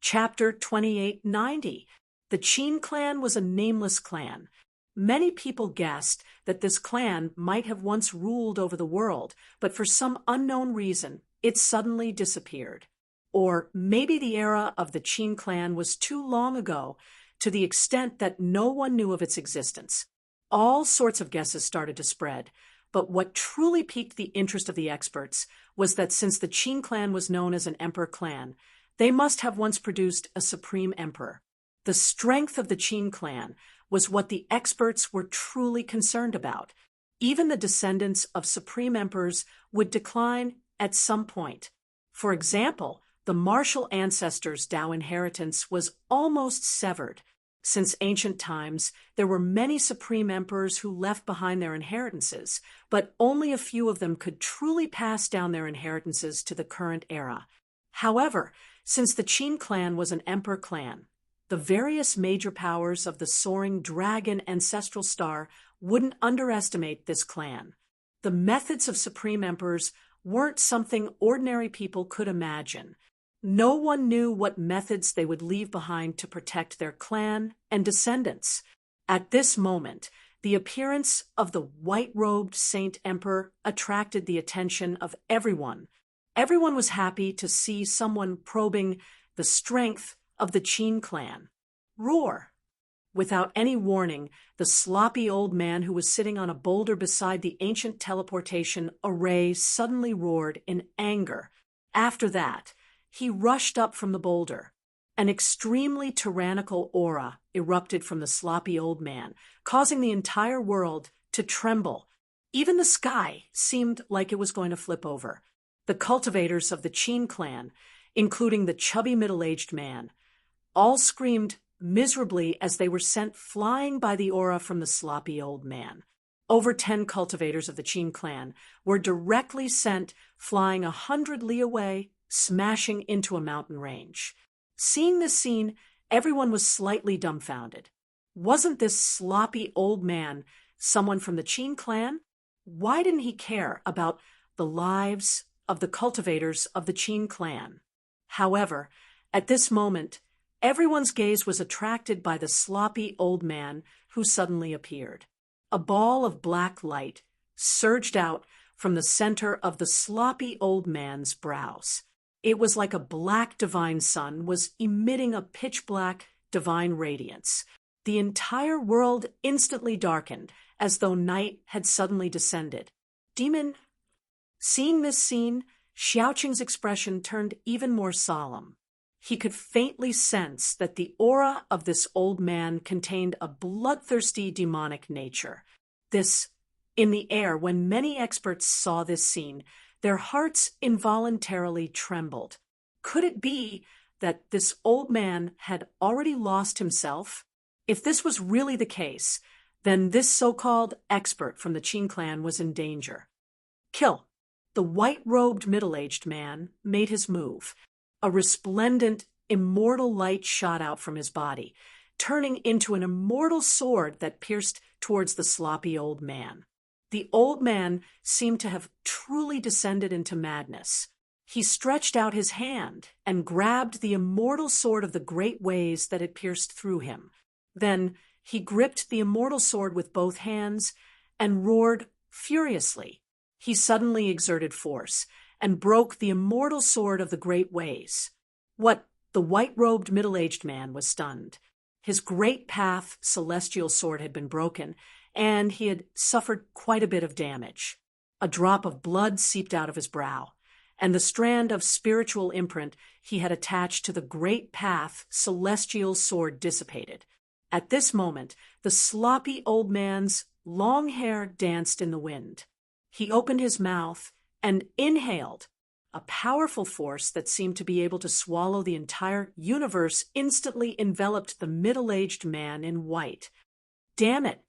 Chapter 2890. The Qin clan was a nameless clan. Many people guessed that this clan might have once ruled over the world, but for some unknown reason, it suddenly disappeared. Or maybe the era of the Qin clan was too long ago, to the extent that no one knew of its existence. All sorts of guesses started to spread, but what truly piqued the interest of the experts was that since the Qin clan was known as an emperor clan, they must have once produced a supreme emperor. The strength of the Qin clan was what the experts were truly concerned about. Even the descendants of supreme emperors would decline at some point. For example, the martial ancestors' Tao inheritance was almost severed. Since ancient times, there were many supreme emperors who left behind their inheritances, but only a few of them could truly pass down their inheritances to the current era. However, since the Qin clan was an emperor clan, the various major powers of the soaring dragon ancestral star wouldn't underestimate this clan. The methods of supreme emperors weren't something ordinary people could imagine. No one knew what methods they would leave behind to protect their clan and descendants. At this moment, the appearance of the white-robed Saint Emperor attracted the attention of everyone. Everyone was happy to see someone probing the strength of the Qin clan. Roar! Without any warning, the sloppy old man who was sitting on a boulder beside the ancient teleportation array suddenly roared in anger. After that, he rushed up from the boulder. An extremely tyrannical aura erupted from the sloppy old man, causing the entire world to tremble. Even the sky seemed like it was going to flip over. The cultivators of the Qin clan, including the chubby middle-aged man, all screamed miserably as they were sent flying by the aura from the sloppy old man. Over 10 cultivators of the Qin clan were directly sent flying 100 li away, smashing into a mountain range. Seeing this scene, everyone was slightly dumbfounded. Wasn't this sloppy old man someone from the Qin clan? Why didn't he care about the lives of the cultivators of the Qin clan? However, at this moment, everyone's gaze was attracted by the sloppy old man who suddenly appeared. A ball of black light surged out from the center of the sloppy old man's brows. It was like a black divine sun was emitting a pitch-black divine radiance. The entire world instantly darkened, as though night had suddenly descended. Demon. Seeing this scene, Xiaoqing's expression turned even more solemn. He could faintly sense that the aura of this old man contained a bloodthirsty demonic nature. In the air, when many experts saw this scene, their hearts involuntarily trembled. Could it be that this old man had already lost himself? If this was really the case, then this so-called expert from the Qin clan was in danger. Kill. The white-robed middle-aged man made his move. A resplendent, immortal light shot out from his body, turning into an immortal sword that pierced towards the sloppy old man. The old man seemed to have truly descended into madness. He stretched out his hand and grabbed the immortal sword of the great ways that had pierced through him. Then he gripped the immortal sword with both hands and roared furiously. He suddenly exerted force and broke the immortal sword of the great ways. The white-robed middle-aged man was stunned. His great path celestial sword had been broken, and he had suffered quite a bit of damage. A drop of blood seeped out of his brow, and the strand of spiritual imprint he had attached to the great path celestial sword dissipated. At this moment, the sloppy old man's long hair danced in the wind. He opened his mouth and inhaled. A powerful force that seemed to be able to swallow the entire universe instantly enveloped the middle-aged man in white. Damn it!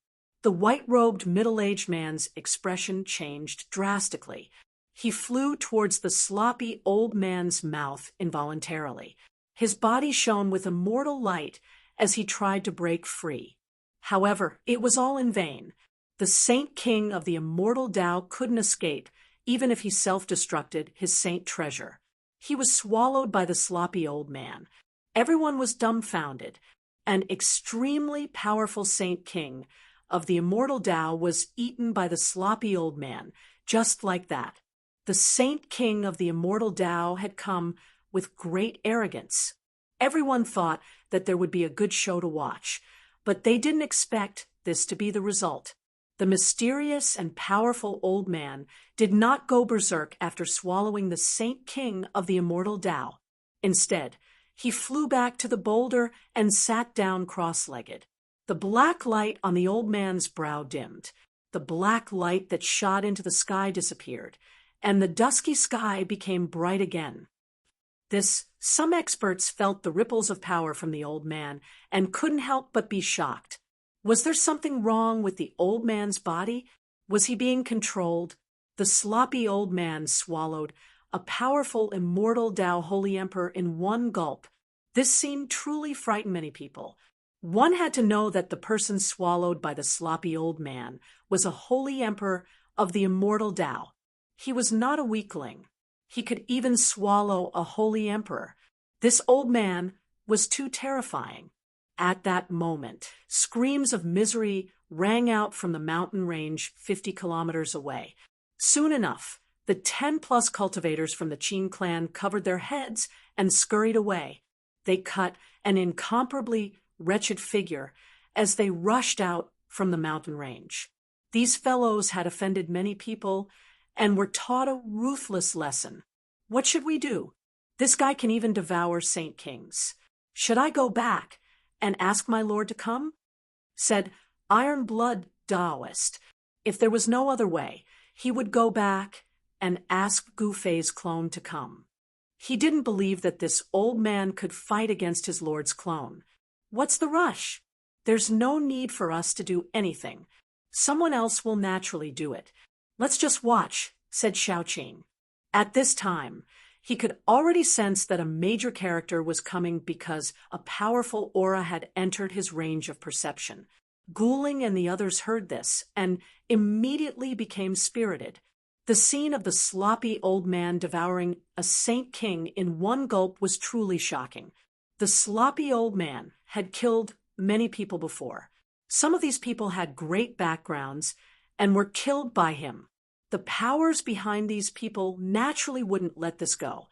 The white-robed middle-aged man's expression changed drastically. He flew towards the sloppy old man's mouth involuntarily. His body shone with immortal light as he tried to break free. However, it was all in vain. The Saint King of the immortal Tao couldn't escape, even if he self-destructed his saint treasure. He was swallowed by the sloppy old man. Everyone was dumbfounded. An extremely powerful Saint King of the immortal Tao was eaten by the sloppy old man, just like that. The Saint King of the immortal Tao had come with great arrogance. Everyone thought that there would be a good show to watch, but they didn't expect this to be the result. The mysterious and powerful old man did not go berserk after swallowing the Saint King of the immortal Tao. Instead, he flew back to the boulder and sat down cross-legged. The black light on the old man's brow dimmed. The black light that shot into the sky disappeared, and the dusky sky became bright again. Some experts felt the ripples of power from the old man and couldn't help but be shocked. Was there something wrong with the old man's body? Was he being controlled? The sloppy old man swallowed a powerful immortal Tao Holy Emperor in one gulp. This scene truly frightened many people. One had to know that the person swallowed by the sloppy old man was a holy emperor of the immortal Tao. He was not a weakling. He could even swallow a holy emperor. This old man was too terrifying. At that moment, screams of misery rang out from the mountain range 50 kilometers away. Soon enough, the 10-plus cultivators from the Qin clan covered their heads and scurried away. They cut an incomparably wretched figure as they rushed out from the mountain range. These fellows had offended many people and were taught a ruthless lesson. What should we do? This guy can even devour Saint Kings. Should I go back and ask my lord to come? Said Iron Blood Taoist. If there was no other way, he would go back and ask Gu Fei's clone to come. He didn't believe that this old man could fight against his lord's clone. What's the rush? There's no need for us to do anything. Someone else will naturally do it. Let's just watch, said Xiaoqing. At this time, he could already sense that a major character was coming because a powerful aura had entered his range of perception. Guling and the others heard this and immediately became spirited. The scene of the sloppy old man devouring a Saint King in one gulp was truly shocking. The sloppy old man had killed many people before. Some of these people had great backgrounds and were killed by him. The powers behind these people naturally wouldn't let this go.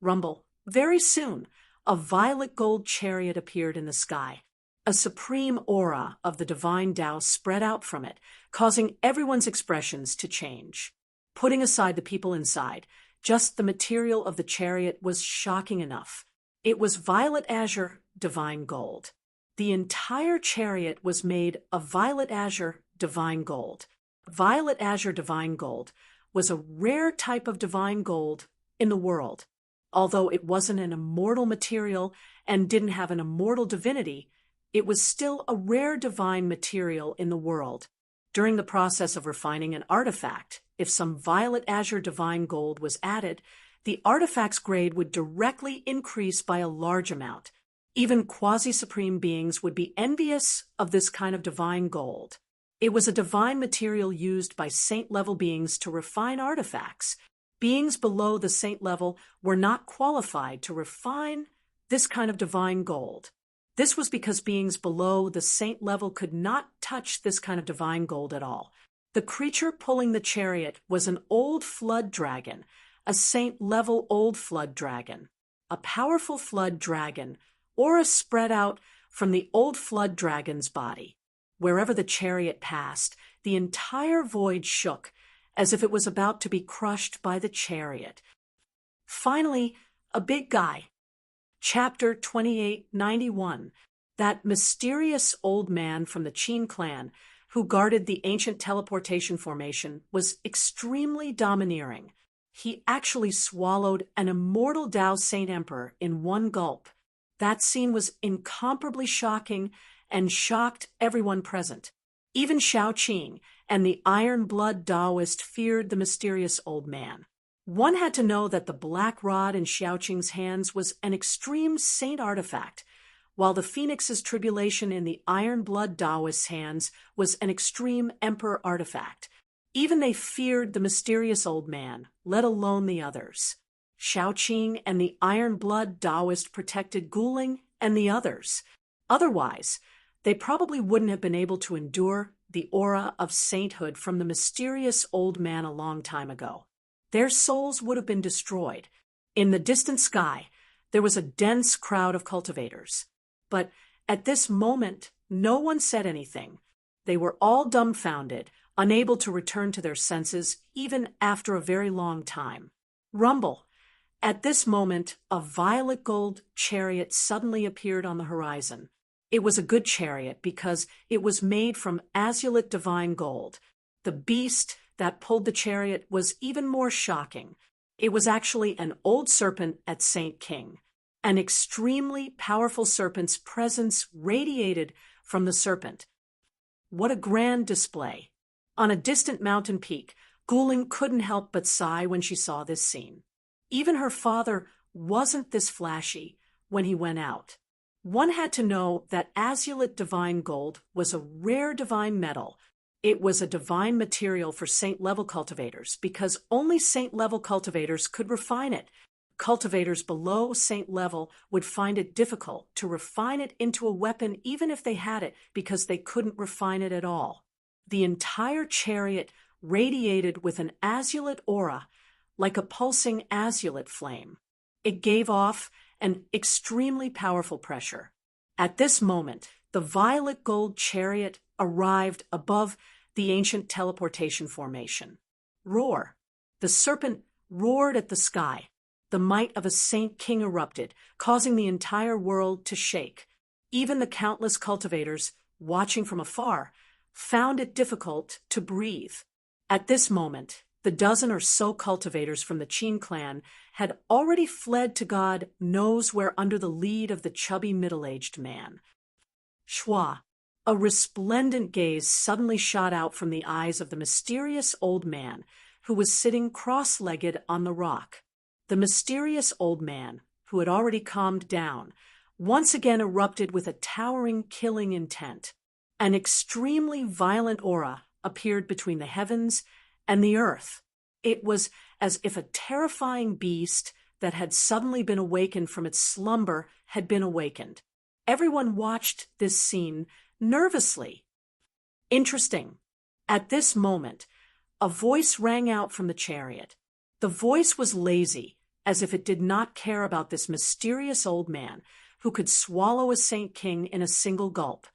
Rumble. Very soon, a violet gold chariot appeared in the sky. A supreme aura of the divine Tao spread out from it, causing everyone's expressions to change. Putting aside the people inside, just the material of the chariot was shocking enough. It was violet azure, divine gold. The entire chariot was made of violet azure, divine gold. Violet azure divine gold was a rare type of divine gold in the world. Although it wasn't an immortal material and didn't have an immortal divinity, it was still a rare divine material in the world. During the process of refining an artifact, if some violet azure divine gold was added, the artifact's grade would directly increase by a large amount. Even quasi-supreme beings would be envious of this kind of divine gold. It was a divine material used by saint-level beings to refine artifacts. Beings below the saint level were not qualified to refine this kind of divine gold. This was because beings below the saint level could not touch this kind of divine gold at all. The creature pulling the chariot was an old flood dragon, a saint-level old flood dragon. A powerful flood dragon, aura spread out from the old flood dragon's body. Wherever the chariot passed, the entire void shook, as if it was about to be crushed by the chariot. Finally, a big guy. Chapter 2891. That mysterious old man from the Qin clan who guarded the ancient teleportation formation was extremely domineering. He actually swallowed an immortal Tao Saint Emperor in one gulp. That scene was incomparably shocking and shocked everyone present. Even Xiaoqing and the Iron Blood Taoist feared the mysterious old man. One had to know that the black rod in Xiaoqing's hands was an extreme saint artifact, while the Phoenix's tribulation in the Iron Blood Taoist's hands was an extreme emperor artifact. Even they feared the mysterious old man, let alone the others. Shaoqing and the iron-blood Taoist protected Guling and the others. Otherwise, they probably wouldn't have been able to endure the aura of sainthood from the mysterious old man a long time ago. Their souls would have been destroyed. In the distant sky, there was a dense crowd of cultivators. But at this moment, no one said anything. They were all dumbfounded, unable to return to their senses even after a very long time. Rumble. At this moment, a violet gold chariot suddenly appeared on the horizon. It was a good chariot because it was made from azulate divine gold. The beast that pulled the chariot was even more shocking. It was actually an old serpent at Saint King. An extremely powerful serpent's presence radiated from the serpent. What a grand display! On a distant mountain peak, Guling couldn't help but sigh when she saw this scene. Even her father wasn't this flashy when he went out. One had to know that azulate divine gold was a rare divine metal. It was a divine material for saint-level cultivators because only saint-level cultivators could refine it. Cultivators below saint level would find it difficult to refine it into a weapon even if they had it because they couldn't refine it at all. The entire chariot radiated with an azulate aura, like a pulsing azulate flame. It gave off an extremely powerful pressure. At this moment, the violet gold chariot arrived above the ancient teleportation formation. Roar. The serpent roared at the sky. The might of a Saint King erupted, causing the entire world to shake. Even the countless cultivators, watching from afar, found it difficult to breathe. At this moment, the dozen or so cultivators from the Qin clan had already fled to God knows where under the lead of the chubby middle-aged man. Shua. A resplendent gaze suddenly shot out from the eyes of the mysterious old man who was sitting cross-legged on the rock. The mysterious old man, who had already calmed down, once again erupted with a towering killing intent. An extremely violent aura appeared between the heavens and the earth. It was as if a terrifying beast that had suddenly been awakened from its slumber had been awakened. Everyone watched this scene nervously. Interesting. At this moment, a voice rang out from the chariot. The voice was lazy, as if it did not care about this mysterious old man who could swallow a Saint King in a single gulp.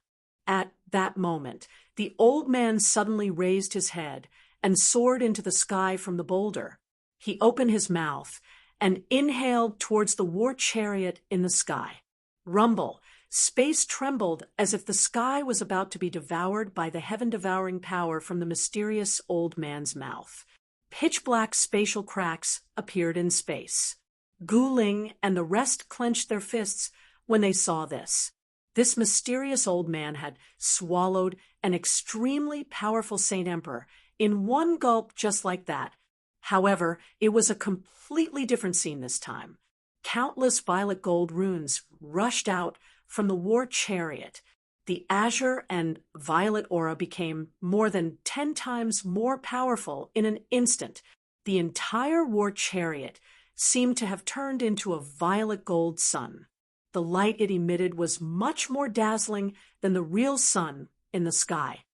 At that moment, the old man suddenly raised his head and soared into the sky from the boulder. He opened his mouth and inhaled towards the war chariot in the sky. Rumble. Space trembled as if the sky was about to be devoured by the heaven-devouring power from the mysterious old man's mouth. Pitch-black spatial cracks appeared in space. Guling and the rest clenched their fists when they saw this. This mysterious old man had swallowed an extremely powerful Saint Emperor in one gulp just like that. However, it was a completely different scene this time. Countless violet gold runes rushed out from the war chariot. The azure and violet aura became more than 10 times more powerful in an instant. The entire war chariot seemed to have turned into a violet gold sun. The light it emitted was much more dazzling than the real sun in the sky.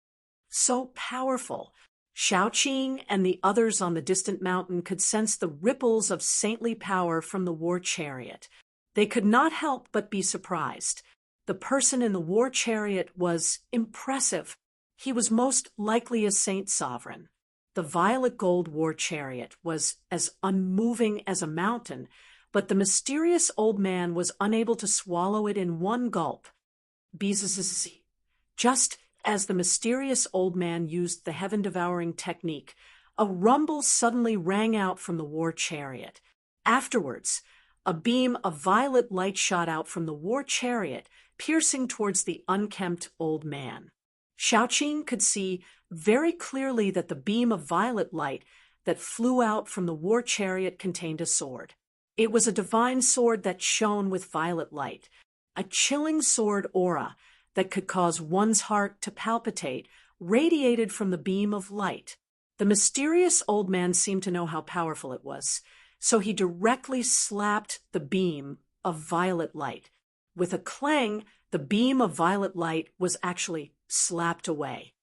So powerful. Shaoqing and the others on the distant mountain could sense the ripples of saintly power from the war chariot. They could not help but be surprised. The person in the war chariot was impressive. He was most likely a saint sovereign. The violet gold war chariot was as unmoving as a mountain, but the mysterious old man was unable to swallow it in one gulp. Bzzz. Just as the mysterious old man used the heaven-devouring technique, a rumble suddenly rang out from the war chariot. Afterwards, a beam of violet light shot out from the war chariot, piercing towards the unkempt old man. Shaoqing could see very clearly that the beam of violet light that flew out from the war chariot contained a sword. It was a divine sword that shone with violet light, a chilling sword aura that could cause one's heart to palpitate, radiated from the beam of light. The mysterious old man seemed to know how powerful it was. so he directly slapped the beam of violet light. With a clang, the beam of violet light was actually slapped away.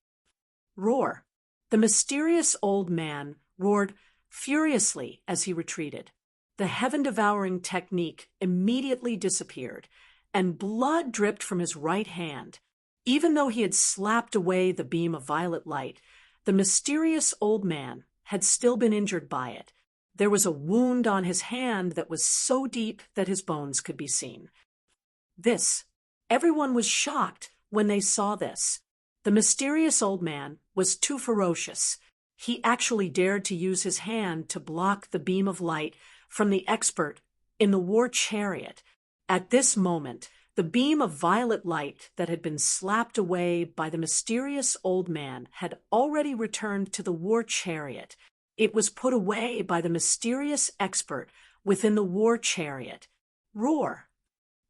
Roar. The mysterious old man roared furiously as he retreated. The heaven-devouring technique immediately disappeared, and blood dripped from his right hand. Even though he had slapped away the beam of violet light, the mysterious old man had still been injured by it. There was a wound on his hand that was so deep that his bones could be seen. Everyone was shocked when they saw this. The mysterious old man was too ferocious. He actually dared to use his hand to block the beam of light from the expert in the war chariot. At this moment, the beam of violet light that had been slapped away by the mysterious old man had already returned to the war chariot. It was put away by the mysterious expert within the war chariot. Roar.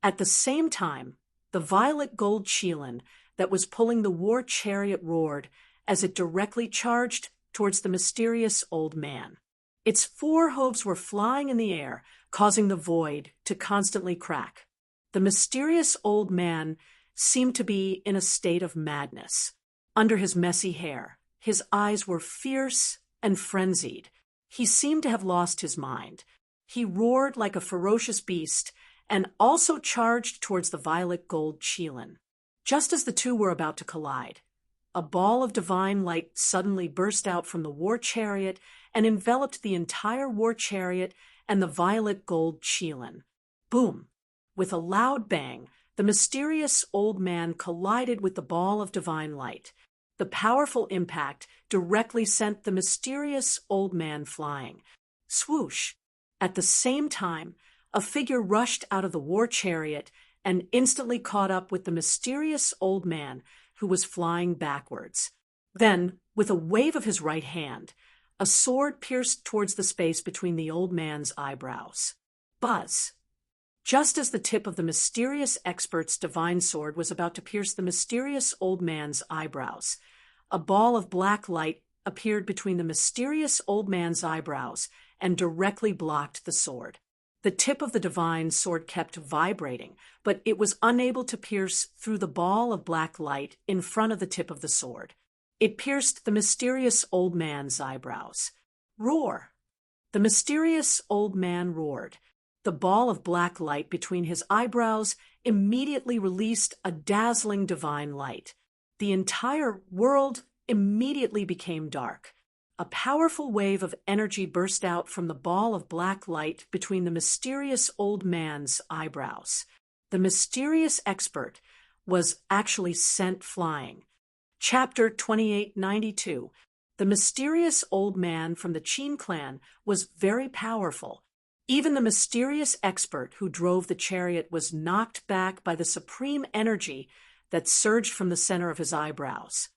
At the same time, the violet gold Qilin that was pulling the war chariot roared as it directly charged towards the mysterious old man. Its four hooves were flying in the air, causing the void to constantly crack. The mysterious old man seemed to be in a state of madness. Under his messy hair, his eyes were fierce and frenzied. He seemed to have lost his mind. He roared like a ferocious beast and also charged towards the violet gold Qilin. Just as the two were about to collide, a ball of divine light suddenly burst out from the war chariot and enveloped the entire war chariot and the violet gold Qilin. Boom! With a loud bang, the mysterious old man collided with the ball of divine light. The powerful impact directly sent the mysterious old man flying. Swoosh! At the same time, a figure rushed out of the war chariot and instantly caught up with the mysterious old man who was flying backwards. Then, with a wave of his right hand, a sword pierced towards the space between the old man's eyebrows. Buzz! Just as the tip of the mysterious expert's divine sword was about to pierce the mysterious old man's eyebrows, a ball of black light appeared between the mysterious old man's eyebrows and directly blocked the sword. The tip of the divine sword kept vibrating, but it was unable to pierce through the ball of black light in front of the tip of the sword. It pierced the mysterious old man's eyebrows. Roar! The mysterious old man roared. The ball of black light between his eyebrows immediately released a dazzling divine light. The entire world immediately became dark. A powerful wave of energy burst out from the ball of black light between the mysterious old man's eyebrows. The mysterious expert was actually sent flying. Chapter 2892. The mysterious old man from the Qin clan was very powerful. Even the mysterious expert who drove the chariot was knocked back by the supreme energy that surged from the center of his eyebrows.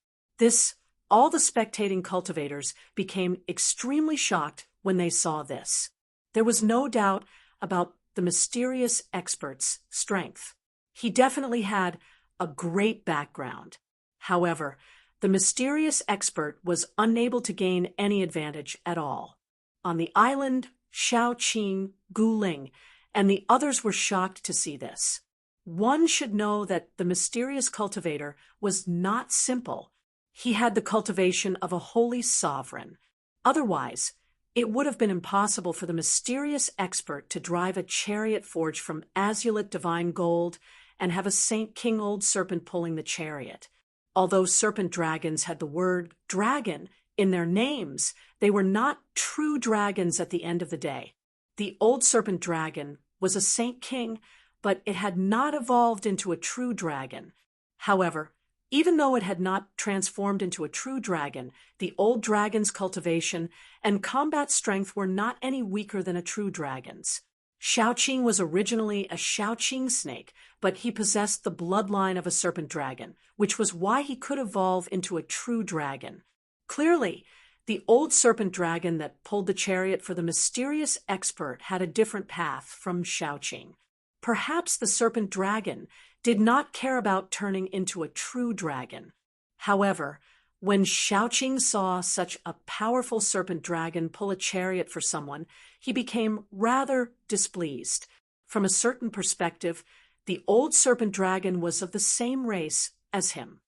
All the spectating cultivators became extremely shocked when they saw this. There was no doubt about the mysterious expert's strength. He definitely had a great background. However, the mysterious expert was unable to gain any advantage at all. On the island, Xiaoqing, Guling, and the others were shocked to see this. One should know that the mysterious cultivator was not simple. He had the cultivation of a holy sovereign. Otherwise, it would have been impossible for the mysterious expert to drive a chariot forged from azulate divine gold and have a Saint King Old Serpent pulling the chariot. Although serpent dragons had the word dragon in their names, they were not true dragons at the end of the day. The Old Serpent dragon was a Saint King, but it had not evolved into a true dragon. However, even though it had not transformed into a true dragon, the old dragon's cultivation and combat strength were not any weaker than a true dragon's. Xiaoqing was originally a Xiaoqing snake, but he possessed the bloodline of a serpent dragon, which was why he could evolve into a true dragon. Clearly, the old serpent dragon that pulled the chariot for the mysterious expert had a different path from Xiaoqing. Perhaps the serpent dragon did not care about turning into a true dragon. However, When Shaoqing saw such a powerful serpent dragon pull a chariot for someone, he became rather displeased. From a certain perspective, the old serpent dragon was of the same race as him.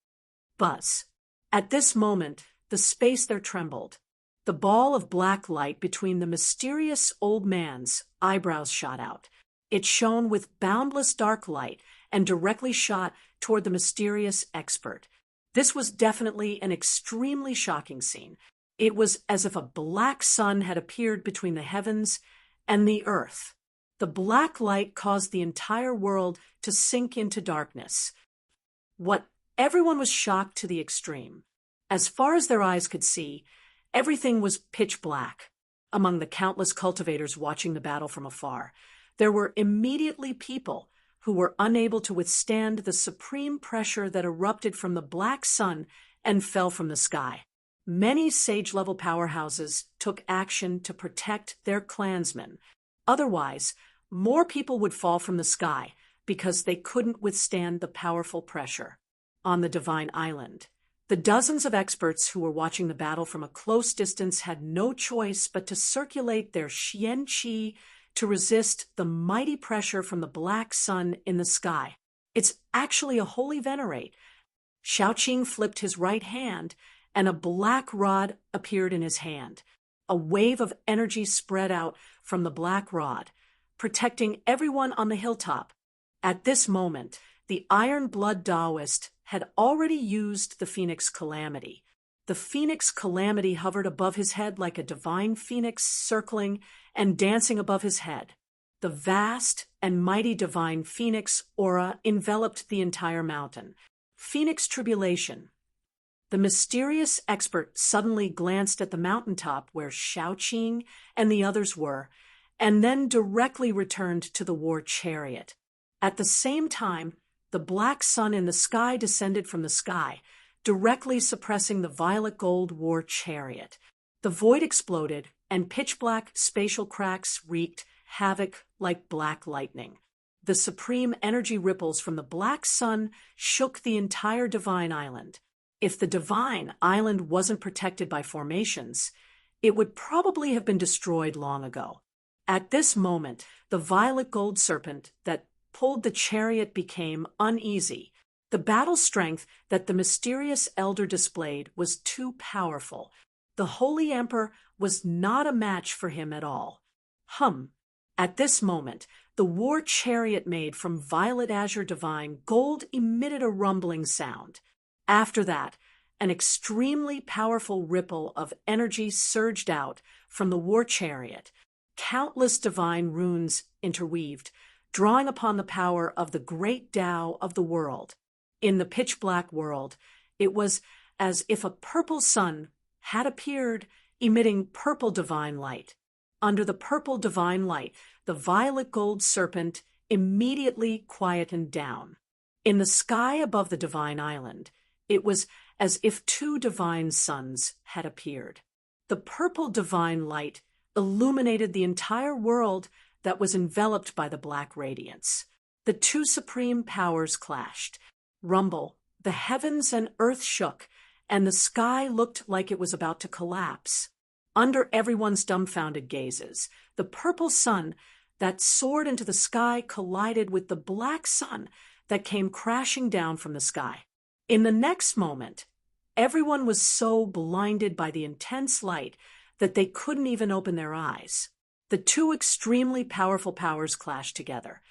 Buzz. At this moment, the space there trembled. The ball of black light between the mysterious old man's eyebrows shot out. It shone with boundless dark light and directly shot toward the mysterious expert. This was definitely an extremely shocking scene. It was as if a black sun had appeared between the heavens and the earth. The black light caused the entire world to sink into darkness. Everyone was shocked to the extreme. As far as their eyes could see, everything was pitch black. Among the countless cultivators watching the battle from afar, there were immediately people who were unable to withstand the supreme pressure that erupted from the black sun and fell from the sky. Many sage-level powerhouses took action to protect their clansmen. Otherwise, more people would fall from the sky because they couldn't withstand the powerful pressure. On the Divine Island, the dozens of experts who were watching the battle from a close distance had no choice but to circulate their Xian Qi to resist the mighty pressure from the black sun in the sky. It's actually a holy venerate. Shaoqing flipped his right hand, and a black rod appeared in his hand. A wave of energy spread out from the black rod, protecting everyone on the hilltop. At this moment, the Iron Blood Taoist had already used the Phoenix Calamity. The Phoenix Calamity hovered above his head like a divine phoenix, circling and dancing above his head. The vast and mighty divine phoenix aura enveloped the entire mountain. Phoenix Tribulation. The mysterious expert suddenly glanced at the mountaintop where Shaoqing and the others were, and then directly returned to the war chariot. At the same time, the black sun in the sky descended from the sky, directly suppressing the violet gold war chariot. The void exploded, and pitch-black spatial cracks wreaked havoc like black lightning. The supreme energy ripples from the black sun shook the entire Divine Island. If the Divine Island wasn't protected by formations, it would probably have been destroyed long ago. At this moment, the violet gold serpent that pulled the chariot became uneasy. The battle strength that the mysterious elder displayed was too powerful. The Holy Emperor was not a match for him at all. At this moment, the war chariot made from violet azure divine gold emitted a rumbling sound. After that, an extremely powerful ripple of energy surged out from the war chariot. Countless divine runes interweaved, drawing upon the power of the great Tao of the world. In the pitch-black world, it was as if a purple sun had appeared, emitting purple divine light. Under the purple divine light, the violet gold serpent immediately quietened down. In the sky above the Divine Island, it was as if two divine suns had appeared. The purple divine light illuminated the entire world that was enveloped by the black radiance. The two supreme powers clashed. Rumble, the heavens and earth shook, and the sky looked like it was about to collapse. Under everyone's dumbfounded gazes, the purple sun that soared into the sky collided with the black sun that came crashing down from the sky. In the next moment, everyone was so blinded by the intense light that they couldn't even open their eyes. The two extremely powerful powers clashed together,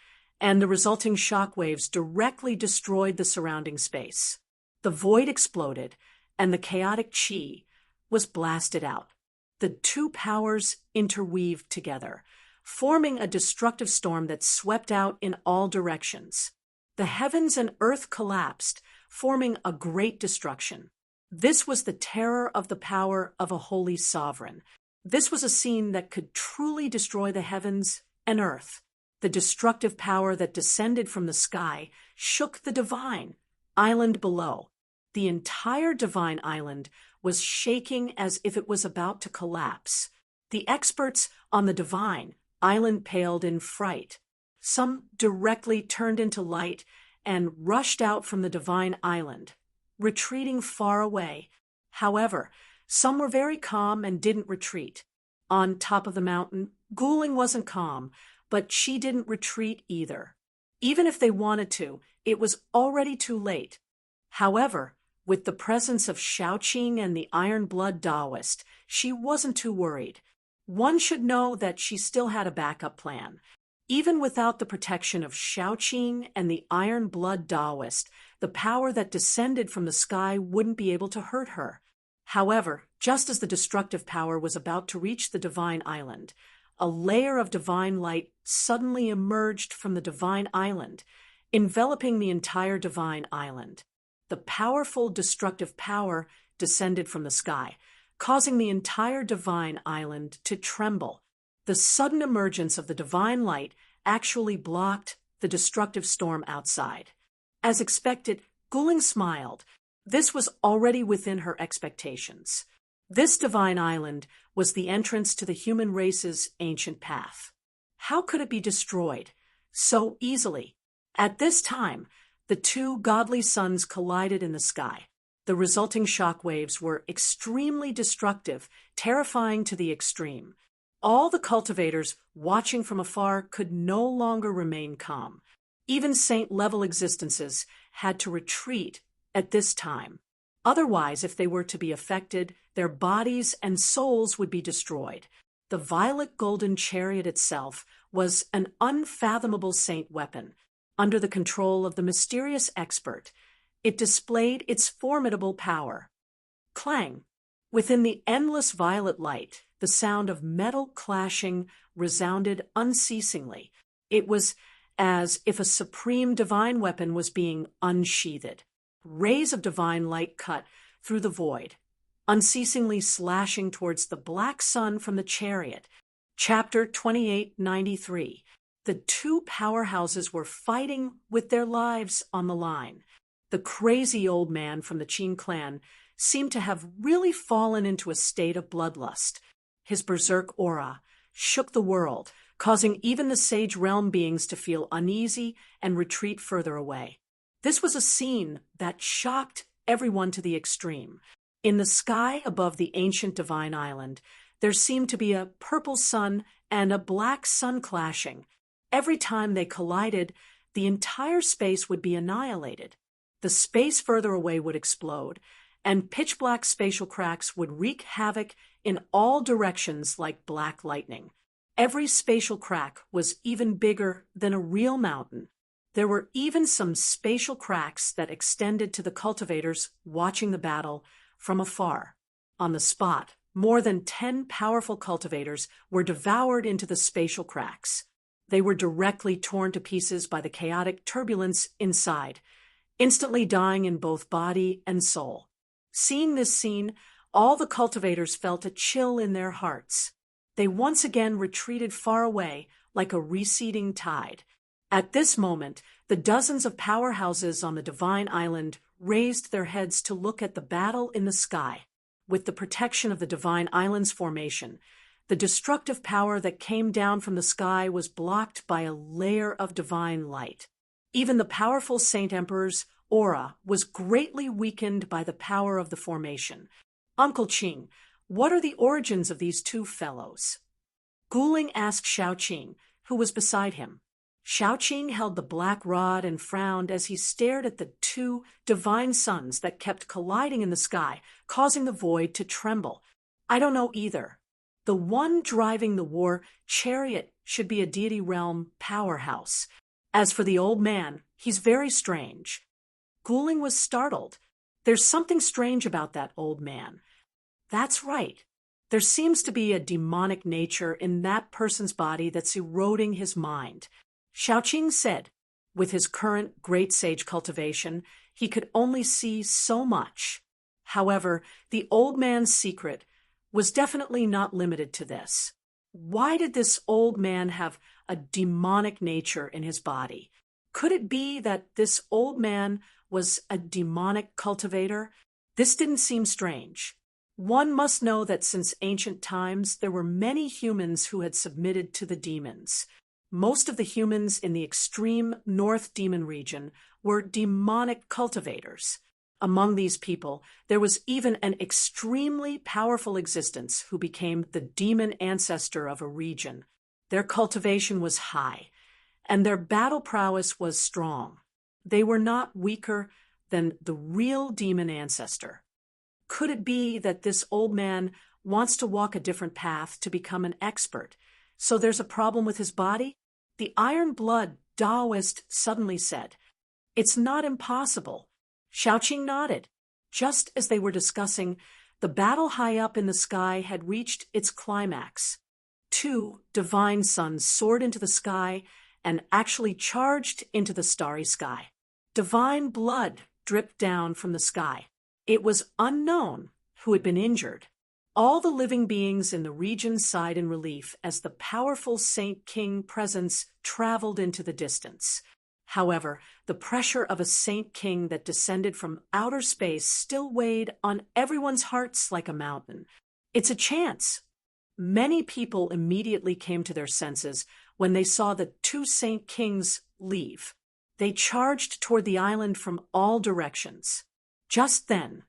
and the resulting shock waves directly destroyed the surrounding space. The void exploded, and the chaotic chi was blasted out. The two powers interweaved together, forming a destructive storm that swept out in all directions. The heavens and earth collapsed, forming a great destruction. This was the terror of the power of a holy sovereign. This was a scene that could truly destroy the heavens and earth. The destructive power that descended from the sky shook the Divine Island below. The entire Divine Island was shaking as if it was about to collapse. The experts on the Divine Island paled in fright. Some directly turned into light and rushed out from the Divine Island, retreating far away. However, some were very calm and didn't retreat. On top of the mountain, Guling wasn't calm, but she didn't retreat either. Even if they wanted to, it was already too late. However, with the presence of Shaoqing and the Iron Blood Taoist, she wasn't too worried. One should know that she still had a backup plan. Even without the protection of Shaoqing and the Iron Blood Taoist, the power that descended from the sky wouldn't be able to hurt her. However, just as the destructive power was about to reach the Divine Island, a layer of divine light suddenly emerged from the Divine Island, enveloping the entire Divine Island. The powerful destructive power descended from the sky, causing the entire Divine Island to tremble. The sudden emergence of the divine light actually blocked the destructive storm outside. As expected, Guling smiled. This was already within her expectations. This divine island was the entrance to the human race's ancient path. How could it be destroyed so easily? At this time, the two godly suns collided in the sky. The resulting shock waves were extremely destructive, terrifying to the extreme. All the cultivators watching from afar could no longer remain calm. Even saint-level existences had to retreat at this time. Otherwise, if they were to be affected, their bodies and souls would be destroyed. The violet golden chariot itself was an unfathomable saint weapon. Under the control of the mysterious expert, it displayed its formidable power. Clang! Within the endless violet light, the sound of metal clashing resounded unceasingly. It was as if a supreme divine weapon was being unsheathed. Rays of divine light cut through the void, unceasingly slashing towards the black sun from the chariot. Chapter 2893. The two powerhouses were fighting with their lives on the line. The crazy old man from the Qin clan seemed to have really fallen into a state of bloodlust. His berserk aura shook the world, causing even the sage realm beings to feel uneasy and retreat further away. This was a scene that shocked everyone to the extreme. In the sky above the ancient divine island, there seemed to be a purple sun and a black sun clashing. Every time they collided, the entire space would be annihilated. The space further away would explode, and pitch-black spatial cracks would wreak havoc in all directions like black lightning. Every spatial crack was even bigger than a real mountain. There were even some spatial cracks that extended to the cultivators watching the battle from afar. On the spot, more than 10 powerful cultivators were devoured into the spatial cracks. They were directly torn to pieces by the chaotic turbulence inside, instantly dying in both body and soul. Seeing this scene, all the cultivators felt a chill in their hearts. They once again retreated far away like a receding tide. At this moment, the dozens of powerhouses on the Divine Island raised their heads to look at the battle in the sky. With the protection of the Divine Island's formation, the destructive power that came down from the sky was blocked by a layer of divine light. Even the powerful Saint Emperor's aura was greatly weakened by the power of the formation. Uncle Qing, what are the origins of these two fellows? Guling asked Shaoqing, who was beside him. Shaoqing held the black rod and frowned as he stared at the two divine suns that kept colliding in the sky, causing the void to tremble. I don't know either. The one driving the war chariot should be a deity realm powerhouse. As for the old man, he's very strange. Guling was startled. There's something strange about that old man. That's right. There seems to be a demonic nature in that person's body that's eroding his mind. Shaoqing said, with his current great sage cultivation, he could only see so much. However, the old man's secret was definitely not limited to this. Why did this old man have a demonic nature in his body? Could it be that this old man was a demonic cultivator? This didn't seem strange. One must know that since ancient times, there were many humans who had submitted to the demons. Most of the humans in the extreme North Demon region were demonic cultivators. Among these people, there was even an extremely powerful existence who became the demon ancestor of a region. Their cultivation was high, and their battle prowess was strong. They were not weaker than the real demon ancestor. Could it be that this old man wants to walk a different path to become an expert? So there's a problem with his body? The iron-blood Taoist suddenly said, "It's not impossible." Xiaoqing nodded. Just as they were discussing, the battle high up in the sky had reached its climax. Two divine suns soared into the sky and actually charged into the starry sky. Divine blood dripped down from the sky. It was unknown who had been injured. All the living beings in the region sighed in relief as the powerful Saint King presence traveled into the distance. However, the pressure of a Saint King that descended from outer space still weighed on everyone's hearts like a mountain. It's a chance. Many people immediately came to their senses when they saw the two Saint Kings leave. They charged toward the island from all directions. Just then,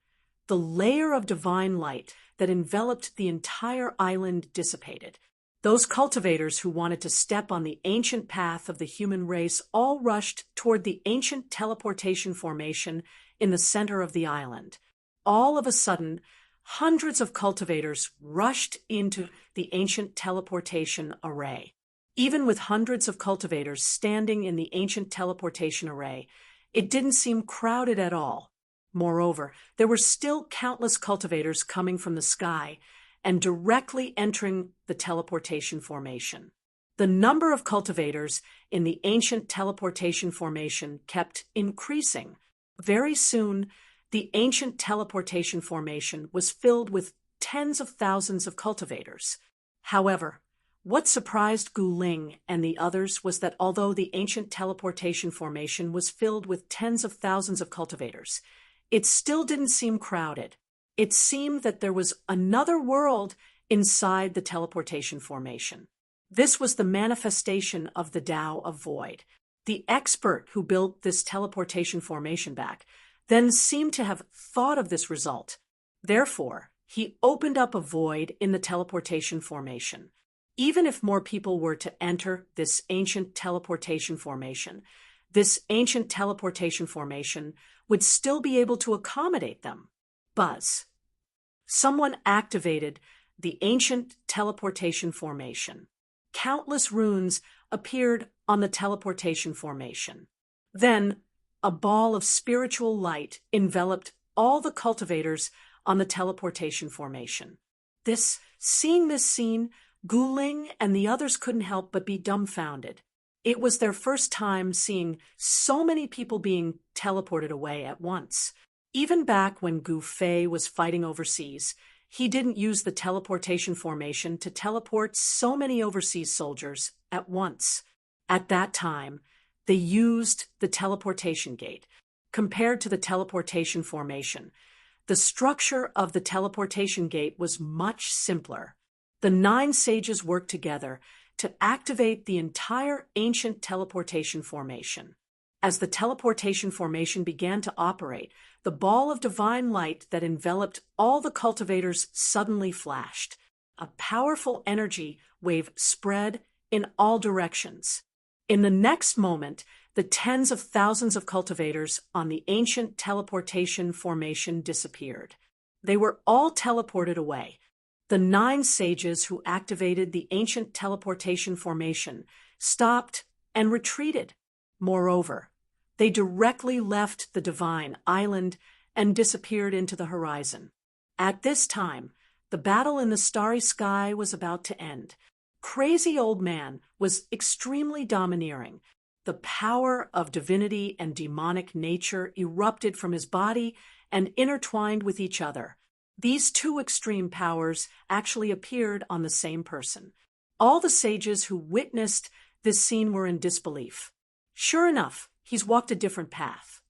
the layer of divine light that enveloped the entire island dissipated. Those cultivators who wanted to step on the ancient path of the human race all rushed toward the ancient teleportation formation in the center of the island. All of a sudden, hundreds of cultivators rushed into the ancient teleportation array. Even with hundreds of cultivators standing in the ancient teleportation array, it didn't seem crowded at all. Moreover, there were still countless cultivators coming from the sky and directly entering the teleportation formation. The number of cultivators in the ancient teleportation formation kept increasing. Very soon, the ancient teleportation formation was filled with tens of thousands of cultivators. However, what surprised Gu Ling and the others was that although the ancient teleportation formation was filled with tens of thousands of cultivators, it still didn't seem crowded. It seemed that there was another world inside the teleportation formation. This was the manifestation of the Tao of Void. The expert who built this teleportation formation back then seemed to have thought of this result. Therefore, he opened up a void in the teleportation formation. Even if more people were to enter this ancient teleportation formation would still be able to accommodate them. Buzz. Someone activated the ancient teleportation formation. Countless runes appeared on the teleportation formation. Then, a ball of spiritual light enveloped all the cultivators on the teleportation formation. Seeing this scene, Gu Ling and the others couldn't help but be dumbfounded. It was their first time seeing so many people being teleported away at once. Even back when Gu Fei was fighting overseas, he didn't use the teleportation formation to teleport so many overseas soldiers at once. At that time, they used the teleportation gate. Compared to the teleportation formation, the structure of the teleportation gate was much simpler. The 9 sages worked together to activate the entire ancient teleportation formation. As the teleportation formation began to operate, the ball of divine light that enveloped all the cultivators suddenly flashed. A powerful energy wave spread in all directions. In the next moment, the tens of thousands of cultivators on the ancient teleportation formation disappeared. They were all teleported away. The 9 sages who activated the ancient teleportation formation stopped and retreated. Moreover, they directly left the divine island and disappeared into the horizon. At this time, the battle in the starry sky was about to end. Crazy Old Man was extremely domineering. The power of divinity and demonic nature erupted from his body and intertwined with each other. These 2 extreme powers actually appeared on the same person. All the sages who witnessed this scene were in disbelief. Sure enough, he's walked a different path.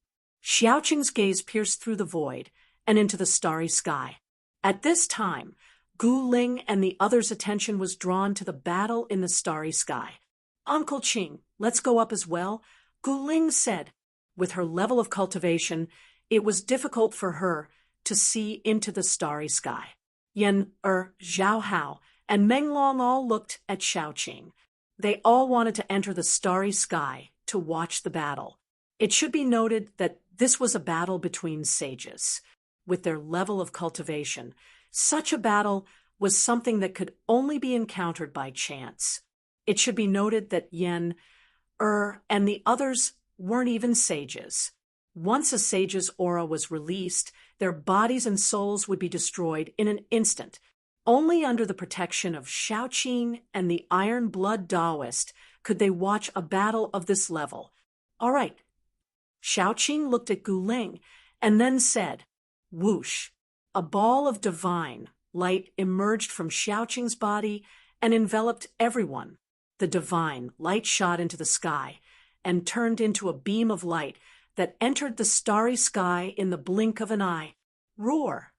Xiaoqing's gaze pierced through the void and into the starry sky. At this time, Gu Ling and the others' attention was drawn to the battle in the starry sky. "Uncle Qing, let's go up as well," Gu Ling said. With her level of cultivation, It was difficult for her to see into the starry sky. Yen Zhao Hao, and Meng Long all looked at Shaoqing. They all wanted to enter the starry sky to watch the battle. It should be noted that this was a battle between sages. With their level of cultivation, such a battle was something that could only be encountered by chance. It should be noted that Yen, and the others weren't even sages. Once a sage's aura was released, their bodies and souls would be destroyed in an instant. Only under the protection of Shaoqing and the Iron Blood Taoist could they watch a battle of this level. All right. Shaoqing looked at Guling and then said, whoosh. A ball of divine light emerged from Shaoqing's body and enveloped everyone. The divine light shot into the sky and turned into a beam of light that entered the starry sky in the blink of an eye. Roar!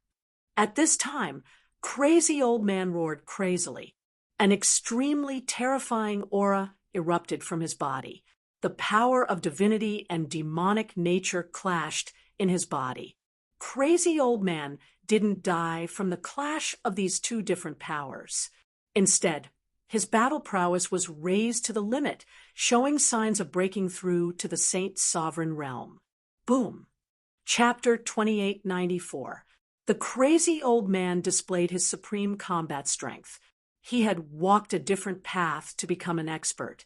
At this time, Crazy Old Man roared crazily. An extremely terrifying aura erupted from his body. The power of divinity and demonic nature clashed in his body. Crazy Old Man didn't die from the clash of these two different powers. Instead, his battle prowess was raised to the limit, showing signs of breaking through to the Saint's sovereign realm. Boom! Chapter 2894. The Crazy Old Man displayed his supreme combat strength. He had walked a different path to become an expert,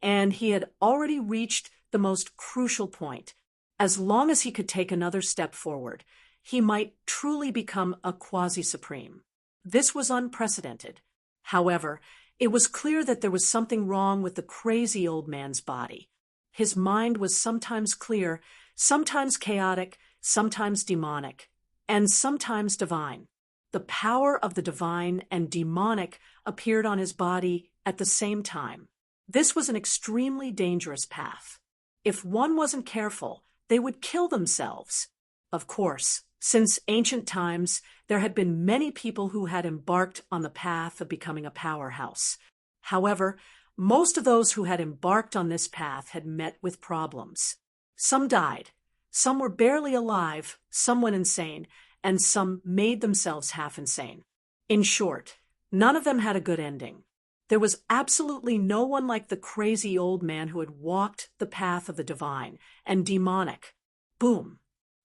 and he had already reached the most crucial point. As long as he could take another step forward, he might truly become a quasi-supreme. This was unprecedented. However, it was clear that there was something wrong with the Crazy Old Man's body. His mind was sometimes clear, sometimes chaotic, sometimes demonic, and sometimes divine. The power of the divine and demonic appeared on his body at the same time. This was an extremely dangerous path. If one wasn't careful, they would kill themselves. Of course, since ancient times, there had been many people who had embarked on the path of becoming a powerhouse. However, most of those who had embarked on this path had met with problems. Some died, some were barely alive, some went insane, and some made themselves half insane. In short, none of them had a good ending. There was absolutely no one like the Crazy Old Man who had walked the path of the divine and demonic. Boom!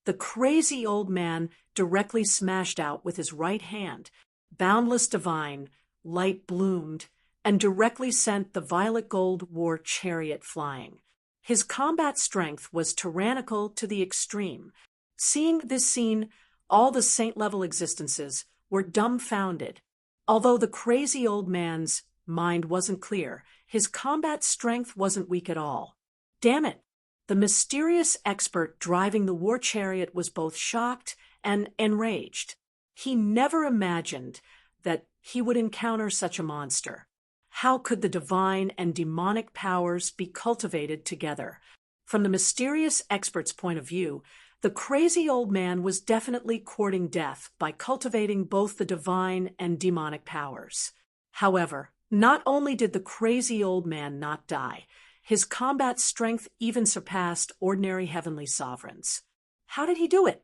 The Crazy Old Man directly smashed out with his right hand. Boundless divine light bloomed and directly sent the violet gold war chariot flying. His combat strength was tyrannical to the extreme. Seeing this scene, all the saint-level existences were dumbfounded. Although the Crazy Old Man's mind wasn't clear, his combat strength wasn't weak at all. Damn it! The mysterious expert driving the war chariot was both shocked and enraged. He never imagined that he would encounter such a monster. How could the divine and demonic powers be cultivated together? From the mysterious expert's point of view, the Crazy Old Man was definitely courting death by cultivating both the divine and demonic powers. However, not only did the Crazy Old Man not die, his combat strength even surpassed ordinary heavenly sovereigns. How did he do it?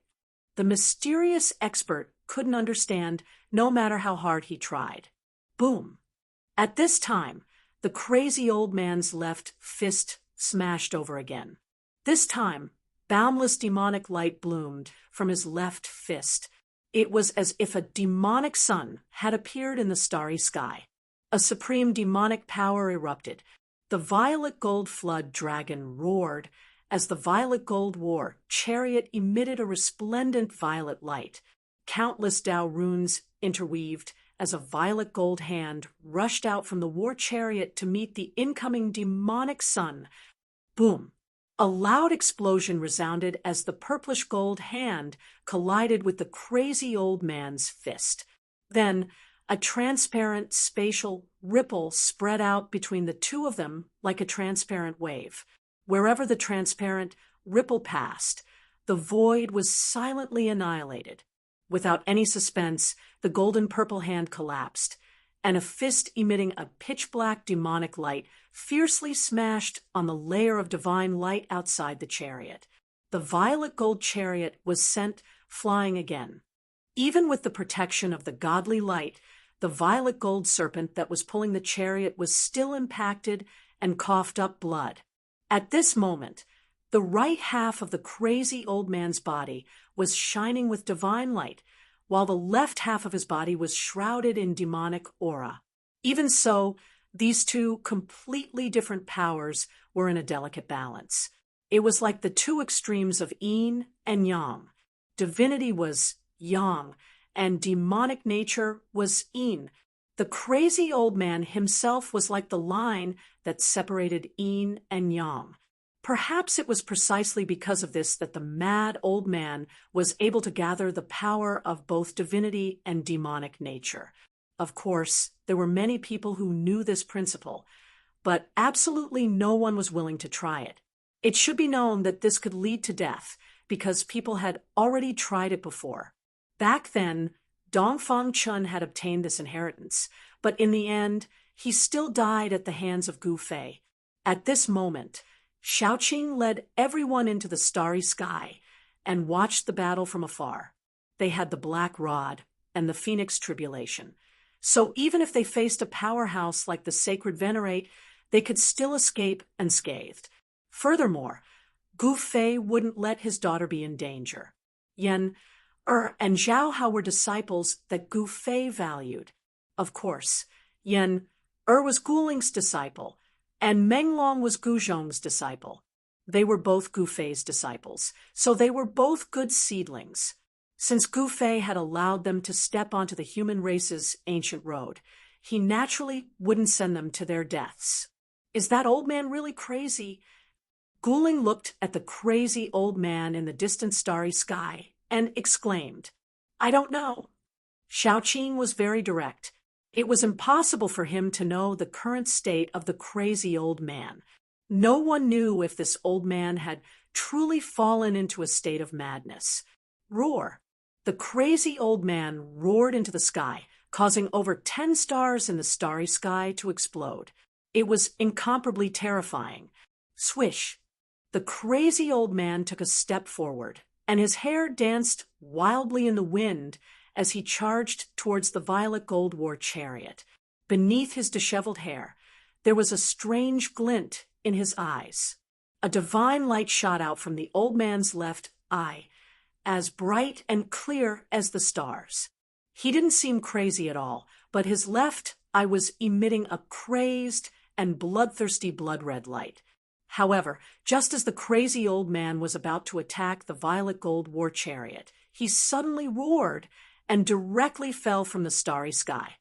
The mysterious expert couldn't understand, no matter how hard he tried. Boom! At this time, the Crazy Old Man's left fist smashed over again. This time, boundless demonic light bloomed from his left fist. It was as if a demonic sun had appeared in the starry sky. A supreme demonic power erupted. The violet gold flood dragon roared as the violet gold war chariot emitted a resplendent violet light. Countless Tao runes interweaved as a violet gold hand rushed out from the war chariot to meet the incoming demonic sun. Boom! A loud explosion resounded as the purplish gold hand collided with the Crazy Old Man's fist. Then, a transparent spatial ripple spread out between the two of them like a transparent wave. Wherever the transparent ripple passed, the void was silently annihilated. Without any suspense, the golden purple hand collapsed, and a fist emitting a pitch-black demonic light fiercely smashed on the layer of divine light outside the chariot. the violet gold chariot was sent flying again. Even with the protection of the godly light, the violet gold serpent that was pulling the chariot was still impacted and coughed up blood. At this moment, the right half of the crazy old man's body was shining with divine light, while the left half of his body was shrouded in demonic aura. Even so, these two completely different powers were in a delicate balance. It was like the two extremes of yin and yang. Divinity was yang, and demonic nature was yin. The crazy old man himself was like the line that separated yin and yang. Perhaps it was precisely because of this that the mad old man was able to gather the power of both divinity and demonic nature. Of course, there were many people who knew this principle, but absolutely no one was willing to try it. It should be known that this could lead to death, because people had already tried it before. Back then, Dongfang Chun had obtained this inheritance, but in the end, he still died at the hands of Gu Fei. At this moment, Shaoqing led everyone into the starry sky and watched the battle from afar. They had the Black Rod and the Phoenix Tribulation. So even if they faced a powerhouse like the Sacred Venerate, they could still escape unscathed. Furthermore, Gu Fei wouldn't let his daughter be in danger. Yan, and Zhao Hao were disciples that Gu Fei valued. Of course, Yan, was Guling's disciple, and Meng Long was Gu Zhong's disciple. They were both Gu Fei's disciples, so they were both good seedlings. Since Gu Fei had allowed them to step onto the human race's ancient road, he naturally wouldn't send them to their deaths. Is that old man really crazy? Guling looked at the crazy old man in the distant starry sky and exclaimed, "I don't know." Shaoqing was very direct. It was impossible for him to know the current state of the crazy old man. No one knew if this old man had truly fallen into a state of madness. Roar! The crazy old man roared into the sky, causing over 10 stars in the starry sky to explode. It was incomparably terrifying. Swish! The crazy old man took a step forward, and his hair danced wildly in the wind as he charged towards the violet gold war chariot. Beneath his disheveled hair, there was a strange glint in his eyes. A divine light shot out from the old man's left eye, as bright and clear as the stars. He didn't seem crazy at all, but his left eye was emitting a crazed and bloodthirsty blood-red light. However, just as the crazy old man was about to attack the violet gold war chariot, he suddenly roared and directly fell from the starry sky.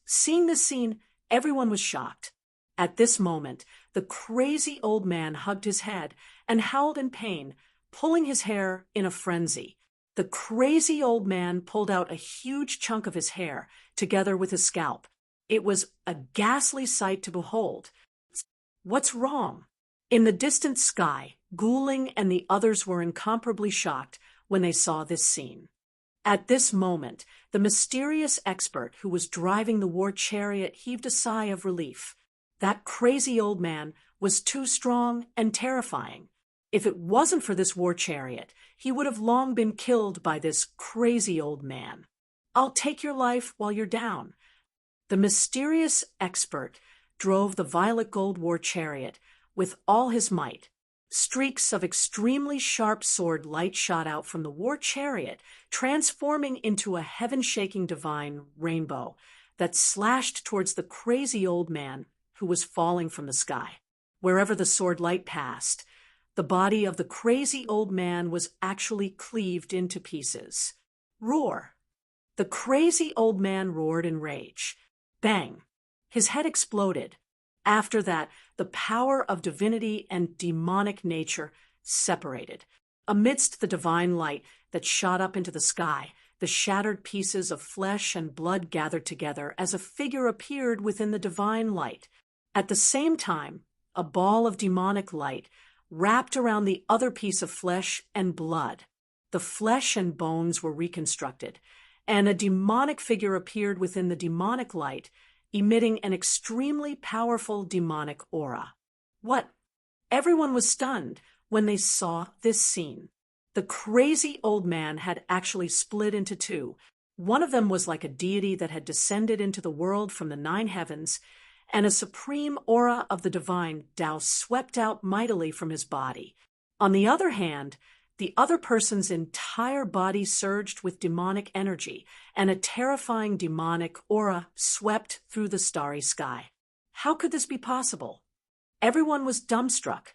Seeing this scene, everyone was shocked. At this moment, the crazy old man hugged his head and howled in pain, pulling his hair in a frenzy. The crazy old man pulled out a huge chunk of his hair, together with his scalp. It was a ghastly sight to behold. What's wrong? In the distant sky, Guling and the others were incomparably shocked when they saw this scene. At this moment, the mysterious expert who was driving the war chariot heaved a sigh of relief. That crazy old man was too strong and terrifying. If it wasn't for this war chariot, he would have long been killed by this crazy old man. "I'll take your life while you're down." The mysterious expert drove the violet gold war chariot with all his might. Streaks of extremely sharp sword light shot out from the war chariot, transforming into a heaven-shaking divine rainbow that slashed towards the crazy old man who was falling from the sky. Wherever the sword light passed, the body of the crazy old man was actually cleaved into pieces. Roar! The crazy old man roared in rage. Bang! His head exploded. After that, the power of divinity and demonic nature separated. Amidst the divine light that shot up into the sky, the shattered pieces of flesh and blood gathered together as a figure appeared within the divine light. At the same time, a ball of demonic light wrapped around the other piece of flesh and blood. The flesh and bones were reconstructed, and a demonic figure appeared within the demonic light, emitting an extremely powerful demonic aura. What? Everyone was stunned. when they saw this scene. The crazy old man had actually split into two. One of them was like a deity that had descended into the world from the nine heavens, and a supreme aura of the divine Tao swept out mightily from his body. On the other hand, the other person's entire body surged with demonic energy, and a terrifying demonic aura swept through the starry sky. How could this be possible? Everyone was dumbstruck.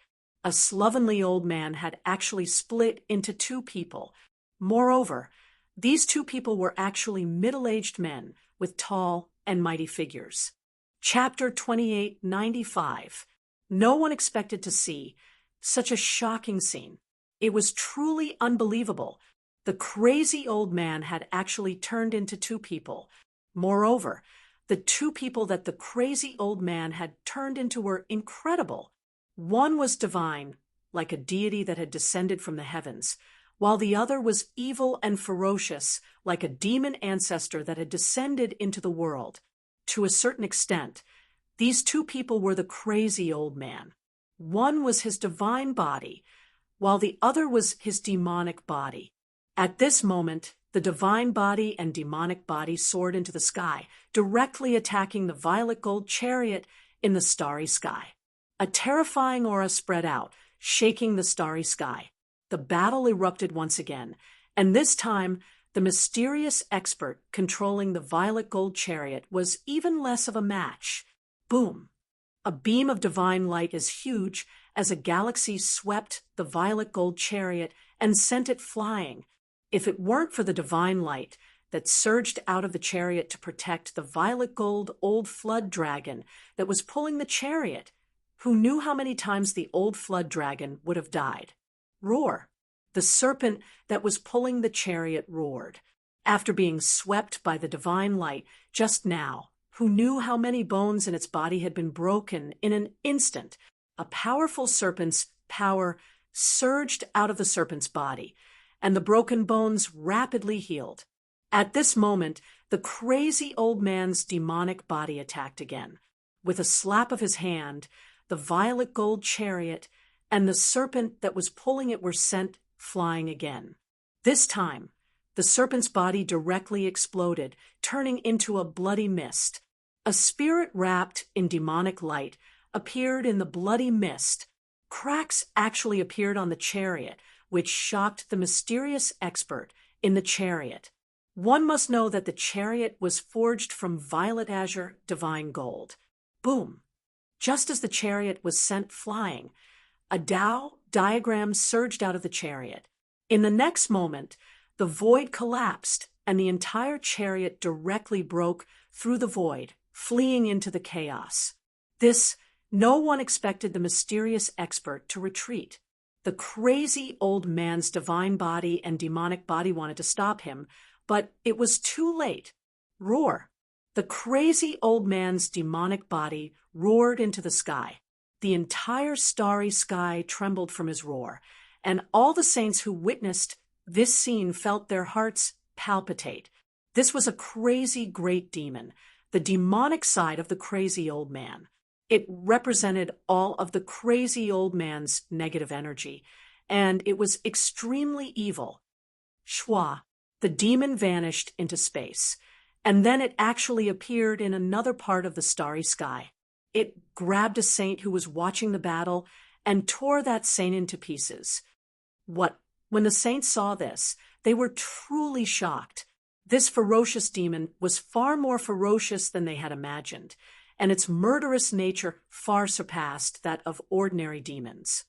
A slovenly old man had actually split into two people. Moreover, these two people were actually middle-aged men with tall and mighty figures. Chapter 2895. No one expected to see such a shocking scene. It was truly unbelievable. The crazy old man had actually turned into two people. Moreover, the two people that the crazy old man had turned into were incredible. One was divine, like a deity that had descended from the heavens, while the other was evil and ferocious, like a demon ancestor that had descended into the world. To a certain extent, these two people were the crazy old man. One was his divine body, while the other was his demonic body. At this moment, the divine body and demonic body soared into the sky, directly attacking the violet gold chariot in the starry sky. A terrifying aura spread out, shaking the starry sky. The battle erupted once again, and this time, the mysterious expert controlling the violet gold chariot was even less of a match. Boom! A beam of divine light as huge as a galaxy swept the violet gold chariot and sent it flying. If it weren't for the divine light that surged out of the chariot to protect the violet gold old flood dragon that was pulling the chariot, who knew how many times the old flood dragon would have died? Roar! The serpent that was pulling the chariot roared. After being swept by the divine light just now, who knew how many bones in its body had been broken in an instant, a powerful serpent's power surged out of the serpent's body, and the broken bones rapidly healed. At this moment, the crazy old man's demonic body attacked again. With a slap of his hand, the violet gold chariot and the serpent that was pulling it were sent flying again. This time, the serpent's body directly exploded, turning into a bloody mist. A spirit wrapped in demonic light appeared in the bloody mist. Cracks actually appeared on the chariot, which shocked the mysterious expert in the chariot. One must know that the chariot was forged from violet azure divine gold. Boom! Just as the chariot was sent flying, a Tao diagram surged out of the chariot. In the next moment, the void collapsed, and the entire chariot directly broke through the void, fleeing into the chaos. No one expected the mysterious expert to retreat. The crazy old man's divine body and demonic body wanted to stop him, but it was too late. Roar! The crazy old man's demonic body roared into the sky. The entire starry sky trembled from his roar, and all the saints who witnessed this scene felt their hearts palpitate. This was a crazy great demon, the demonic side of the crazy old man. It represented all of the crazy old man's negative energy, and it was extremely evil. Shwa, the demon vanished into space, and then it actually appeared in another part of the starry sky. It grabbed a saint who was watching the battle and tore that saint into pieces. When the saints saw this, they were truly shocked. This ferocious demon was far more ferocious than they had imagined, and its murderous nature far surpassed that of ordinary demons.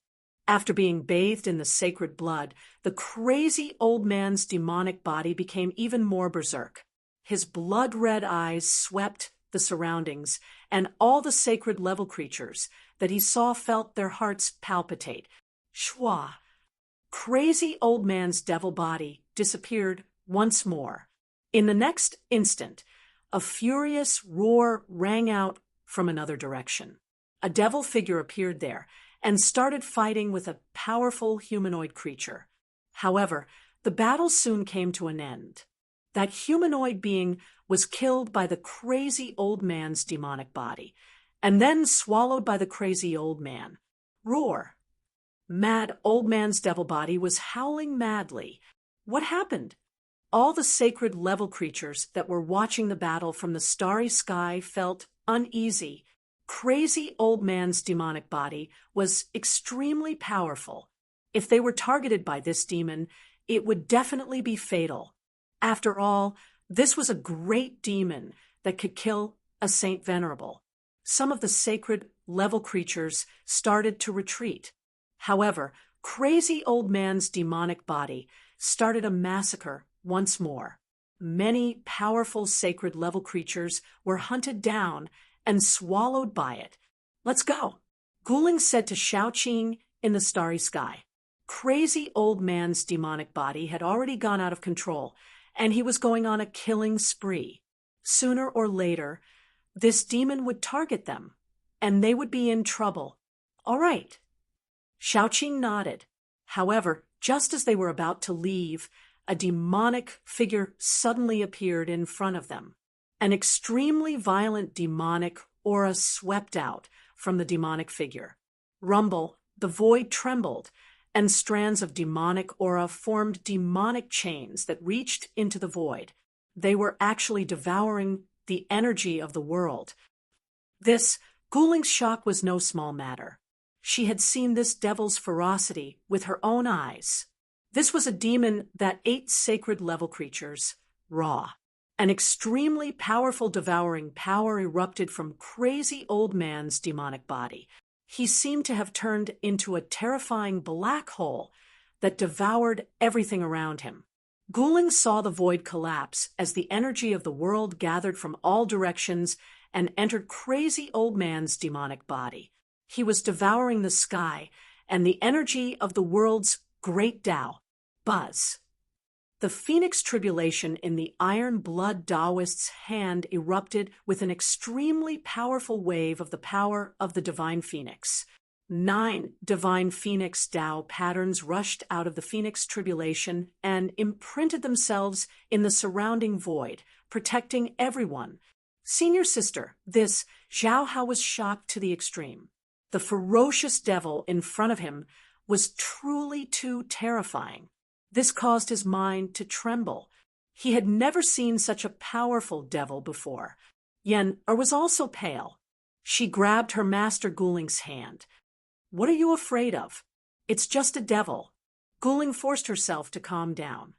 After being bathed in the sacred blood, the crazy old man's demonic body became even more berserk. His blood-red eyes swept the surroundings, and all the sacred level creatures that he saw felt their hearts palpitate. Shwa! Crazy old man's devil body disappeared once more. In the next instant, a furious roar rang out from another direction. A devil figure appeared there and started fighting with a powerful humanoid creature. However, the battle soon came to an end. That humanoid being was killed by the crazy old man's demonic body, and then swallowed by the crazy old man. Roar! Mad Old Man's devil body was howling madly. What happened? All the sacred level creatures that were watching the battle from the starry sky felt uneasy. Crazy Old Man's demonic body was extremely powerful. If they were targeted by this demon, it would definitely be fatal. After all, this was a great demon that could kill a Saint Venerable. Some of the sacred level creatures started to retreat. However, Crazy Old Man's demonic body started a massacre once more. Many powerful sacred level creatures were hunted down and swallowed by it. Let's go, Guling said to Xiaoqing in the starry sky. Crazy Old Man's demonic body had already gone out of control, and he was going on a killing spree. Sooner or later, this demon would target them, and they would be in trouble. All right. Xiaoqing nodded. However, just as they were about to leave, a demonic figure suddenly appeared in front of them. An extremely violent demonic aura swept out from the demonic figure. Rumble, the void trembled, and strands of demonic aura formed demonic chains that reached into the void. They were actually devouring the energy of the world. Guling's shock was no small matter. She had seen this devil's ferocity with her own eyes. This was a demon that ate sacred level creatures, raw. An extremely powerful devouring power erupted from Crazy Old Man's demonic body. He seemed to have turned into a terrifying black hole that devoured everything around him. Guling saw the void collapse as the energy of the world gathered from all directions and entered Crazy Old Man's demonic body. He was devouring the sky and the energy of the world's great Tao. Buzz. The phoenix tribulation in the iron blood Taoist's hand erupted with an extremely powerful wave of the power of the divine phoenix. 9 divine phoenix Tao patterns rushed out of the phoenix tribulation and imprinted themselves in the surrounding void, protecting everyone. Senior sister, this Zhao Hao was shocked to the extreme. The ferocious devil in front of him was truly too terrifying. This caused his mind to tremble. He had never seen such a powerful devil before. Yen was also pale. She grabbed her master Guling's hand. What are you afraid of? It's just a devil. Guling forced herself to calm down.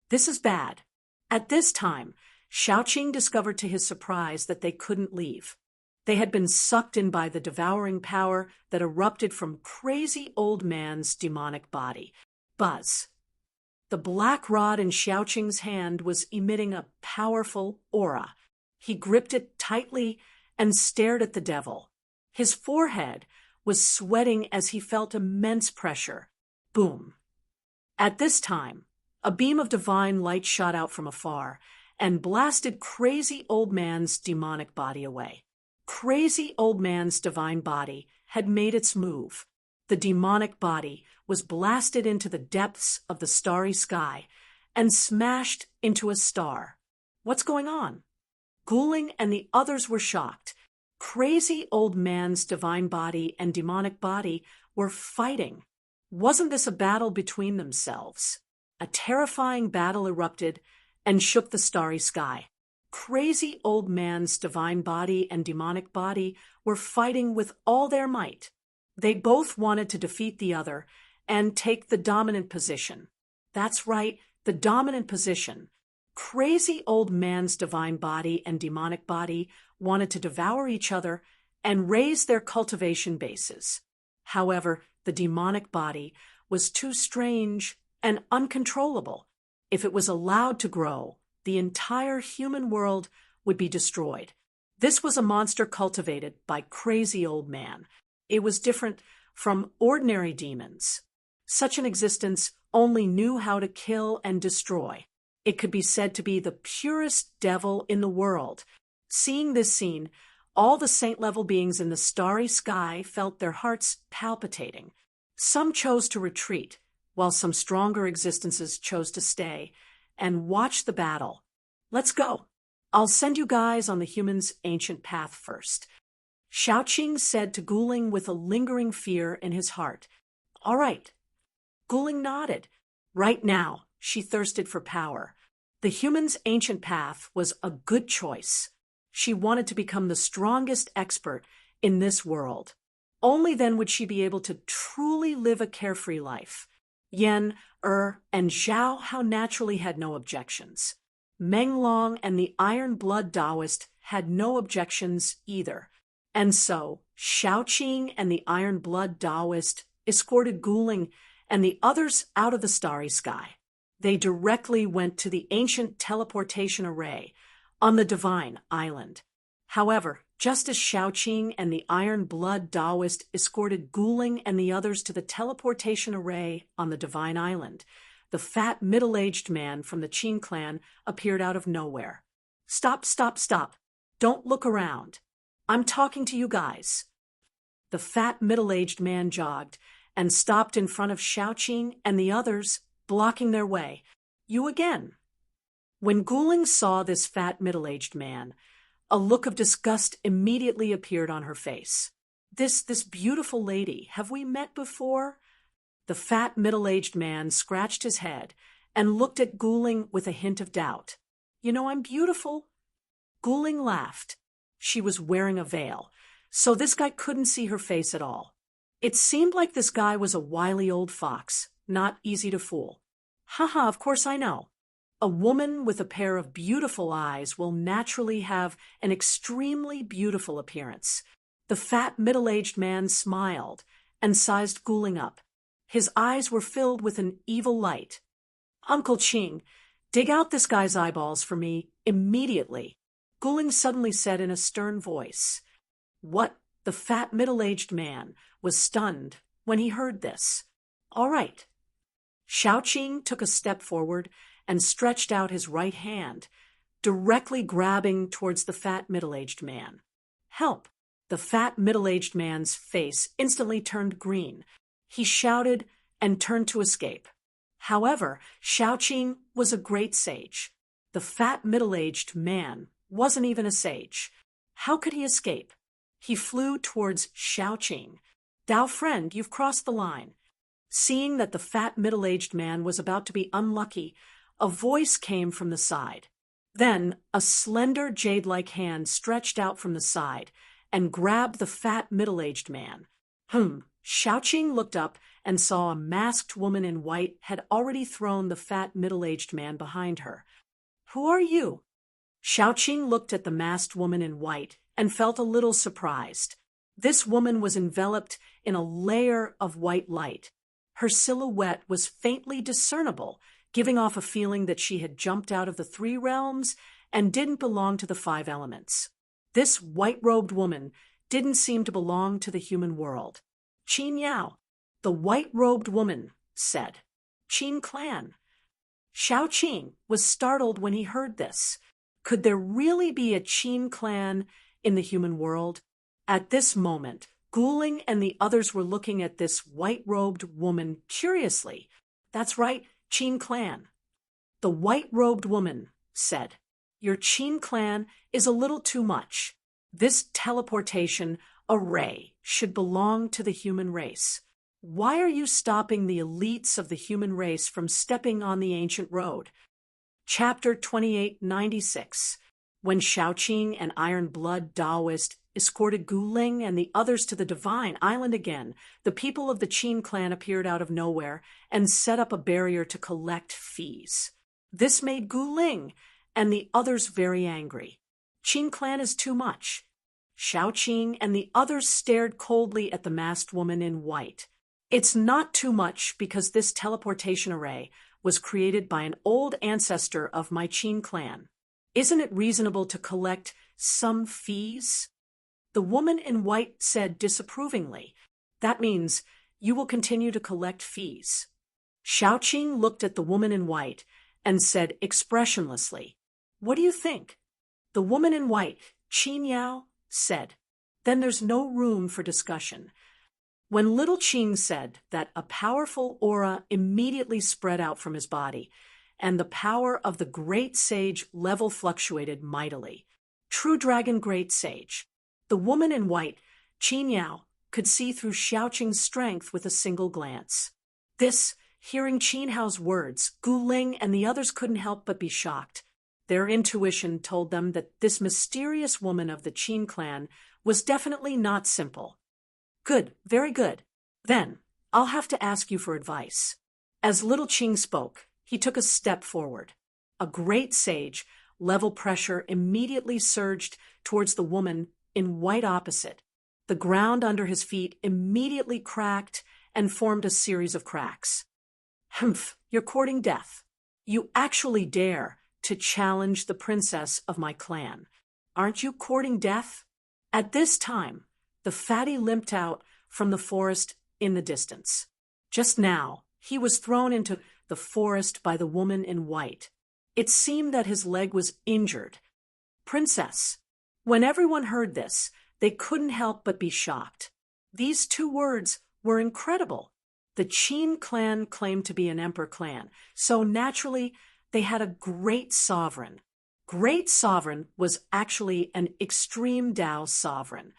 This is bad. At this time, Xiaoqing discovered to his surprise that they couldn't leave. They had been sucked in by the devouring power that erupted from Crazy Old Man's demonic body. Buzz. The black rod in Xiaoqing's hand was emitting a powerful aura. He gripped it tightly and stared at the devil. His forehead was sweating as he felt immense pressure. Boom. At this time, a beam of divine light shot out from afar and blasted Crazy Old Man's demonic body away. Crazy Old Man's divine body had made its move. The demonic body was blasted into the depths of the starry sky and smashed into a star. What's going on? Guling and the others were shocked. Crazy Old Man's divine body and demonic body were fighting. Wasn't this a battle between themselves? A terrifying battle erupted and shook the starry sky. Crazy Old Man's divine body and demonic body were fighting with all their might. They both wanted to defeat the other and take the dominant position. That's right, the dominant position. Crazy Old Man's divine body and demonic body wanted to devour each other and raise their cultivation bases. However, the demonic body was too strange and uncontrollable. If it was allowed to grow, the entire human world would be destroyed. This was a monster cultivated by Crazy Old Man. It was different from ordinary demons. Such an existence only knew how to kill and destroy. It could be said to be the purest devil in the world. Seeing this scene, all the saint-level beings in the starry sky felt their hearts palpitating. Some chose to retreat, while some stronger existences chose to stay and watch the battle. Let's go. I'll send you guys on the human's ancient path first. Xiaoqing said to Guling with a lingering fear in his heart. All right. Guling nodded. Right now, she thirsted for power. The human's ancient path was a good choice. She wanted to become the strongest expert in this world. Only then would she be able to truly live a carefree life. Yen, and Zhao Hao naturally had no objections. Meng Long and the Iron Blood Taoist had no objections either. And so, Shaoqing and the Iron Blood Taoist escorted Guling and the others out of the starry sky. They directly went to the ancient teleportation array on the Divine Island. However, just as Shaoqing and the Iron Blood Taoist escorted Guling and the others to the teleportation array on the Divine Island, the fat middle-aged man from the Qin clan appeared out of nowhere. Stop, stop, stop. Don't look around. I'm talking to you guys. The fat middle-aged man jogged and stopped in front of Shaoqing and the others, blocking their way. You again. When Guling saw this fat middle-aged man, a look of disgust immediately appeared on her face. This beautiful lady, have we met before? The fat middle-aged man scratched his head and looked at Guling with a hint of doubt. You know I'm beautiful. Guling laughed. She was wearing a veil, so this guy couldn't see her face at all. It seemed like this guy was a wily old fox, not easy to fool. Haha, of course I know. A woman with a pair of beautiful eyes will naturally have an extremely beautiful appearance. The fat middle-aged man smiled and sized Guling up. His eyes were filled with an evil light. Uncle Qing, dig out this guy's eyeballs for me immediately, Guling suddenly said in a stern voice. What? The fat middle-aged man was stunned when he heard this. All right. Shaoqing took a step forward and stretched out his right hand, directly grabbing towards the fat middle-aged man. Help! The fat middle-aged man's face instantly turned green. He shouted and turned to escape. However, Shaoqing was a great sage. The fat middle-aged man wasn't even a sage. How could he escape? He flew towards Shaoqing. Dao friend, you've crossed the line. Seeing that the fat middle-aged man was about to be unlucky, a voice came from the side. Then a slender jade-like hand stretched out from the side and grabbed the fat middle-aged man. Shaoqing looked up and saw a masked woman in white had already thrown the fat middle-aged man behind her. Who are you? Shaoqing looked at the masked woman in white and felt a little surprised. This woman was enveloped in a layer of white light. Her silhouette was faintly discernible, giving off a feeling that she had jumped out of the 3 realms and didn't belong to the 5 elements. This white-robed woman didn't seem to belong to the human world. Qin Yao, the white-robed woman, said. Qin clan. Shaoqing was startled when he heard this. Could there really be a Qin clan in the human world? At this moment, Guling and the others were looking at this white-robed woman curiously. That's right, Qin clan. The white-robed woman said, Your Qin clan is a little too much. This teleportation array should belong to the human race. Why are you stopping the elites of the human race from stepping on the ancient road? Chapter 2896. When Shaoqing and Iron Blood Taoist escorted Guling and the others to the Divine Island again, the people of the Qin clan appeared out of nowhere and set up a barrier to collect fees. This made Guling and the others very angry. Qin clan is too much. Shaoqing and the others stared coldly at the masked woman in white. It's not too much because this teleportation array was created by an old ancestor of my Qin clan. Isn't it reasonable to collect some fees? The woman in white said disapprovingly. That means you will continue to collect fees. Shaoqing looked at the woman in white and said expressionlessly, What do you think? The woman in white, Qin Yao, said, Then there's no room for discussion. When little Qing said that, a powerful aura immediately spread out from his body, and the power of the great sage level fluctuated mightily. True dragon great sage. The woman in white, Qin Yao, could see through Xiaoqing's strength with a single glance. Hearing Qin Hao's words, Gu Ling and the others couldn't help but be shocked. Their intuition told them that this mysterious woman of the Qin clan was definitely not simple. Good, very good. Then, I'll have to ask you for advice. As little Qing spoke, he took a step forward. A great sage, level pressure immediately surged towards the woman in white opposite. The ground under his feet immediately cracked and formed a series of cracks. Humph, you're courting death. You actually dare to challenge the princess of my clan. Aren't you courting death? At this time, the fatty limped out from the forest in the distance. Just now, he was thrown into the forest by the woman in white. It seemed that his leg was injured. Princess. When everyone heard this, they couldn't help but be shocked. These two words were incredible. The Qin clan claimed to be an emperor clan, so naturally they had a great sovereign. Great sovereign was actually an extreme Dao sovereign.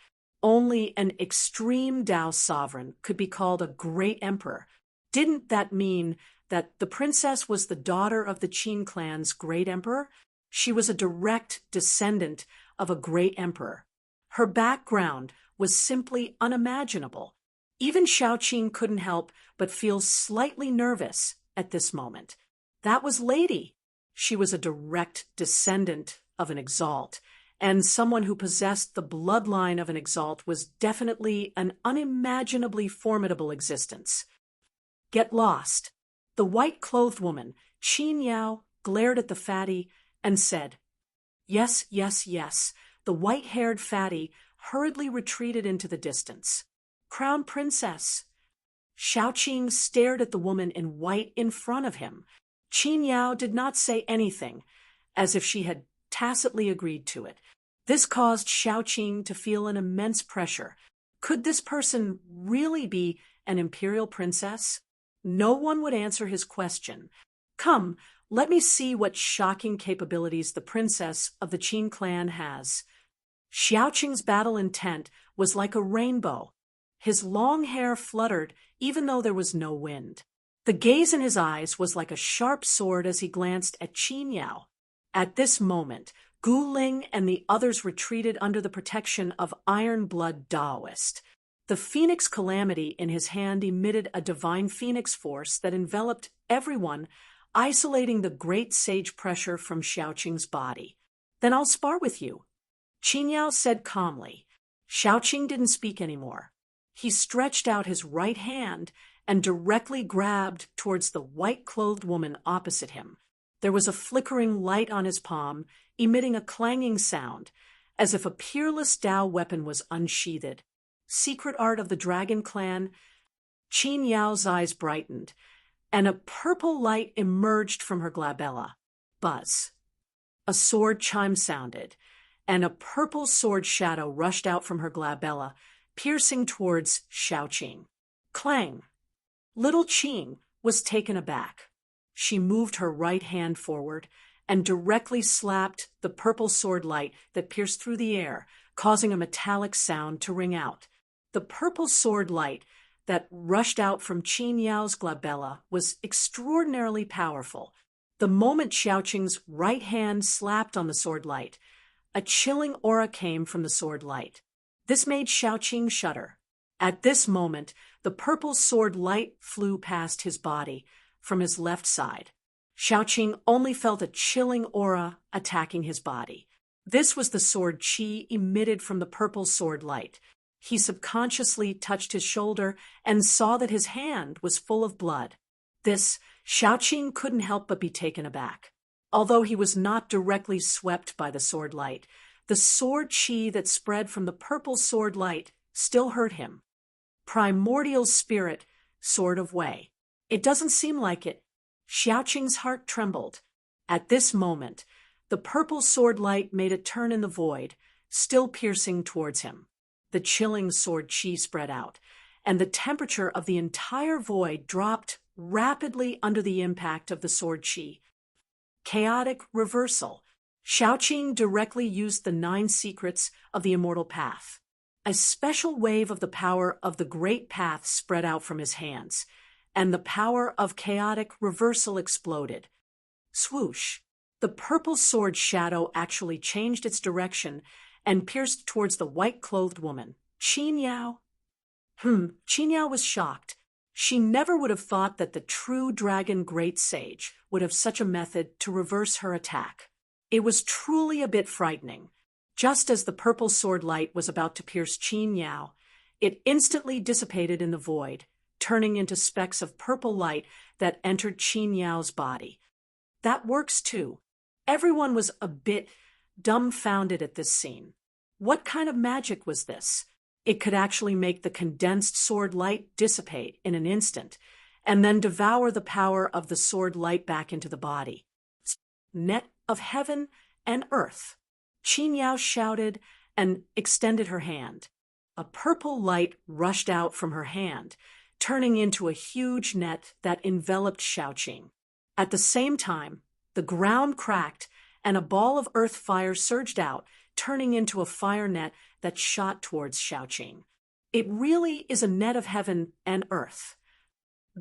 Only an extreme Dao sovereign could be called a great emperor. Didn't that mean that the princess was the daughter of the Qin clan's great emperor? She was a direct descendant of a great emperor. Her background was simply unimaginable. Even Xiaoqing couldn't help but feel slightly nervous at this moment. That was Lady. She was a direct descendant of an Exalt, and someone who possessed the bloodline of an Exalt was definitely an unimaginably formidable existence. Get lost. The white-clothed woman, Qin Yao, glared at the fatty and said, "Yes, yes, yes." The white-haired fatty hurriedly retreated into the distance. Crown Princess. Xiaoqing stared at the woman in white in front of him. Qin Yao did not say anything, as if she had tacitly agreed to it. This caused Xiaoqing to feel an immense pressure. Could this person really be an imperial princess? No one would answer his question. Come, let me see what shocking capabilities the princess of the Qin clan has. Xiaoqing's battle intent was like a rainbow. His long hair fluttered even though there was no wind. The gaze in his eyes was like a sharp sword as he glanced at Qin Yao. At this moment, Gu Ling and the others retreated under the protection of Iron-Blood Daoist. The Phoenix Calamity in his hand emitted a divine phoenix force that enveloped everyone, isolating the great sage pressure from Xiaoqing's body. Then I'll spar with you. Qin Yao said calmly. Xiaoqing didn't speak anymore. He stretched out his right hand and directly grabbed towards the white-clothed woman opposite him. There was a flickering light on his palm, emitting a clanging sound, as if a peerless Dao weapon was unsheathed. Secret art of the Dragon Clan. Qin Yao's eyes brightened, and a purple light emerged from her glabella. Buzz. A sword chime sounded, and a purple sword shadow rushed out from her glabella, piercing towards Xiaoqing. Clang! Little Qing was taken aback. She moved her right hand forward and directly slapped the purple sword light that pierced through the air, causing a metallic sound to ring out. The purple sword light that rushed out from Qin Yao's glabella was extraordinarily powerful. The moment Xiaoqing's right hand slapped on the sword light, a chilling aura came from the sword light. This made Xiaoqing shudder. At this moment, the purple sword light flew past his body from his left side. Xiaoqing only felt a chilling aura attacking his body. This was the sword qi emitted from the purple sword light. He subconsciously touched his shoulder and saw that his hand was full of blood. Xiaoqing couldn't help but be taken aback. Although he was not directly swept by the sword light, the sword qi that spread from the purple sword light still hurt him. Primordial spirit, Sword of Wei. It doesn't seem like it. Xiaoqing's heart trembled. At this moment, the purple sword light made a turn in the void, still piercing towards him. The chilling sword qi spread out, and the temperature of the entire void dropped rapidly under the impact of the sword qi. Chaotic reversal. Xiaoqing directly used the 9 secrets of the immortal path. A special wave of the power of the Great Path spread out from his hands, and the power of chaotic reversal exploded. Swoosh! The purple sword shadow actually changed its direction and pierced towards the white-clothed woman. Qin Yao? Qin Yao was shocked. She never would have thought that the true dragon great sage would have such a method to reverse her attack. It was truly a bit frightening. Just as the purple sword light was about to pierce Qin Yao, it instantly dissipated in the void, turning into specks of purple light that entered Qin Yao's body. That works too. Everyone was a bit dumbfounded at this scene. What kind of magic was this? It could actually make the condensed sword light dissipate in an instant, and then devour the power of the sword light back into the body. Net of heaven and earth. Qin Yao shouted and extended her hand. A purple light rushed out from her hand, turning into a huge net that enveloped Xiaoqing. At the same time, the ground cracked and a ball of earth fire surged out, turning into a fire net that shot towards Xiaoqing. It really is a net of heaven and earth.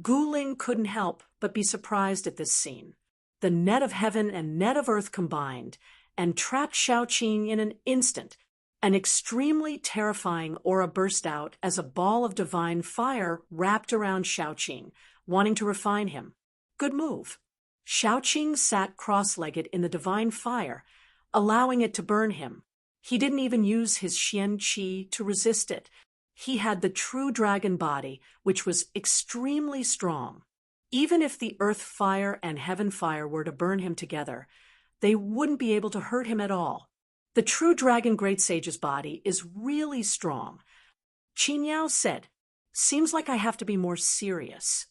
Guling couldn't help but be surprised at this scene. The net of heaven and net of earth combined and trapped Xiaoqing in an instant. An extremely terrifying aura burst out as a ball of divine fire wrapped around Xiaoqing, wanting to refine him. Good move. Xiaoqing sat cross-legged in the divine fire, allowing it to burn him. He didn't even use his Xian Qi to resist it. He had the true dragon body, which was extremely strong. Even if the earth fire and heaven fire were to burn him together, they wouldn't be able to hurt him at all. The true dragon great sage's body is really strong. Qin Yao said, "Seems like I have to be more serious."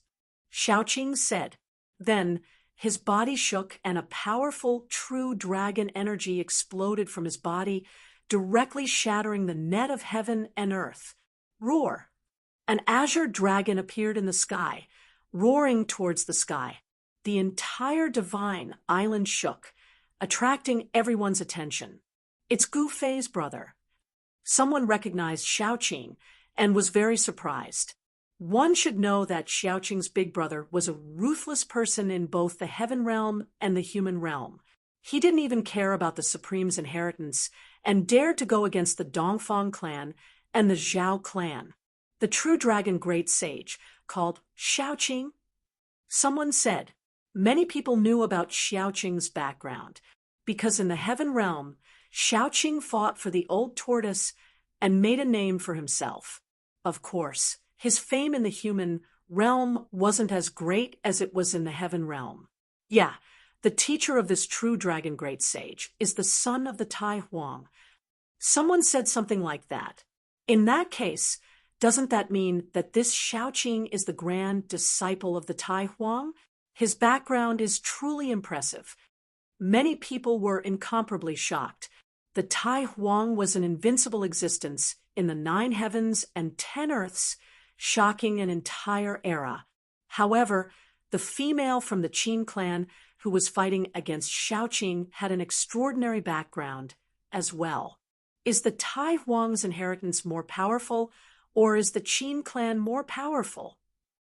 Xiaoqing said. Then his body shook and a powerful true dragon energy exploded from his body, directly shattering the net of heaven and earth. Roar! An azure dragon appeared in the sky, roaring towards the sky. The entire divine island shook, attracting everyone's attention. It's Gu Fei's brother. Someone recognized Xiaoqing and was very surprised. One should know that Xiaoqing's big brother was a ruthless person in both the heaven realm and the human realm. He didn't even care about the Supreme's inheritance and dared to go against the Dongfang clan and the Zhao clan. The true dragon great sage, called Xiaoqing. Someone said, many people knew about Xiaoqing's background, because in the heaven realm, Xiaoqing fought for the old tortoise and made a name for himself. Of course, his fame in the human realm wasn't as great as it was in the heaven realm. Yeah, the teacher of this true dragon great sage is the son of the Tai Huang. Someone said something like that. In that case, doesn't that mean that this Xiaoqing is the grand disciple of the Tai Huang? His background is truly impressive. Many people were incomparably shocked. The Tai Huang was an invincible existence in the 9 heavens and 10 earths, shocking an entire era. However, the female from the Qin clan who was fighting against Xiaoqing had an extraordinary background as well. Is the Tai Huang's inheritance more powerful, or is the Qin clan more powerful?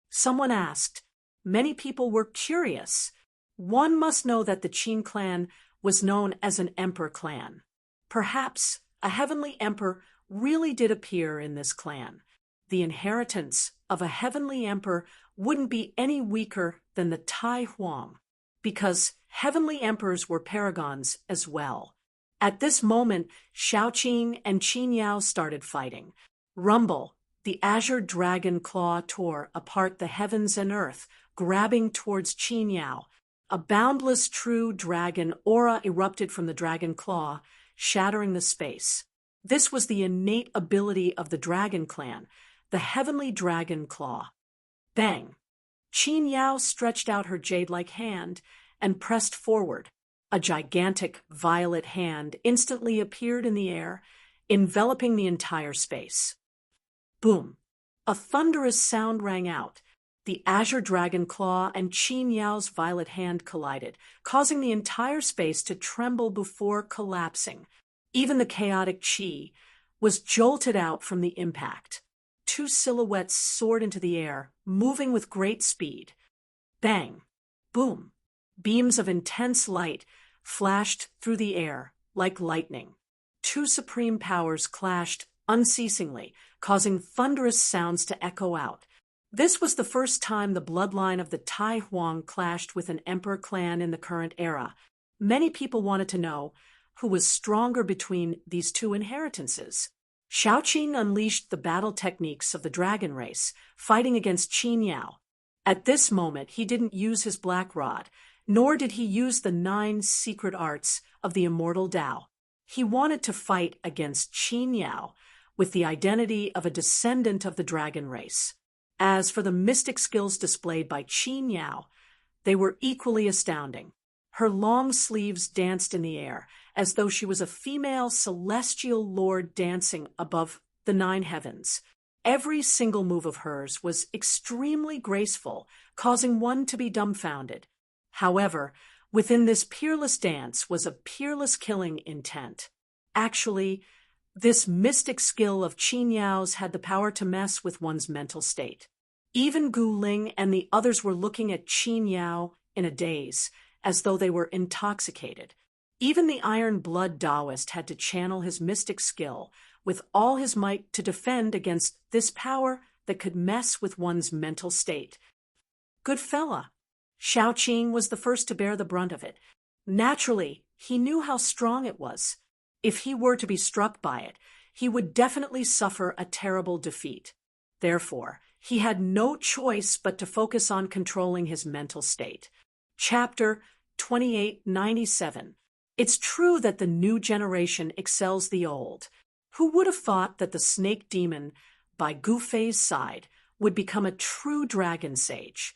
Someone asked. Many people were curious. One must know that the Qin clan was known as an emperor clan. Perhaps a heavenly emperor really did appear in this clan. The inheritance of a heavenly emperor wouldn't be any weaker than the Tai Huang, because heavenly emperors were paragons as well. At this moment, Xiaoqing and Qin Yao started fighting. Rumble, the azure dragon claw tore apart the heavens and earth, grabbing towards Qin Yao. A boundless true dragon aura erupted from the dragon claw, shattering the space. This was the innate ability of the dragon clan, the heavenly dragon claw. Bang! Qin Yao stretched out her jade-like hand and pressed forward. A gigantic violet hand instantly appeared in the air, enveloping the entire space. Boom! A thunderous sound rang out. The azure dragon claw and Qin Yao's violet hand collided, causing the entire space to tremble before collapsing. Even the chaotic qi, was jolted out from the impact. Two silhouettes soared into the air, moving with great speed. Bang! Boom! Beams of intense light flashed through the air like lightning. Two supreme powers clashed unceasingly, causing thunderous sounds to echo out. This was the first time the bloodline of the Tai Huang clashed with an emperor clan in the current era. Many people wanted to know who was stronger between these two inheritances. Shaoqing unleashed the battle techniques of the dragon race, fighting against Qin Yao. At this moment, he didn't use his black rod, nor did he use the 9 secret arts of the immortal Tao. He wanted to fight against Qin Yao with the identity of a descendant of the dragon race. As for the mystic skills displayed by Qin Yao, they were equally astounding. Her long sleeves danced in the air, as though she was a female celestial lord dancing above the 9 heavens. Every single move of hers was extremely graceful, causing one to be dumbfounded. However, within this peerless dance was a peerless killing intent. Actually, this mystic skill of Qin Yao's had the power to mess with one's mental state. Even Gu Ling and the others were looking at Qin Yao in a daze, as though they were intoxicated. Even the Iron Blood Taoist had to channel his mystic skill with all his might to defend against this power that could mess with one's mental state. Good fella. Shaoqing was the first to bear the brunt of it. Naturally, he knew how strong it was. If he were to be struck by it, he would definitely suffer a terrible defeat. Therefore, he had no choice but to focus on controlling his mental state. Chapter 2897. It's true that the new generation excels the old. Who would have thought that the snake demon by Gu Fei's side would become a true dragon sage?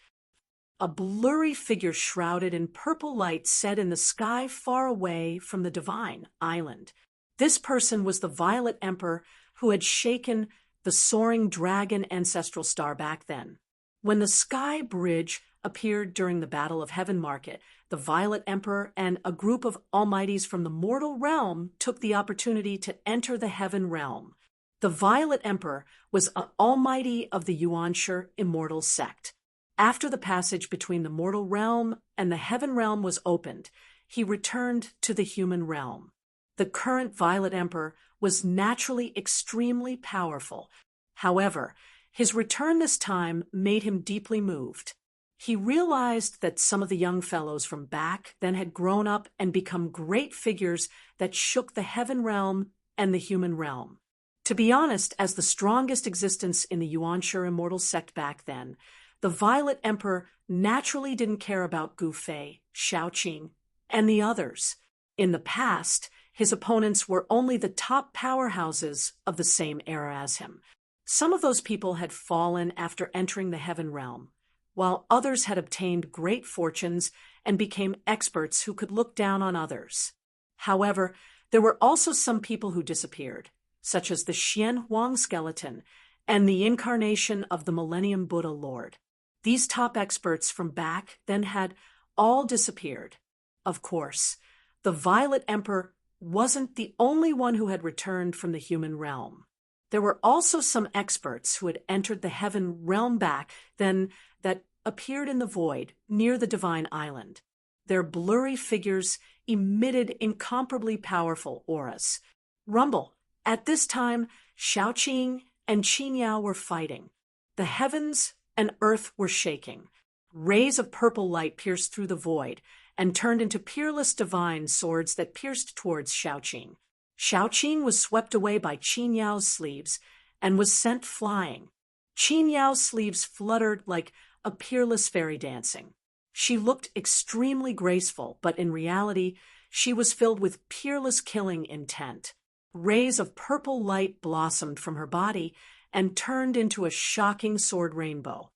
A blurry figure shrouded in purple light set in the sky far away from the divine island. This person was the Violet Emperor who had shaken the soaring dragon ancestral star back then. When the Sky Bridge appeared during the Battle of Heaven Market, the Violet Emperor and a group of almighties from the mortal realm took the opportunity to enter the Heaven Realm. The Violet Emperor was an almighty of the Yuanshi immortal sect. After the passage between the mortal realm and the Heaven Realm was opened, he returned to the human realm. The current Violet Emperor was naturally extremely powerful. However, his return this time made him deeply moved. He realized that some of the young fellows from back then had grown up and become great figures that shook the Heaven Realm and the human realm. To be honest, as the strongest existence in the Yuanshi immortal sect back then, the Violet Emperor naturally didn't care about Gu Fei, Shaoqing, and the others. In the past, his opponents were only the top powerhouses of the same era as him. Some of those people had fallen after entering the Heaven Realm, while others had obtained great fortunes and became experts who could look down on others. However, there were also some people who disappeared, such as the Xian Huang skeleton and the incarnation of the Millennium Buddha Lord. These top experts from back then had all disappeared. Of course, the Violet Emperor wasn't the only one who had returned from the human realm. There were also some experts who had entered the Heaven Realm back then that appeared in the void near the Divine Island. Their blurry figures emitted incomparably powerful auras. Rumble. At this time, Shaoqing and Qin Yao were fighting. The heavens and earth were shaking. Rays of purple light pierced through the void and turned into peerless divine swords that pierced towards Shaoqing. Shaoqing was swept away by Qin Yao's sleeves and was sent flying. Qin Yao's sleeves fluttered like a peerless fairy dancing. She looked extremely graceful, but in reality, she was filled with peerless killing intent. Rays of purple light blossomed from her body and turned into a shocking sword rainbow.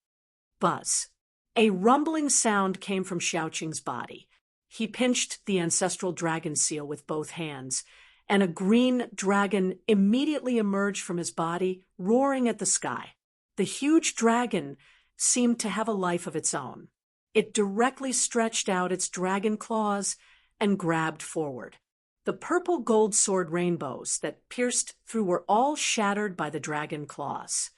Buzz. A rumbling sound came from Shaoqing's body. He pinched the ancestral dragon seal with both hands, and a green dragon immediately emerged from his body, roaring at the sky. The huge dragon seemed to have a life of its own. It directly stretched out its dragon claws and grabbed forward. The purple gold sword rainbows that pierced through were all shattered by the dragon claws.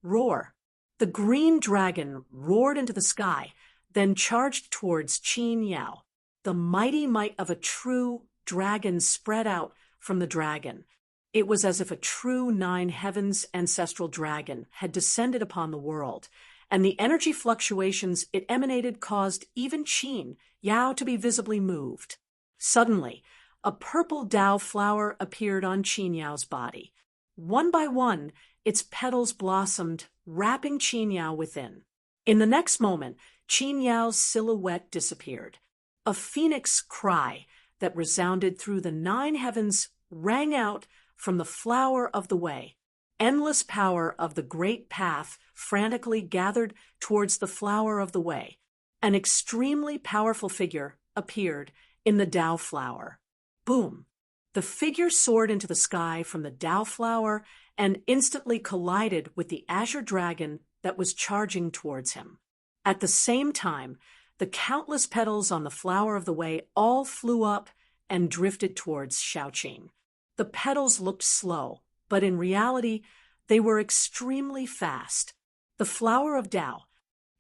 Roar! The green dragon roared into the sky, then charged towards Qin Yao. The mighty might of a true dragon spread out from the dragon. It was as if a true nine heavens ancestral dragon had descended upon the world, and the energy fluctuations it emanated caused even Qin Yao to be visibly moved. Suddenly, a purple Dao flower appeared on Qin Yao's body. One by one, its petals blossomed, wrapping Qin Yao within. In the next moment, Qin Yao's silhouette disappeared. A phoenix cry that resounded through the nine heavens rang out from the flower of the way. Endless power of the great path frantically gathered towards the flower of the way. An extremely powerful figure appeared in the Dao flower. Boom! The figure soared into the sky from the Dao flower and instantly collided with the azure dragon that was charging towards him. At the same time, the countless petals on the flower of the way all flew up and drifted towards Xiaoqing. The petals looked slow, but in reality, they were extremely fast. The flower of Dao.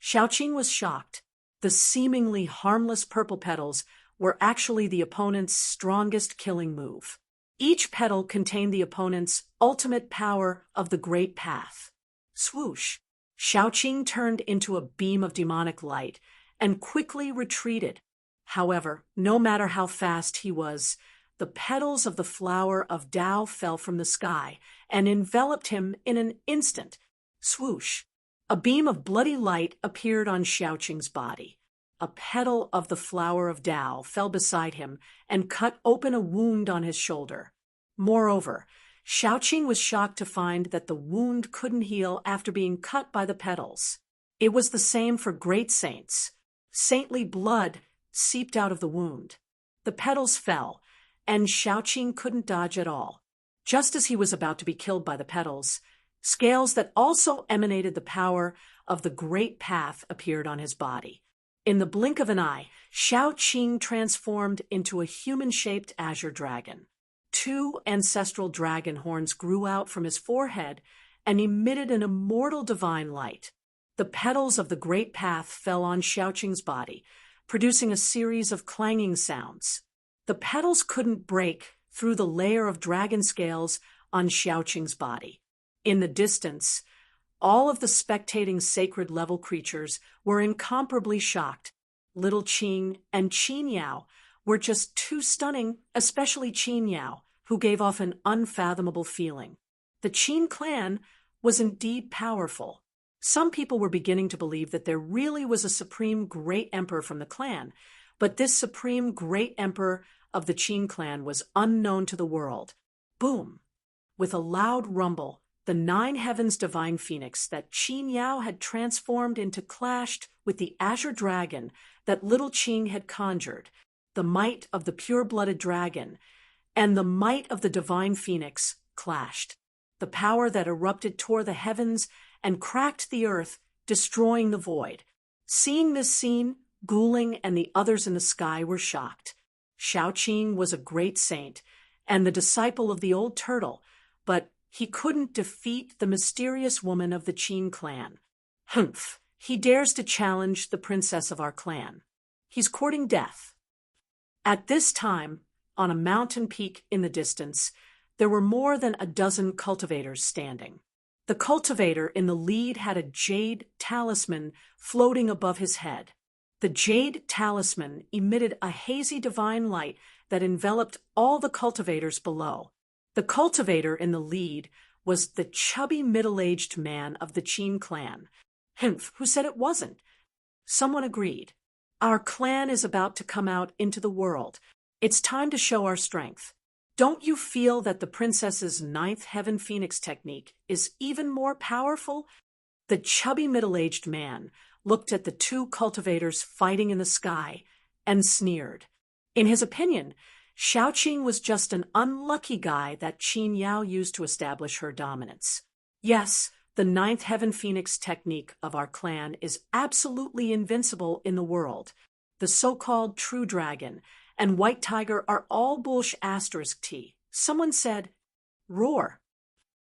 Xiaoqing was shocked. The seemingly harmless purple petals were actually the opponent's strongest killing move. Each petal contained the opponent's ultimate power of the great path. Swoosh! Xiaoqing turned into a beam of demonic light and quickly retreated. However, no matter how fast he was, the petals of the flower of Dao fell from the sky and enveloped him in an instant. Swoosh! A beam of bloody light appeared on Xiaoqing's body. A petal of the flower of Dao fell beside him and cut open a wound on his shoulder. Moreover, Xiaoqing was shocked to find that the wound couldn't heal after being cut by the petals. It was the same for great saints. Saintly blood seeped out of the wound. The petals fell, and Xiaoqing couldn't dodge at all. Just as he was about to be killed by the petals, scales that also emanated the power of the great path appeared on his body. In the blink of an eye, Xiaoqing transformed into a human-shaped azure dragon. 2 ancestral dragon horns grew out from his forehead and emitted an immortal divine light. The petals of the great path fell on Xiaoqing's body, producing a series of clanging sounds. The petals couldn't break through the layer of dragon scales on Xiaoqing's body. In the distance, all of the spectating sacred-level creatures were incomparably shocked. Little Qing and Qin Yao were just too stunning, especially Qin Yao, who gave off an unfathomable feeling. The Qin clan was indeed powerful. Some people were beginning to believe that there really was a supreme great emperor from the clan, but this supreme great emperor of the Qin clan was unknown to the world. Boom! With a loud rumble, the 9 heavens divine phoenix that Qin Yao had transformed into clashed with the azure dragon that little Qing had conjured. The might of the pure-blooded dragon and the might of the divine phoenix clashed. The power that erupted tore the heavens and cracked the earth, destroying the void. Seeing this scene, Guling and the others in the sky were shocked. Xiaoqing was a great saint and the disciple of the old turtle, but he couldn't defeat the mysterious woman of the Qin clan. Humph! He dares to challenge the princess of our clan. He's courting death. At this time, on a mountain peak in the distance, there were more than a dozen cultivators standing. The cultivator in the lead had a jade talisman floating above his head. The jade talisman emitted a hazy divine light that enveloped all the cultivators below. The cultivator in the lead was the chubby middle-aged man of the Qin clan. Humph, who said it wasn't? Someone agreed. Our clan is about to come out into the world. It's time to show our strength. Don't you feel that the princess's 9th heaven phoenix technique is even more powerful? The chubby middle-aged man looked at the 2 cultivators fighting in the sky and sneered. In his opinion, Xiaoqing was just an unlucky guy that Qin Yao used to establish her dominance. Yes, the 9th heaven phoenix technique of our clan is absolutely invincible in the world. the so-called true dragon, and white tiger are all bullsh asterisk T. Someone said, roar.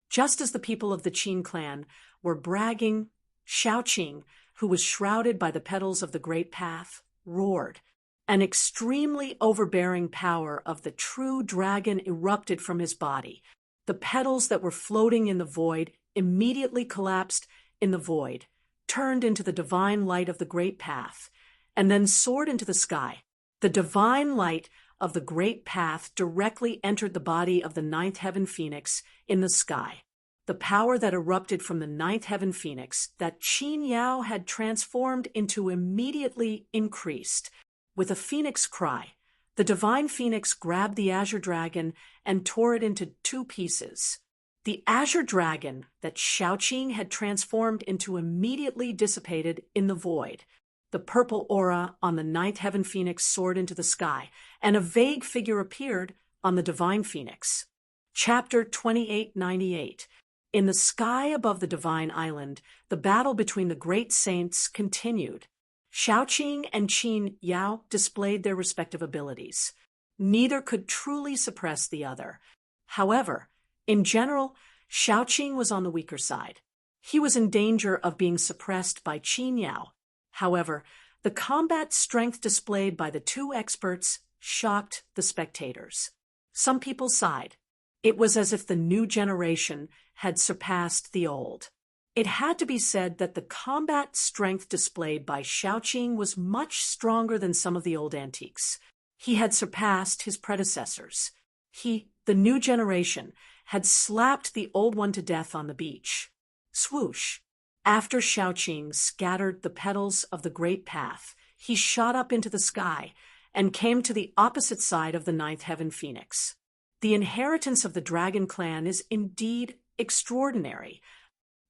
Just as the people of the Qin clan were bragging, Xiaoqing, who was shrouded by the petals of the Great Path, roared. An extremely overbearing power of the true dragon erupted from his body. The petals that were floating in the void immediately collapsed in the void, turned into the divine light of the Great Path, and then soared into the sky. The divine light of the Great Path directly entered the body of the ninth heaven phoenix in the sky. The power that erupted from the ninth heaven phoenix that Qin Yao had transformed into immediately increased. With a phoenix cry, the divine phoenix grabbed the azure dragon and tore it into two pieces. The azure dragon that Xiaoqing had transformed into immediately dissipated in the void. The purple aura on the ninth heaven phoenix soared into the sky, and a vague figure appeared on the divine phoenix. Chapter 2898. In the sky above the divine island, the battle between the great saints continued. Xiaoqing and Qin Yao displayed their respective abilities. Neither could truly suppress the other. However, in general, Xiaoqing was on the weaker side. He was in danger of being suppressed by Qin Yao. However, the combat strength displayed by the two experts shocked the spectators. Some people sighed. It was as if the new generation had surpassed the old. It had to be said that the combat strength displayed by Xiaoqing was much stronger than some of the old antiques. He had surpassed his predecessors. He, the new generation, had slapped the old one to death on the beach. Swoosh! After Xiaoqing scattered the petals of the Great Path, he shot up into the sky and came to the opposite side of the ninth heaven phoenix. The inheritance of the dragon clan is indeed extraordinary.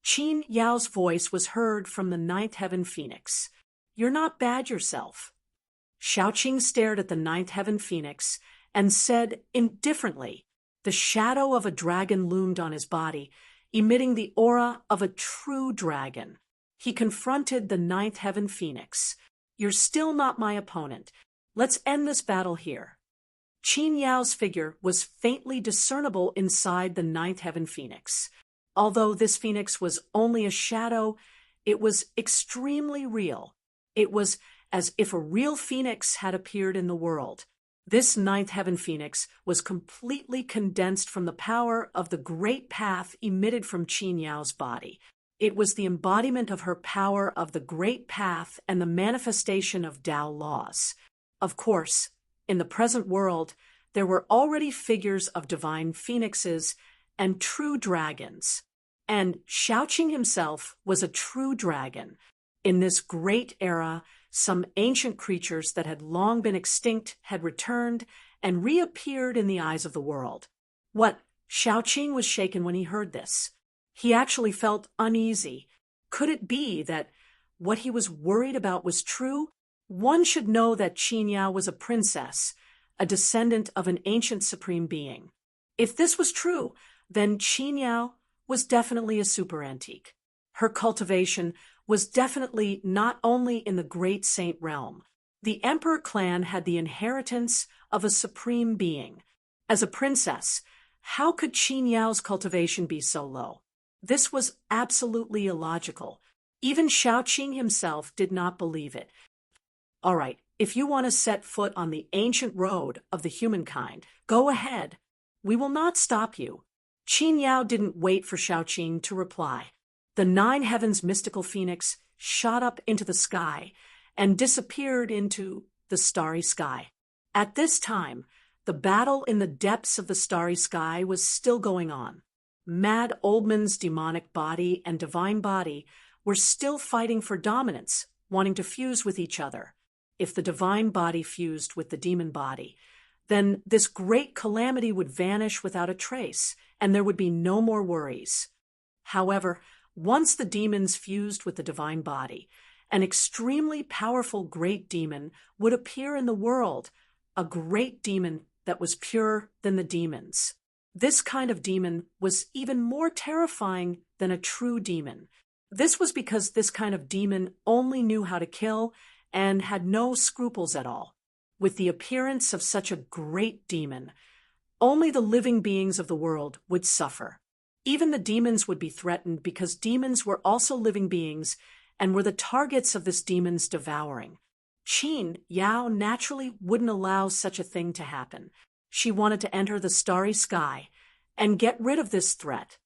Qin Yao's voice was heard from the ninth heaven phoenix. You're not bad yourself. Xiaoqing stared at the ninth heaven phoenix and said indifferently. The shadow of a dragon loomed on his body, emitting the aura of a true dragon. He confronted the ninth heaven phoenix. You're still not my opponent. Let's end this battle here. Qin Yao's figure was faintly discernible inside the ninth heaven phoenix. Although this phoenix was only a shadow, it was extremely real. It was as if a real phoenix had appeared in the world. This ninth heaven phoenix was completely condensed from the power of the Great Path emitted from Qin Yao's body. It was the embodiment of her power of the Great Path and the manifestation of Tao laws. Of course, in the present world, there were already figures of divine phoenixes and true dragons. And Xiaoqing himself was a true dragon. In this great era, some ancient creatures that had long been extinct had returned and reappeared in the eyes of the world. What? Xiaoqing was shaken when he heard this. He actually felt uneasy. Could it be that what he was worried about was true? One should know that Qin Yao was a princess, a descendant of an ancient supreme being. If this was true, then Qin Yao was definitely a super antique. Her cultivation was definitely not only in the great saint realm. The emperor clan had the inheritance of a supreme being. As a princess, how could Qin Yao's cultivation be so low? This was absolutely illogical. Even Xiaoqing himself did not believe it. All right, if you want to set foot on the ancient road of the humankind, go ahead. We will not stop you. Qin Yao didn't wait for Xiaoqing to reply. The nine heavens mystical phoenix shot up into the sky and disappeared into the starry sky. At this time, the battle in the depths of the starry sky was still going on. Mad Oldman's demonic body and divine body were still fighting for dominance, wanting to fuse with each other. If the divine body fused with the demon body, then this great calamity would vanish without a trace, and there would be no more worries. However, once the demons fused with the divine body, an extremely powerful great demon would appear in the world, a great demon that was purer than the demons. This kind of demon was even more terrifying than a true demon. This was because this kind of demon only knew how to kill and had no scruples at all. With the appearance of such a great demon, only the living beings of the world would suffer. Even the demons would be threatened because demons were also living beings and were the targets of this demon's devouring. Qin Yao naturally wouldn't allow such a thing to happen. She wanted to enter the starry sky and get rid of this threat.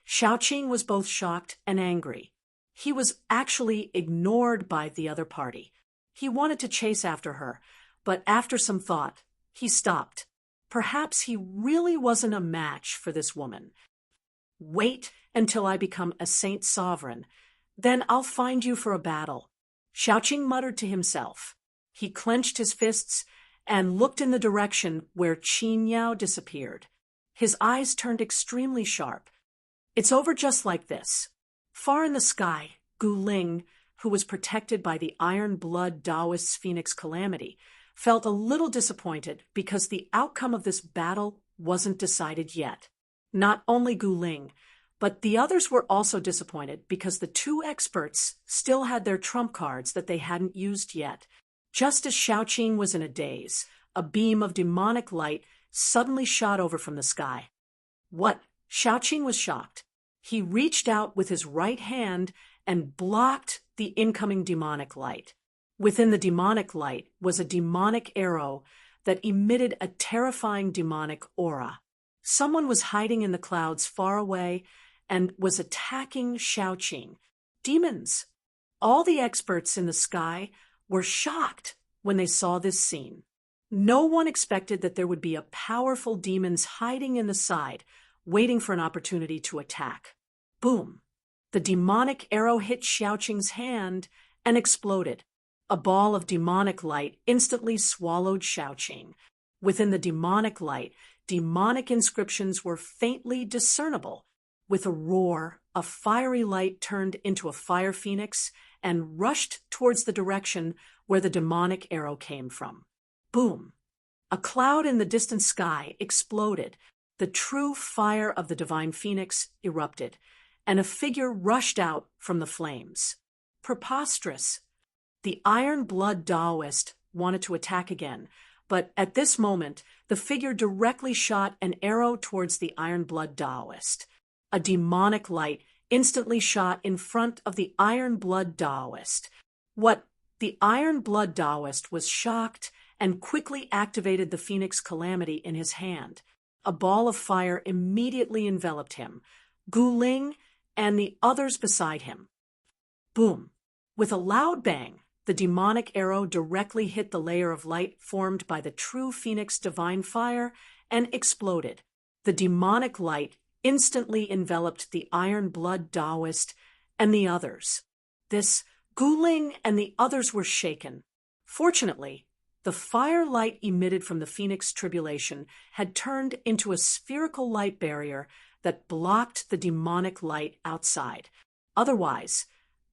Xiaoqing was both shocked and angry. He was actually ignored by the other party. He wanted to chase after her, but after some thought, he stopped. Perhaps he really wasn't a match for this woman. Wait until I become a saint sovereign. Then I'll find you for a battle. Xiaoqing muttered to himself. He clenched his fists and looked in the direction where Qin Yao disappeared. His eyes turned extremely sharp. It's over just like this. Far in the sky, Gu Ling, who was protected by the iron blood Taoist's phoenix calamity, felt a little disappointed because the outcome of this battle wasn't decided yet. Not only Gu Ling, but the others were also disappointed because the two experts still had their trump cards that they hadn't used yet. Just as Xiaoqing was in a daze, a beam of demonic light suddenly shot over from the sky. What? Xiaoqing was shocked. He reached out with his right hand and blocked the incoming demonic light. Within the demonic light was a demonic arrow that emitted a terrifying demonic aura. Someone was hiding in the clouds far away and was attacking Xiaoqing. Demons! All the experts in the sky were shocked when they saw this scene. No one expected that there would be a powerful demons hiding in the side, waiting for an opportunity to attack. Boom! The demonic arrow hit Xiaoqing's hand and exploded. A ball of demonic light instantly swallowed Xiaoqing. Within the demonic light, demonic inscriptions were faintly discernible. With a roar, a fiery light turned into a fire phoenix and rushed towards the direction where the demonic arrow came from. Boom! A cloud in the distant sky exploded. The true fire of the divine phoenix erupted, and a figure rushed out from the flames. Preposterous! The iron blood Taoist wanted to attack again, but at this moment, the figure directly shot an arrow towards the iron blood Taoist. A demonic light instantly shot in front of the iron blood Taoist. The iron blood Taoist was shocked and quickly activated the phoenix calamity in his hand. A ball of fire immediately enveloped him, Gu Ling, and the others beside him. Boom! With a loud bang, the demonic arrow directly hit the layer of light formed by the true phoenix divine fire and exploded. The demonic light instantly enveloped the iron blood Taoist and the others. This Gu Ling and the others were shaken. Fortunately, the fire light emitted from the phoenix tribulation had turned into a spherical light barrier that blocked the demonic light outside. Otherwise,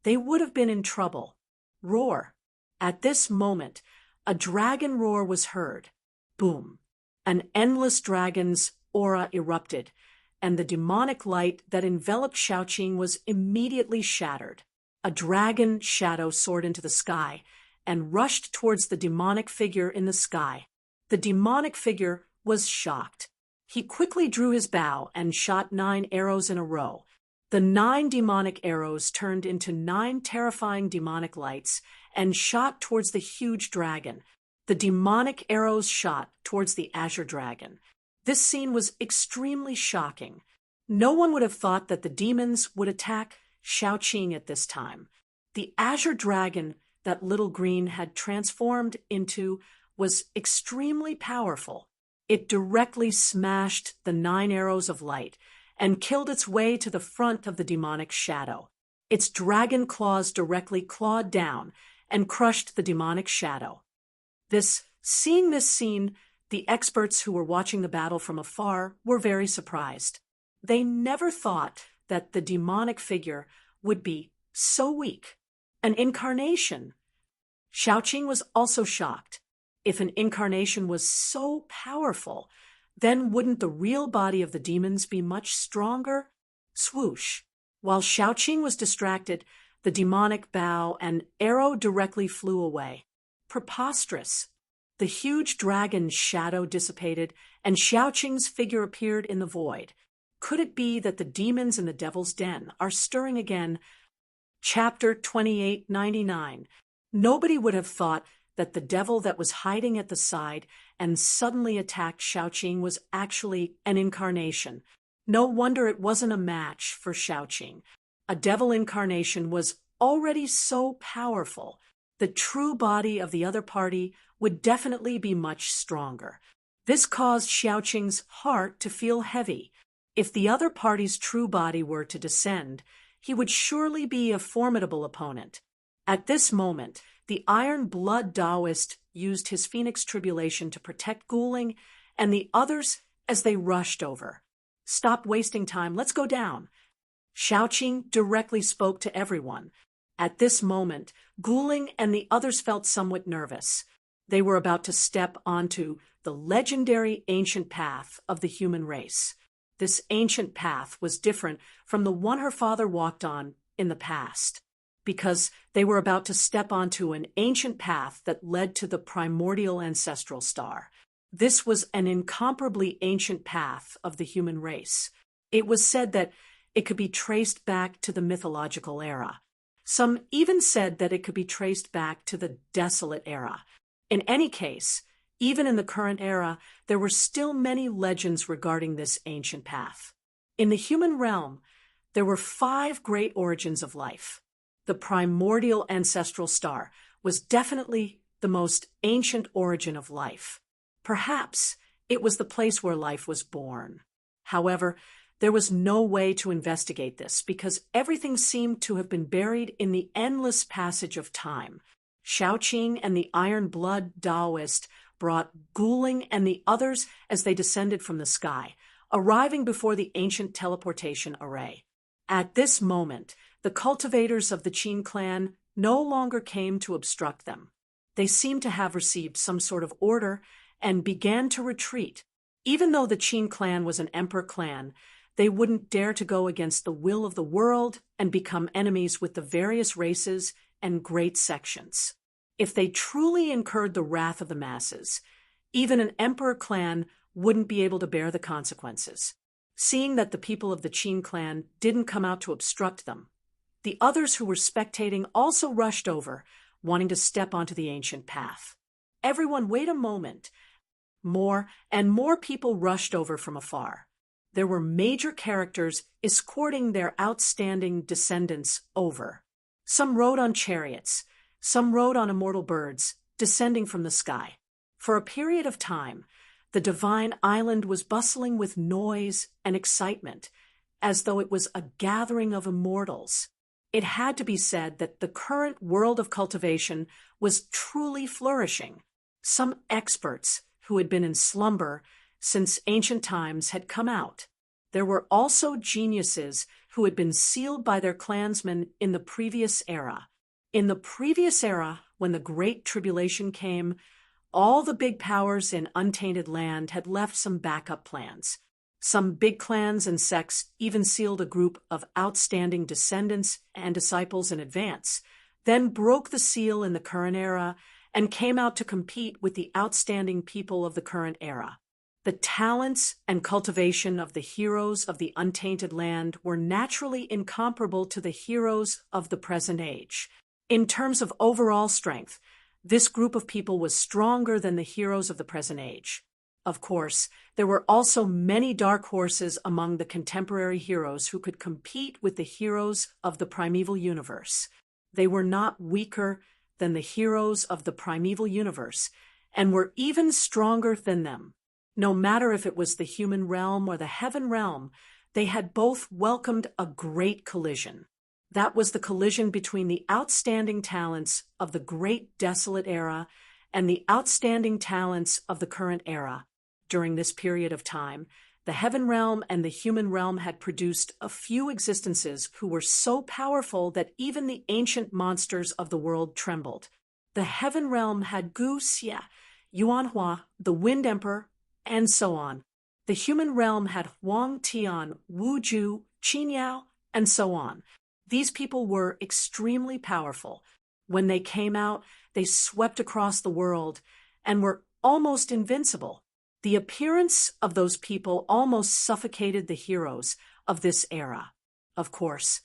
they would have been in trouble. Roar! At this moment, a dragon roar was heard. Boom! An endless dragon's aura erupted, and the demonic light that enveloped Xiaoqing was immediately shattered. A dragon shadow soared into the sky and rushed towards the demonic figure in the sky. The demonic figure was shocked. He quickly drew his bow and shot 9 arrows in a row. The 9 demonic arrows turned into 9 terrifying demonic lights and shot towards the huge dragon. The demonic arrows shot towards the azure dragon. This scene was extremely shocking. No one would have thought that the demons would attack Xiaoqing at this time. The azure dragon that Little Green had transformed into was extremely powerful. It directly smashed the 9 arrows of light and killed its way to the front of the demonic shadow. Its dragon claws directly clawed down and crushed the demonic shadow. Seeing this scene, the experts who were watching the battle from afar were very surprised. They never thought that the demonic figure would be so weak. An incarnation. Xiaoqing was also shocked. If an incarnation was so powerful, then wouldn't the real body of the demons be much stronger? Swoosh! While Xiaoqing was distracted, the demonic bow and arrow directly flew away. Preposterous. The huge dragon's shadow dissipated, and Xiaoqing's figure appeared in the void. Could it be that the demons in the devil's den are stirring again? Chapter 2899. Nobody would have thought that the devil that was hiding at the side and suddenly attacked Xiaoqing was actually an incarnation. No wonder it wasn't a match for Xiaoqing. A devil incarnation was already so powerful. The true body of the other party would definitely be much stronger. This caused Xiaoqing's heart to feel heavy. If the other party's true body were to descend, he would surely be a formidable opponent. At this moment, the Iron Blood Taoist used his Phoenix Tribulation to protect Guling and the others as they rushed over. "Stop wasting time, let's go down." Xiaoqing directly spoke to everyone. At this moment, Guling and the others felt somewhat nervous. They were about to step onto the legendary ancient path of the human race. This ancient path was different from the one her father walked on in the past, because they were about to step onto an ancient path that led to the primordial ancestral star. This was an incomparably ancient path of the human race. It was said that it could be traced back to the mythological era. Some even said that it could be traced back to the desolate era. In any case, even in the current era, there were still many legends regarding this ancient path. In the human realm, there were 5 great origins of life. The primordial ancestral star was definitely the most ancient origin of life. Perhaps it was the place where life was born. However, there was no way to investigate this because everything seemed to have been buried in the endless passage of time. Xiaoqing and the Iron Blood Taoist brought Guling and the others as they descended from the sky, arriving before the ancient teleportation array. At this moment, the cultivators of the Qin clan no longer came to obstruct them. They seemed to have received some sort of order and began to retreat. Even though the Qin clan was an emperor clan, they wouldn't dare to go against the will of the world and become enemies with the various races and great sections. If they truly incurred the wrath of the masses, even an emperor clan wouldn't be able to bear the consequences. Seeing that the people of the Qin clan didn't come out to obstruct them, the others who were spectating also rushed over, wanting to step onto the ancient path. Everyone, wait a moment. More and more people rushed over from afar. There were major characters escorting their outstanding descendants over. Some rode on chariots, some rode on immortal birds, descending from the sky. For a period of time, the divine island was bustling with noise and excitement, as though it was a gathering of immortals. It had to be said that the current world of cultivation was truly flourishing. Some experts who had been in slumber since ancient times had come out. There were also geniuses who had been sealed by their clansmen in the previous era. In the previous era, when the Great Tribulation came, all the big powers in untainted land had left some backup plans. Some big clans and sects even sealed a group of outstanding descendants and disciples in advance, then broke the seal in the current era and came out to compete with the outstanding people of the current era. The talents and cultivation of the heroes of the untainted land were naturally incomparable to the heroes of the present age. In terms of overall strength, this group of people was stronger than the heroes of the present age. Of course, there were also many dark horses among the contemporary heroes who could compete with the heroes of the primeval universe. They were not weaker than the heroes of the primeval universe, and were even stronger than them. No matter if it was the human realm or the heaven realm, they had both welcomed a great collision. That was the collision between the outstanding talents of the great desolate era and the outstanding talents of the current era. During this period of time, the heaven realm and the human realm had produced a few existences who were so powerful that even the ancient monsters of the world trembled. The heaven realm had Gu Xia, Yuanhua, the Wind Emperor, and so on. The human realm had Huang Tian, Wu Ju, Qin Yao, and so on. These people were extremely powerful. When they came out, they swept across the world and were almost invincible. The appearance of those people almost suffocated the heroes of this era. Of course,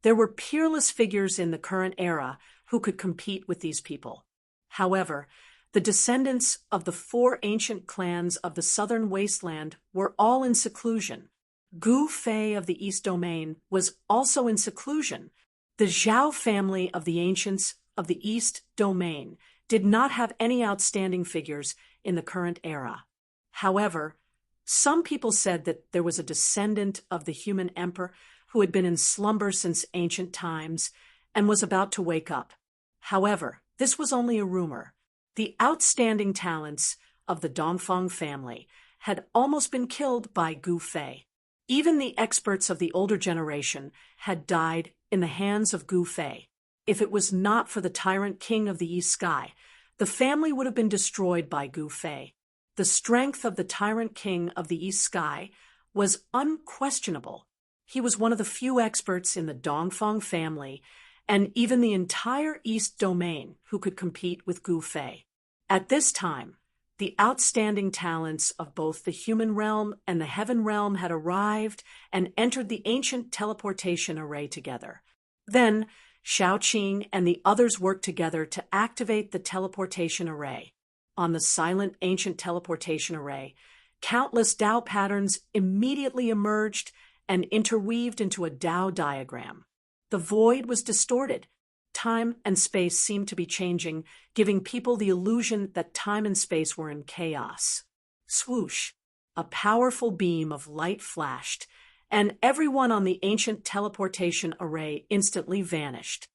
there were peerless figures in the current era who could compete with these people. However, the descendants of the 4 ancient clans of the southern wasteland were all in seclusion. Gu Fei of the East Domain was also in seclusion. The Zhao family of the ancients of the East Domain did not have any outstanding figures in the current era. However, some people said that there was a descendant of the human emperor who had been in slumber since ancient times and was about to wake up. However, this was only a rumor. The outstanding talents of the Dongfang family had almost been killed by Gu Fei. Even the experts of the older generation had died in the hands of Gu Fei. If it was not for the tyrant king of the East Sky, the family would have been destroyed by Gu Fei. The strength of the tyrant king of the East Sky was unquestionable. He was one of the few experts in the Dongfang family and even the entire East Domain who could compete with Gu Fei. At this time, the outstanding talents of both the human realm and the heaven realm had arrived and entered the ancient teleportation array together. Then, Shaoqing and the others worked together to activate the teleportation array. On the silent ancient teleportation array, countless Dao patterns immediately emerged and interweaved into a Dao diagram. The void was distorted. Time and space seemed to be changing, giving people the illusion that time and space were in chaos. Swoosh! A powerful beam of light flashed, and everyone on the ancient teleportation array instantly vanished.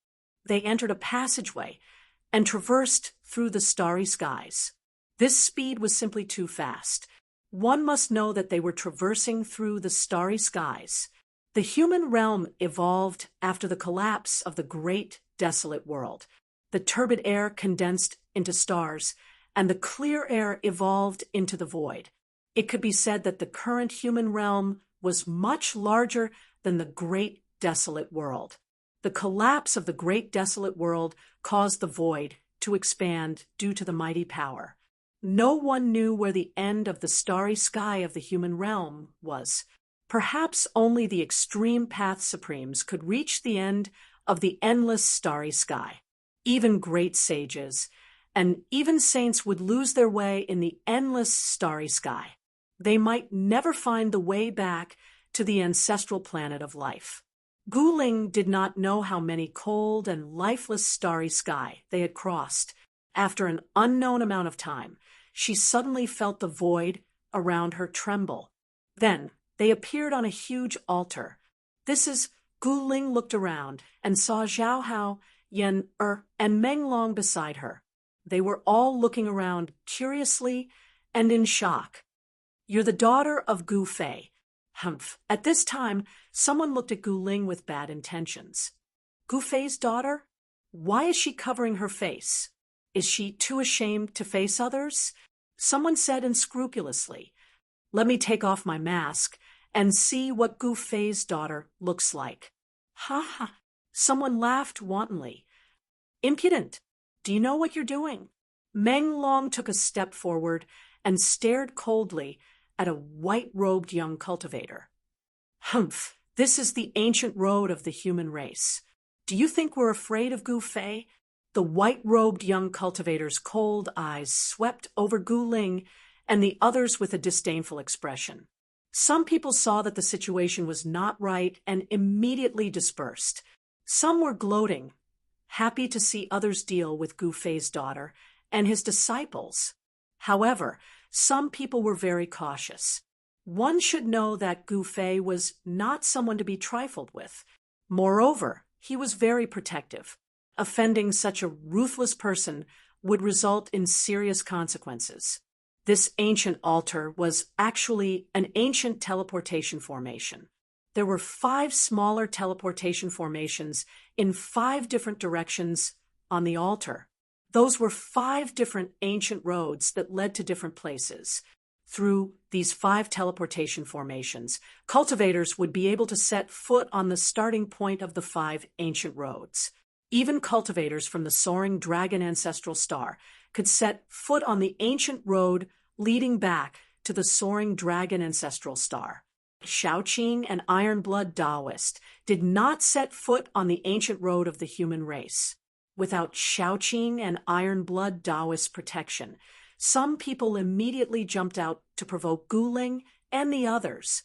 They entered a passageway and traversed through the starry skies. This speed was simply too fast. One must know that they were traversing through the starry skies. The human realm evolved after the collapse of the great desolate world. The turbid air condensed into stars, and the clear air evolved into the void. It could be said that the current human realm was much larger than the great desolate world. The collapse of the great desolate world caused the void to expand due to the mighty power. No one knew where the end of the starry sky of the human realm was. Perhaps only the extreme path supremes could reach the end of the endless starry sky. Even great sages and even saints would lose their way in the endless starry sky. They might never find the way back to the ancestral planet of life. Guling did not know how many cold and lifeless starry sky they had crossed. After an unknown amount of time, she suddenly felt the void around her tremble. Then they appeared on a huge altar. Guling looked around and saw Zhao Hao, Yen and Meng Long beside her. They were all looking around curiously and in shock. "You're the daughter of Gu Fei." Humph. At this time, someone looked at Guling with bad intentions. "Gu Fei's daughter? Why is she covering her face? Is she too ashamed to face others?" Someone said unscrupulously. "Let me take off my mask and see what Gu Fei's daughter looks like." "Ha ha!" Someone laughed wantonly. "Impudent! Do you know what you're doing?" Meng Long took a step forward and stared coldly at a white-robed young cultivator. "Humph! This is the ancient road of the human race. Do you think we're afraid of Gu Fei?" The white-robed young cultivator's cold eyes swept over Guling and the others with a disdainful expression. Some people saw that the situation was not right and immediately dispersed. Some were gloating, happy to see others deal with Gu Fei's daughter and his disciples. However, some people were very cautious. One should know that Gu Fei was not someone to be trifled with. Moreover, he was very protective. Offending such a ruthless person would result in serious consequences. This ancient altar was actually an ancient teleportation formation. There were 5 smaller teleportation formations in 5 different directions on the altar. Those were 5 different ancient roads that led to different places. through these 5 teleportation formations, cultivators would be able to set foot on the starting point of the 5 ancient roads. Even cultivators from the soaring dragon ancestral star could set foot on the ancient road leading back to the soaring dragon ancestral star. Shaoqing and Iron-blood Taoist did not set foot on the ancient road of the human race. Without Shaoqing and Iron-blood Taoist protection, some people immediately jumped out to provoke Guling and the others.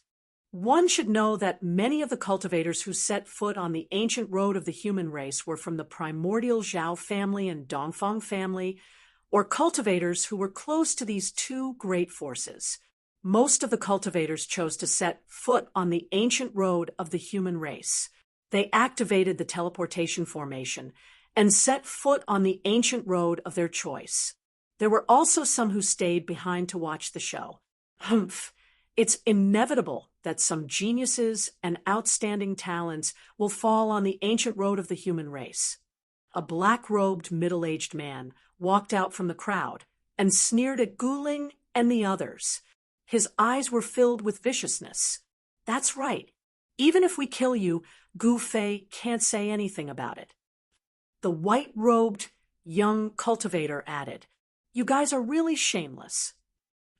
One should know that many of the cultivators who set foot on the ancient road of the human race were from the primordial Zhao family and Dongfang family, or cultivators who were close to these 2 great forces. Most of the cultivators chose to set foot on the ancient road of the human race. They activated the teleportation formation and set foot on the ancient road of their choice. There were also some who stayed behind to watch the show. Humph! It's inevitable that some geniuses and outstanding talents will fall on the ancient road of the human race. A black-robed, middle-aged man walked out from the crowd and sneered at Guling and the others. His eyes were filled with viciousness. That's right. Even if we kill you, Gu Fei can't say anything about it. The white-robed young cultivator added, "You guys are really shameless."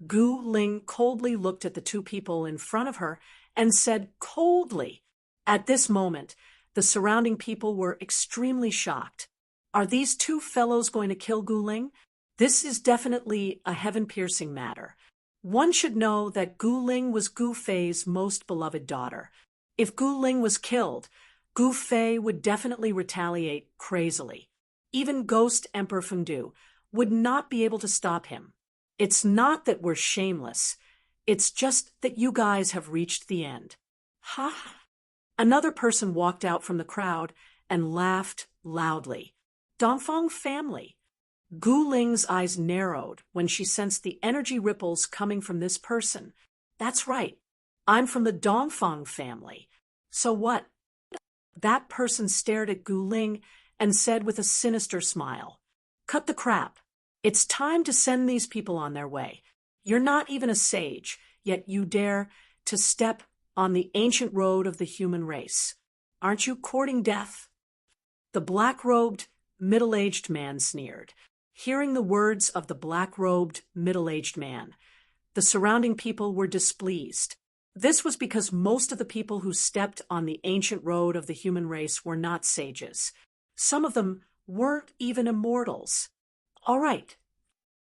Gu Ling coldly looked at the 2 people in front of her and said coldly. At this moment, the surrounding people were extremely shocked. Are these 2 fellows going to kill Gu Ling? This is definitely a heaven-piercing matter. One should know that Gu Ling was Gu Fei's most beloved daughter. If Gu Ling was killed, Gu Fei would definitely retaliate crazily. Even Ghost Emperor Fengdu would not be able to stop him. It's not that we're shameless. It's just that you guys have reached the end. Ha! Another person walked out from the crowd and laughed loudly. Dongfang family. Gu Ling's eyes narrowed when she sensed the energy ripples coming from this person. That's right. I'm from the Dongfang family. So what? That person stared at Gu Ling and said with a sinister smile, "Cut the crap. It's time to send these people on their way. You're not even a sage, yet you dare to step on the ancient road of the human race. Aren't you courting death?" The black-robed, middle-aged man sneered. Hearing the words of the black-robed, middle-aged man, the surrounding people were displeased. This was because most of the people who stepped on the ancient road of the human race were not sages. Some of them weren't even immortals. All right.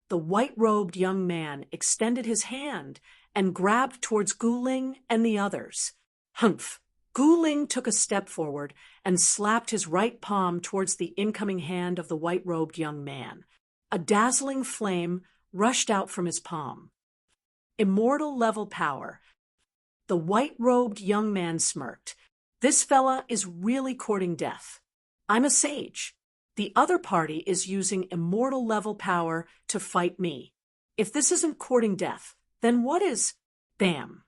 The white-robed young man extended his hand and grabbed towards Gu Ling and the others. Humph! Gu Ling took a step forward and slapped his right palm towards the incoming hand of the white-robed young man. A dazzling flame rushed out from his palm. Immortal-level power. The white-robed young man smirked. This fella is really courting death. I'm a sage. The other party is using immortal-level power to fight me. If this isn't courting death, then what is? Bam!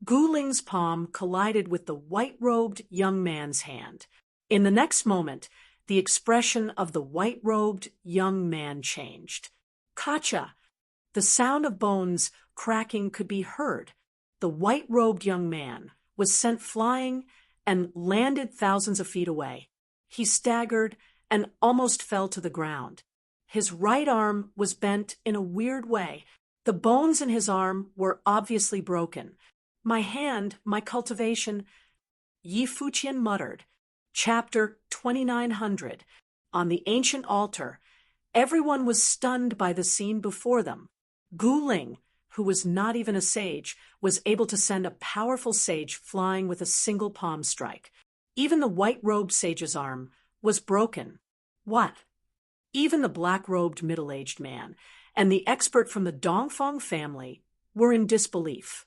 Gu Ling's palm collided with the white-robed young man's hand. In the next moment, the expression of the white-robed young man changed. Kacha! The sound of bones cracking could be heard. The white-robed young man was sent flying and landed thousands of feet away. He staggered and almost fell to the ground. His right arm was bent in a weird way. The bones in his arm were obviously broken. My hand, my cultivation, Yi Fuqian muttered. Chapter 2900. On the ancient altar, everyone was stunned by the scene before them. Gu Ling, who was not even a sage, was able to send a powerful sage flying with a single palm strike. Even the white-robed sage's arm was broken. What? Even the black-robed middle-aged man and the expert from the Dongfang family were in disbelief.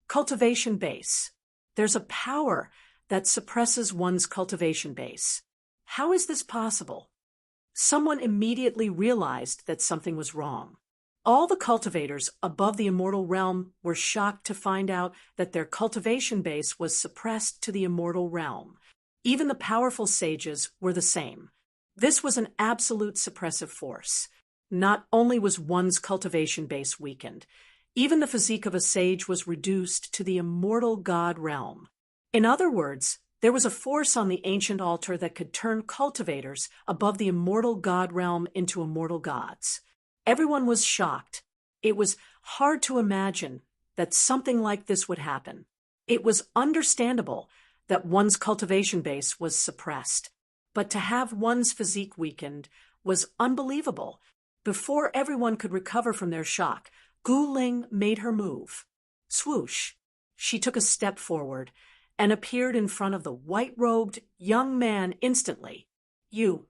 Cultivation base. There's a power that suppresses one's cultivation base. How is this possible? Someone immediately realized that something was wrong. All the cultivators above the immortal realm were shocked to find out that their cultivation base was suppressed to the immortal realm. Even the powerful sages were the same. This was an absolute suppressive force. Not only was one's cultivation base weakened, Even the physique of a sage was reduced to the immortal god realm. In other words, there was a force on the ancient altar that could turn cultivators above the immortal god realm into immortal gods. Everyone was shocked. It was hard to imagine that something like this would happen. It was understandable that one's cultivation base was suppressed, but to have one's physique weakened was unbelievable. Before everyone could recover from their shock, Gu Ling made her move. Swoosh! She took a step forward and appeared in front of the white-robed young man instantly. You.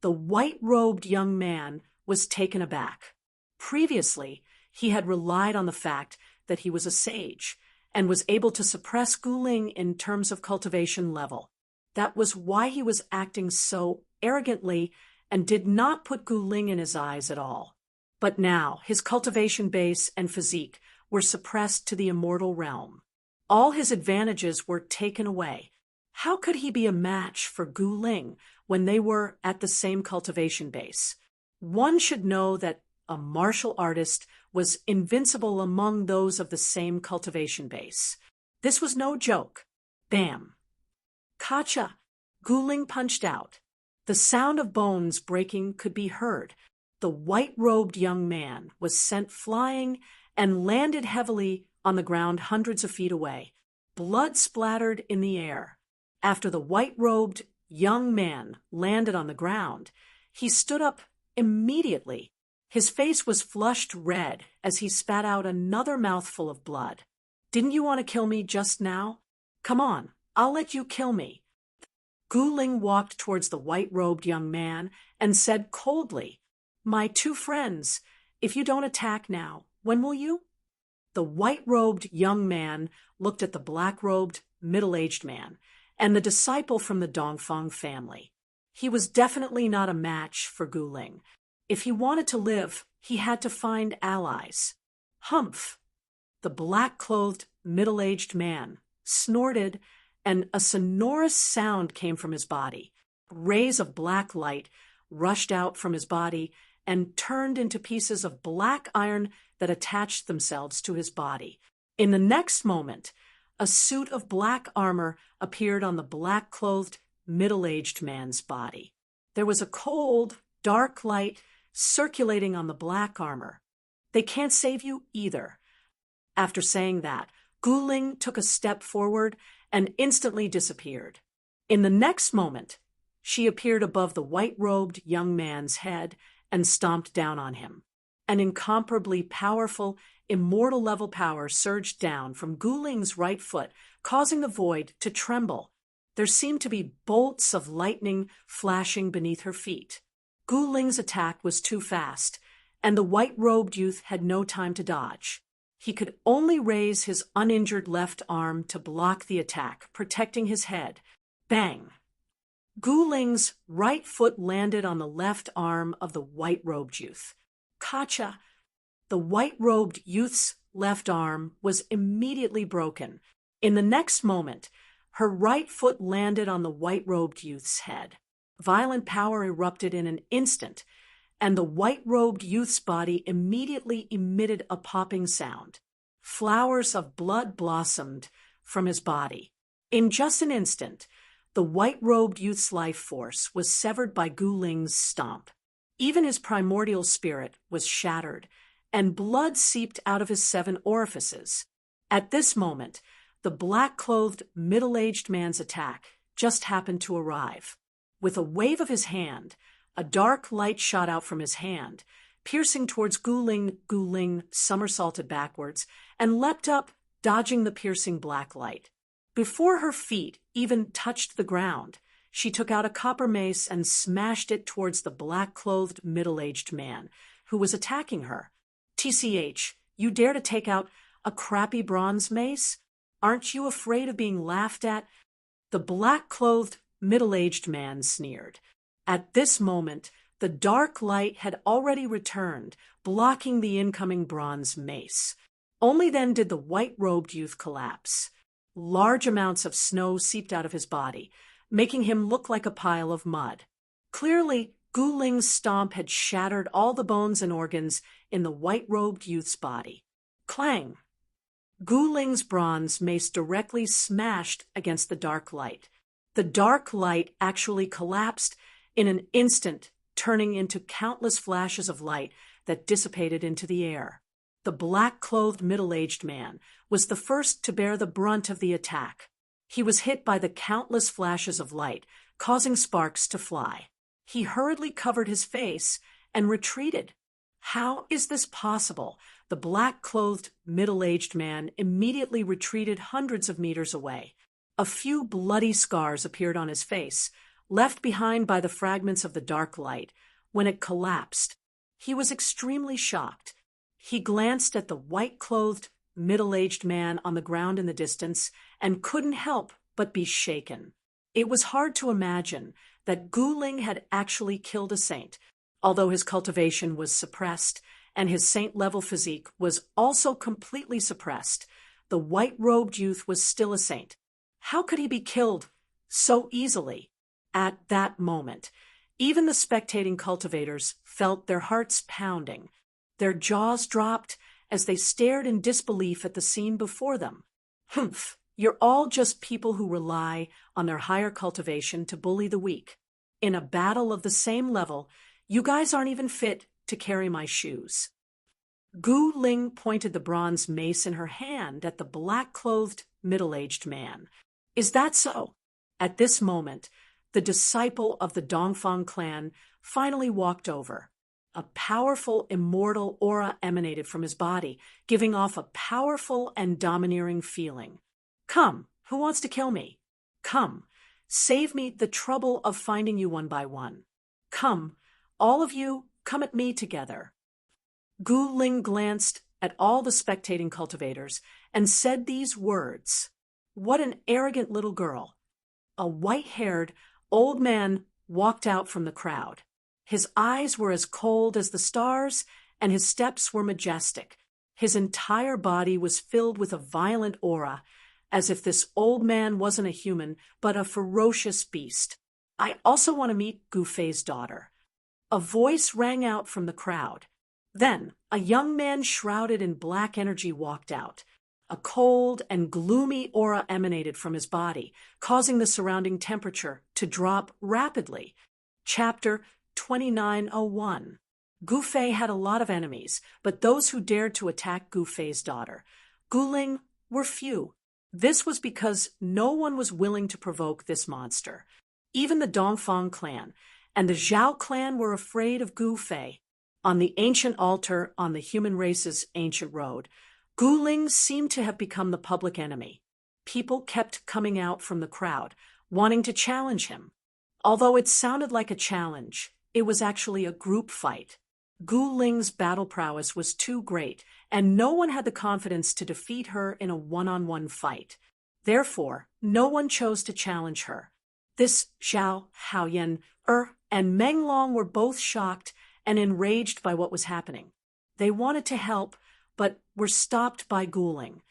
The white-robed young man was taken aback. Previously, he had relied on the fact that he was a sage and was able to suppress Gu Ling in terms of cultivation level. That was why he was acting so arrogantly and did not put Gu Ling in his eyes at all. But now his cultivation base and physique were suppressed to the immortal realm. All his advantages were taken away. How could he be a match for Gu Ling when they were at the same cultivation base? One should know that a martial artist was invincible among those of the same cultivation base. This was no joke. Bam! Kacha! Gu Ling punched out. The sound of bones breaking could be heard. The white-robed young man was sent flying and landed heavily on the ground hundreds of feet away. Blood splattered in the air. After the white-robed young man landed on the ground, he stood up immediately. His face was flushed red as he spat out another mouthful of blood. Didn't you want to kill me just now? Come on, I'll let you kill me. Gu Ling walked towards the white-robed young man and said coldly, My two friends, if you don't attack now, when will you? The white-robed young man looked at the black-robed, middle-aged man and the disciple from the Dongfang family. He was definitely not a match for Gu Ling. If he wanted to live, he had to find allies. Humph! The black-clothed, middle-aged man snorted, and a sonorous sound came from his body. Rays of black light rushed out from his body and turned into pieces of black iron that attached themselves to his body. In the next moment, a suit of black armor appeared on the black-clothed, middle-aged man's body. There was a cold, dark light circulating on the black armor. They can't save you either. After saying that, Gu Ling took a step forward and instantly disappeared. In the next moment, she appeared above the white-robed young man's head and stomped down on him. An incomparably powerful, immortal-level power surged down from Gu Ling's right foot, causing the void to tremble. There seemed to be bolts of lightning flashing beneath her feet. Gu Ling's attack was too fast, and the white-robed youth had no time to dodge. He could only raise his uninjured left arm to block the attack, protecting his head. Bang! Gu Ling's right foot landed on the left arm of the white-robed youth. Kacha! The white-robed youth's left arm was immediately broken. In the next moment, her right foot landed on the white-robed youth's head. Violent power erupted in an instant, and the white-robed youth's body immediately emitted a popping sound. Flowers of blood blossomed from his body. In just an instant, the white-robed youth's life force was severed by Gu Ling's stomp. Even his primordial spirit was shattered, and blood seeped out of his 7 orifices. At this moment, the black-clothed, middle-aged man's attack just happened to arrive. With a wave of his hand, a dark light shot out from his hand, piercing towards Gu Ling. Gu Ling somersaulted backwards and leapt up, dodging the piercing black light. Before her feet even touched the ground, she took out a copper mace and smashed it towards the black-clothed, middle-aged man, who was attacking her. TCH, you dare to take out a crappy bronze mace? Aren't you afraid of being laughed at? The black-clothed, middle-aged man sneered. At this moment, the dark light had already returned, blocking the incoming bronze mace. Only then did the white-robed youth collapse. Large amounts of snow seeped out of his body, making him look like a pile of mud. Clearly, Gu Ling's stomp had shattered all the bones and organs in the white-robed youth's body. Clang! Gu Ling's bronze mace directly smashed against the dark light. The dark light actually collapsed in an instant, turning into countless flashes of light that dissipated into the air. The black-clothed middle-aged man was the first to bear the brunt of the attack. He was hit by the countless flashes of light, causing sparks to fly. He hurriedly covered his face and retreated. How is this possible? The black-clothed middle-aged man immediately retreated hundreds of meters away. A few bloody scars appeared on his face, left behind by the fragments of the dark light. When it collapsed, he was extremely shocked. He glanced at the white-clothed, middle-aged man on the ground in the distance and couldn't help but be shaken. It was hard to imagine that Gu Ling had actually killed a saint, although his cultivation was suppressed and his saint-level physique was also completely suppressed. The white-robed youth was still a saint. How could he be killed so easily? At that moment, even the spectating cultivators felt their hearts pounding. Their jaws dropped as they stared in disbelief at the scene before them. Humph, you're all just people who rely on their higher cultivation to bully the weak. In a battle of the same level, you guys aren't even fit to carry my shoes. Gu Ling pointed the bronze mace in her hand at the black-clothed, middle-aged man. Is that so? At this moment, the disciple of the Dongfang clan finally walked over. A powerful, immortal aura emanated from his body, giving off a powerful and domineering feeling. Come, who wants to kill me? Come, save me the trouble of finding you one by one. Come, all of you, come at me together. Gu Ling glanced at all the spectating cultivators and said these words. What an arrogant little girl. A white-haired, old man walked out from the crowd. His eyes were as cold as the stars, and his steps were majestic. His entire body was filled with a violent aura, as if this old man wasn't a human, but a ferocious beast. I also want to meet Gu Fei's daughter. A voice rang out from the crowd. Then, a young man shrouded in black energy walked out. A cold and gloomy aura emanated from his body, causing the surrounding temperature to drop rapidly. Chapter 2901. Gu Fei had a lot of enemies, but those who dared to attack Gu Fei's daughter, Gu Ling, were few. This was because no one was willing to provoke this monster. Even the Dongfang clan and the Zhao clan were afraid of Gu Fei. On the ancient altar on the human race's ancient road, Gu Ling seemed to have become the public enemy. People kept coming out from the crowd, wanting to challenge him. Although it sounded like a challenge, it was actually a group fight. Gu Ling's battle prowess was too great, and no one had the confidence to defeat her in a one-on-one fight. Therefore, no one chose to challenge her. This Zhao, Haoyan, and Meng Long were both shocked and enraged by what was happening. They wanted to help, but were stopped by Gu Ling.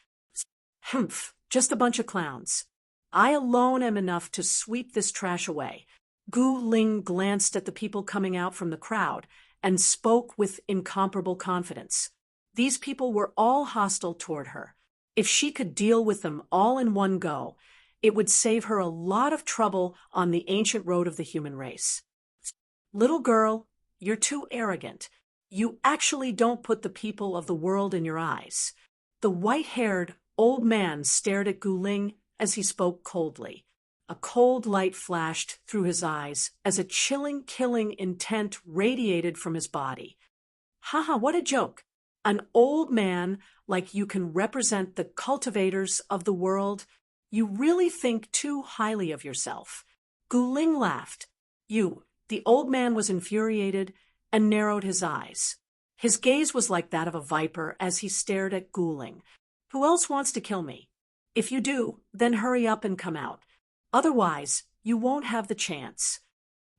Humph, just a bunch of clowns. I alone am enough to sweep this trash away. Gu Ling glanced at the people coming out from the crowd and spoke with incomparable confidence. These people were all hostile toward her. If she could deal with them all in one go, it would save her a lot of trouble on the ancient road of the human race. Little girl, you're too arrogant. You actually don't put the people of the world in your eyes. The white-haired, old man stared at Gu Ling as he spoke coldly. A cold light flashed through his eyes as a chilling, killing intent radiated from his body. Haha, what a joke. An old man like you can represent the cultivators of the world? You really think too highly of yourself. Gu Ling laughed. The old man was infuriated and narrowed his eyes. His gaze was like that of a viper as he stared at Gu Ling. Who else wants to kill me? If you do, then hurry up and come out. Otherwise, you won't have the chance.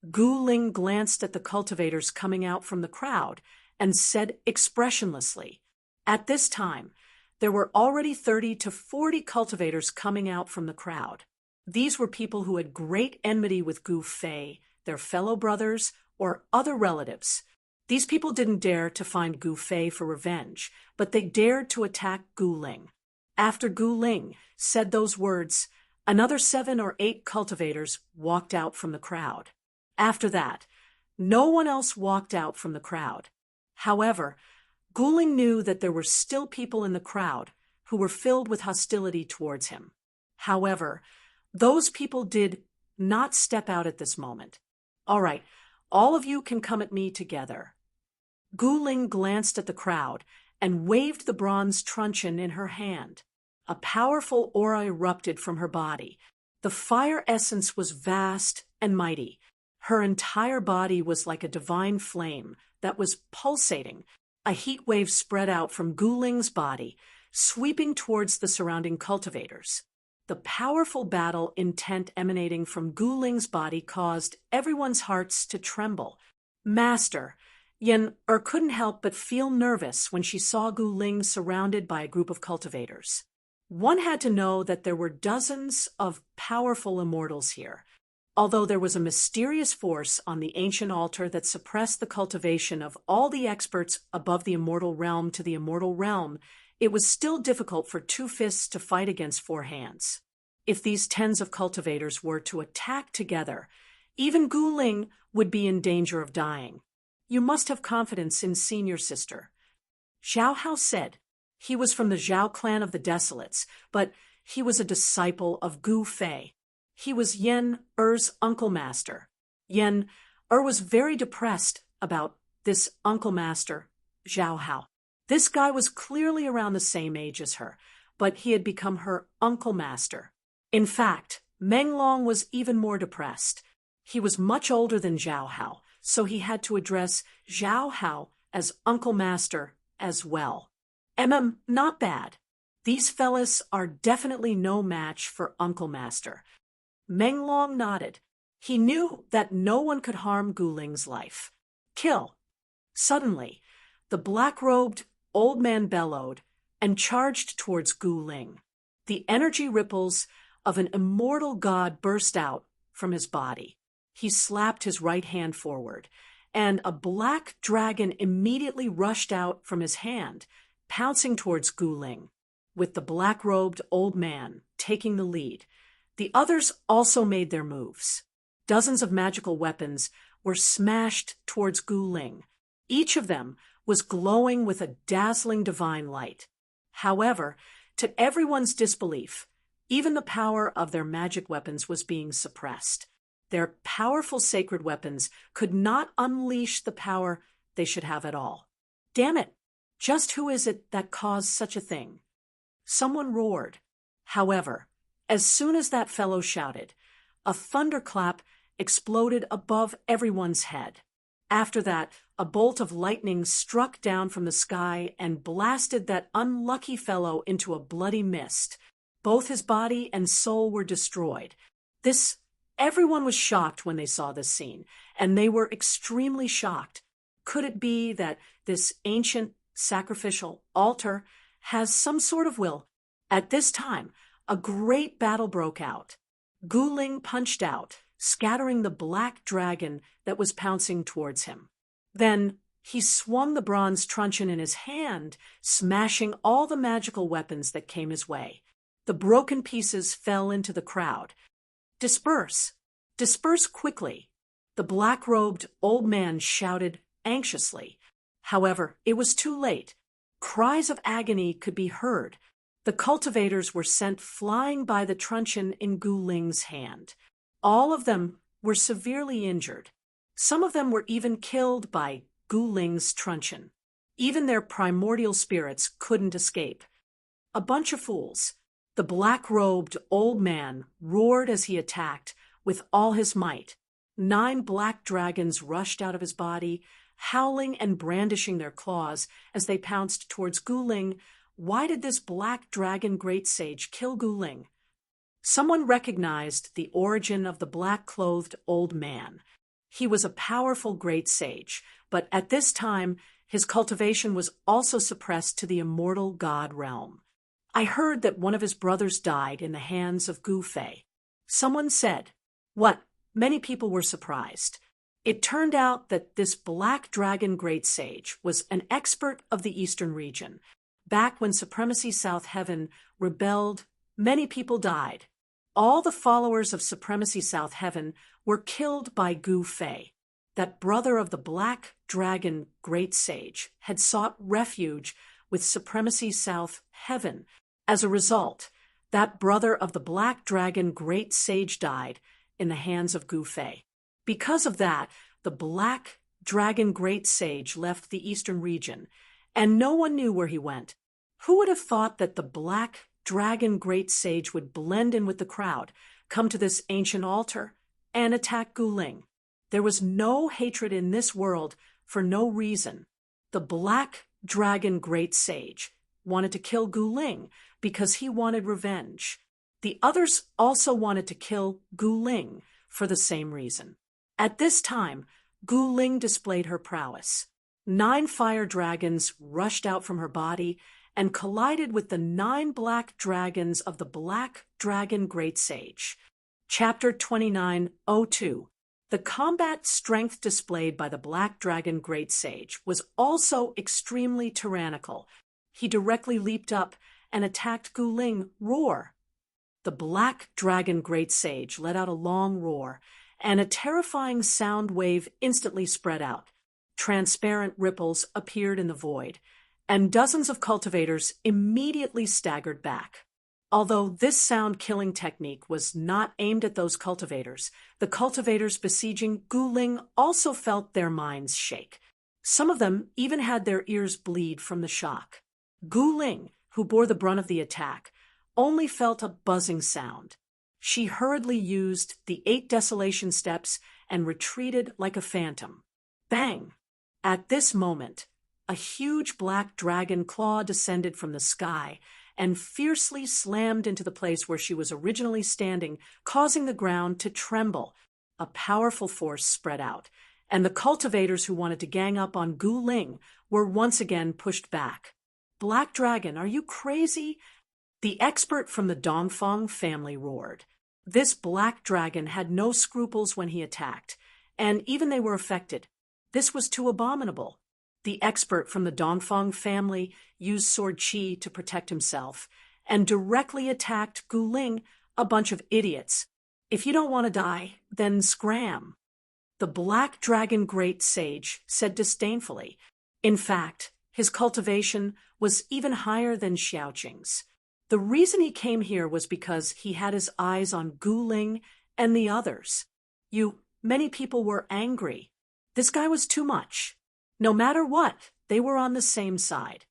Gu Ling glanced at the cultivators coming out from the crowd and said expressionlessly, at this time, there were already 30 to 40 cultivators coming out from the crowd. These were people who had great enmity with Gu Fei, their fellow brothers, or other relatives. These people didn't dare to find Gu Fei for revenge, but they dared to attack Gu Ling. After Gu Ling said those words, another 7 or 8 cultivators walked out from the crowd. After that, no one else walked out from the crowd. However, Gu Ling knew that there were still people in the crowd who were filled with hostility towards him. However, those people did not step out at this moment. All right, all of you can come at me together. Gu Ling glanced at the crowd and waved the bronze truncheon in her hand. A powerful aura erupted from her body. The fire essence was vast and mighty. Her entire body was like a divine flame that was pulsating. A heat wave spread out from Gu Ling's body, sweeping towards the surrounding cultivators. The powerful battle intent emanating from Gu Ling's body caused everyone's hearts to tremble. Master, Yen couldn't help but feel nervous when she saw Gu Ling surrounded by a group of cultivators. One had to know that there were dozens of powerful immortals here. Although there was a mysterious force on the ancient altar that suppressed the cultivation of all the experts above the immortal realm to the immortal realm, it was still difficult for 2 fists to fight against 4 hands. If these tens of cultivators were to attack together, even Gu Ling would be in danger of dying. You must have confidence in senior sister. Zhao Hao said. He was from the Zhao clan of the Desolates, but he was a disciple of Gu Fei. He was Yen Er's uncle master. Yen was very depressed about this uncle master, Zhao Hao. This guy was clearly around the same age as her, but he had become her uncle master. In fact, Meng Long was even more depressed. He was much older than Zhao Hao, so he had to address Zhao Hao as uncle master as well. Not bad. These fellas are definitely no match for uncle master. Meng Long nodded. He knew that no one could harm Gu Ling's life. Kill. Suddenly, the black-robed old man bellowed and charged towards Gu Ling. The energy ripples of an immortal god burst out from his body. He slapped his right hand forward, and a black dragon immediately rushed out from his hand, pouncing towards Gu Ling, with the black-robed old man taking the lead. The others also made their moves. Dozens of magical weapons were smashed towards Gu Ling. Each of them was glowing with a dazzling divine light. However, to everyone's disbelief, even the power of their magic weapons was being suppressed. Their powerful sacred weapons could not unleash the power they should have at all. Damn it! Just who is it that caused such a thing? Someone roared. However, as soon as that fellow shouted, a thunderclap exploded above everyone's head. After that, a bolt of lightning struck down from the sky and blasted that unlucky fellow into a bloody mist. Both his body and soul were destroyed. Everyone was shocked when they saw this scene, and they were extremely shocked. Could it be that this ancient sacrificial altar has some sort of will? At this time, a great battle broke out. Gu Ling punched out, scattering the black dragon that was pouncing towards him. Then he swung the bronze truncheon in his hand, smashing all the magical weapons that came his way. The broken pieces fell into the crowd. Disperse! Disperse quickly! The black-robed old man shouted anxiously. However, it was too late. Cries of agony could be heard. The cultivators were sent flying by the truncheon in Gu Ling's hand. All of them were severely injured. Some of them were even killed by Gu Ling's truncheon. Even their primordial spirits couldn't escape. A bunch of fools. The black-robed old man roared as he attacked with all his might. 9 black dragons rushed out of his body, howling and brandishing their claws as they pounced towards Gu Ling. Why did this black dragon great sage kill Gu Ling? Someone recognized the origin of the black-clothed old man. He was a powerful great sage, but at this time his cultivation was also suppressed to the immortal god realm. I heard that one of his brothers died in the hands of Gu Fei. Someone said. What? Many people were surprised. It turned out that this Black Dragon Great Sage was an expert of the Eastern region. Back when Supremacy South Heaven rebelled, many people died. All the followers of Supremacy South Heaven were killed by Gu Fei. That brother of the Black Dragon Great Sage had sought refuge with Supremacy South Heaven. As a result, that brother of the Black Dragon Great Sage died in the hands of Gu Fei. Because of that, the Black Dragon Great Sage left the Eastern region, and no one knew where he went. Who would have thought that the Black Dragon Great Sage would blend in with the crowd, come to this ancient altar, and attack Gu Ling? There was no hatred in this world for no reason. The Black Dragon Great Sage wanted to kill Gu Ling because he wanted revenge. The others also wanted to kill Gu Ling for the same reason. At this time, Gu Ling displayed her prowess. 9 fire dragons rushed out from her body and collided with the 9 black dragons of the Black Dragon Great Sage. Chapter 29:02. The combat strength displayed by the Black Dragon Great Sage was also extremely tyrannical. He directly leaped up and attacked Gu Ling. Roar! The Black Dragon Great Sage let out a long roar, and a terrifying sound wave instantly spread out. Transparent ripples appeared in the void, and dozens of cultivators immediately staggered back. Although this sound-killing technique was not aimed at those cultivators, the cultivators besieging Gu Ling also felt their minds shake. Some of them even had their ears bleed from the shock. Gu Ling, who bore the brunt of the attack, only felt a buzzing sound. She hurriedly used the 8 desolation steps and retreated like a phantom. Bang! At this moment, a huge black dragon claw descended from the sky and fiercely slammed into the place where she was originally standing, causing the ground to tremble. A powerful force spread out, and the cultivators who wanted to gang up on Gu Ling were once again pushed back. "Black Dragon, are you crazy?" The expert from the Dongfang family roared. This black dragon had no scruples when he attacked, and even they were affected. This was too abominable. The expert from the Dongfang family used sword qi to protect himself and directly attacked Gu Ling, a bunch of idiots. "If you don't want to die, then scram." The Black Dragon Great Sage said disdainfully. In fact, his cultivation was even higher than Xiaoqing's. The reason he came here was because he had his eyes on Gu Ling and the others. Many people were angry. This guy was too much. No matter what, they were on the same side.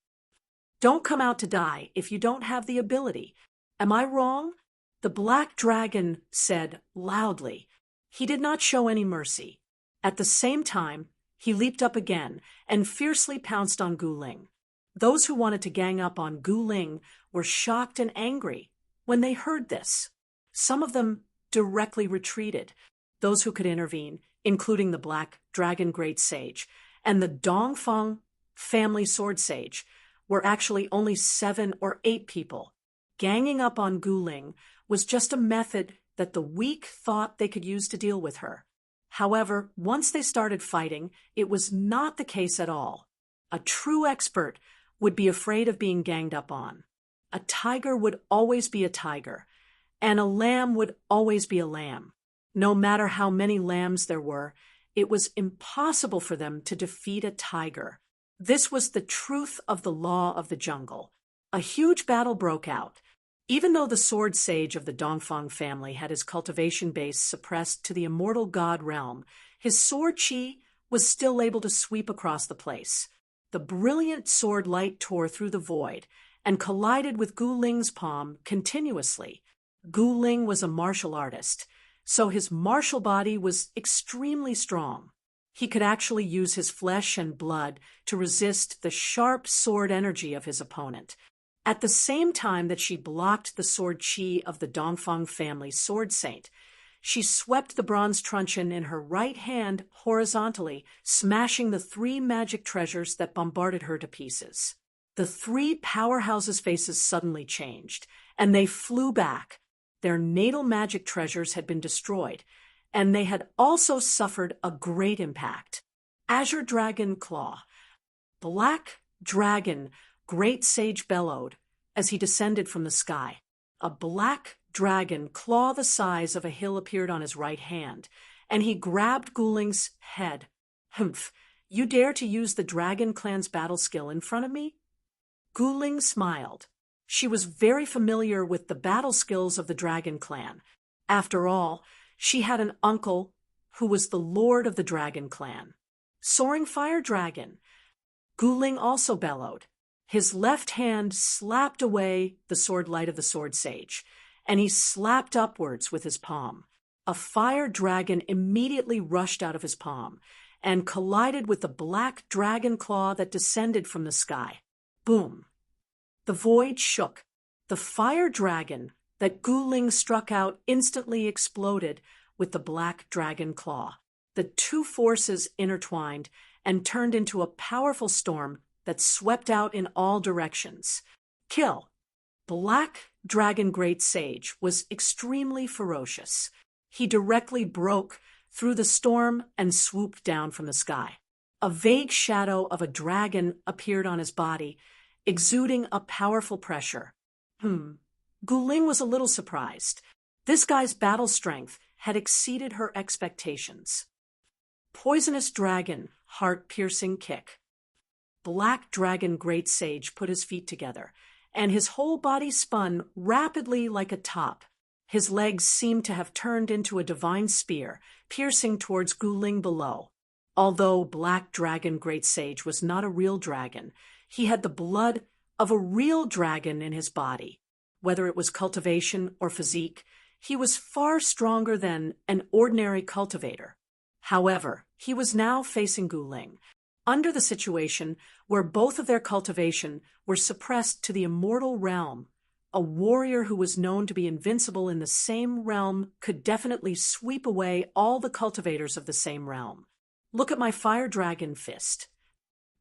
"Don't come out to die if you don't have the ability. Am I wrong?" The Black Dragon said loudly. He did not show any mercy. At the same time, he leaped up again and fiercely pounced on Gu Ling. Those who wanted to gang up on Gu Ling were shocked and angry when they heard this. Some of them directly retreated. Those who could intervene, including the Black Dragon Great Sage and the Dongfang family sword sage, were actually only 7 or 8 people. Ganging up on Gu Ling was just a method that the weak thought they could use to deal with her. However, once they started fighting, it was not the case at all. A true expert would be afraid of being ganged up on. A tiger would always be a tiger, and a lamb would always be a lamb. No matter how many lambs there were, it was impossible for them to defeat a tiger. This was the truth of the law of the jungle. A huge battle broke out. Even though the sword sage of the Dongfang family had his cultivation base suppressed to the immortal god realm, his sword qi was still able to sweep across the place. The brilliant sword light tore through the void and collided with Gu Ling's palm continuously. Gu Ling was a martial artist, so his martial body was extremely strong. He could actually use his flesh and blood to resist the sharp sword energy of his opponent. At the same time that she blocked the sword qi of the Dongfang family sword saint, she swept the bronze truncheon in her right hand horizontally, smashing the 3 magic treasures that bombarded her to pieces. The 3 powerhouses' faces suddenly changed, and they flew back. Their natal magic treasures had been destroyed, and they had also suffered a great impact. Azure Dragon Claw. Black Dragon, Great Sage bellowed as he descended from the sky. A black dragon, claw the size of a hill, appeared on his right hand, and he grabbed Guling's head. Humph, you dare to use the Dragon Clan's battle skill in front of me? Guling smiled. She was very familiar with the battle skills of the Dragon Clan. After all, she had an uncle who was the lord of the Dragon Clan. Soaring Fire Dragon. Guling also bellowed. His left hand slapped away the sword light of the sword sage, and he slapped upwards with his palm. A fire dragon immediately rushed out of his palm and collided with the black dragon claw that descended from the sky. Boom! The void shook. The fire dragon that Guling struck out instantly exploded with the black dragon claw. The two forces intertwined and turned into a powerful storm that swept out in all directions. Kill. Black Dragon Great Sage was extremely ferocious. He directly broke through the storm and swooped down from the sky. A vague shadow of a dragon appeared on his body, exuding a powerful pressure. Guling was a little surprised. This guy's battle strength had exceeded her expectations. Poisonous Dragon, Heart-Piercing Kick. Black Dragon Great Sage put his feet together, and his whole body spun rapidly like a top. His legs seemed to have turned into a divine spear, piercing towards Guling below. Although Black Dragon Great Sage was not a real dragon, he had the blood of a real dragon in his body. Whether it was cultivation or physique, he was far stronger than an ordinary cultivator. However, he was now facing Guling, under the situation where both of their cultivation were suppressed to the immortal realm. A warrior who was known to be invincible in the same realm could definitely sweep away all the cultivators of the same realm. Look at my fire dragon fist.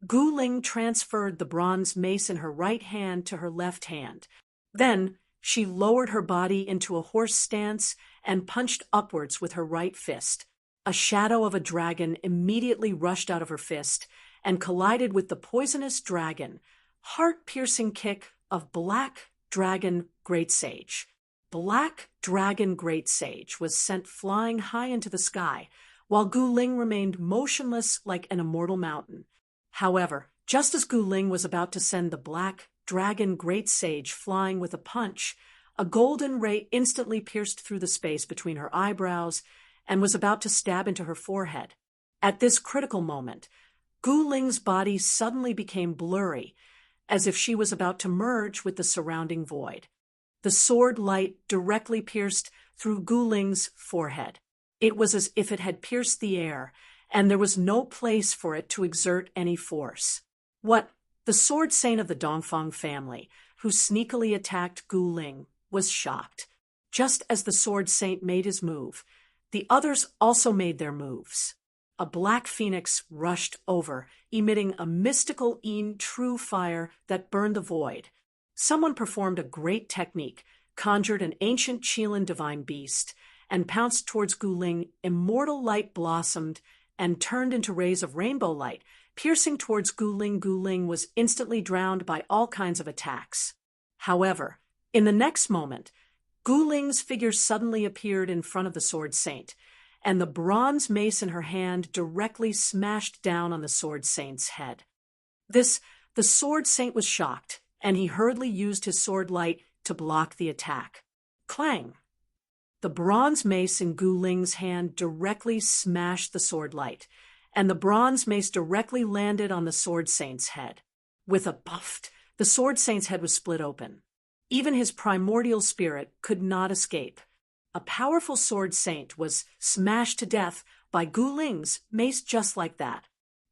Guling transferred the bronze mace in her right hand to her left hand. Then she lowered her body into a horse stance and punched upwards with her right fist. A shadow of a dragon immediately rushed out of her fist and collided with the poisonous dragon. Heart-piercing kick of Black Dragon Great Sage. Black Dragon Great Sage was sent flying high into the sky, while Guling remained motionless like an immortal mountain. However, just as Guling was about to send the Black Dragon Great Sage flying with a punch, a golden ray instantly pierced through the space between her eyebrows and was about to stab into her forehead. At this critical moment, Guling's body suddenly became blurry, as if she was about to merge with the surrounding void. The sword light directly pierced through Guling's forehead. It was as if it had pierced the air, and there was no place for it to exert any force. What? The sword saint of the Dongfang family, who sneakily attacked Guling, was shocked. Just as the sword saint made his move, the others also made their moves. A black phoenix rushed over, emitting a mystical true fire that burned the void. Someone performed a great technique, conjured an ancient Qilin divine beast, and pounced towards Guling. Immortal light blossomed and turned into rays of rainbow light, piercing towards Guling. Guling was instantly drowned by all kinds of attacks. However, in the next moment, Guling's figure suddenly appeared in front of the sword saint, and the bronze mace in her hand directly smashed down on the sword saint's head. The sword saint was shocked, and he hurriedly used his sword light to block the attack. Clang! The bronze mace in Guling's hand directly smashed the sword light, and the bronze mace directly landed on the sword saint's head. With a buffed, the sword saint's head was split open. Even his primordial spirit could not escape. A powerful sword saint was smashed to death by Guling's mace just like that.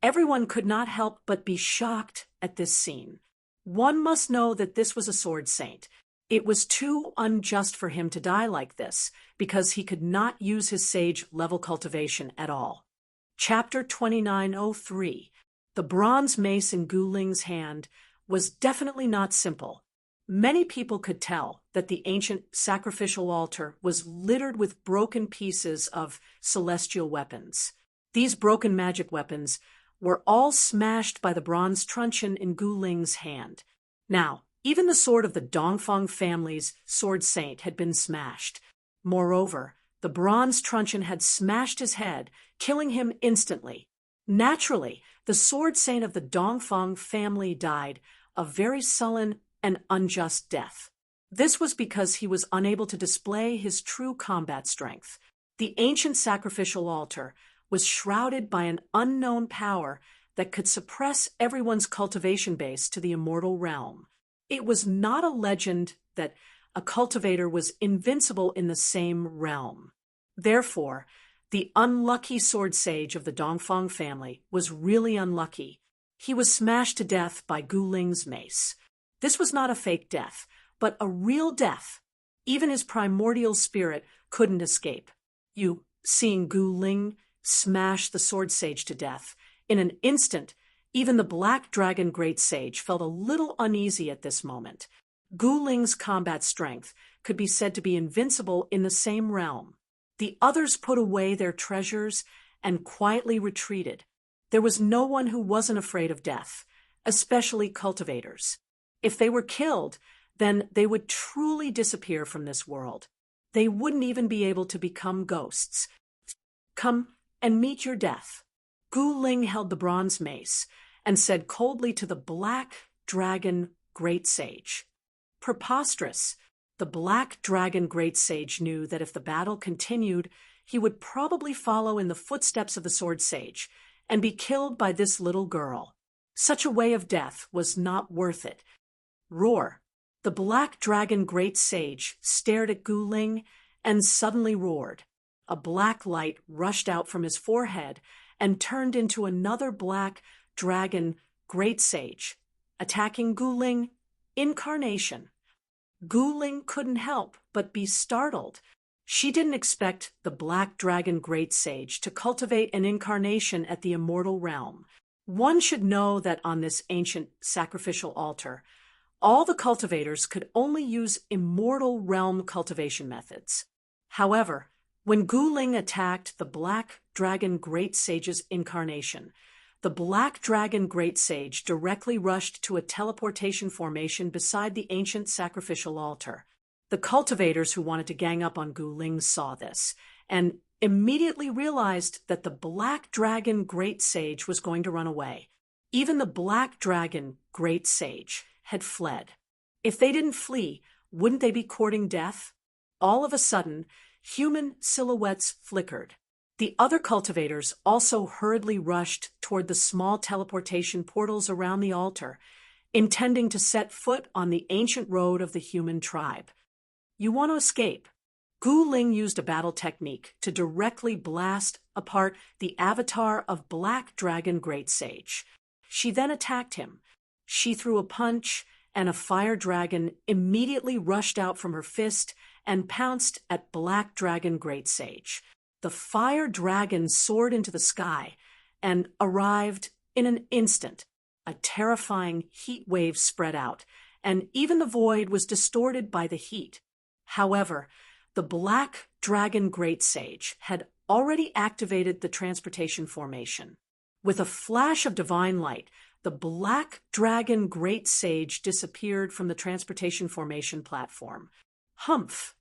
Everyone could not help but be shocked at this scene. One must know that this was a sword saint. It was too unjust for him to die like this, because he could not use his sage-level cultivation at all. Chapter 2903. The bronze mace in Guling's hand was definitely not simple. Many people could tell that the ancient sacrificial altar was littered with broken pieces of celestial weapons. These broken magic weapons were all smashed by the bronze truncheon in Gu Ling's hand. Now, even the sword of the Dongfang family's sword saint had been smashed. Moreover, the bronze truncheon had smashed his head, killing him instantly. Naturally, the sword saint of the Dongfang family died a very sullen and unjust death. This was because he was unable to display his true combat strength. The ancient sacrificial altar was shrouded by an unknown power that could suppress everyone's cultivation base to the immortal realm. It was not a legend that a cultivator was invincible in the same realm. Therefore, the unlucky sword sage of the Dongfang family was really unlucky. He was smashed to death by Gu Ling's mace. This was not a fake death, but a real death. Even his primordial spirit couldn't escape. Seeing Gu Ling smash the sword sage to death, in an instant, even the Black Dragon Great Sage felt a little uneasy at this moment. Gu Ling's combat strength could be said to be invincible in the same realm. The others put away their treasures and quietly retreated. There was no one who wasn't afraid of death, especially cultivators. If they were killed, then they would truly disappear from this world. They wouldn't even be able to become ghosts. Come and meet your death. Gu Ling held the bronze mace and said coldly to the Black Dragon Great Sage. Preposterous. The Black Dragon Great Sage knew that if the battle continued, he would probably follow in the footsteps of the Sword Sage and be killed by this little girl. Such a way of death was not worth it. Roar. The Black Dragon Great Sage stared at Gu Ling and suddenly roared. A black light rushed out from his forehead and turned into another Black Dragon Great Sage, attacking Gu Ling incarnation. Gu Ling couldn't help but be startled. She didn't expect the Black Dragon Great Sage to cultivate an incarnation at the immortal realm. One should know that on this ancient sacrificial altar, all the cultivators could only use immortal realm cultivation methods. However, when Gu Ling attacked the Black Dragon Great Sage's incarnation, the Black Dragon Great Sage directly rushed to a teleportation formation beside the ancient sacrificial altar. The cultivators who wanted to gang up on Gu Ling saw this, and immediately realized that the Black Dragon Great Sage was going to run away. Even the Black Dragon Great Sage had fled. If they didn't flee, wouldn't they be courting death? All of a sudden, human silhouettes flickered. The other cultivators also hurriedly rushed toward the small teleportation portals around the altar, intending to set foot on the ancient road of the human tribe. You want to escape? Gu Ling used a battle technique to directly blast apart the avatar of Black Dragon Great Sage. She then attacked him. She threw a punch, and a fire dragon immediately rushed out from her fist and pounced at Black Dragon Great Sage. The fire dragon soared into the sky and arrived in an instant. A terrifying heat wave spread out, and even the void was distorted by the heat. However, the Black Dragon Great Sage had already activated the transportation formation. With a flash of divine light, the Black Dragon Great Sage disappeared from the transportation formation platform. Humph!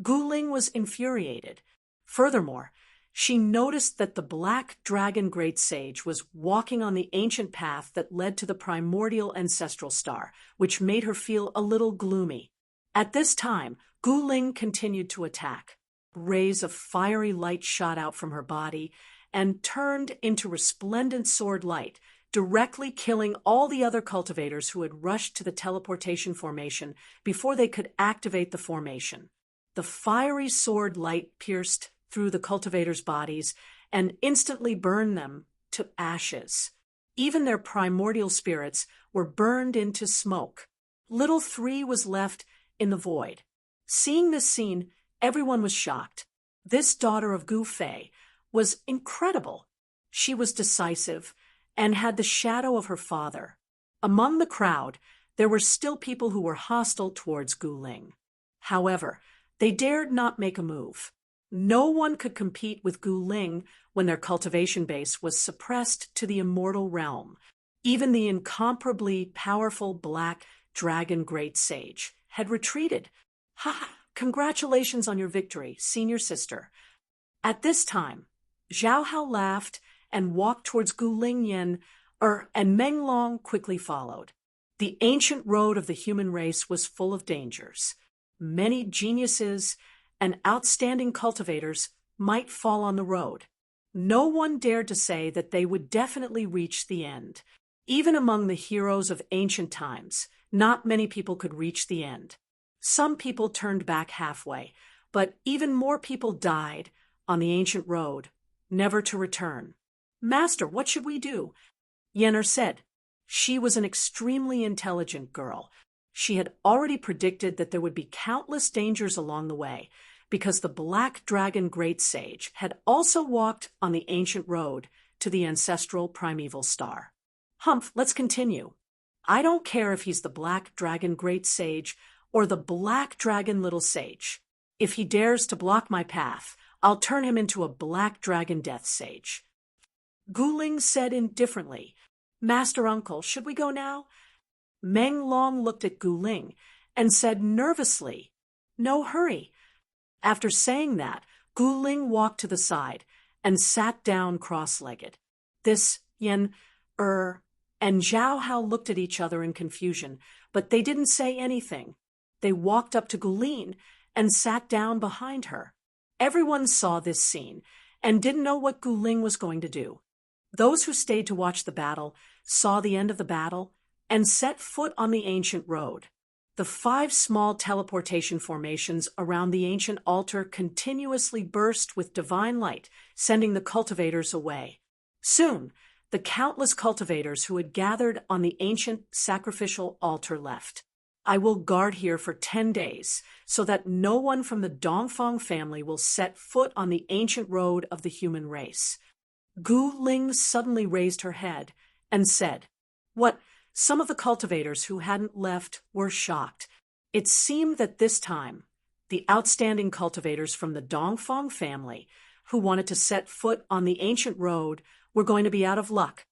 Gu Ling was infuriated. Furthermore, she noticed that the Black Dragon Great Sage was walking on the ancient path that led to the primordial ancestral star, which made her feel a little gloomy. At this time, Gu Ling continued to attack. Rays of fiery light shot out from her body and turned into resplendent sword light, directly killing all the other cultivators who had rushed to the teleportation formation before they could activate the formation. The fiery sword light pierced through the cultivators' bodies and instantly burned them to ashes. Even their primordial spirits were burned into smoke. Little Three was left in the void. Seeing this scene, everyone was shocked. This daughter of Gu Fei was incredible. She was decisive and had the shadow of her father. Among the crowd, there were still people who were hostile towards Gu Ling. However, they dared not make a move. No one could compete with Gu Ling when their cultivation base was suppressed to the immortal realm. Even the incomparably powerful black dragon great sage had retreated. Ha! Congratulations on your victory, senior sister. At this time, Zhao Hao laughed and walked towards Gu Ling Yin, and Meng Long quickly followed. The ancient road of the human race was full of dangers. Many geniuses and outstanding cultivators might fall on the road. No one dared to say that they would definitely reach the end. Even among the heroes of ancient times, not many people could reach the end. Some people turned back halfway, but even more people died on the ancient road, never to return. Master, what should we do? Yen'er said. She was an extremely intelligent girl. She had already predicted that there would be countless dangers along the way, because the Black Dragon Great Sage had also walked on the ancient road to the ancestral primeval star. Humph, let's continue. I don't care if he's the Black Dragon Great Sage or the Black Dragon Little Sage. If he dares to block my path, I'll turn him into a Black Dragon Death Sage. Gu Ling said indifferently, Master Uncle, should we go now? Meng Long looked at Gu Ling and said nervously, No hurry. After saying that, Gu Ling walked to the side and sat down cross-legged. This, and Zhao Hao looked at each other in confusion, but they didn't say anything. They walked up to Gu Ling and sat down behind her. Everyone saw this scene and didn't know what Gu Ling was going to do. Those who stayed to watch the battle saw the end of the battle and set foot on the ancient road. The 5 small teleportation formations around the ancient altar continuously burst with divine light, sending the cultivators away. Soon, the countless cultivators who had gathered on the ancient sacrificial altar left. I will guard here for 10 days, so that no one from the Dongfang family will set foot on the ancient road of the human race. Gu Ling suddenly raised her head and said, What? Some of the cultivators who hadn't left were shocked. It seemed that this time, the outstanding cultivators from the Dongfang family, who wanted to set foot on the ancient road, were going to be out of luck.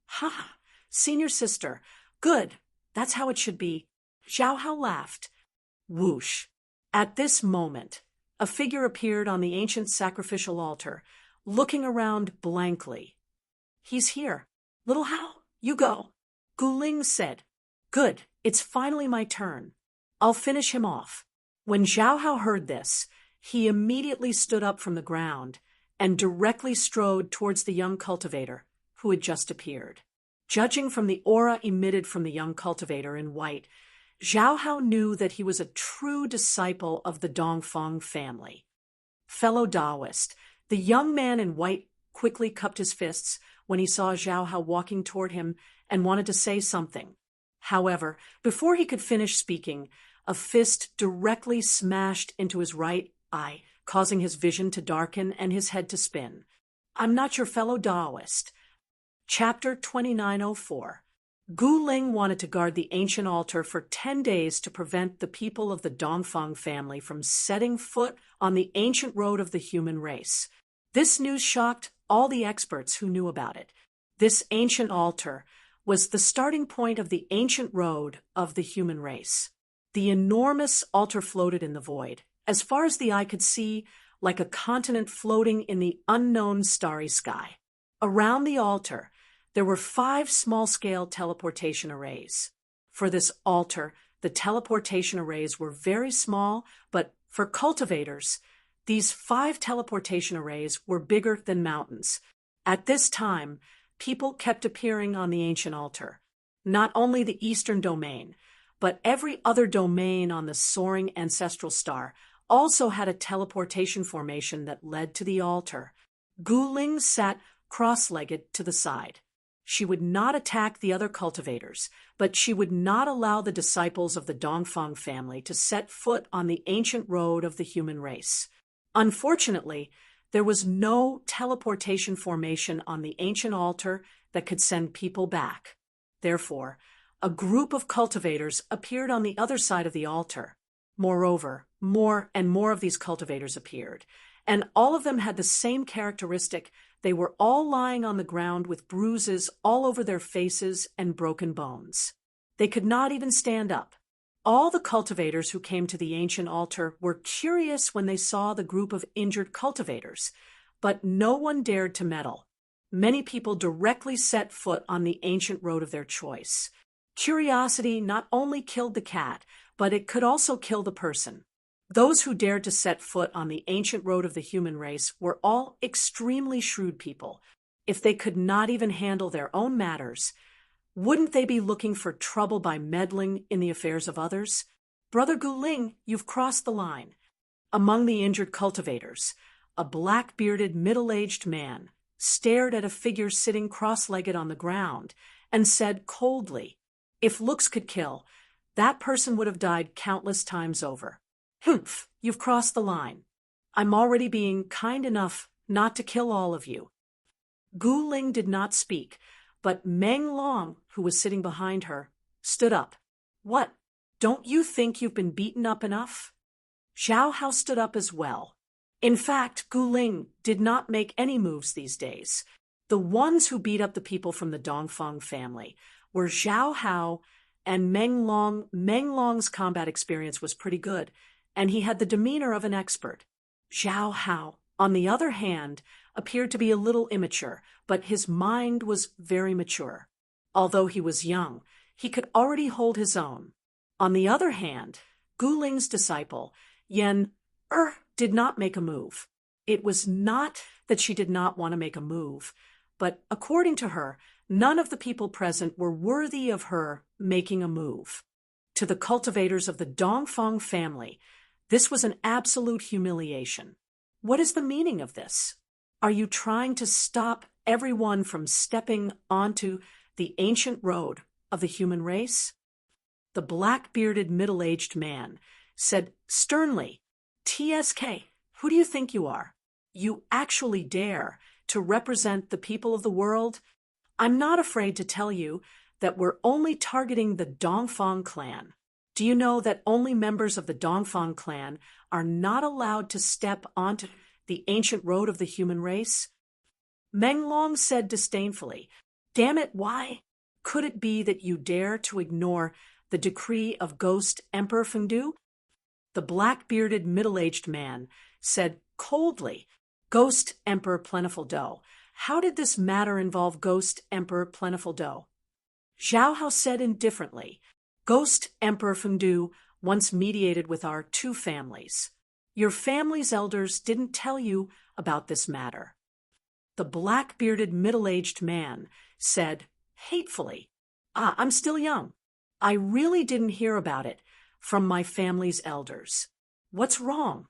Ha! Senior sister, good. That's how it should be. Zhao Hao laughed. Whoosh! At this moment, a figure appeared on the ancient sacrificial altar, looking around blankly. He's here. Little Hao, you go. Gu Ling said, Good, it's finally my turn. I'll finish him off. When Zhao Hao heard this, he immediately stood up from the ground and directly strode towards the young cultivator, who had just appeared. Judging from the aura emitted from the young cultivator in white, Zhao Hao knew that he was a true disciple of the Dongfang family. Fellow Taoist, the young man in white quickly cupped his fists when he saw Zhao Hao walking toward him and wanted to say something. However, before he could finish speaking, a fist directly smashed into his right eye, causing his vision to darken and his head to spin. I'm not your fellow Taoist. Chapter 2904. Gu Ling wanted to guard the ancient altar for 10 days to prevent the people of the Dongfang family from setting foot on the ancient road of the human race. This news shocked all the experts who knew about it. This ancient altar was the starting point of the ancient road of the human race. The enormous altar floated in the void, as far as the eye could see, like a continent floating in the unknown starry sky. Around the altar, there were 5 small-scale teleportation arrays. For this altar, the teleportation arrays were very small, but for cultivators, these 5 teleportation arrays were bigger than mountains. At this time, people kept appearing on the ancient altar. Not only the eastern domain, but every other domain on the soaring ancestral star also had a teleportation formation that led to the altar. Gu Ling sat cross-legged to the side. She would not attack the other cultivators, but she would not allow the disciples of the Dongfang family to set foot on the ancient road of the human race. Unfortunately, there was no teleportation formation on the ancient altar that could send people back. Therefore, a group of cultivators appeared on the other side of the altar. Moreover, more and more of these cultivators appeared, and all of them had the same characteristic. They were all lying on the ground with bruises all over their faces and broken bones. They could not even stand up. All the cultivators who came to the ancient altar were curious when they saw the group of injured cultivators, but no one dared to meddle. Many people directly set foot on the ancient road of their choice. Curiosity not only killed the cat, but it could also kill the person. Those who dared to set foot on the ancient road of the human race were all extremely shrewd people. If they could not even handle their own matters, wouldn't they be looking for trouble by meddling in the affairs of others? Brother Guling, you've crossed the line. Among the injured cultivators, a black-bearded, middle-aged man stared at a figure sitting cross-legged on the ground and said coldly, "If looks could kill, that person would have died countless times over. Humph, you've crossed the line. I'm already being kind enough not to kill all of you." Gu Ling did not speak, but Meng Long, who was sitting behind her, stood up. "What? Don't you think you've been beaten up enough?" Zhao Hao stood up as well. In fact, Gu Ling did not make any moves these days. The ones who beat up the people from the Dongfang family were Zhao Hao and Meng Long. Meng Long's combat experience was pretty good, and he had the demeanor of an expert. Zhao Hao, on the other hand, appeared to be a little immature, but his mind was very mature. Although he was young, he could already hold his own. On the other hand, Gu Ling's disciple, Yan did not make a move. It was not that she did not want to make a move, but according to her, none of the people present were worthy of her making a move. To the cultivators of the Dongfang family, this was an absolute humiliation. What is the meaning of this? Are you trying to stop everyone from stepping onto the ancient road of the human race? The black-bearded middle-aged man said sternly, "TSK, who do you think you are? You actually dare to represent the people of the world? I'm not afraid to tell you that we're only targeting the Dongfang clan. Do you know that only members of the Dongfang clan are not allowed to step onto the ancient road of the human race?" Meng Long said disdainfully, "Damn it, why? Could it be that you dare to ignore the decree of Ghost Emperor Fengdu?" The black-bearded middle-aged man said coldly, "Ghost Emperor Plentiful Dough, how did this matter involve Ghost Emperor Plentiful Dough?" Zhao Hao said indifferently, "Ghost Emperor Fengdu once mediated with our two families. Your family's elders didn't tell you about this matter." The black-bearded middle-aged man said hatefully, "I'm still young. I really didn't hear about it from my family's elders. What's wrong?"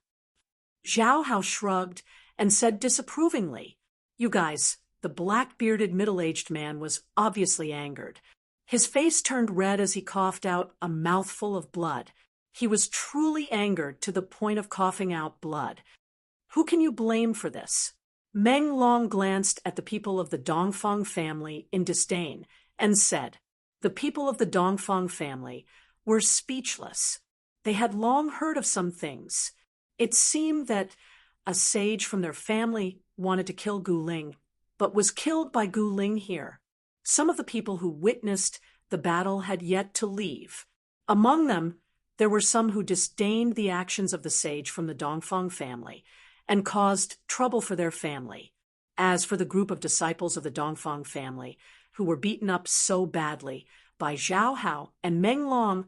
Zhao Hao shrugged and said disapprovingly, "You guys," the black-bearded middle-aged man was obviously angered. His face turned red as he coughed out a mouthful of blood. He was truly angered to the point of coughing out blood. Who can you blame for this? Meng Long glanced at the people of the Dongfang family in disdain and said, the people of the Dongfang family were speechless. They had long heard of some things. It seemed that a sage from their family wanted to kill Gu Ling, but was killed by Gu Ling here. Some of the people who witnessed the battle had yet to leave. Among them, there were some who disdained the actions of the sage from the Dongfang family and caused trouble for their family. As for the group of disciples of the Dongfang family who were beaten up so badly by Zhao Hao and Meng Long,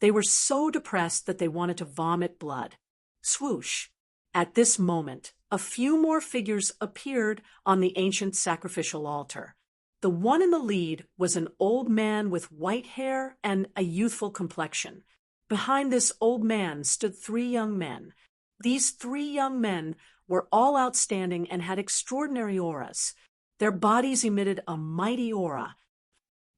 they were so depressed that they wanted to vomit blood. Swoosh! At this moment, a few more figures appeared on the ancient sacrificial altar. The one in the lead was an old man with white hair and a youthful complexion. Behind this old man stood 3 young men. These 3 young men were all outstanding and had extraordinary auras. Their bodies emitted a mighty aura.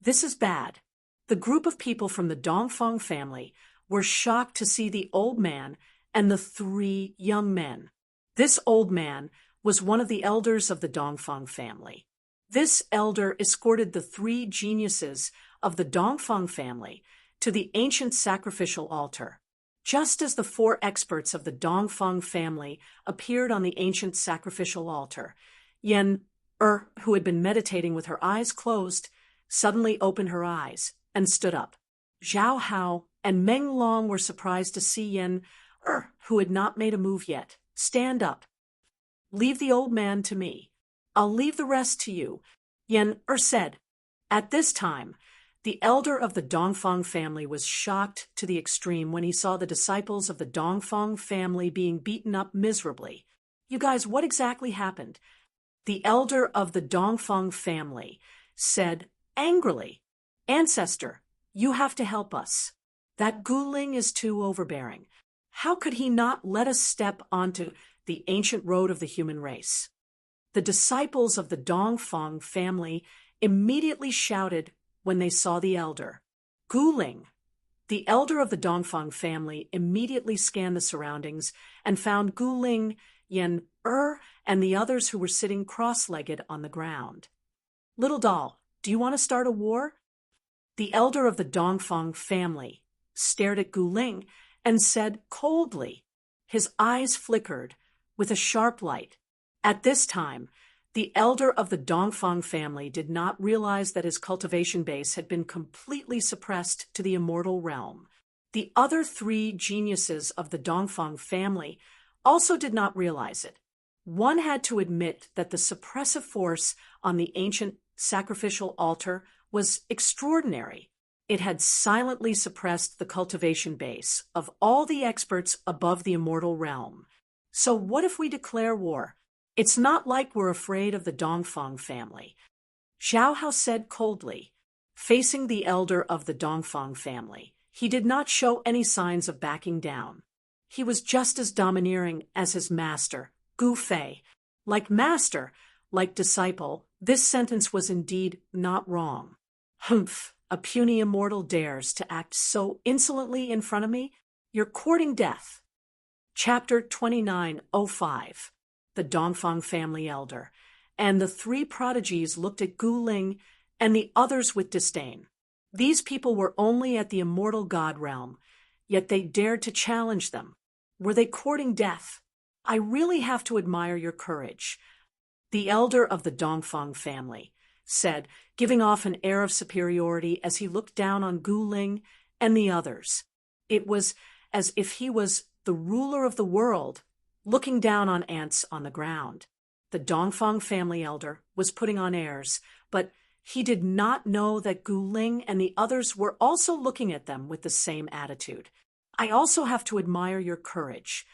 This is bad. The group of people from the Dongfang family were shocked to see the old man and the 3 young men. This old man was one of the elders of the Dongfang family. This elder escorted the 3 geniuses of the Dongfang family to the ancient sacrificial altar. Just as the four experts of the Dongfeng family appeared on the ancient sacrificial altar, Yen who had been meditating with her eyes closed, suddenly opened her eyes and stood up. Zhao Hao and Meng Long were surprised to see Yen who had not made a move yet, stand up. "Leave the old man to me. I'll leave the rest to you," Yen said. At this time, the elder of the Dongfeng family was shocked to the extreme when he saw the disciples of the Dongfeng family being beaten up miserably. "You guys, what exactly happened?" The elder of the Dongfeng family said angrily, "Ancestor, you have to help us. That Guling is too overbearing. How could he not let us step onto the ancient road of the human race?" The disciples of the Dongfeng family immediately shouted when they saw the elder. Guling. The elder of the Dongfeng family immediately scanned the surroundings and found Guling, Yen and the others who were sitting cross-legged on the ground. "Little doll, do you want to start a war?" The elder of the Dongfeng family stared at Guling and said coldly. His eyes flickered with a sharp light. At this time, the elder of the Dongfeng family did not realize that his cultivation base had been completely suppressed to the immortal realm. The other three geniuses of the Dongfeng family also did not realize it. One had to admit that the suppressive force on the ancient sacrificial altar was extraordinary. It had silently suppressed the cultivation base of all the experts above the immortal realm. So what if we declare war? It's not like we're afraid of the Dongfeng family. Zhao Hao said coldly, facing the elder of the Dongfeng family. He did not show any signs of backing down. He was just as domineering as his master, Gu Fei. Like master, like disciple, this sentence was indeed not wrong. "Humph, a puny immortal dares to act so insolently in front of me? You're courting death." Chapter 29:05. The Dongfeng family elder, and the three prodigies looked at Guling and the others with disdain. These people were only at the immortal god realm, yet they dared to challenge them. Were they courting death? "I really have to admire your courage," the elder of the Dongfeng family said, giving off an air of superiority as he looked down on Guling and the others. It was as if he was the ruler of the world, looking down on ants on the ground. The Dongfeng family elder was putting on airs, but he did not know that Guling and the others were also looking at them with the same attitude. "I also have to admire your courage."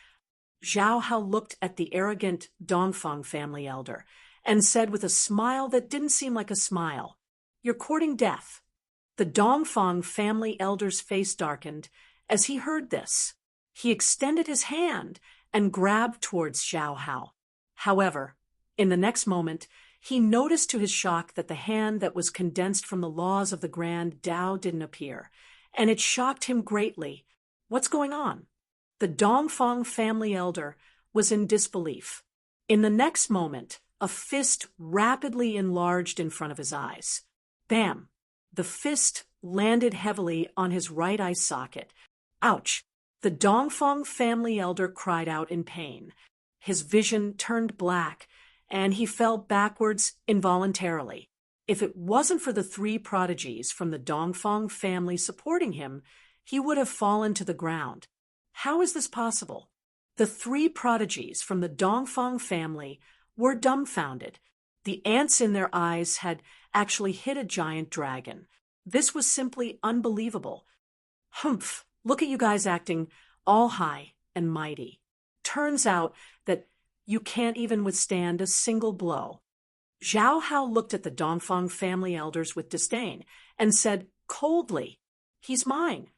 Zhao Hao looked at the arrogant Dongfeng family elder and said with a smile that didn't seem like a smile, "You're courting death." The Dongfeng family elder's face darkened as he heard this. He extended his hand and grabbed towards Zhao Hao. However, in the next moment, he noticed to his shock that the hand that was condensed from the laws of the Grand Tao didn't appear, and it shocked him greatly. What's going on? The Dongfeng family elder was in disbelief. In the next moment, a fist rapidly enlarged in front of his eyes. Bam! The fist landed heavily on his right eye socket. Ouch! The Dongfeng family elder cried out in pain. His vision turned black, and he fell backwards involuntarily. If it wasn't for the three prodigies from the Dongfeng family supporting him, he would have fallen to the ground. How is this possible? The three prodigies from the Dongfeng family were dumbfounded. The ants in their eyes had actually hit a giant dragon. This was simply unbelievable. "Humph, look at you guys acting all high and mighty. Turns out that you can't even withstand a single blow." Zhao Hao looked at the Dongfeng family elders with disdain and said coldly, "He's mine."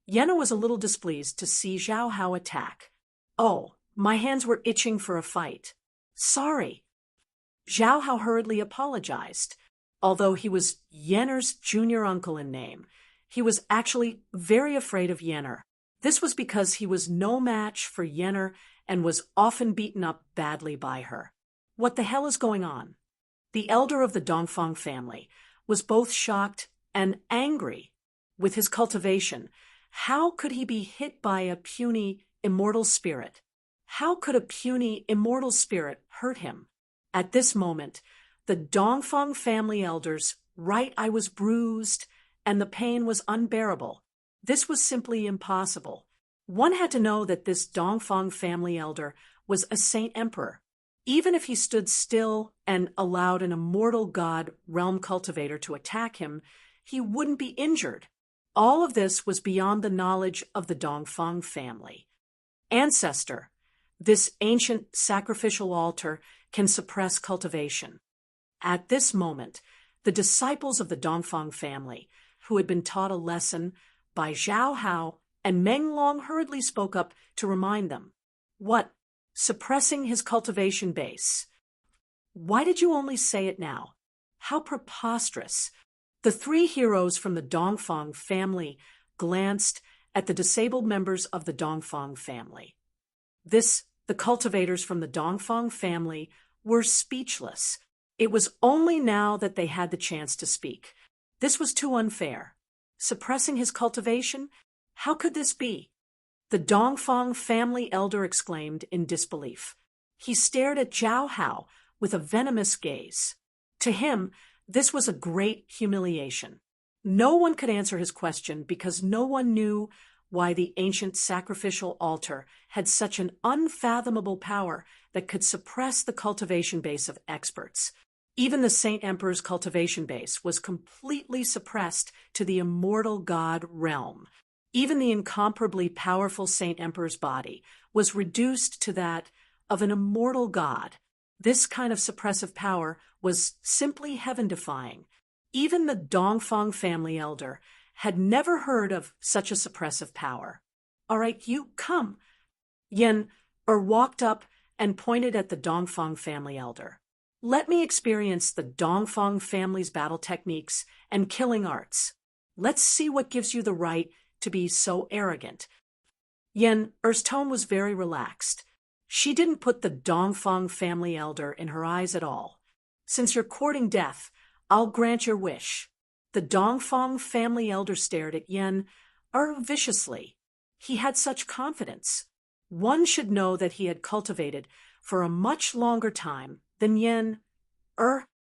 Yenna was a little displeased to see Zhao Hao attack. "Oh, my hands were itching for a fight. Sorry." Zhao Hao hurriedly apologized. Although he was Yenner's junior uncle in name, he was actually very afraid of Yenner. This was because he was no match for Yenner and was often beaten up badly by her. What the hell is going on? The elder of the Dongfeng family was both shocked and angry with his cultivation. How could he be hit by a puny, immortal spirit? How could a puny, immortal spirit hurt him? At this moment, the Dongfang family elders right I was bruised, and the pain was unbearable. This was simply impossible. One had to know that this Dongfang family elder was a saint emperor. Even if he stood still and allowed an immortal god realm cultivator to attack him, he wouldn't be injured. All of this was beyond the knowledge of the Dongfang family. Ancestor, this ancient sacrificial altar can suppress cultivation. At this moment, the disciples of the Dongfang family, who had been taught a lesson by Zhao Hao and Meng Long, hurriedly spoke up to remind them. What? Suppressing his cultivation base? Why did you only say it now? How preposterous! The three heroes from the Dongfang family glanced at the disabled members of the Dongfang family. The cultivators from the Dongfang family were speechless. It was only now that they had the chance to speak. This was too unfair. Suppressing his cultivation? How could this be? The Dongfang family elder exclaimed in disbelief. He stared at Zhao Hao with a venomous gaze. To him, this was a great humiliation. No one could answer his question because no one knew why the ancient sacrificial altar had such an unfathomable power that could suppress the cultivation base of experts. Even the Saint Emperor's cultivation base was completely suppressed to the immortal god realm. Even the incomparably powerful Saint Emperor's body was reduced to that of an immortal god. This kind of suppressive power was simply heaven-defying. Even the Dongfang family elder had never heard of such a suppressive power. All right, you come. Yen walked up and pointed at the Dongfang family elder. Let me experience the Dongfang family's battle techniques and killing arts. Let's see what gives you the right to be so arrogant. Yen Er's tone was very relaxed. She didn't put the Dongfang family elder in her eyes at all. Since you're courting death, I'll grant your wish. The Dongfang family elder stared at Yen viciously. He had such confidence. One should know that he had cultivated for a much longer time than Yen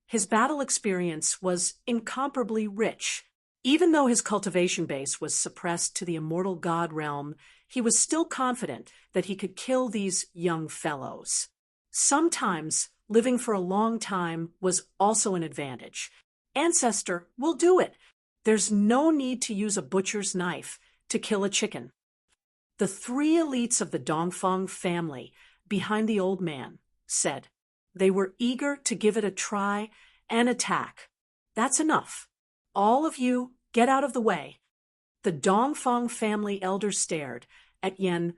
His battle experience was incomparably rich. Even though his cultivation base was suppressed to the immortal god realm, he was still confident that he could kill these young fellows. Sometimes living for a long time was also an advantage. Ancestor, we'll do it. There's no need to use a butcher's knife to kill a chicken. The three elites of the Dongfang family behind the old man said. They were eager to give it a try and attack. That's enough. All of you, get out of the way. The Dongfang family elder stared at Yen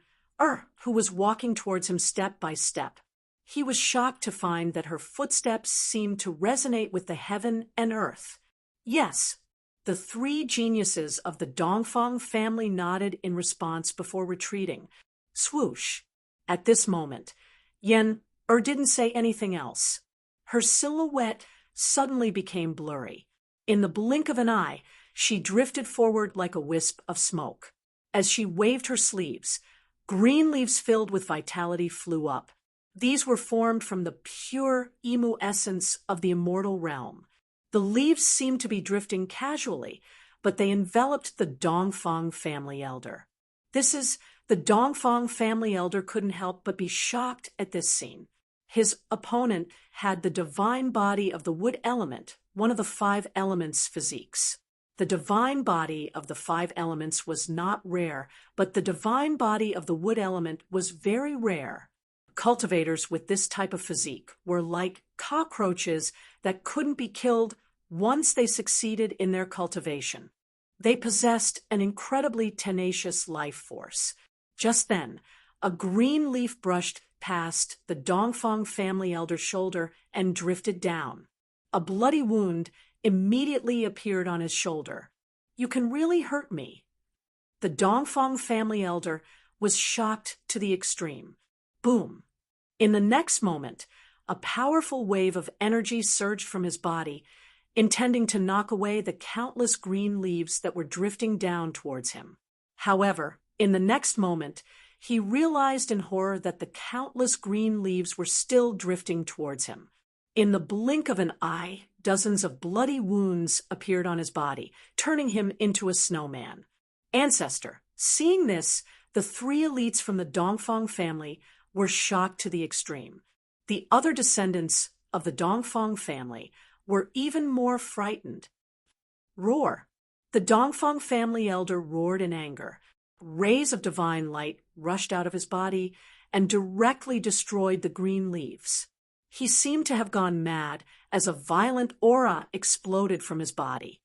who was walking towards him step by step. He was shocked to find that her footsteps seemed to resonate with the heaven and earth. Yes, the three geniuses of the Dongfang family nodded in response before retreating. Swoosh. At this moment, Yen didn't say anything else. Her silhouette suddenly became blurry. In the blink of an eye, she drifted forward like a wisp of smoke. As she waved her sleeves, green leaves filled with vitality flew up. These were formed from the pure emu essence of the immortal realm. The leaves seemed to be drifting casually, but they enveloped the Dongfang family elder. The Dongfang family elder couldn't help but be shocked at this scene. His opponent had the divine body of the wood element, one of the 5 elements physiques. The divine body of the 5 elements was not rare, but the divine body of the wood element was very rare. Cultivators with this type of physique were like cockroaches that couldn't be killed once they succeeded in their cultivation. They possessed an incredibly tenacious life force. Just then, a green leaf brushed past the Dongfang family elder's shoulder and drifted down. A bloody wound immediately appeared on his shoulder. You can really hurt me. The Dongfang family elder was shocked to the extreme. Boom. In the next moment, a powerful wave of energy surged from his body, intending to knock away the countless green leaves that were drifting down towards him. However, in the next moment, he realized in horror that the countless green leaves were still drifting towards him. In the blink of an eye, dozens of bloody wounds appeared on his body, turning him into a snowman. Ancestor, seeing this, the three elites from the Dongfang family were shocked to the extreme. The other descendants of the Dongfang family were even more frightened. Roar! The Dongfang family elder roared in anger. Rays of divine light rushed out of his body and directly destroyed the green leaves. He seemed to have gone mad as a violent aura exploded from his body.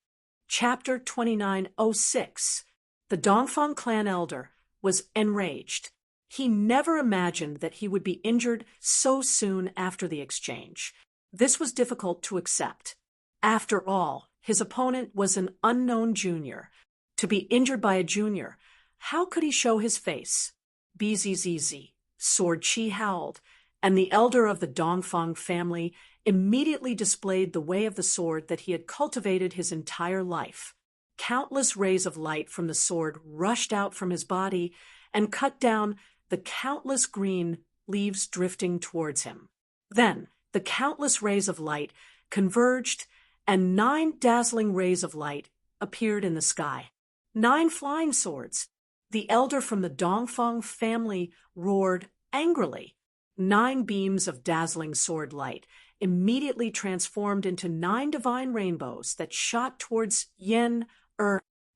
Chapter 2906. The Dongfang clan elder was enraged. He never imagined that he would be injured so soon after the exchange. This was difficult to accept. After all, his opponent was an unknown junior. To be injured by a junior, how could he show his face? Bzzz, Sword Chi howled, and the elder of the Dongfang family immediately displayed the way of the sword that he had cultivated his entire life. Countless rays of light from the sword rushed out from his body and cut down the countless green leaves drifting towards him. Then, the countless rays of light converged, and 9 dazzling rays of light appeared in the sky. 9 flying swords. The elder from the Dongfang family roared angrily. 9 beams of dazzling sword light immediately transformed into 9 divine rainbows that shot towards Yen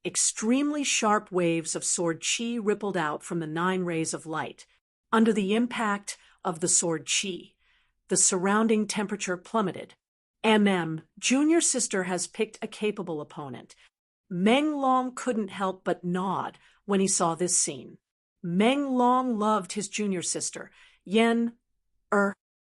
Extremely sharp waves of sword chi rippled out from the 9 rays of light. Under the impact of the sword chi, the surrounding temperature plummeted. Junior sister has picked a capable opponent. Meng Long couldn't help but nod when he saw this scene. Meng Long loved his junior sister, Yen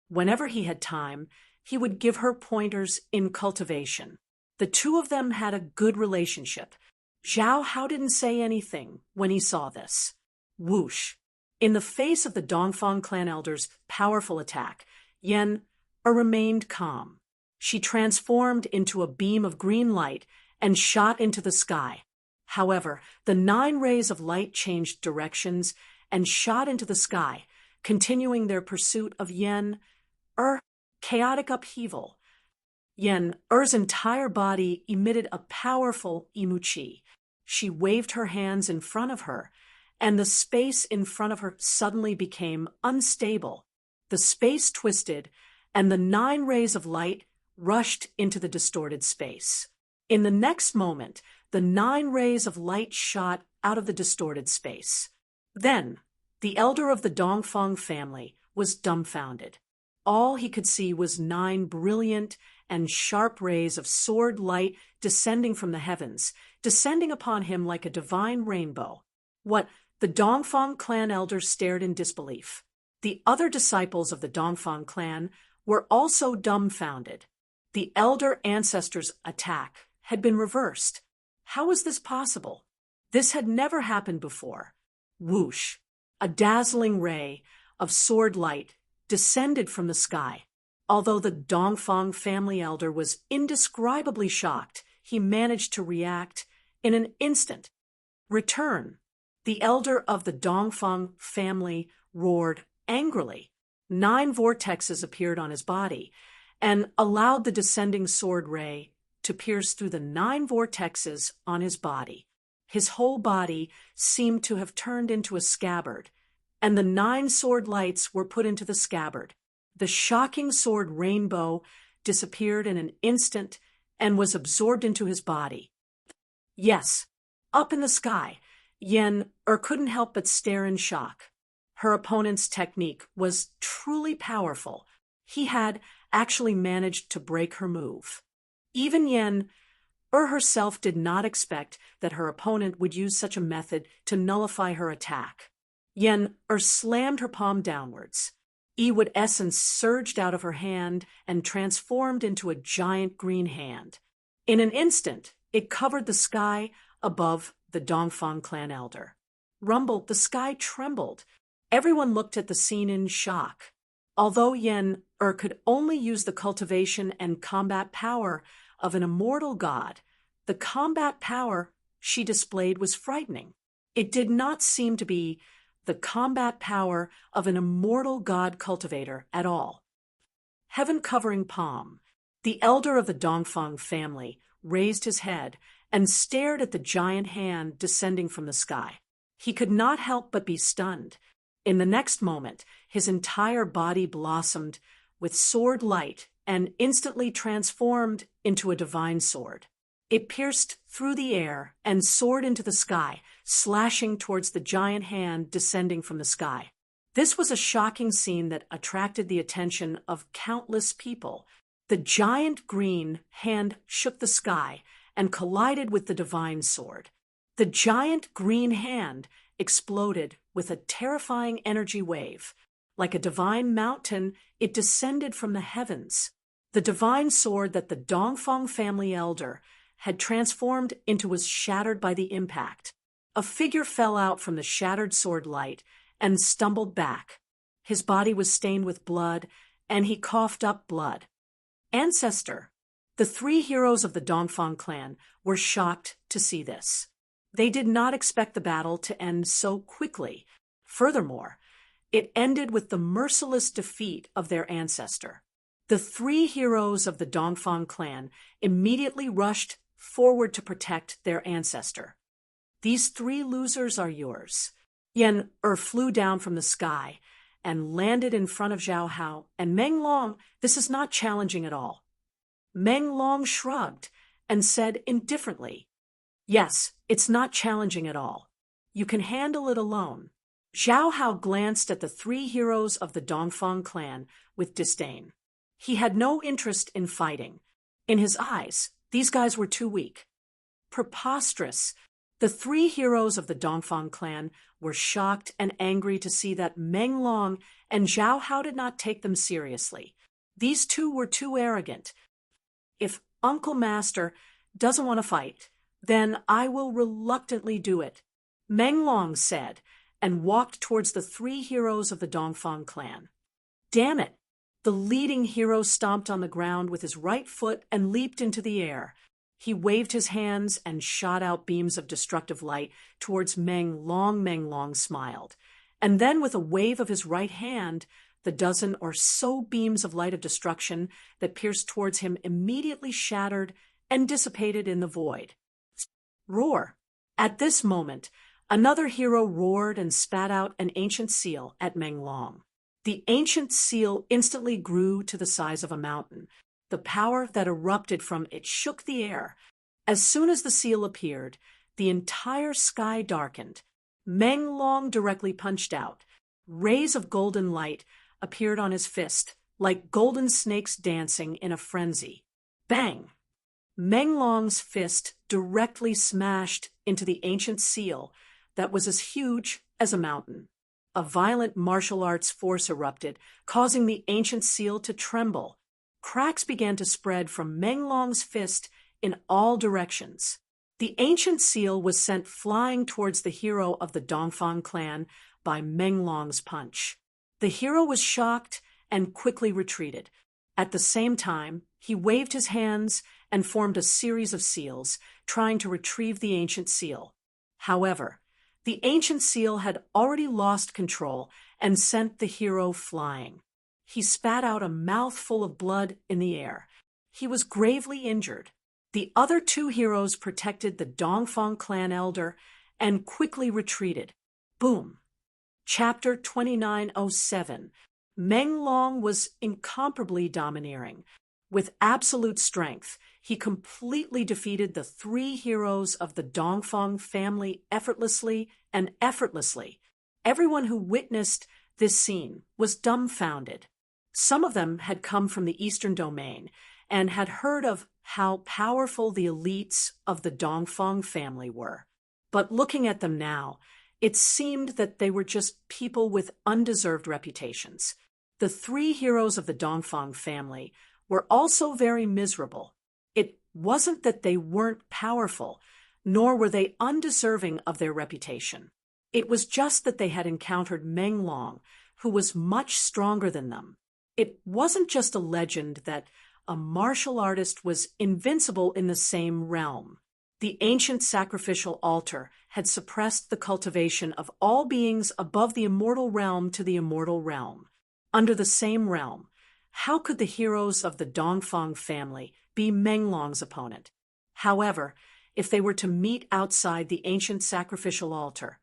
Whenever he had time, he would give her pointers in cultivation. The two of them had a good relationship. Zhao Hao didn't say anything when he saw this. Whoosh! In the face of the Dongfang clan elder's powerful attack, Yen remained calm. She transformed into a beam of green light and shot into the sky. However, the 9 rays of light changed directions and shot into the sky, continuing their pursuit of Yen chaotic upheaval. Yen entire body emitted a powerful imuchi. She waved her hands in front of her, and the space in front of her suddenly became unstable. The space twisted, and the 9 rays of light rushed into the distorted space. In the next moment, the 9 rays of light shot out of the distorted space. Then, the elder of the Dongfang family was dumbfounded. All he could see was 9 brilliant and sharp rays of sword light descending from the heavens, descending upon him like a divine rainbow. The Dongfang clan elder stared in disbelief. The other disciples of the Dongfang clan were also dumbfounded. The elder ancestor's attack had been reversed. How was this possible? This had never happened before. Whoosh! A dazzling ray of sword light descended from the sky. Although the Dongfang family elder was indescribably shocked, he managed to react in an instant. Return! The elder of the Dongfang family roared angrily. 9 vortexes appeared on his body and allowed the descending sword ray to pierce through the 9 vortexes on his body. His whole body seemed to have turned into a scabbard, and the 9 sword lights were put into the scabbard. The shocking sword rainbow disappeared in an instant and was absorbed into his body. Yes, up in the sky, Yen couldn't help but stare in shock. Her opponent's technique was truly powerful. He had actually managed to break her move. Even Yen herself did not expect that her opponent would use such a method to nullify her attack. Yen slammed her palm downwards. Ewood essence surged out of her hand and transformed into a giant green hand. In an instant, it covered the sky above the Dongfang clan elder. Rumbled, the sky trembled. Everyone looked at the scene in shock. Although Yen could only use the cultivation and combat power of an immortal god, the combat power she displayed was frightening. It did not seem to be the combat power of an immortal god cultivator at all. Heaven-covering palm, the elder of the Dongfang family, raised his head and stared at the giant hand descending from the sky. He could not help but be stunned. In the next moment, his entire body blossomed with sword light and instantly transformed into a divine sword. It pierced through the air and soared into the sky, slashing towards the giant hand descending from the sky. This was a shocking scene that attracted the attention of countless people. The giant green hand shook the sky and collided with the divine sword. The giant green hand exploded with a terrifying energy wave. Like a divine mountain, it descended from the heavens. The divine sword that the Dongfang family elder had transformed into was shattered by the impact. A figure fell out from the shattered sword light and stumbled back. His body was stained with blood, and he coughed up blood. Ancestor. The three heroes of the Dongfang clan were shocked to see this. They did not expect the battle to end so quickly. Furthermore, it ended with the merciless defeat of their ancestor. The three heroes of the Dongfang clan immediately rushed forward to protect their ancestor. These three losers are yours. Yen flew down from the sky and landed in front of Zhao Hao and Meng Long. This is not challenging at all. Meng Long shrugged and said indifferently, "Yes, it's not challenging at all. You can handle it alone." Zhao Hao glanced at the three heroes of the Dongfang clan with disdain. He had no interest in fighting. In his eyes, these guys were too weak. Preposterous. The three heroes of the Dongfang clan were shocked and angry to see that Meng Long and Zhao Hao did not take them seriously. These two were too arrogant. "If Uncle Master doesn't want to fight, then I will reluctantly do it," Meng Long said, and walked towards the three heroes of the Dongfang clan. "Damn it!" The leading hero stomped on the ground with his right foot and leaped into the air. He waved his hands and shot out beams of destructive light towards Meng Long. Meng Long smiled. And then with a wave of his right hand, the dozen or so beams of light of destruction that pierced towards him immediately shattered and dissipated in the void. Roar! At this moment, another hero roared and spat out an ancient seal at Meng Long. The ancient seal instantly grew to the size of a mountain. The power that erupted from it shook the air. As soon as the seal appeared, the entire sky darkened. Meng Long directly punched out. Rays of golden light appeared on his fist, like golden snakes dancing in a frenzy. Bang! Meng Long's fist directly smashed into the ancient seal that was as huge as a mountain. A violent martial arts force erupted, causing the ancient seal to tremble. Cracks began to spread from Meng Long's fist in all directions. The ancient seal was sent flying towards the hero of the Dongfang clan by Meng Long's punch. The hero was shocked and quickly retreated. At the same time, he waved his hands and formed a series of seals, trying to retrieve the ancient seal. However, the ancient seal had already lost control and sent the hero flying. He spat out a mouthful of blood in the air. He was gravely injured. The other two heroes protected the Dongfang clan elder and quickly retreated. Boom! Chapter 2907. Meng Long was incomparably domineering. With absolute strength, he completely defeated the three heroes of the Dongfang family effortlessly. Everyone who witnessed this scene was dumbfounded. Some of them had come from the Eastern Domain and had heard of how powerful the elites of the Dongfang family were. But looking at them now, it seemed that they were just people with undeserved reputations. The three heroes of the Dongfang family were also very miserable. It wasn't that they weren't powerful, nor were they undeserving of their reputation. It was just that they had encountered Meng Long, who was much stronger than them. It wasn't just a legend that a martial artist was invincible in the same realm. The ancient sacrificial altar had suppressed the cultivation of all beings above the immortal realm to the immortal realm. Under the same realm, how could the heroes of the Dongfang family be Menglong's opponent? However, if they were to meet outside the ancient sacrificial altar,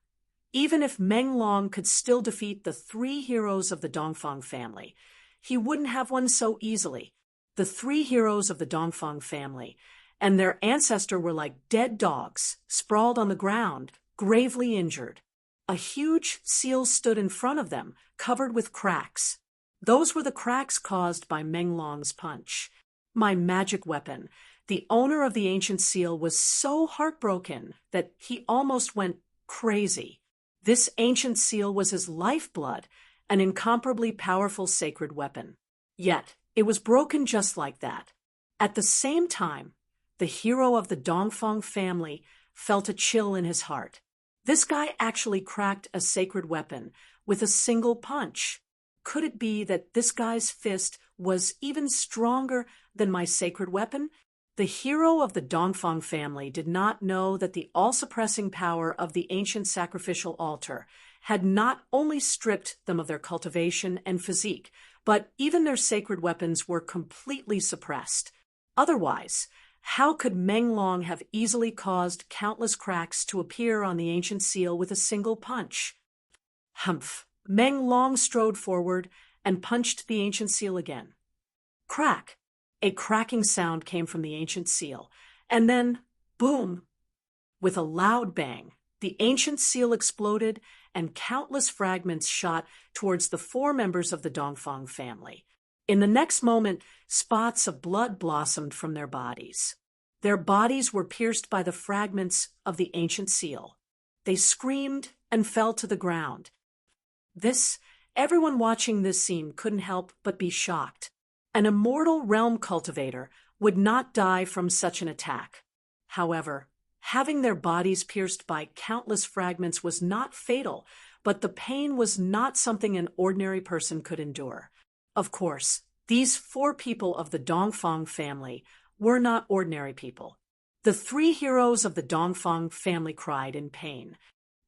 even if Menglong could still defeat the three heroes of the Dongfang family, he wouldn't have won so easily. The three heroes of the Dongfang family and their ancestor were like dead dogs, sprawled on the ground, gravely injured. A huge seal stood in front of them, covered with cracks. Those were the cracks caused by Menglong's punch. My magic weapon. The owner of the ancient seal was so heartbroken that he almost went crazy. This ancient seal was his lifeblood, an incomparably powerful sacred weapon. Yet, it was broken just like that. At the same time, the hero of the Dongfang family felt a chill in his heart. This guy actually cracked a sacred weapon with a single punch. Could it be that this guy's fist was even stronger than my sacred weapon? The hero of the Dongfang family did not know that the all-suppressing power of the ancient sacrificial altar had not only stripped them of their cultivation and physique, but even their sacred weapons were completely suppressed. Otherwise, how could Menglong have easily caused countless cracks to appear on the ancient seal with a single punch? Humph! Menglong strode forward and punched the ancient seal again. Crack! A cracking sound came from the ancient seal, and then, boom! With a loud bang, the ancient seal exploded and countless fragments shot towards the four members of the Dongfang family. In the next moment, spots of blood blossomed from their bodies. Their bodies were pierced by the fragments of the ancient seal. They screamed and fell to the ground. Everyone watching this scene couldn't help but be shocked. An immortal realm cultivator would not die from such an attack. However, having their bodies pierced by countless fragments was not fatal, but the pain was not something an ordinary person could endure. Of course, these four people of the Dongfang family were not ordinary people. The three heroes of the Dongfang family cried in pain.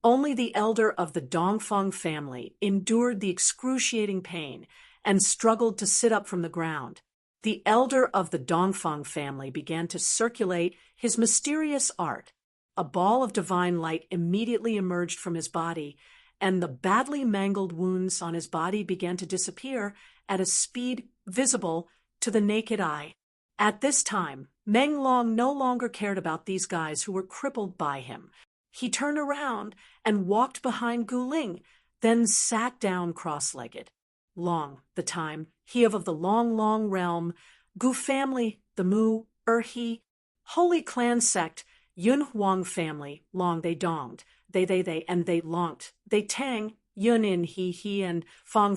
Only the elder of the Dongfang family endured the excruciating pain and struggled to sit up from the ground. The elder of the Dongfang family began to circulate his mysterious art. A ball of divine light immediately emerged from his body, and the badly mangled wounds on his body began to disappear at a speed visible to the naked eye. At this time, Menglong no longer cared about these guys who were crippled by him. He turned around and walked behind Guling, then sat down cross-legged. Long, the time, he of the long realm, Gu family, the Mu, He, Holy Clan sect, Yun Huang family, long they donged, they, and they longed, they tang, Yun in he, and Fang,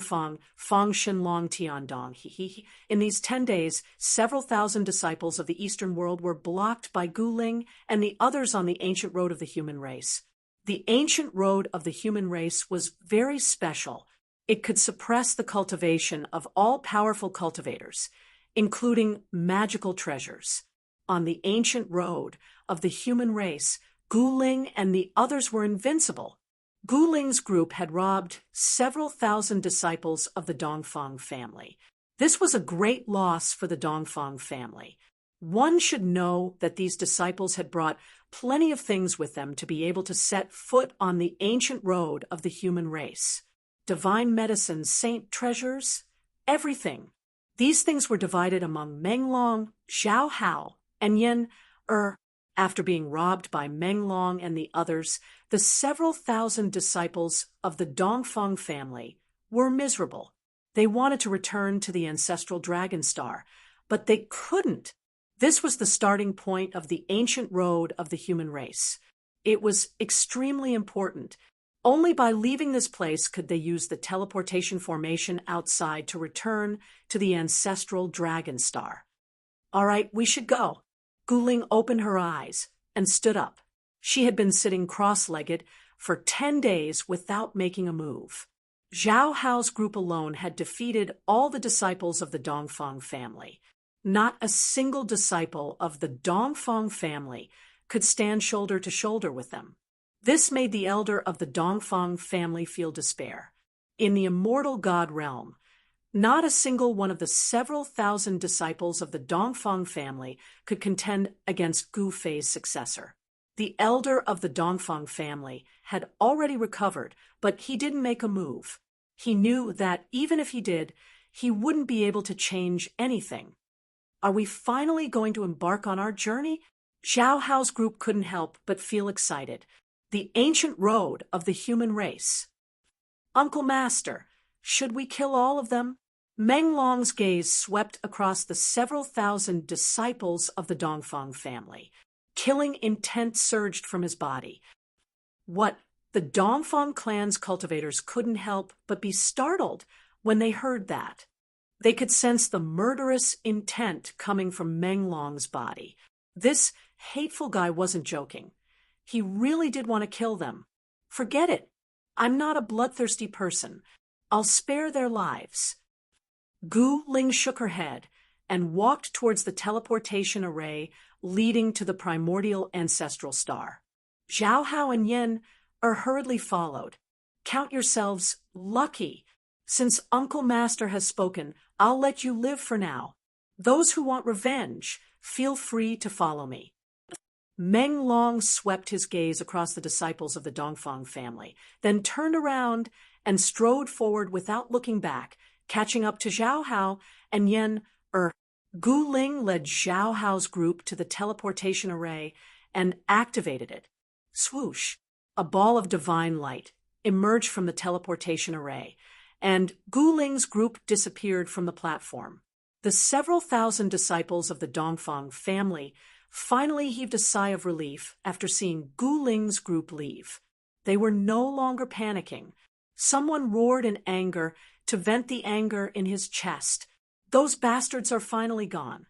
Fang Shen long tian dong, he. In these 10 days, several thousand disciples of the Eastern world were blocked by Guling and the others on the ancient road of the human race. The ancient road of the human race was very special. It could suppress the cultivation of all powerful cultivators, including magical treasures. On the ancient road of the human race, Guling and the others were invincible. Guling's group had robbed several thousand disciples of the Dongfang family. This was a great loss for the Dongfang family. One should know that these disciples had brought plenty of things with them to be able to set foot on the ancient road of the human race. Divine medicines, saint treasures, everything. These things were divided among Menglong, Zhao Hao, and Yen After being robbed by Menglong and the others, the several thousand disciples of the Dongfang family were miserable. They wanted to return to the ancestral dragon star, but they couldn't. This was the starting point of the ancient road of the human race. It was extremely important. Only by leaving this place could they use the teleportation formation outside to return to the ancestral dragon star. All right, we should go. Guling opened her eyes and stood up. She had been sitting cross-legged for 10 days without making a move. Zhao Hao's group alone had defeated all the disciples of the Dongfang family. Not a single disciple of the Dongfang family could stand shoulder to shoulder with them. This made the elder of the Dongfang family feel despair. In the immortal god realm, not a single one of the several thousand disciples of the Dongfang family could contend against Gu Fei's successor. The elder of the Dongfang family had already recovered, but he didn't make a move. He knew that even if he did, he wouldn't be able to change anything. Are we finally going to embark on our journey? Zhao Hao's group couldn't help but feel excited. The ancient road of the human race. Uncle Master, should we kill all of them? Meng Long's gaze swept across the several thousand disciples of the Dongfang family. Killing intent surged from his body. What? The Dongfang clan's cultivators couldn't help but be startled when they heard that. They could sense the murderous intent coming from Meng Long's body. This hateful guy wasn't joking. He really did want to kill them. Forget it. I'm not a bloodthirsty person. I'll spare their lives. Gu Ling shook her head and walked towards the teleportation array leading to the primordial ancestral star. Zhao Hao and Yin hurriedly followed. Count yourselves lucky. Since Uncle Master has spoken, I'll let you live for now. Those who want revenge, feel free to follow me. Meng Long swept his gaze across the disciples of the Dongfang family, then turned around and strode forward without looking back, catching up to Zhao Hao and Yin. Gu Ling led Zhao Hao's group to the teleportation array and activated it. Swoosh! A ball of divine light emerged from the teleportation array, and Gu Ling's group disappeared from the platform. The several thousand disciples of the Dongfang family finally heaved a sigh of relief after seeing Gu Ling's group leave. They were no longer panicking. Someone roared in anger to vent the anger in his chest. Those bastards are finally gone.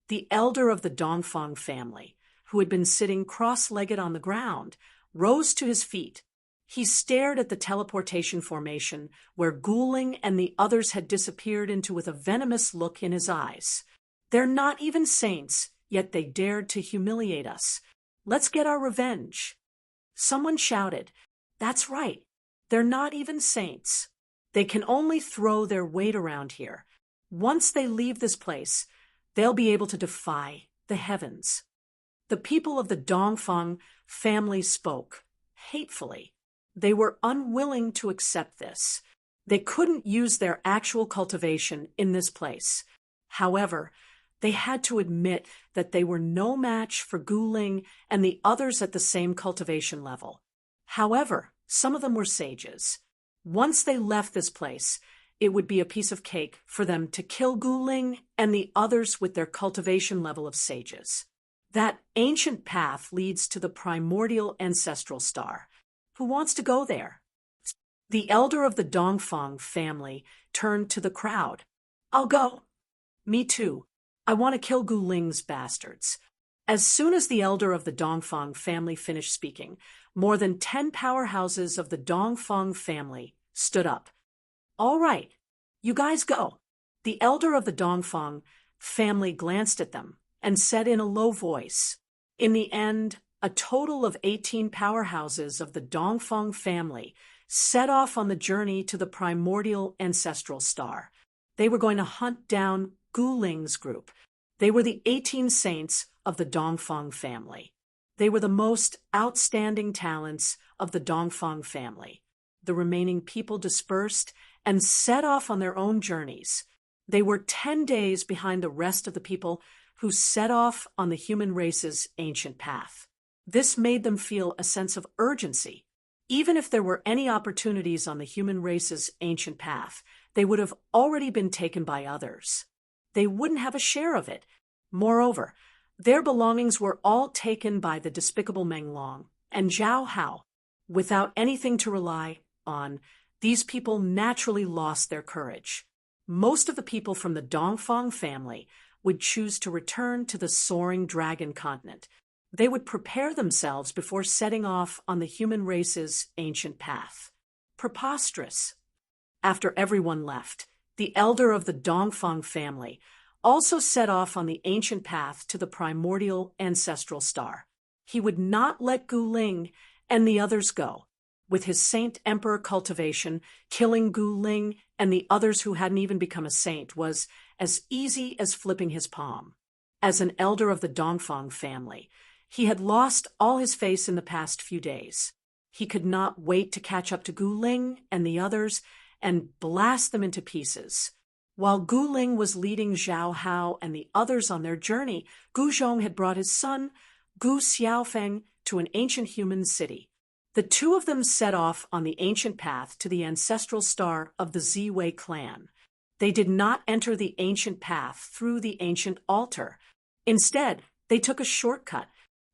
The elder of the Dongfang family, who had been sitting cross-legged on the ground, rose to his feet. He stared at the teleportation formation where Gu Ling and the others had disappeared into with a venomous look in his eyes. They're not even saints, yet they dared to humiliate us. Let's get our revenge. Someone shouted, That's right. They're not even saints. They can only throw their weight around here. Once they leave this place, they'll be able to defy the heavens. The people of the Dongfang family spoke, hatefully. They were unwilling to accept this. They couldn't use their actual cultivation in this place. However, they had to admit that they were no match for Gu Ling and the others at the same cultivation level. However, some of them were sages. Once they left this place, it would be a piece of cake for them to kill Gu Ling and the others with their cultivation level of sages. That ancient path leads to the primordial ancestral star. Who wants to go there? The elder of the Dongfang family turned to the crowd. I'll go. Me too. I want to kill Gu Ling's bastards. As soon as the elder of the Dongfang family finished speaking, more than 10 powerhouses of the Dongfang family stood up. All right, you guys go. The elder of the Dongfang family glanced at them and said in a low voice, In the end, a total of 18 powerhouses of the Dongfang family set off on the journey to the primordial ancestral star. They were going to hunt down Gu Ling's group. They were the 18 saints of the Dongfang family. They were the most outstanding talents of the Dongfang family. The remaining people dispersed and set off on their own journeys. They were 10 days behind the rest of the people who set off on the human race's ancient path. This made them feel a sense of urgency. Even if there were any opportunities on the human race's ancient path, they would have already been taken by others. They wouldn't have a share of it. Moreover, their belongings were all taken by the despicable Meng Long and Zhao Hao. Without anything to rely on, these people naturally lost their courage. Most of the people from the Dongfang family would choose to return to the soaring dragon continent. They would prepare themselves before setting off on the human race's ancient path. Preposterous. After everyone left, the elder of the Dongfang family also set off on the ancient path to the primordial ancestral star. He would not let Gu Ling and the others go. With his saint emperor cultivation, killing Gu Ling and the others who hadn't even become a saint was as easy as flipping his palm. As an elder of the Dongfang family, he had lost all his face in the past few days. He could not wait to catch up to Gu Ling and the others and blast them into pieces. While Gu Ling was leading Zhao Hao and the others on their journey, Gu Zhong had brought his son, Gu Xiaofeng, to an ancient human city. The two of them set off on the ancient path to the ancestral star of the Ziwei clan. They did not enter the ancient path through the ancient altar. Instead, they took a shortcut.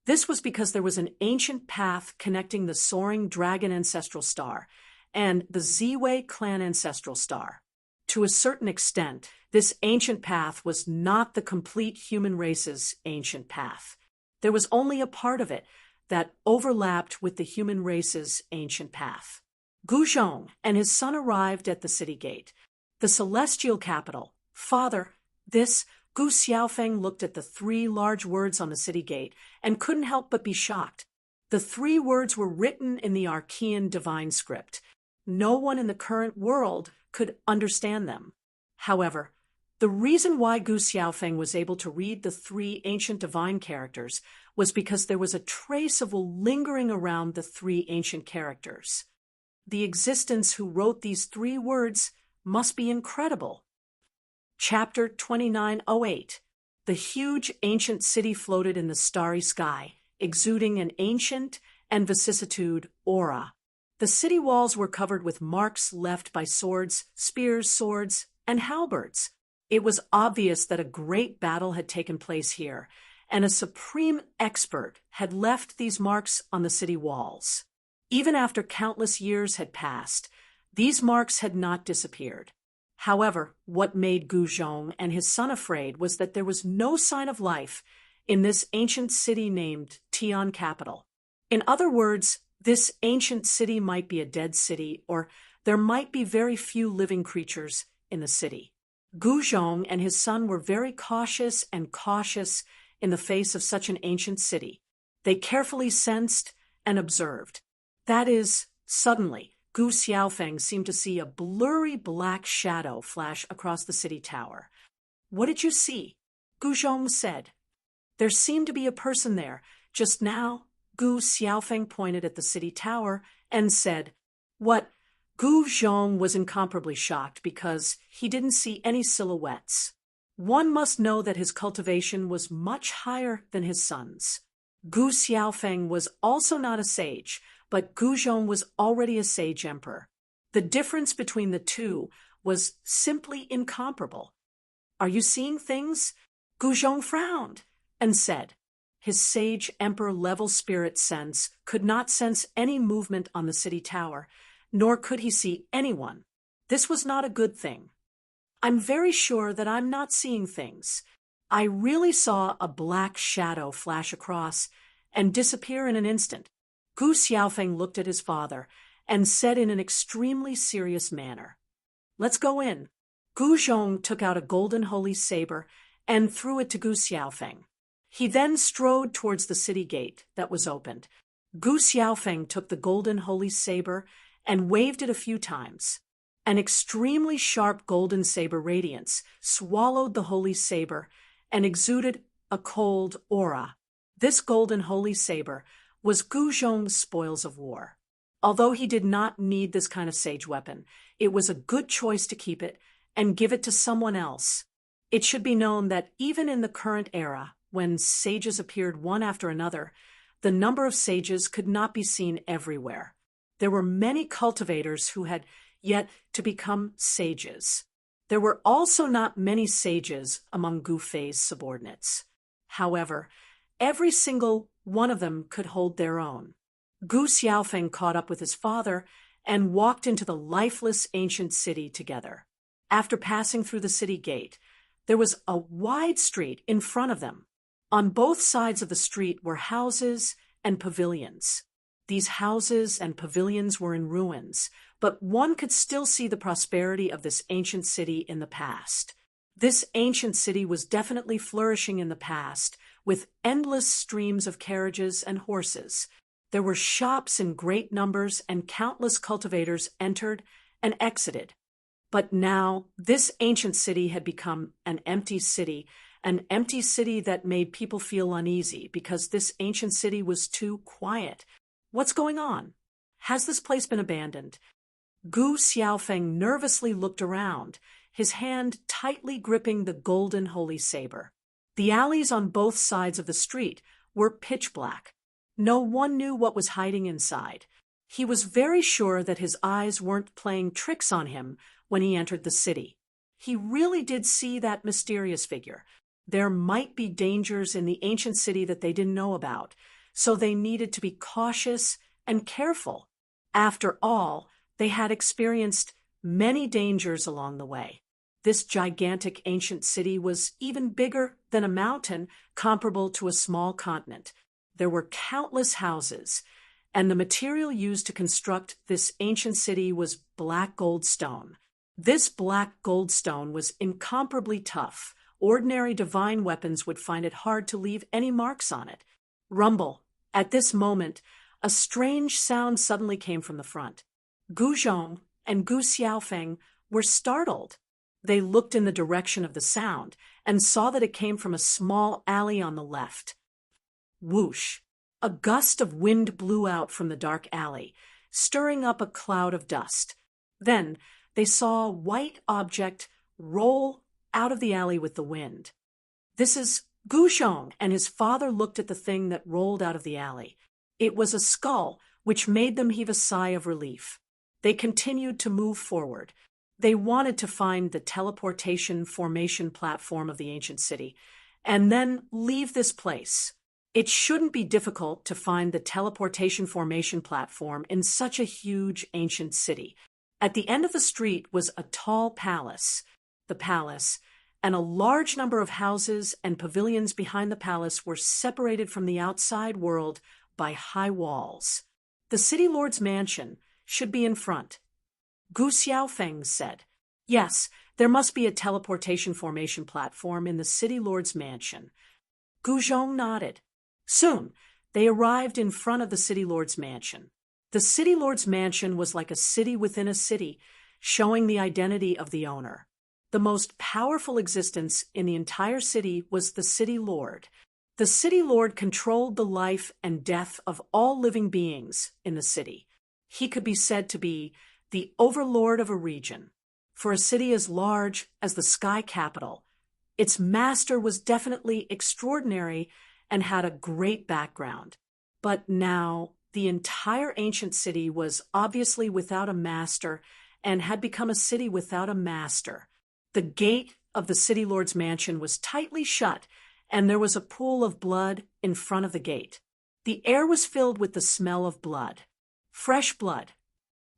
This was because there was an ancient path connecting the soaring dragon ancestral star and the Ziwei clan ancestral star. To a certain extent, this ancient path was not the complete human race's ancient path. There was only a part of it that overlapped with the human race's ancient path. Gu Zhong and his son arrived at the city gate, the celestial capital. Father, this... Gu Xiaofeng looked at the 3 large words on the city gate and couldn't help but be shocked. The 3 words were written in the Archean divine script. No one in the current world could understand them. However, the reason why Gu Xiaofeng was able to read the 3 ancient divine characters was because there was a trace of a lingering around the 3 ancient characters. The existence who wrote these 3 words must be incredible. Chapter 2908. The huge ancient city floated in the starry sky, exuding an ancient and vicissitude aura. The city walls were covered with marks left by swords, spears, swords, and halberds. It was obvious that a great battle had taken place here, and a supreme expert had left these marks on the city walls. Even after countless years had passed, these marks had not disappeared. However, what made Gu Zhong and his son afraid was that there was no sign of life in this ancient city named Tian Capital. In other words, this ancient city might be a dead city, or there might be very few living creatures in the city. Gu Zhong and his son were very cautious in the face of such an ancient city. They carefully sensed and observed. That is, suddenly, Gu Xiaofeng seemed to see a blurry black shadow flash across the city tower. "What did you see?" Gu Zhong said. "There seemed to be a person there. Just now." Gu Xiaofeng pointed at the city tower and said, "What?" Gu Zhong was incomparably shocked because he didn't see any silhouettes. One must know that his cultivation was much higher than his son's. Gu Xiaofeng was also not a sage, but Gu Zhong was already a sage emperor. The difference between the two was simply incomparable. "Are you seeing things?" Gu Zhong frowned and said. His sage emperor level spirit sense could not sense any movement on the city tower, nor could he see anyone. This was not a good thing. "I'm very sure that I'm not seeing things. I really saw a black shadow flash across and disappear in an instant." Gu Xiaofeng looked at his father and said in an extremely serious manner, "Let's go in." Gu Zhong took out a golden holy saber and threw it to Gu Xiaofeng. He then strode towards the city gate that was opened. Gu Xiaofeng took the golden holy saber and waved it a few times. An extremely sharp golden saber radiance swallowed the holy saber and exuded a cold aura. This golden holy saber was Gu Zhong's spoils of war. Although he did not need this kind of sage weapon, it was a good choice to keep it and give it to someone else. It should be known that even in the current era, when sages appeared one after another, the number of sages could not be seen everywhere. There were many cultivators who had yet to become sages. There were also not many sages among Gu Fei's subordinates. However, every single one of them could hold their own. Gu Xiaofeng caught up with his father and walked into the lifeless ancient city together. After passing through the city gate, there was a wide street in front of them. On both sides of the street were houses and pavilions. These houses and pavilions were in ruins, but one could still see the prosperity of this ancient city in the past. This ancient city was definitely flourishing in the past with endless streams of carriages and horses. There were shops in great numbers, and countless cultivators entered and exited. But now this ancient city had become an empty city that made people feel uneasy because this ancient city was too quiet. What's going on? Has this place been abandoned? Gu Xiaofeng nervously looked around, his hand tightly gripping the golden holy saber. The alleys on both sides of the street were pitch black. No one knew what was hiding inside. He was very sure that his eyes weren't playing tricks on him when he entered the city. He really did see that mysterious figure. There might be dangers in the ancient city that they didn't know about, so they needed to be cautious and careful. After all, they had experienced many dangers along the way. This gigantic ancient city was even bigger than a mountain, comparable to a small continent. There were countless houses, and the material used to construct this ancient city was black gold stone. This black gold stone was incomparably tough. Ordinary divine weapons would find it hard to leave any marks on it. Rumble. At this moment, a strange sound suddenly came from the front. Gu Zhong and Gu Xiaofeng were startled. They looked in the direction of the sound and saw that it came from a small alley on the left. Whoosh! A gust of wind blew out from the dark alley, stirring up a cloud of dust. Then they saw a white object roll out of the alley with the wind. "This is Gu Zhong," and his father looked at the thing that rolled out of the alley. It was a skull, which made them heave a sigh of relief. They continued to move forward. They wanted to find the teleportation formation platform of the ancient city, and then leave this place. It shouldn't be difficult to find the teleportation formation platform in such a huge ancient city. At the end of the street was a tall palace. The palace and a large number of houses and pavilions behind the palace were separated from the outside world by high walls. The city lord's mansion should be in front. Gu Xiaofeng said, "Yes, there must be a teleportation formation platform in the city lord's mansion." Gu Zhong nodded. Soon, they arrived in front of the city lord's mansion. The city lord's mansion was like a city within a city, showing the identity of the owner. The most powerful existence in the entire city was the city lord. The city lord controlled the life and death of all living beings in the city. He could be said to be the overlord of a region. For a city as large as the sky capital, its master was definitely extraordinary and had a great background. But now, the entire ancient city was obviously without a master and had become a city without a master. The gate of the city lord's mansion was tightly shut, and there was a pool of blood in front of the gate. The air was filled with the smell of blood. Fresh blood.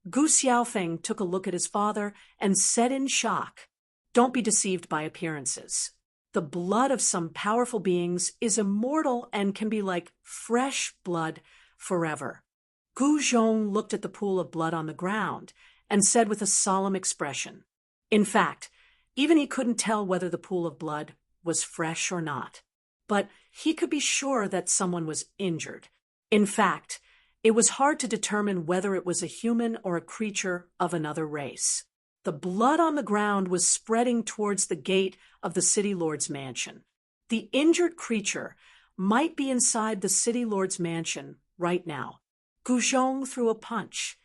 Gu Xiaofeng took a look at his father and said in shock, "Don't be deceived by appearances. The blood of some powerful beings is immortal and can be like fresh blood forever." Gu Zhong looked at the pool of blood on the ground and said with a solemn expression. In fact, even he couldn't tell whether the pool of blood was fresh or not. But he could be sure that someone was injured. In fact, it was hard to determine whether it was a human or a creature of another race. The blood on the ground was spreading towards the gate of the city lord's mansion. The injured creature might be inside the city lord's mansion right now. Gu Zhong threw a punch.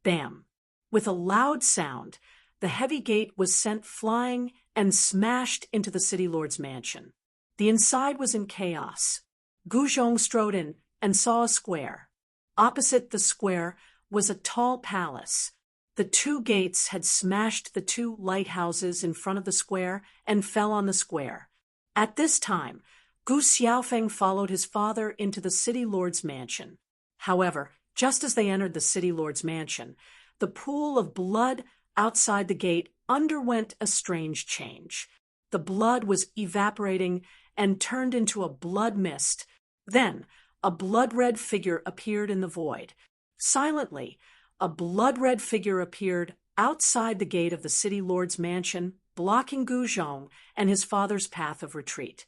Bam! With a loud sound, the heavy gate was sent flying and smashed into the city lord's mansion. The inside was in chaos. Gu Zhong strode in and saw a square. Opposite the square was a tall palace. The two gates had smashed the two lighthouses in front of the square and fell on the square. At this time, Gu Xiaofeng followed his father into the city lord's mansion. However, just as they entered the city lord's mansion, the pool of blood outside the gate underwent a strange change. The blood was evaporating and turned into a blood mist. Then, a blood-red figure appeared in the void. Silently, a blood-red figure appeared outside the gate of the city lord's mansion, blocking Gu Zhong and his father's path of retreat.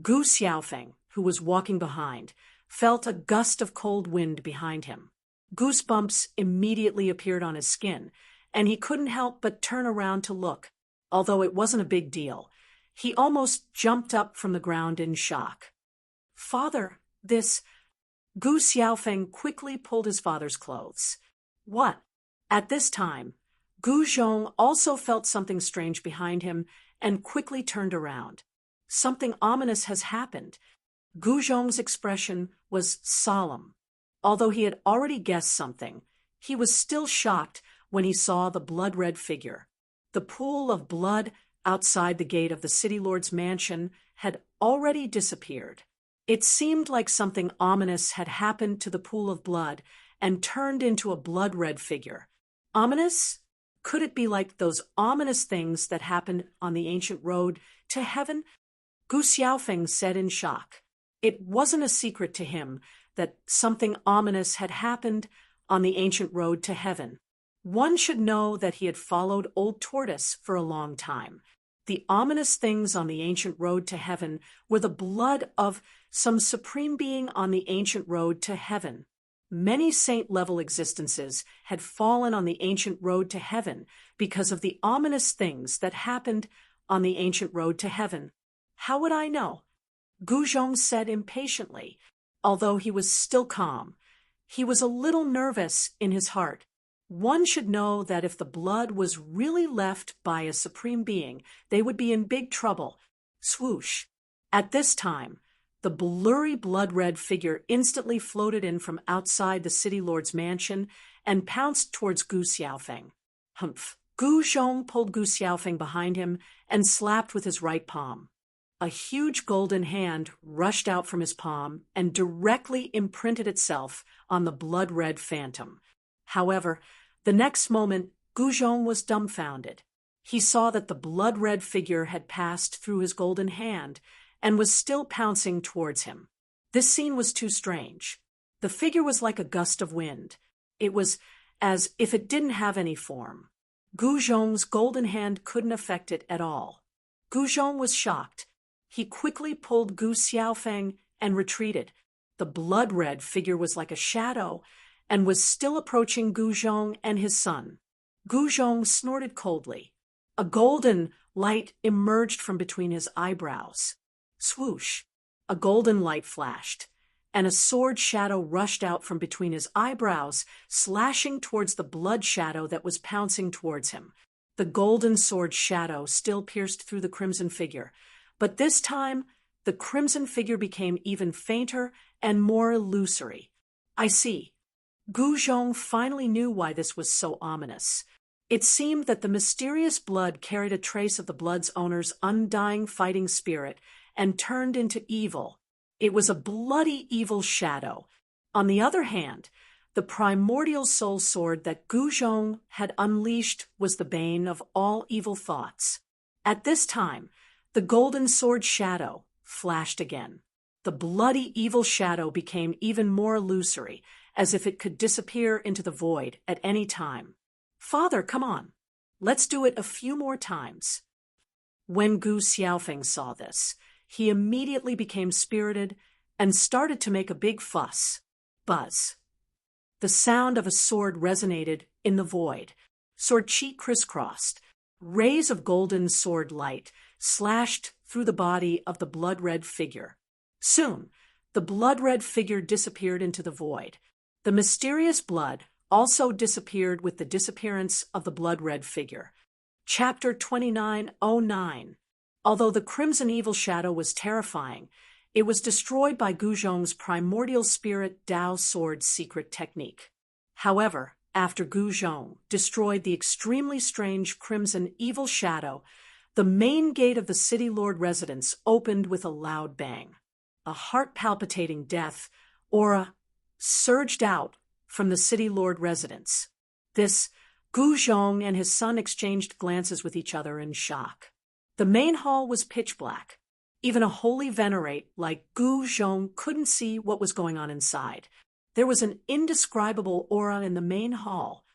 Gu Xiaofeng who was walking behind, felt a gust of cold wind behind him. Goosebumps immediately appeared on his skin, and he couldn't help but turn around to look. Although it wasn't a big deal, he almost jumped up from the ground in shock. "Father, this—" Gu Xiaofeng quickly pulled his father's clothes. "What?" At this time, Gu Zhong also felt something strange behind him and quickly turned around. Something ominous has happened. Gu Zhong's expression was solemn. Although he had already guessed something, he was still shocked when he saw the blood-red figure. The pool of blood outside the gate of the city lord's mansion had already disappeared. It seemed like something ominous had happened to the pool of blood and turned into a blood-red figure. Ominous? Could it be like those ominous things that happened on the ancient road to heaven? Gu Xiaofeng said in shock. It wasn't a secret to him that something ominous had happened on the ancient road to heaven. One should know that he had followed Old Tortoise for a long time. The ominous things on the ancient road to heaven were the blood of some supreme being on the ancient road to heaven. Many saint-level existences had fallen on the ancient road to heaven because of the ominous things that happened on the ancient road to heaven. How would I know? Gu Zhong said impatiently, although he was still calm. He was a little nervous in his heart. One should know that if the blood was really left by a supreme being, they would be in big trouble. Swoosh! At this time, the blurry blood-red figure instantly floated in from outside the city lord's mansion and pounced towards Gu Xiaofeng. Humph! Gu Zhong pulled Gu Xiaofeng behind him and slapped with his right palm. A huge golden hand rushed out from his palm and directly imprinted itself on the blood-red phantom. However, the next moment, Gu Zhong was dumbfounded. He saw that the blood-red figure had passed through his golden hand and was still pouncing towards him. This scene was too strange. The figure was like a gust of wind. It was as if it didn't have any form. Gu Zhong's golden hand couldn't affect it at all. Gu Zhong was shocked. He quickly pulled Gu Xiaofeng and retreated. The blood-red figure was like a shadow and was still approaching Gu Zhong and his son. Gu Zhong snorted coldly. A golden light emerged from between his eyebrows. Swoosh! A golden light flashed, and a sword shadow rushed out from between his eyebrows, slashing towards the blood shadow that was pouncing towards him. The golden sword shadow still pierced through the crimson figure, but this time the crimson figure became even fainter and more illusory. I see. Gu Zhong finally knew why this was so ominous. It seemed that the mysterious blood carried a trace of the blood's owner's undying fighting spirit and turned into evil. It was a bloody evil shadow. On the other hand, the primordial soul sword that Gu Zhong had unleashed was the bane of all evil thoughts. At this time, the golden sword shadow flashed again. The bloody evil shadow became even more illusory, as if it could disappear into the void at any time. "Father, come on. Let's do it a few more times." When Gu Xiaofeng saw this, he immediately became spirited and started to make a big fuss. Buzz! The sound of a sword resonated in the void. Sword chi crisscrossed. Rays of golden sword light slashed through the body of the blood-red figure. Soon, the blood-red figure disappeared into the void. The mysterious blood also disappeared with the disappearance of the blood-red figure. Chapter 2909. Although the crimson evil shadow was terrifying, it was destroyed by Gu Zhong's primordial spirit Dao sword secret technique. However, after Gu Zhong destroyed the extremely strange crimson evil shadow, the main gate of the city lord residence opened with a loud bang. A heart-palpitating death aura surged out from the city lord residence. This, Gu Zhong and his son exchanged glances with each other in shock. The main hall was pitch black. Even a holy venerate like Gu Zhong couldn't see what was going on inside. There was an indescribable aura in the main hall.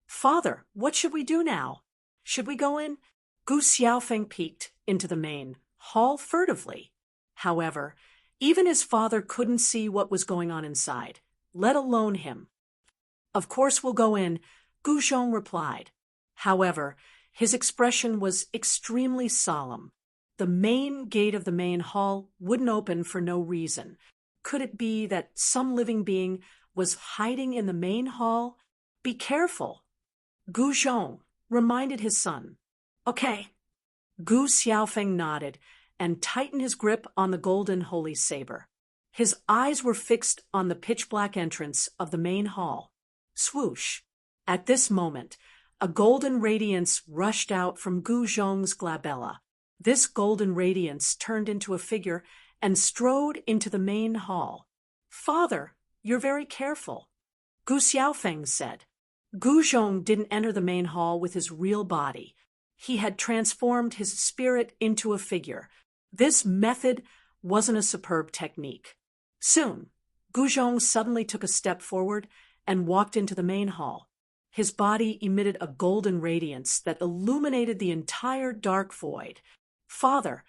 "Father, what should we do now? Should we go in?" Gu Xiaofeng peeked into the main hall furtively. However, Even his father couldn't see what was going on inside, let alone him. Of course we'll go in, Gu Zhong replied. However, his expression was extremely solemn. The main gate of the main hall wouldn't open for no reason. Could it be that some living being was hiding in the main hall? Be careful. Gu Zhong reminded his son. Okay. Gu Xiaofeng nodded and tightened his grip on the golden holy saber. His eyes were fixed on the pitch-black entrance of the main hall. Swoosh! At this moment, a golden radiance rushed out from Gu Zhong's glabella. This golden radiance turned into a figure and strode into the main hall. Father, you're very careful, Gu Xiaofeng said. Gu Zhong didn't enter the main hall with his real body. He had transformed his spirit into a figure. This method wasn't a superb technique. Soon, Gu Zhong suddenly took a step forward and walked into the main hall. His body emitted a golden radiance that illuminated the entire dark void. Father,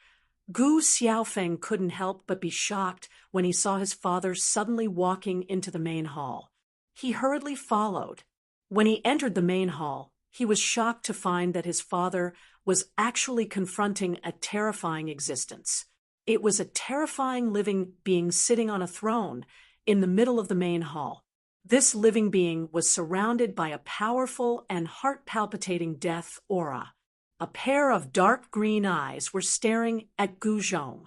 Gu Xiaofeng couldn't help but be shocked when he saw his father suddenly walking into the main hall. He hurriedly followed. When he entered the main hall, he was shocked to find that his father was actually confronting a terrifying existence. It was a terrifying living being sitting on a throne in the middle of the main hall. This living being was surrounded by a powerful and heart-palpitating death aura. A pair of dark green eyes were staring at Gu Zhong.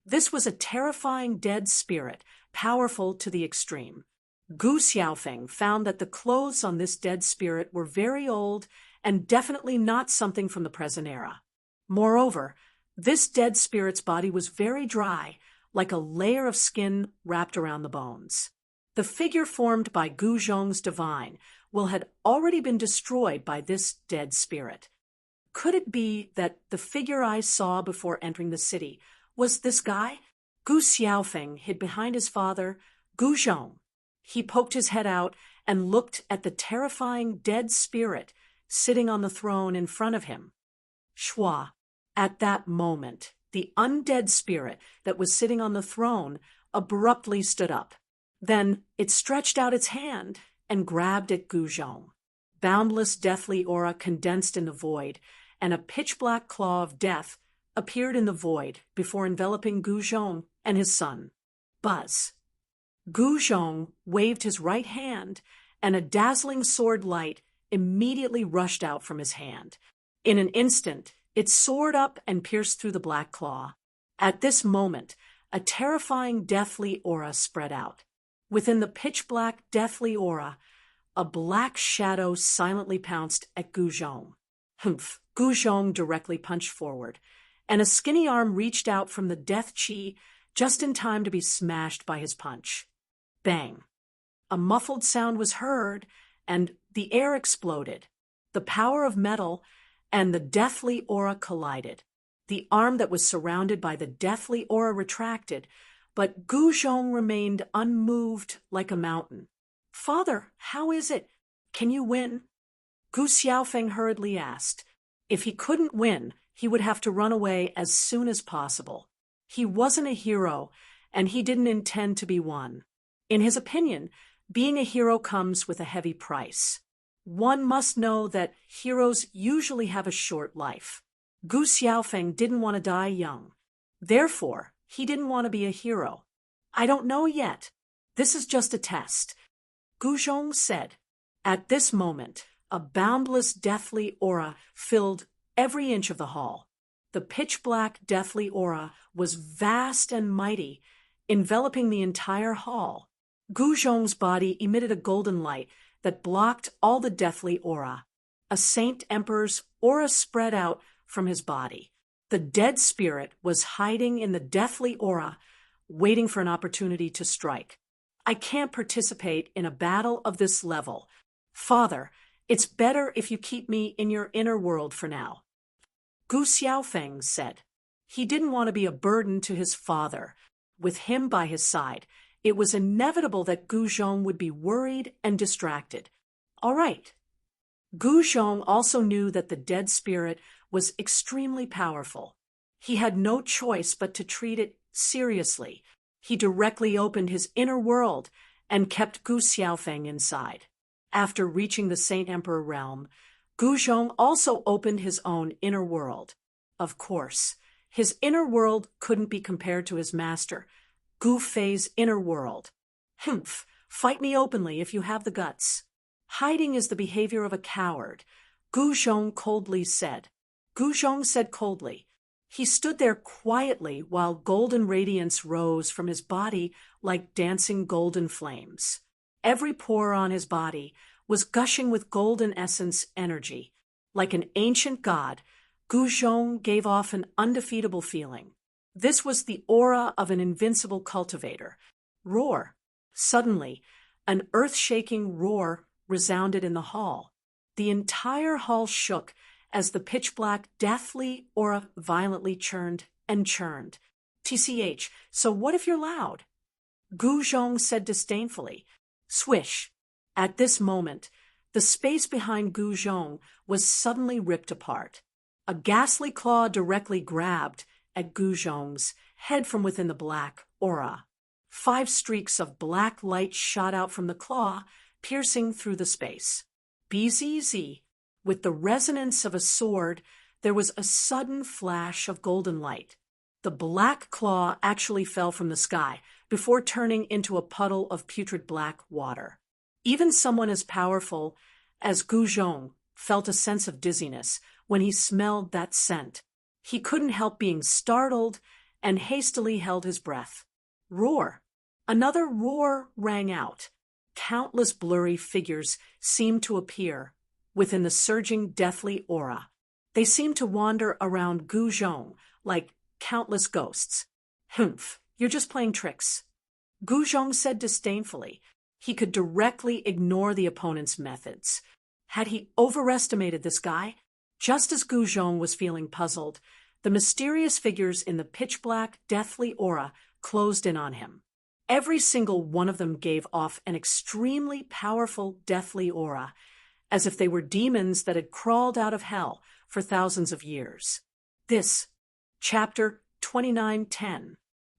This was a terrifying dead spirit, powerful to the extreme. Gu Xiaofeng found that the clothes on this dead spirit were very old and definitely not something from the present era. Moreover, this dead spirit's body was very dry, like a layer of skin wrapped around the bones. The figure formed by Gu Zhong's divine will had already been destroyed by this dead spirit. Could it be that the figure I saw before entering the city was this guy? Gu Xiaofeng hid behind his father, Gu Zhong. He poked his head out and looked at the terrifying dead spirit sitting on the throne in front of him. Shua. At that moment, the undead spirit that was sitting on the throne abruptly stood up. Then it stretched out its hand and grabbed at Gu Zhong. Boundless deathly aura condensed in the void, and a pitch-black claw of death appeared in the void before enveloping Gu Zhong and his son. Buzz. Gu Zhong waved his right hand, and a dazzling sword light immediately rushed out from his hand. In an instant, it soared up and pierced through the black claw. At this moment, a terrifying deathly aura spread out. Within the pitch-black deathly aura, a black shadow silently pounced at Gu Zhong. Humph! Gu Zhong directly punched forward, and a skinny arm reached out from the death chi just in time to be smashed by his punch. Bang! A muffled sound was heard, and the air exploded. The power of metal and the deathly aura collided. The arm that was surrounded by the deathly aura retracted, but Gu Zhong remained unmoved like a mountain. Father, how is it? Can you win? Gu Xiaofeng hurriedly asked. If he couldn't win, he would have to run away as soon as possible. He wasn't a hero, and he didn't intend to be one. In his opinion, being a hero comes with a heavy price. One must know that heroes usually have a short life. Gu Xiaofeng didn't want to die young. Therefore, he didn't want to be a hero. I don't know yet. This is just a test, Gu Zhong said. At this moment, a boundless deathly aura filled every inch of the hall. The pitch-black deathly aura was vast and mighty, enveloping the entire hall. Gu Zhong's body emitted a golden light that blocked all the deathly aura. A Saint Emperor's aura spread out from his body. The dead spirit was hiding in the deathly aura, waiting for an opportunity to strike. I can't participate in a battle of this level. Father, it's better if you keep me in your inner world for now, Gu Xiaofeng said. He didn't want to be a burden to his father. With him by his side, it was inevitable that Gu Zhong would be worried and distracted. All right. Gu Zhong also knew that the dead spirit was extremely powerful. He had no choice but to treat it seriously. He directly opened his inner world and kept Gu Xiaofeng inside. After reaching the Saint Emperor realm, Gu Zhong also opened his own inner world. Of course, his inner world couldn't be compared to his master, Gu Fei's inner world. Humph, fight me openly if you have the guts. Hiding is the behavior of a coward, Gu Zhong coldly said. Gu Zhong said coldly. He stood there quietly while golden radiance rose from his body like dancing golden flames. Every pore on his body was gushing with golden essence energy. Like an ancient god, Gu Zhong gave off an undefeatable feeling. This was the aura of an invincible cultivator. Roar! Suddenly, an earth-shaking roar resounded in the hall. The entire hall shook as the pitch-black, deathly aura violently churned and churned. TCH, so what if you're loud? Gu Zhong said disdainfully. Swish! At this moment, the space behind Gu Zhong was suddenly ripped apart. A ghastly claw directly grabbed at Gu Zhong's head from within the black aura. 5 streaks of black light shot out from the claw, piercing through the space. BZZ. With the resonance of a sword, there was a sudden flash of golden light. The black claw actually fell from the sky before turning into a puddle of putrid black water. Even someone as powerful as Gu Zhong felt a sense of dizziness when he smelled that scent. He couldn't help being startled and hastily held his breath. Roar! Another roar rang out. Countless blurry figures seemed to appear within the surging deathly aura. They seemed to wander around Gu Zhong like countless ghosts. Humph, you're just playing tricks. Gu Zhong said disdainfully. He could directly ignore the opponent's methods. Had he overestimated this guy? Just as Gu Zhong was feeling puzzled, the mysterious figures in the pitch-black, deathly aura closed in on him. Every single one of them gave off an extremely powerful, deathly aura, as if they were demons that had crawled out of hell for thousands of years. This, Chapter 2910.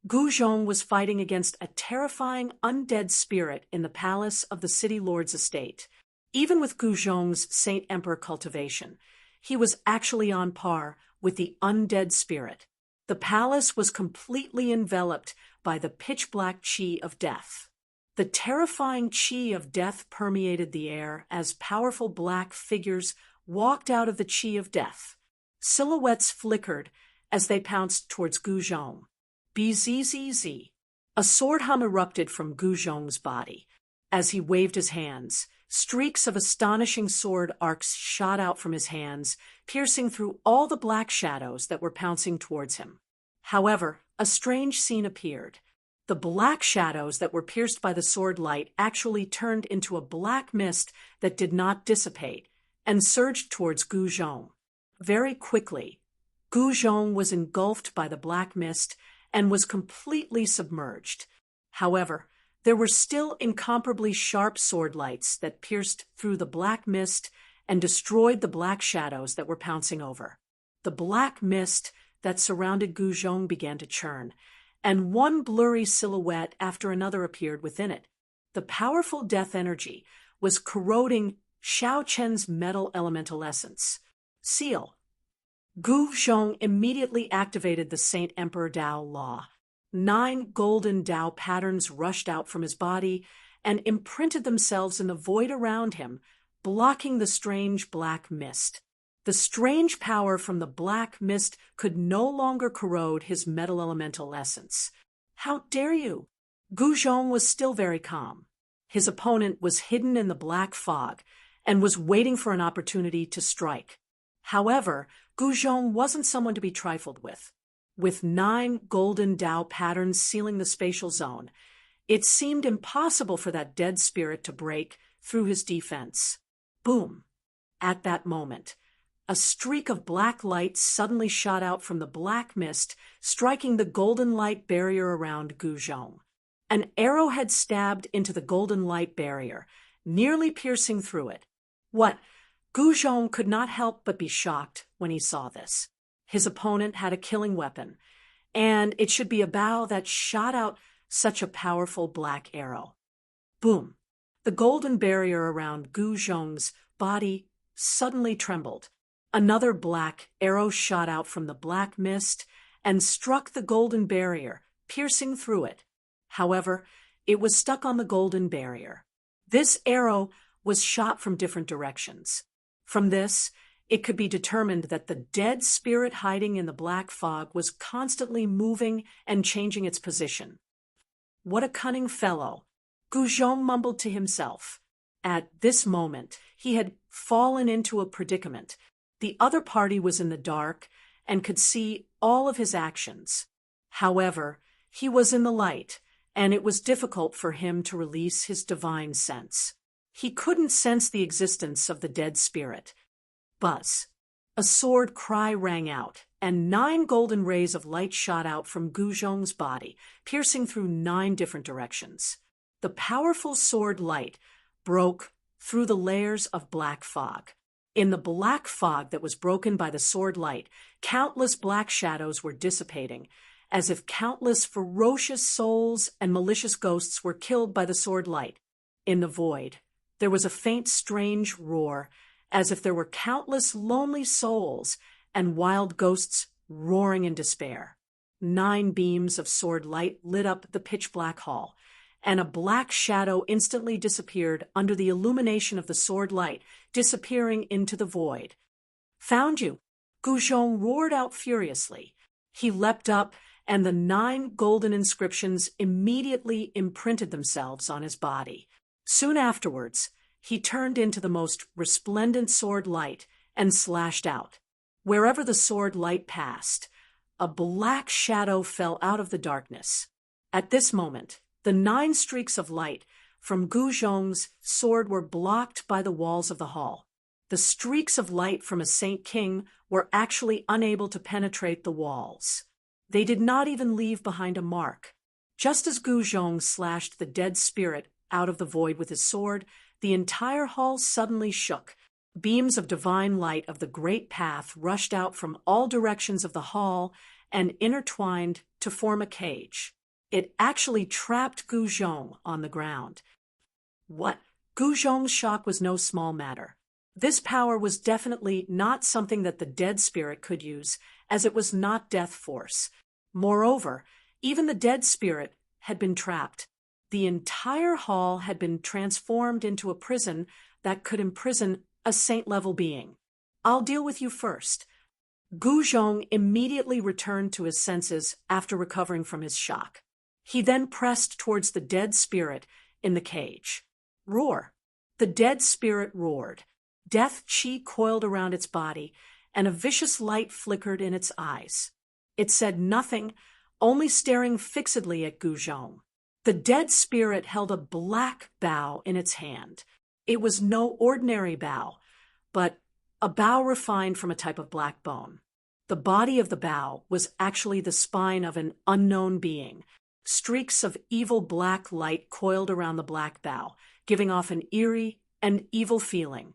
Gu Zhong was fighting against a terrifying undead spirit in the palace of the city lord's estate. Even with Gu Zhong's Saint Emperor cultivation, he was actually on par with the undead spirit. The palace was completely enveloped by the pitch-black qi of death. The terrifying qi of death permeated the air as powerful black figures walked out of the qi of death. Silhouettes flickered as they pounced towards Gu Zhong. BZZZ. A sword hum erupted from Gu Zhong's body. As he waved his hands, streaks of astonishing sword arcs shot out from his hands, piercing through all the black shadows that were pouncing towards him. However, a strange scene appeared. The black shadows that were pierced by the sword light actually turned into a black mist that did not dissipate and surged towards Gu Zhong. Very quickly, Gu Zhong was engulfed by the black mist and was completely submerged. However, there were still incomparably sharp sword lights that pierced through the black mist and destroyed the black shadows that were pouncing over. The black mist that surrounded Gu Zhong began to churn, and one blurry silhouette after another appeared within it. The powerful death energy was corroding Xiao Chen's metal elemental essence. Seal. Gu Zhong immediately activated the Saint Emperor Dao law. 9 golden Dao patterns rushed out from his body and imprinted themselves in the void around him, blocking the strange black mist. The strange power from the black mist could no longer corrode his metal elemental essence. How dare you? Gu Zhong was still very calm. His opponent was hidden in the black fog and was waiting for an opportunity to strike. However, Gu Zhong wasn't someone to be trifled with. With 9 golden Dao patterns sealing the spatial zone, it seemed impossible for that dead spirit to break through his defense. Boom! At that moment, a streak of black light suddenly shot out from the black mist, striking the golden light barrier around Gu Zhong. An arrow had stabbed into the golden light barrier, nearly piercing through it. What? Gu Zhong could not help but be shocked when he saw this. His opponent had a killing weapon, and it should be a bow that shot out such a powerful black arrow. Boom! The golden barrier around Gu Zhong's body suddenly trembled. Another black arrow shot out from the black mist and struck the golden barrier, piercing through it. However, it was stuck on the golden barrier. This arrow was shot from different directions. From this, it could be determined that the dead spirit hiding in the black fog was constantly moving and changing its position. What a cunning fellow, Gu Zhong mumbled to himself. At this moment, he had fallen into a predicament. The other party was in the dark and could see all of his actions. However, he was in the light, and it was difficult for him to release his divine sense. He couldn't sense the existence of the dead spirit. Buzz! A sword cry rang out, and 9 golden rays of light shot out from Gu Zhong's body, piercing through 9 different directions. The powerful sword light broke through the layers of black fog. In the black fog that was broken by the sword light, countless black shadows were dissipating, as if countless ferocious souls and malicious ghosts were killed by the sword light. In the void, there was a faint, strange roar, as if there were countless lonely souls and wild ghosts roaring in despair. 9 beams of sword light lit up the pitch-black hall, and a black shadow instantly disappeared under the illumination of the sword light, disappearing into the void. "Found you!" Gu Zhong roared out furiously. He leapt up, and the 9 golden inscriptions immediately imprinted themselves on his body. Soon afterwards, he turned into the most resplendent sword light and slashed out. Wherever the sword light passed, a black shadow fell out of the darkness. At this moment, the 9 streaks of light from Gu Zhong's sword were blocked by the walls of the hall. The streaks of light from a Saint King were actually unable to penetrate the walls. They did not even leave behind a mark. Just as Gu Zhong slashed the dead spirit out of the void with his sword, the entire hall suddenly shook. Beams of divine light of the great path rushed out from all directions of the hall and intertwined to form a cage. It actually trapped Gu Zhong on the ground. What? Gu Zhong's shock was no small matter. This power was definitely not something that the dead spirit could use, as it was not death force. Moreover, even the dead spirit had been trapped. The entire hall had been transformed into a prison that could imprison a saint-level being. "I'll deal with you first." Gu Zhong immediately returned to his senses after recovering from his shock. He then pressed towards the dead spirit in the cage. Roar! The dead spirit roared. Death chi coiled around its body, and a vicious light flickered in its eyes. It said nothing, only staring fixedly at Gu Zhong. The dead spirit held a black bow in its hand. It was no ordinary bow, but a bow refined from a type of black bone. The body of the bow was actually the spine of an unknown being. Streaks of evil black light coiled around the black bow, giving off an eerie and evil feeling.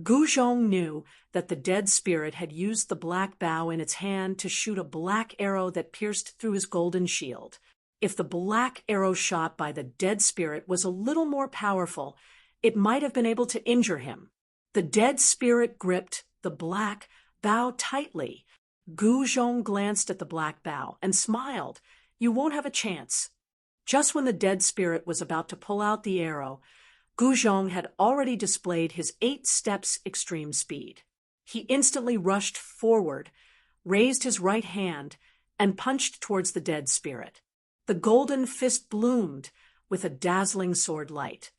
Gu Zhong knew that the dead spirit had used the black bow in its hand to shoot a black arrow that pierced through his golden shield. If the black arrow shot by the dead spirit was a little more powerful, it might have been able to injure him. The dead spirit gripped the black bow tightly. Gu Zhong glanced at the black bow and smiled. "You won't have a chance." Just when the dead spirit was about to pull out the arrow, Gu Zhong had already displayed his 8 steps extreme speed. He instantly rushed forward, raised his right hand, and punched towards the dead spirit. The golden fist bloomed with a dazzling sword light.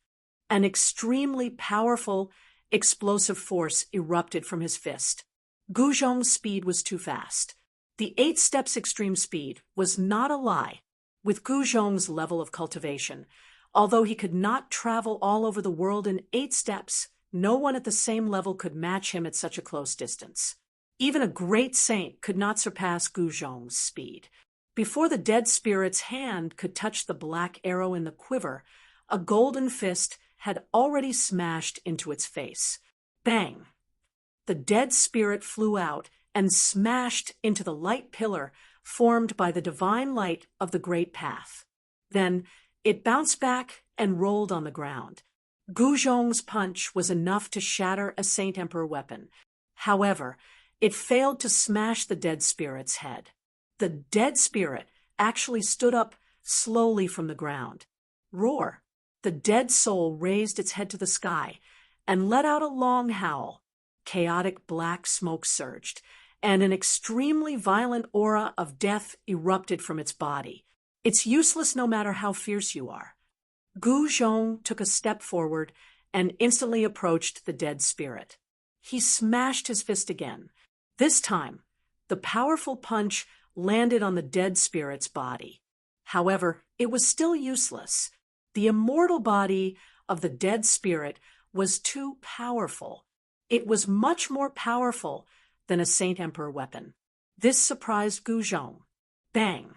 An extremely powerful, explosive force erupted from his fist. Gu Zhong's speed was too fast. The 8 steps extreme speed was not a lie. With Gu Zhong's level of cultivation, although he could not travel all over the world in 8 steps, no one at the same level could match him at such a close distance. Even a great saint could not surpass Gu Zhong's speed. Before the dead spirit's hand could touch the black arrow in the quiver, a golden fist had already smashed into its face. Bang! The dead spirit flew out and smashed into the light pillar formed by the divine light of the great path. Then it bounced back and rolled on the ground. Gu Zhong's punch was enough to shatter a Saint Emperor weapon. However, it failed to smash the dead spirit's head. The dead spirit actually stood up slowly from the ground. Roar! The dead soul raised its head to the sky and let out a long howl. Chaotic black smoke surged, and an extremely violent aura of death erupted from its body. It's useless no matter how fierce you are. Gu Zhong took a step forward and instantly approached the dead spirit. He smashed his fist again. This time, the powerful punch landed on the dead spirit's body. However, it was still useless. The immortal body of the dead spirit was too powerful. It was much more powerful than a Saint Emperor weapon. This surprised Gu Zhong. Bang!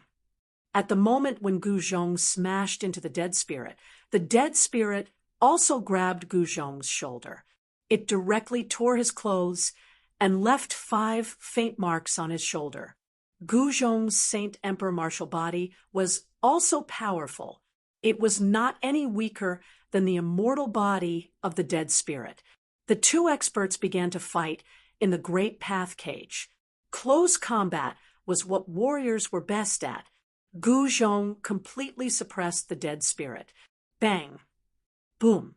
At the moment when Gu Zhong smashed into the dead spirit also grabbed Gu Zhong's shoulder. It directly tore his clothes and left 5 faint marks on his shoulder. Gu Zhong's Saint Emperor martial body was also powerful. It was not any weaker than the immortal body of the dead spirit. The two experts began to fight in the Great Path Cage. Close combat was what warriors were best at. Gu Zhong completely suppressed the dead spirit. Bang! Boom!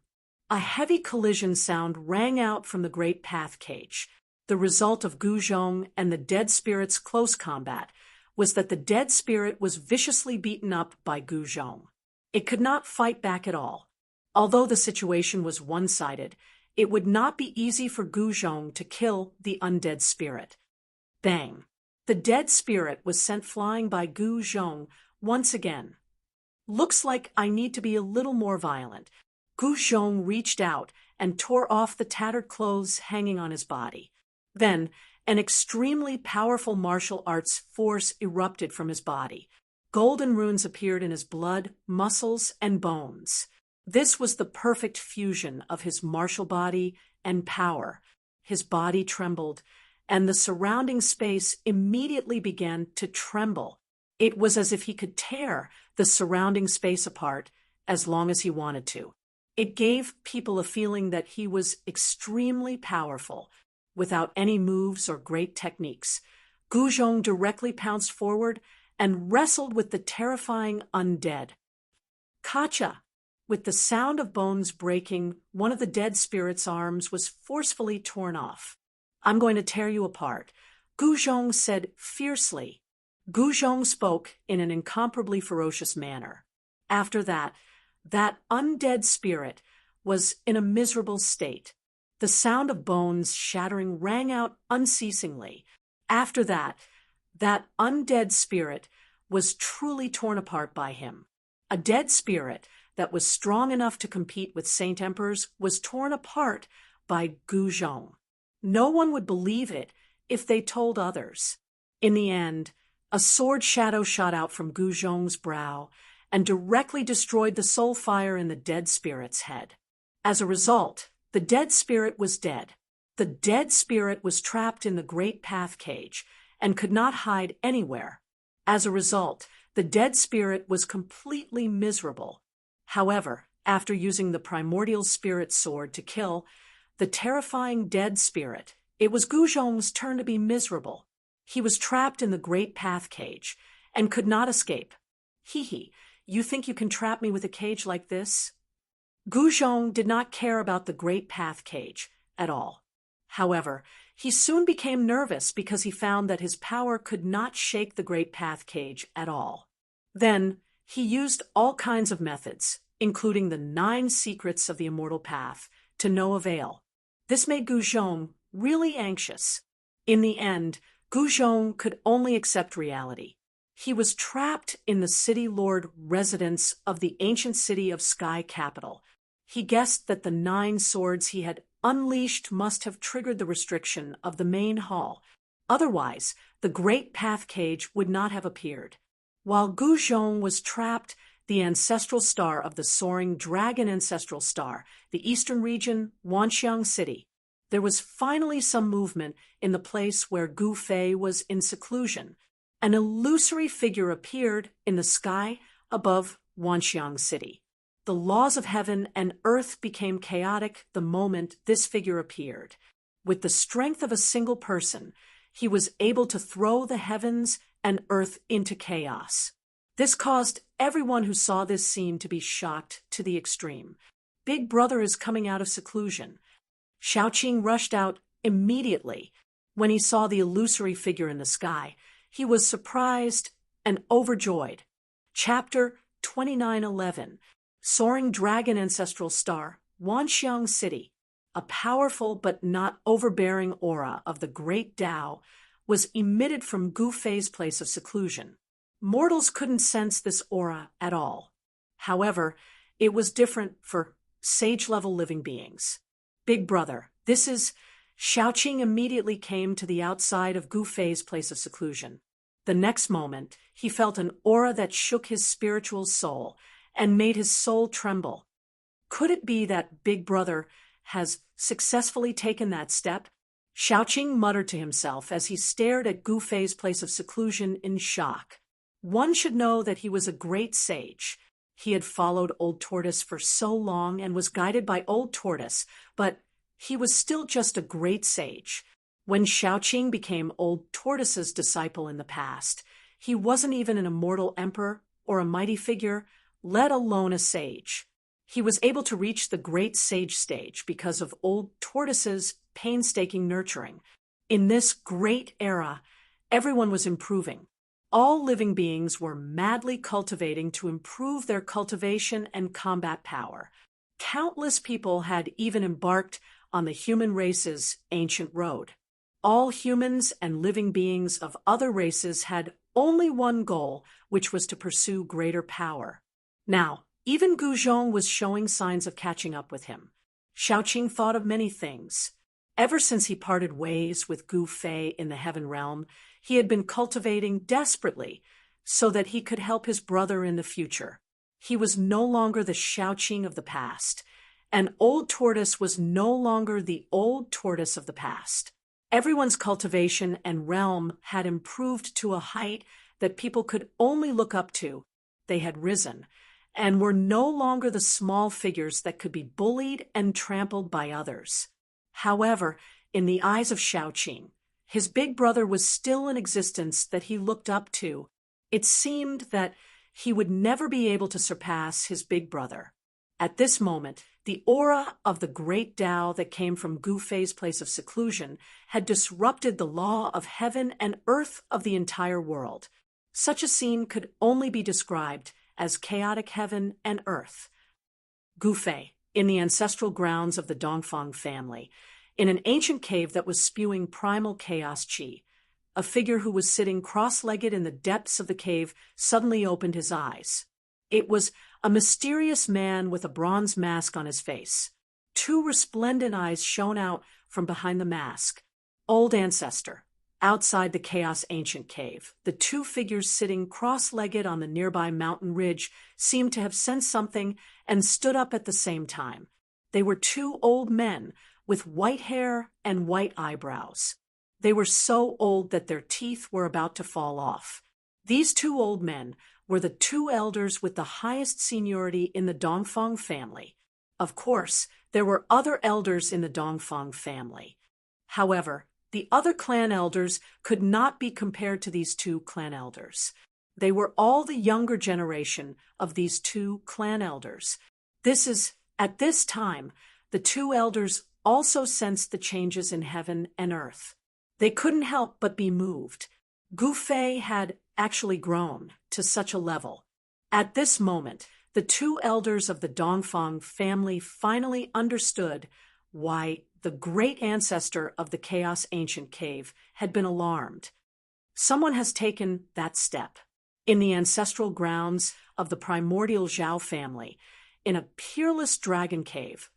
A heavy collision sound rang out from the Great Path Cage. The result of Gu Zhong and the dead spirit's close combat was that the dead spirit was viciously beaten up by Gu Zhong. It could not fight back at all. Although the situation was one-sided, it would not be easy for Gu Zhong to kill the undead spirit. Bang! The dead spirit was sent flying by Gu Zhong once again. Looks like I need to be a little more violent. Gu Zhong reached out and tore off the tattered clothes hanging on his body. Then, an extremely powerful martial arts force erupted from his body. Golden runes appeared in his blood, muscles, and bones. This was the perfect fusion of his martial body and power. His body trembled, and the surrounding space immediately began to tremble. It was as if he could tear the surrounding space apart as long as he wanted to. It gave people a feeling that he was extremely powerful. Without any moves or great techniques, Gu Zhong directly pounced forward and wrestled with the terrifying undead. Kacha! With the sound of bones breaking, one of the dead spirit's arms was forcefully torn off. I'm going to tear you apart, Gu Zhong said fiercely. Gu Zhong spoke in an incomparably ferocious manner. After that undead spirit was in a miserable state. The sound of bones shattering rang out unceasingly. After that undead spirit was truly torn apart by him. A dead spirit that was strong enough to compete with Saint Emperors was torn apart by Gu Zhong. No one would believe it if they told others. In the end, a sword shadow shot out from Gu Zhong's brow and directly destroyed the soul fire in the dead spirit's head. As a result, the dead spirit was dead. The dead spirit was trapped in the Great Path Cage and could not hide anywhere. As a result, the dead spirit was completely miserable. However, after using the primordial spirit sword to kill the terrifying dead spirit, it was Gu Zhong's turn to be miserable. He was trapped in the Great Path Cage and could not escape. Hee, you think you can trap me with a cage like this? Gu Zhong did not care about the Great Path Cage at all. However, he soon became nervous because he found that his power could not shake the Great Path Cage at all. Then, he used all kinds of methods, including the 9 secrets of the Immortal Path, to no avail. This made Gu Zhong really anxious. In the end, Gu Zhong could only accept reality. He was trapped in the city lord residence of the ancient city of Sky Capital. He guessed that the 9 swords he had unleashed must have triggered the restriction of the main hall. Otherwise, the Great Path Cage would not have appeared. While Gu Zhong was trapped, the ancestral star of the soaring dragon ancestral star, the eastern region, Wanxiang City, there was finally some movement in the place where Gu Fei was in seclusion. An illusory figure appeared in the sky above Wanxiang City. The laws of heaven and earth became chaotic the moment this figure appeared. With the strength of a single person, he was able to throw the heavens and earth into chaos. This caused everyone who saw this scene to be shocked to the extreme. Big Brother is coming out of seclusion. Xiaoqing rushed out immediately. When he saw the illusory figure in the sky, he was surprised and overjoyed. Chapter 2911. Soaring Dragon Ancestral Star, Wanxiang City. A powerful but not overbearing aura of the great Tao was emitted from Gu Fei's place of seclusion. Mortals couldn't sense this aura at all. However, it was different for sage-level living beings. Big Brother, this is... Xiaoqing immediately came to the outside of Gu Fei's place of seclusion. The next moment, he felt an aura that shook his spiritual soul and made his soul tremble. Could it be that Big Brother has successfully taken that step? Xiaoqing muttered to himself as he stared at Gu Fei's place of seclusion in shock. One should know that he was a great sage. He had followed Old Tortoise for so long and was guided by Old Tortoise, but he was still just a great sage. When Xiaoqing became Old Tortoise's disciple in the past, he wasn't even an immortal emperor or a mighty figure, let alone a sage. He was able to reach the great sage stage because of Old Tortoise's painstaking nurturing. In this great era, everyone was improving. All living beings were madly cultivating to improve their cultivation and combat power. Countless people had even embarked on the human race's ancient road. All humans and living beings of other races had only one goal, which was to pursue greater power. Now, even Guzhong was showing signs of catching up with him. Xiaoqing thought of many things. Ever since he parted ways with Gu Fei in the Heaven Realm, he had been cultivating desperately so that he could help his brother in the future. He was no longer the Xiaoqing of the past, and Old Tortoise was no longer the Old Tortoise of the past. Everyone's cultivation and realm had improved to a height that people could only look up to. They had risen, and were no longer the small figures that could be bullied and trampled by others. However, in the eyes of Xiaoqing, his big brother was still an existence that he looked up to. It seemed that he would never be able to surpass his big brother. At this moment, the aura of the great Tao that came from Gu Fei's place of seclusion had disrupted the law of heaven and earth of the entire world. Such a scene could only be described as chaotic heaven and earth. Gu Fei, in the ancestral grounds of the Dongfang family, in an ancient cave that was spewing primal chaos qi, a figure who was sitting cross-legged in the depths of the cave suddenly opened his eyes. It was a mysterious man with a bronze mask on his face. Two resplendent eyes shone out from behind the mask. Old Ancestor. Outside the Chaos Ancient Cave, the two figures sitting cross-legged on the nearby mountain ridge seemed to have sensed something and stood up at the same time. They were two old men with white hair and white eyebrows. They were so old that their teeth were about to fall off. These two old men were the two elders with the highest seniority in the Dongfang family. Of course, there were other elders in the Dongfang family. However, the other clan elders could not be compared to these two clan elders. They were all the younger generation of these two clan elders. At this time, the two elders also sensed the changes in heaven and earth. They couldn't help but be moved. Gu Fei had actually grown to such a level. At this moment, the two elders of the Dongfang family finally understood why the great ancestor of the Chaos Ancient Cave had been alarmed. Someone has taken that step. In the ancestral grounds of the primordial Zhao family, in a peerless dragon cave,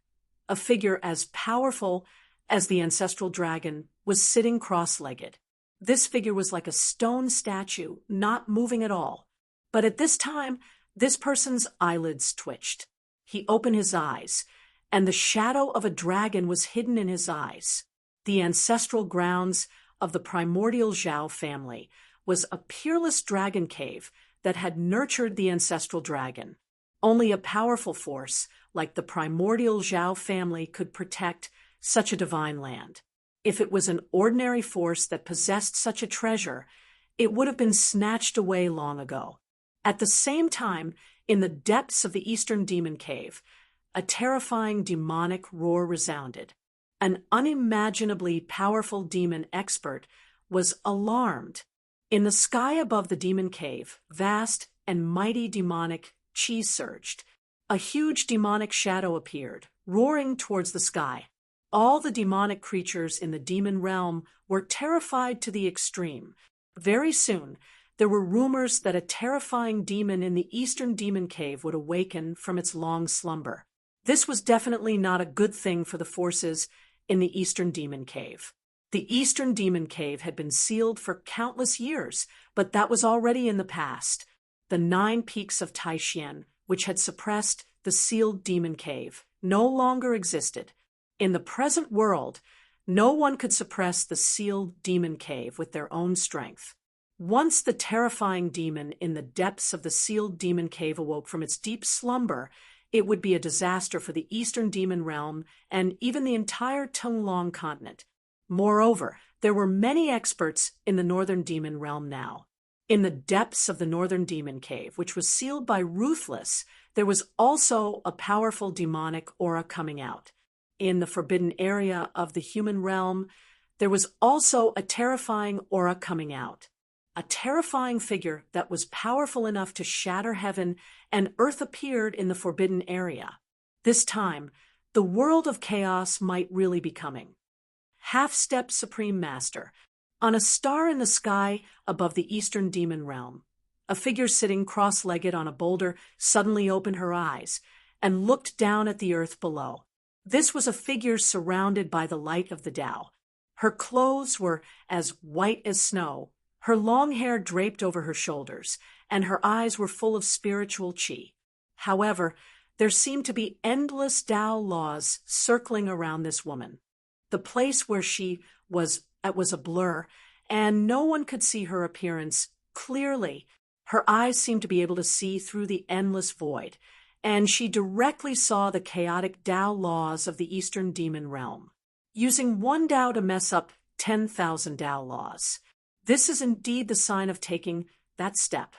a figure as powerful as the ancestral dragon was sitting cross-legged. This figure was like a stone statue, not moving at all. But at this time, this person's eyelids twitched. He opened his eyes, and the shadow of a dragon was hidden in his eyes. The ancestral grounds of the primordial Zhao family was a peerless dragon cave that had nurtured the ancestral dragon. Only a powerful force, like the primordial Zhao family, could protect such a divine land. If it was an ordinary force that possessed such a treasure, it would have been snatched away long ago. At the same time, in the depths of the Eastern Demon Cave, a terrifying demonic roar resounded. An unimaginably powerful demon expert was alarmed. In the sky above the demon cave, vast and mighty demonic chi surged. A huge demonic shadow appeared, roaring towards the sky. All the demonic creatures in the demon realm were terrified to the extreme. Very soon, there were rumors that a terrifying demon in the Eastern Demon Cave would awaken from its long slumber. This was definitely not a good thing for the forces in the Eastern Demon Cave. The Eastern Demon Cave had been sealed for countless years, but that was already in the past. The 9 peaks of Taixien, which had suppressed the sealed Demon Cave, no longer existed. In the present world, no one could suppress the sealed Demon Cave with their own strength. Once the terrifying demon in the depths of the sealed Demon Cave awoke from its deep slumber, it would be a disaster for the Eastern Demon Realm and even the entire Tonglong continent. Moreover, there were many experts in the Northern Demon Realm now. In the depths of the Northern Demon Cave, which was sealed by Ruthless, there was also a powerful demonic aura coming out. In the forbidden area of the human realm, there was also a terrifying aura coming out. A terrifying figure that was powerful enough to shatter heaven and earth appeared in the forbidden area. This time, the world of chaos might really be coming. Half-Step Supreme Master. On a star in the sky above the Eastern Demon Realm, a figure sitting cross-legged on a boulder suddenly opened her eyes and looked down at the earth below. This was a figure surrounded by the light of the Tao. Her clothes were as white as snow, her long hair draped over her shoulders, and her eyes were full of spiritual qi. However, there seemed to be endless Tao laws circling around this woman. The place where she was a blur, and no one could see her appearance clearly. Her eyes seemed to be able to see through the endless void, and she directly saw the chaotic Tao laws of the Eastern Demon Realm. Using one Tao to mess up 10,000 Tao laws. This is indeed the sign of taking that step.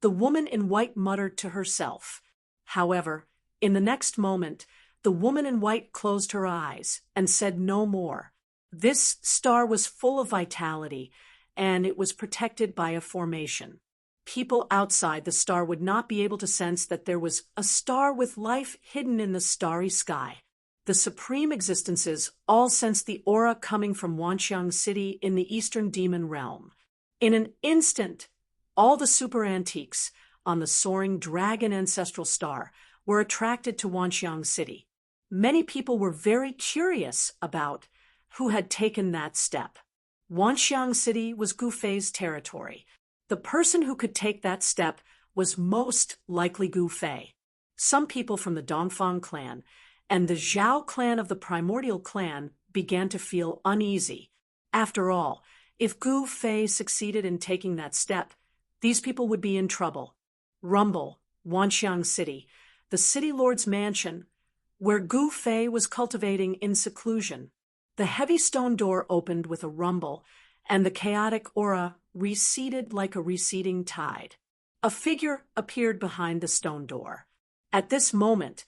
The woman in white muttered to herself. However, in the next moment, the woman in white closed her eyes and said no more. This star was full of vitality, and it was protected by a formation. People outside the star would not be able to sense that there was a star with life hidden in the starry sky. The supreme existences all sensed the aura coming from Wanxiang City in the Eastern Demon Realm. In an instant, all the super antiques on the soaring dragon ancestral star were attracted to Wanxiang City. Many people were very curious about who had taken that step. Wanxiang City was Gu Fei's territory. The person who could take that step was most likely Gu Fei. Some people from the Dongfang clan and the Zhao clan of the primordial clan began to feel uneasy. After all, if Gu Fei succeeded in taking that step, these people would be in trouble. Rumble, Wanxiang City, the city lord's mansion, where Gu Fei was cultivating in seclusion. The heavy stone door opened with a rumble, and the chaotic aura receded like a receding tide. A figure appeared behind the stone door. At this moment,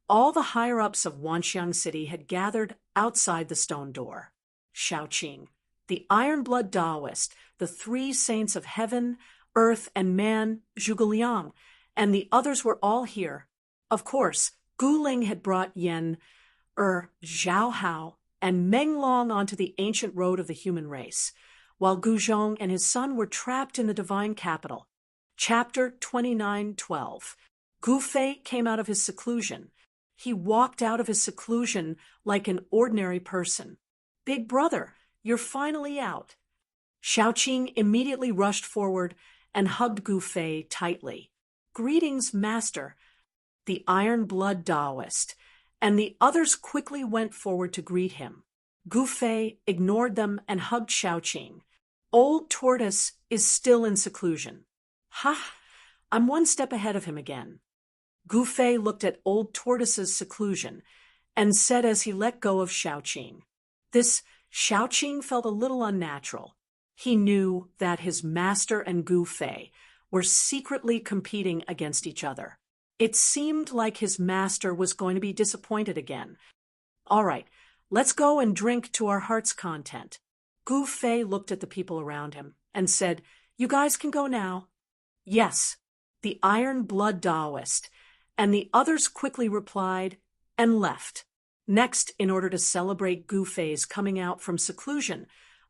all the higher-ups of Wanxiang City had gathered outside the stone door. Shaoqing, the Iron-Blood Taoist, the 3 saints of heaven, earth, and man, Zhuge Liang, and the others were all here. Of course, Gu Ling had brought Zhao Hao, and Meng Long onto the ancient road of the human race, while Gu Zhong and his son were trapped in the divine capital. Chapter 29:12. Gu Fei came out of his seclusion. He walked out of his seclusion like an ordinary person. "Big brother, you're finally out." Shaoqing immediately rushed forward and hugged Gu Fei tightly. "Greetings, master," the Iron-Blood Taoist, and the others quickly went forward to greet him. Gu Fei ignored them and hugged Shaoqing. "Old Tortoise is still in seclusion." "Ha! I'm one step ahead of him again." Gu Fei looked at Old Tortoise's seclusion and said as he let go of Xiaoqing. This Xiaoqing felt a little unnatural. He knew that his master and Gu Fei were secretly competing against each other. It seemed like his master was going to be disappointed again. All right, let's go and drink to our heart's content. Gu Fei looked at the people around him and said, "You guys can go now." Yes, the Iron Blood Taoist, and the others quickly replied and left. Next, in order to celebrate Gu Fei's coming out from seclusion,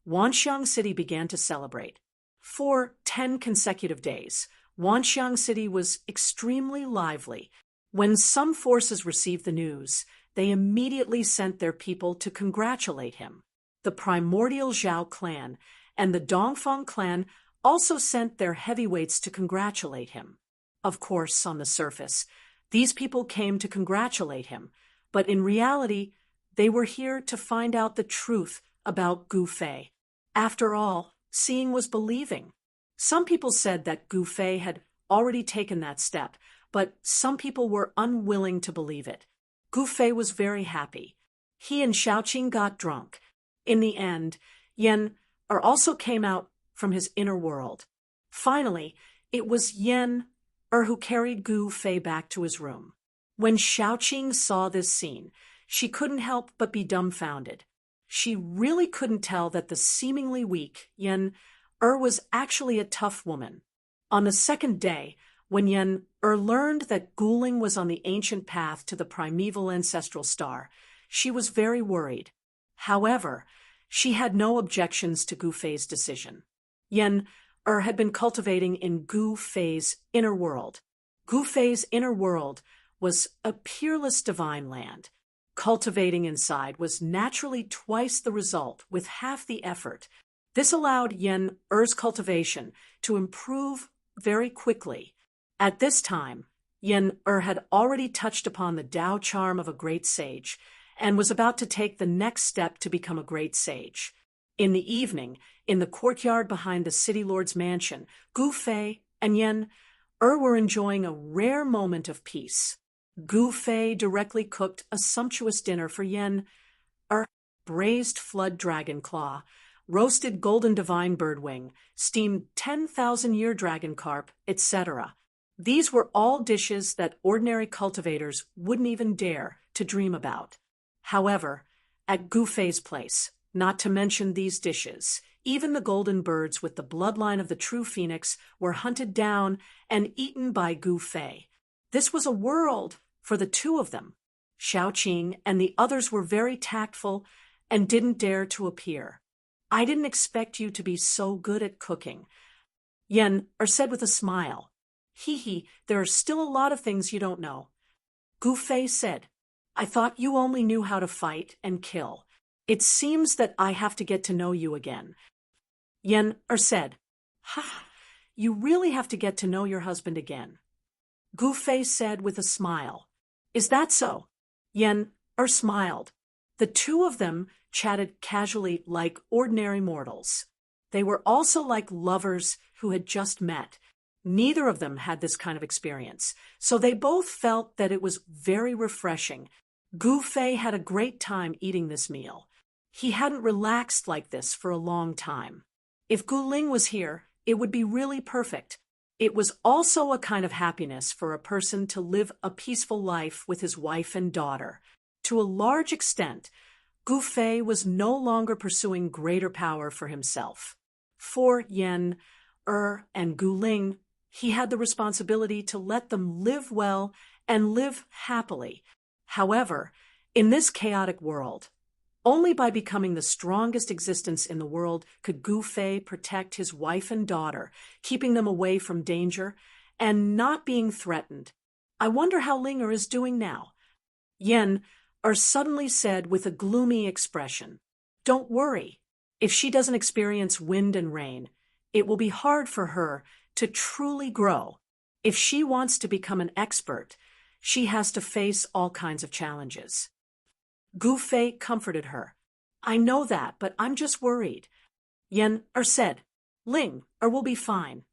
Wanxiang City began to celebrate. For 10 consecutive days, Wanxiang City was extremely lively. When some forces received the news, they immediately sent their people to congratulate him. The primordial Zhao clan and the Dongfang clan also sent their heavyweights to congratulate him. Of course, on the surface, these people came to congratulate him, but in reality, they were here to find out the truth about Gu Fei. After all, seeing was believing. Some people said that Gu Fei had already taken that step, but some people were unwilling to believe it. Gu Fei was very happy. He and Xiaoqing got drunk. In the end, Yan also came out from his inner world. Finally, it was Yan who carried Gu Fei back to his room. When Xiaoqing saw this scene, she couldn't help but be dumbfounded. She really couldn't tell that the seemingly weak Yan was actually a tough woman. On the second day, when Yan learned that Guling was on the ancient path to the primeval ancestral star, she was very worried. However, she had no objections to Gu Fei's decision. Yan had been cultivating in Gu Fei's inner world. Gu Fei's inner world was a peerless divine land. Cultivating inside was naturally twice the result with half the effort. This allowed Yan-er's cultivation to improve very quickly. At this time, Yan-er had already touched upon the Tao charm of a great sage and was about to take the next step to become a great sage. In the evening, in the courtyard behind the city lord's mansion, Gu Fei and Yan-er were enjoying a rare moment of peace. Gu Fei directly cooked a sumptuous dinner for Yan-er: braised flood dragon claw, roasted golden divine birdwing, steamed 10,000-year dragon carp, etc. These were all dishes that ordinary cultivators wouldn't even dare to dream about. However, at Gu Fei's place, not to mention these dishes, even the golden birds with the bloodline of the true phoenix were hunted down and eaten by Gu Fei. This was a world for the two of them. Xiaoqing and the others were very tactful and didn't dare to appear. "I didn't expect you to be so good at cooking," Yan-er said with a smile. "Hee, there are still a lot of things you don't know." Gu Fei said, "I thought you only knew how to fight and kill. It seems that I have to get to know you again." Yan-er said, "Ha, you really have to get to know your husband again." Gu Fei said with a smile, "Is that so?" Yan-er smiled. The two of them chatted casually like ordinary mortals. They were also like lovers who had just met. Neither of them had this kind of experience, so they both felt that it was very refreshing. Gu Fei had a great time eating this meal. He hadn't relaxed like this for a long time. If Guling was here, it would be really perfect. It was also a kind of happiness for a person to live a peaceful life with his wife and daughter. To a large extent, Gu Fei was no longer pursuing greater power for himself. For Yan-er and Guling, he had the responsibility to let them live well and live happily. However, in this chaotic world, only by becoming the strongest existence in the world could Gu Fei protect his wife and daughter, keeping them away from danger and not being threatened. "I wonder how Linger is doing now." Yan-er suddenly said with a gloomy expression. "Don't worry. If she doesn't experience wind and rain, it will be hard for her to truly grow. If she wants to become an expert, she has to face all kinds of challenges." Gu Fei comforted her. "I know that, but I'm just worried." Yan-er said, "Linger will be fine."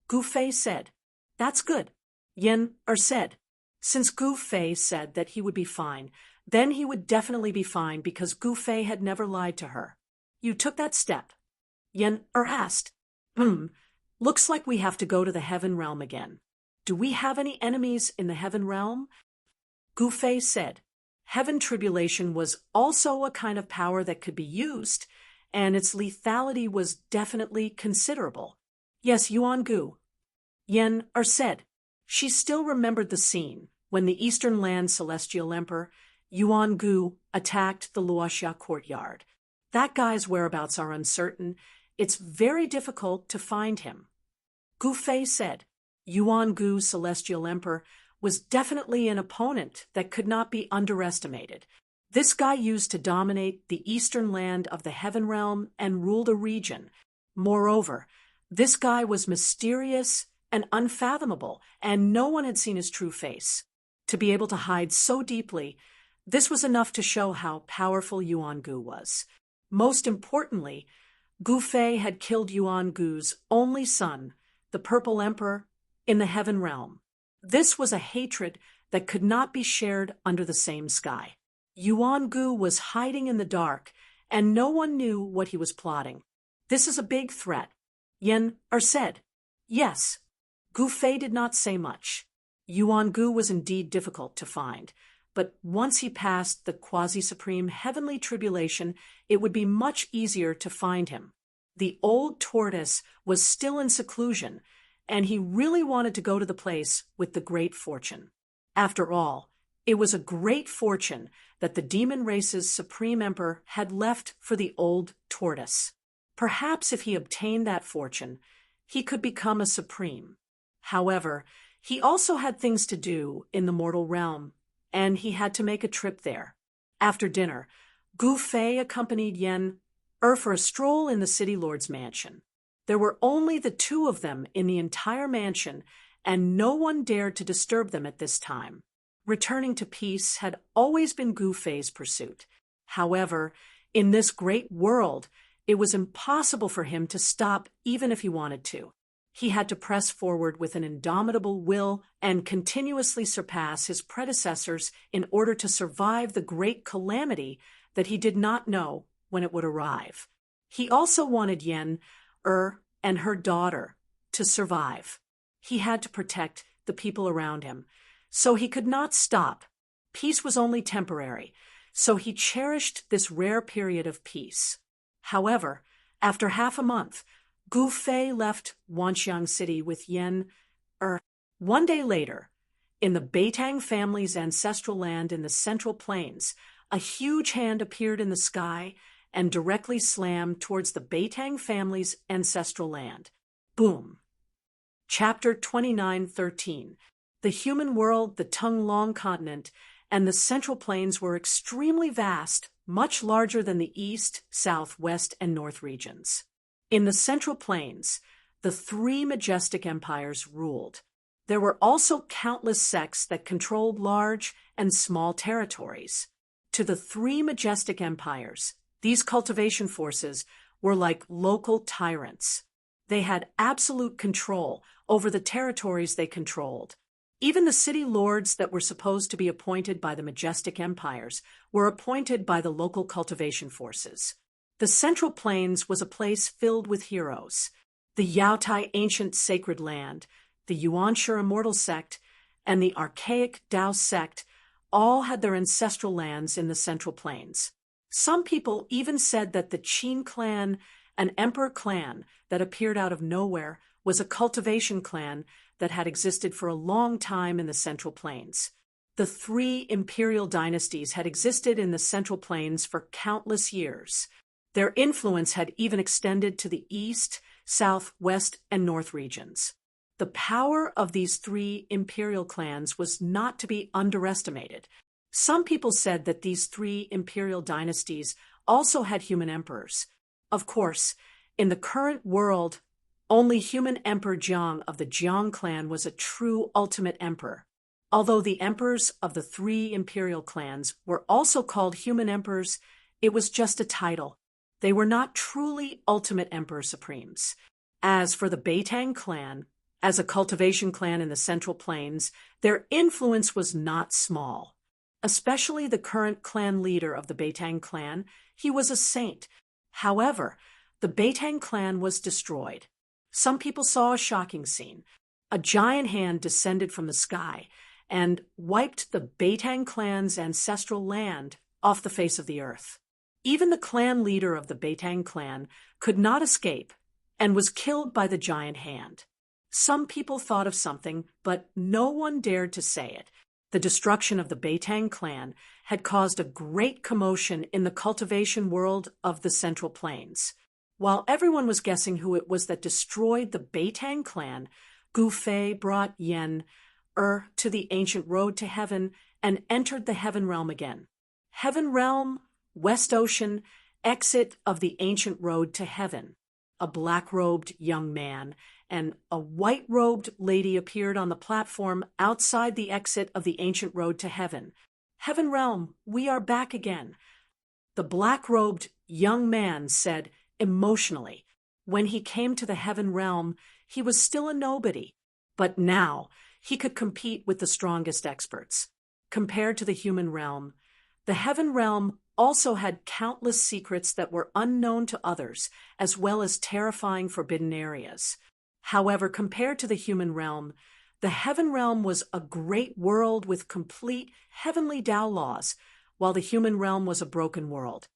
Gu Fei said, "That's good." Yan-er said, Since Gu Fei said that he would be fine, then he would definitely be fine because Gu Fei had never lied to her. You took that step? Yen asked. Looks like we have to go to the heaven realm again. Do we have any enemies in the heaven realm? Gu Fei said. Heaven tribulation was also a kind of power that could be used, and its lethality was definitely considerable. Yes, Yuan Gu. Yen said. She still remembered the scene when the Eastern Land Celestial Emperor, Yuan Gu, attacked the Luoxia courtyard. That guy's whereabouts are uncertain. It's very difficult to find him. Gu Fei said. Yuan Gu, Celestial Emperor, was definitely an opponent that could not be underestimated. This guy used to dominate the eastern land of the heaven realm and ruled a region. Moreover, this guy was mysterious and unfathomable, and no one had seen his true face. To be able to hide so deeply, this was enough to show how powerful Yuan Gu was. Most importantly, Gu Fei had killed Yuan Gu's only son, the Purple Emperor, in the heaven realm. This was a hatred that could not be shared under the same sky. Yuan Gu was hiding in the dark, and no one knew what he was plotting. This is a big threat. Yen said. Yes. Gu Fei did not say much. Yuan Gu was indeed difficult to find, but once he passed the quasi-supreme heavenly tribulation, it would be much easier to find him. The old tortoise was still in seclusion, and he really wanted to go to the place with the great fortune. After all, it was a great fortune that the demon race's supreme emperor had left for the old tortoise. Perhaps if he obtained that fortune, he could become a supreme. However, he also had things to do in the mortal realm, and he had to make a trip there. After dinner, Gu Fei accompanied Yen for a stroll in the city lord's mansion. There were only the two of them in the entire mansion, and no one dared to disturb them at this time. Returning to peace had always been Gu Fei's pursuit. However, in this great world, it was impossible for him to stop even if he wanted to. He had to press forward with an indomitable will and continuously surpass his predecessors in order to survive the great calamity that he did not know when it would arrive. He also wanted Yen and her daughter to survive. He had to protect the people around him, so he could not stop. Peace was only temporary, so he cherished this rare period of peace. However, after half a month, Gu Fei left Wanxiang City with Yen. 1 day later, in the Beitang family's ancestral land in the Central Plains, a huge hand appeared in the sky and directly slammed towards the Beitang family's ancestral land. Boom. Chapter 29:13. The human world, the Tung-Long continent, and the Central Plains were extremely vast, much larger than the East, South, West, and North regions. In the Central Plains, the three majestic empires ruled. There were also countless sects that controlled large and small territories. To the three majestic empires, these cultivation forces were like local tyrants. They had absolute control over the territories they controlled. Even the city lords that were supposed to be appointed by the majestic empires were appointed by the local cultivation forces. The Central Plains was a place filled with heroes. The Yaotai ancient sacred land, the Yuanshi immortal sect, and the archaic Dao sect all had their ancestral lands in the Central Plains. Some people even said that the Qin clan, an emperor clan that appeared out of nowhere, was a cultivation clan that had existed for a long time in the Central Plains. The three imperial dynasties had existed in the Central Plains for countless years. Their influence had even extended to the East, South, West, and North regions. The power of these three imperial clans was not to be underestimated. Some people said that these three imperial dynasties also had human emperors. Of course, in the current world, only human Emperor Jiang of the Jiang clan was a true ultimate emperor. Although the emperors of the three imperial clans were also called human emperors, it was just a title. They were not truly ultimate emperor supremes. As for the Beitang clan, As a cultivation clan in the Central Plains, their influence was not small. Especially the current clan leader of the Batang clan, he was a saint. However, the Batang clan was destroyed. Some people saw a shocking scene. A giant hand descended from the sky and wiped the Batang clan's ancestral land off the face of the earth. Even the clan leader of the Batang clan could not escape and was killed by the giant hand. Some people thought of something, but no one dared to say it. The destruction of the Batang clan had caused a great commotion in the cultivation world of the Central Plains. While everyone was guessing who it was that destroyed the Batang clan, Gu Fei brought Yen to the ancient road to heaven and entered the heaven realm again. Heaven realm, West Ocean, exit of the ancient road to heaven. A black-robed young man and a white-robed lady appeared on the platform outside the exit of the ancient road to heaven. Heaven realm, we are back again. The black-robed young man said emotionally. When he came to the heaven realm, he was still a nobody, but now he could compete with the strongest experts. Compared to the human realm, the heaven realm also had countless secrets that were unknown to others, as well as terrifying forbidden areas. However, compared to the human realm, the heaven realm was a great world with complete heavenly Tao laws, while the human realm was a broken world.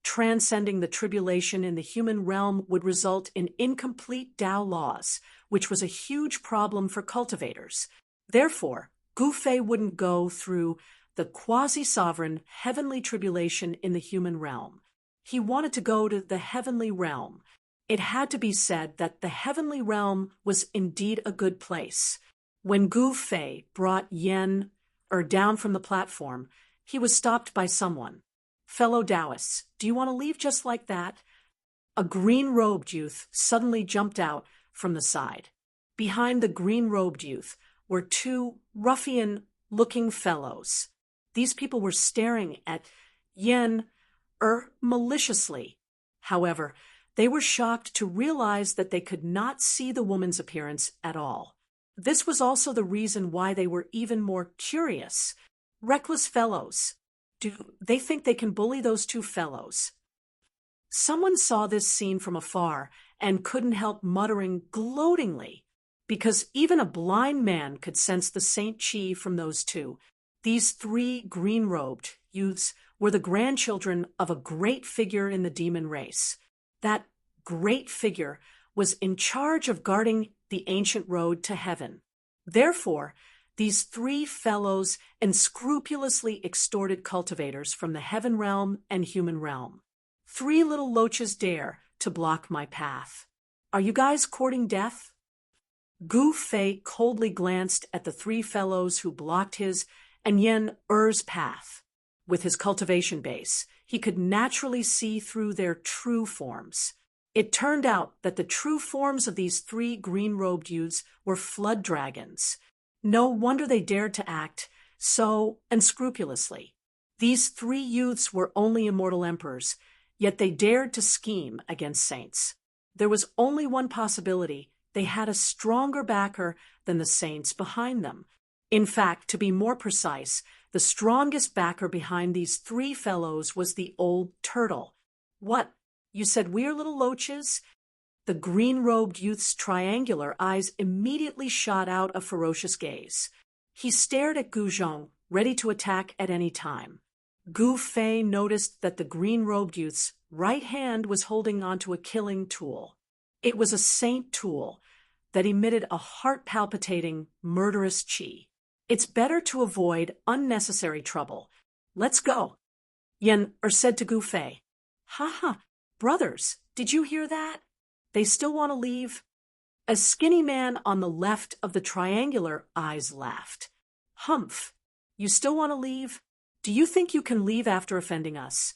Transcending the tribulation in the human realm would result in incomplete Tao laws, which was a huge problem for cultivators. Therefore, Gu Fei wouldn't go through the quasi-sovereign heavenly tribulation in the human realm. He wanted to go to the heavenly realm. It had to be said that the heavenly realm was indeed a good place. When Gu Fei brought Yen down from the platform, he was stopped by someone. Fellow Taoists, do you want to leave just like that? A green-robed youth suddenly jumped out from the side. Behind the green-robed youth were two ruffian-looking fellows. These people were staring at Yen maliciously. However, they were shocked to realize that they could not see the woman's appearance at all. This was also the reason why they were even more curious. Reckless fellows. Do they think they can bully those two fellows? Someone saw this scene from afar and couldn't help muttering gloatingly, because even a blind man could sense the Saint Chi from those two. These three green-robed youths were the grandchildren of a great figure in the demon race. That great figure was in charge of guarding the ancient road to heaven. Therefore, these three fellows unscrupulously extorted cultivators from the heaven realm and human realm. Three little loaches dare to block my path. Are you guys courting death? Gu Fei coldly glanced at the three fellows who blocked his and Yen path. With his cultivation base, he could naturally see through their true forms. It turned out that the true forms of these three green-robed youths were flood dragons. No wonder they dared to act so unscrupulously. These three youths were only immortal emperors, yet they dared to scheme against saints. There was only one possibility: they had a stronger backer than the saints behind them. In fact, to be more precise, the strongest backer behind these three fellows was the old turtle. What? You said we're little loaches? The green-robed youth's triangular eyes immediately shot out a ferocious gaze. He stared at Gu Zhong, ready to attack at any time. Gu Fei noticed that the green-robed youth's right hand was holding onto a killing tool. It was a saint tool that emitted a heart-palpitating, murderous chi. It's better to avoid unnecessary trouble. Let's go. Yen said to Gu Fei. Ha, brothers, did you hear that? They still want to leave? A skinny man on the left of the triangular eyes laughed. Humph, you still want to leave? Do you think you can leave after offending us?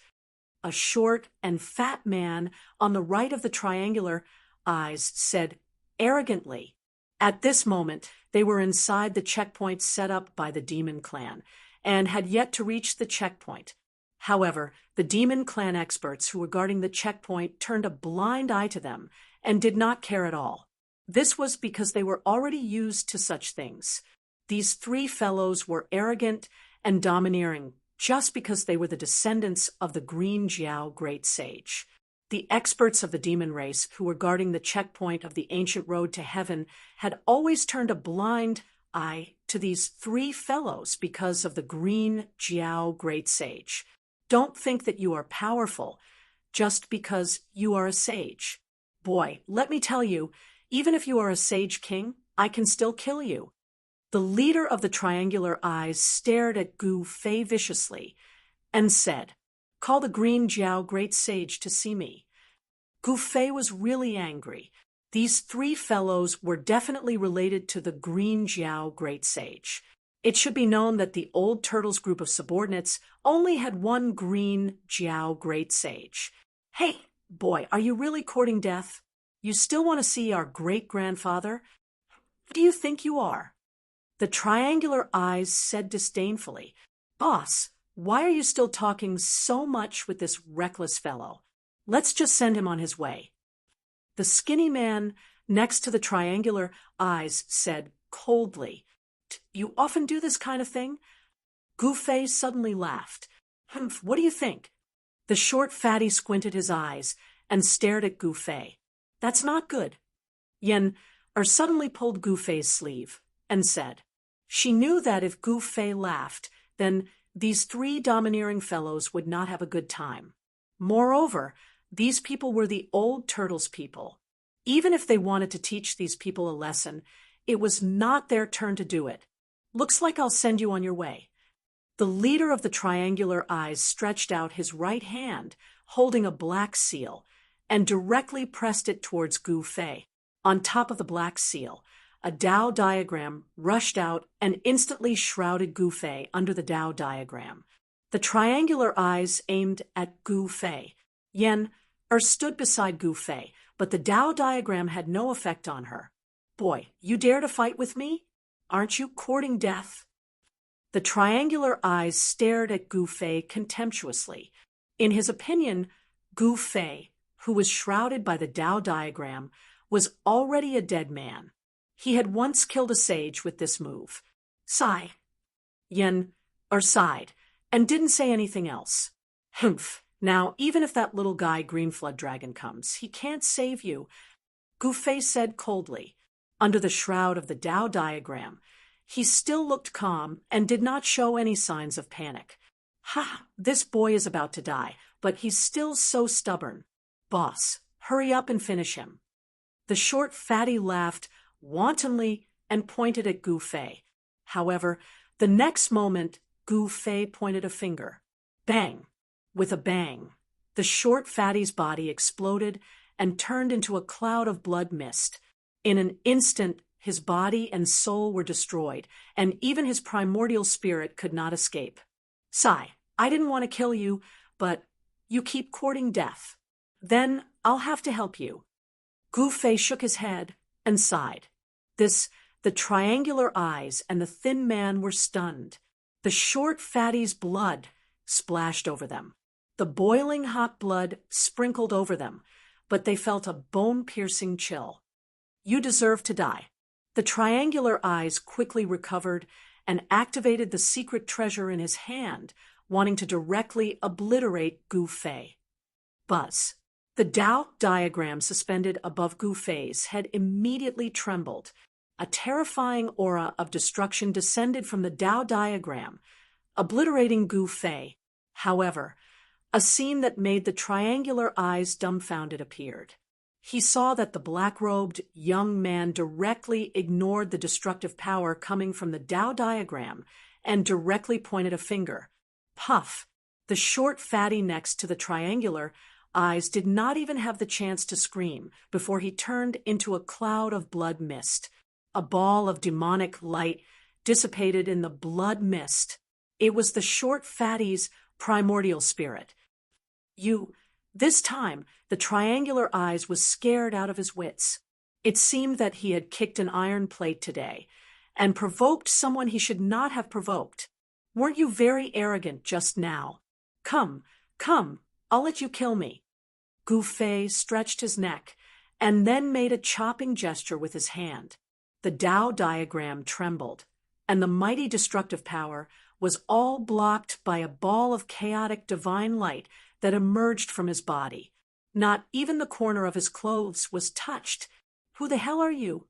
A short and fat man on the right of the triangular eyes said arrogantly. At this moment, they were inside the checkpoint set up by the Demon Clan and had yet to reach the checkpoint. However, the Demon Clan experts who were guarding the checkpoint turned a blind eye to them and did not care at all. This was because they were already used to such things. These three fellows were arrogant and domineering just because they were the descendants of the Green Jiao great sage. The experts of the demon race who were guarding the checkpoint of the ancient road to heaven had always turned a blind eye to these three fellows because of the Green Jiao great sage. Don't think that you are powerful just because you are a sage. Boy, let me tell you, even if you are a sage king, I can still kill you. The leader of the triangular eyes stared at Gu Fei viciously and said, "Call the Green Jiao great sage to see me." Gu Fei was really angry. These three fellows were definitely related to the Green Jiao great sage. It should be known that the old turtle's group of subordinates only had one Green Jiao great sage. Hey, boy, are you really courting death? You still want to see our great-grandfather? Who do you think you are? The triangular eyes said disdainfully, "Boss, why are you still talking so much with this reckless fellow? Let's just send him on his way." The skinny man next to the triangular eyes said coldly, "You often do this kind of thing?" Gu Fei suddenly laughed. "Humph, what do you think?" The short fatty squinted his eyes and stared at Gu Fei. "That's not good." Suddenly pulled Gu Fei's sleeve and said, she knew that if Gu Fei laughed, then these three domineering fellows would not have a good time. Moreover, these people were the old turtle's people. Even if they wanted to teach these people a lesson, it was not their turn to do it. "Looks like I'll send you on your way." The leader of the triangular eyes stretched out his right hand, holding a black seal, and directly pressed it towards Gu Fei. On top of the black seal, a Tao diagram rushed out and instantly shrouded Gu Fei under the Tao diagram. The triangular eyes aimed at Gu Fei. Stood beside Gu Fei, but the Tao diagram had no effect on her. "Boy, you dare to fight with me? Aren't you courting death?" The triangular eyes stared at Gu Fei contemptuously. In his opinion, Gu Fei, who was shrouded by the Tao diagram, was already a dead man. He had once killed a sage with this move. Sighed, and didn't say anything else. "Humph, now even if that little guy Green Flood Dragon comes, he can't save you," Gu Fei said coldly. Under the shroud of the Tao diagram, he still looked calm and did not show any signs of panic. "Ha, this boy is about to die, but he's still so stubborn. Boss, hurry up and finish him." The short fatty laughed wantonly and pointed at Gu Fei. However, the next moment, Gu Fei pointed a finger. Bang! With a bang, the short fatty's body exploded and turned into a cloud of blood mist. In an instant, his body and soul were destroyed, and even his primordial spirit could not escape. "Sigh, I didn't want to kill you, but you keep courting death. Then I'll have to help you." Gu Fei shook his head and sighed. The triangular eyes and the thin man were stunned. The short fatty's blood splashed over them. The boiling hot blood sprinkled over them, but they felt a bone-piercing chill. "You deserve to die." The triangular eyes quickly recovered and activated the secret treasure in his hand, wanting to directly obliterate Gu Fei. Buzz. The Tao diagram suspended above Gu Fei's had immediately trembled. A terrifying aura of destruction descended from the Tao diagram, obliterating Gu Fei. However, a scene that made the triangular eyes dumbfounded appeared. He saw that the black-robed young man directly ignored the destructive power coming from the Tao diagram and directly pointed a finger. Puff! The short fatty next to the triangular eyes did not even have the chance to scream before he turned into a cloud of blood mist. A ball of demonic light dissipated in the blood mist. It was the short fatty's primordial spirit. This time, the triangular eyes was scared out of his wits. It seemed that he had kicked an iron plate today and provoked someone he should not have provoked. "Weren't you very arrogant just now? Come, I'll let you kill me." Gu Fei stretched his neck and then made a chopping gesture with his hand. The Tao diagram trembled, and the mighty destructive power was all blocked by a ball of chaotic divine light that emerged from his body. Not even the corner of his clothes was touched. "Who the hell are you?"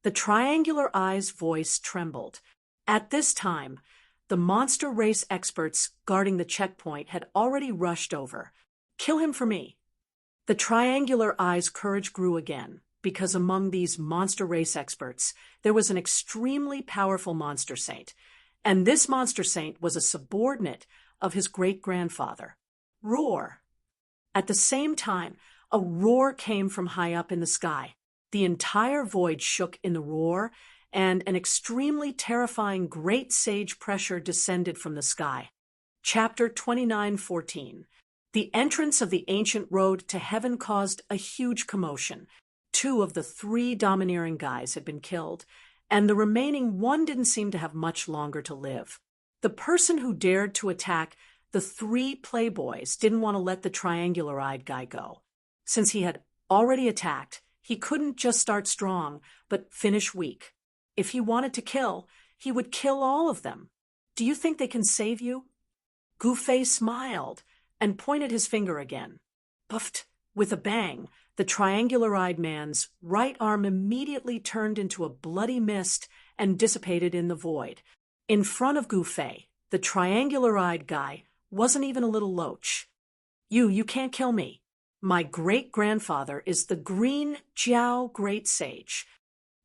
The triangular eye's voice trembled. At this time, the monster race experts guarding the checkpoint had already rushed over. "Kill him for me." The triangular eye's courage grew again, because among these monster race experts, there was an extremely powerful monster saint, and this monster saint was a subordinate of his great-grandfather. Roar! At the same time, a roar came from high up in the sky. The entire void shook in the roar, and an extremely terrifying great sage pressure descended from the sky. Chapter 29:14. The entrance of the ancient road to heaven caused a huge commotion. 2 of the 3 domineering guys had been killed, and the remaining 1 didn't seem to have much longer to live. The person who dared to attack the 3 playboys didn't want to let the triangular-eyed guy go. Since he had already attacked, he couldn't just start strong, but finish weak. If he wanted to kill, he would kill all of them. "Do you think they can save you?" Goofy smiled and pointed his finger again. Puffed! With a bang, the triangular-eyed man's right arm immediately turned into a bloody mist and dissipated in the void. In front of Goofy, the triangular-eyed guy wasn't even a little loach. You can't kill me. My great-grandfather is the Green Jiao Great Sage."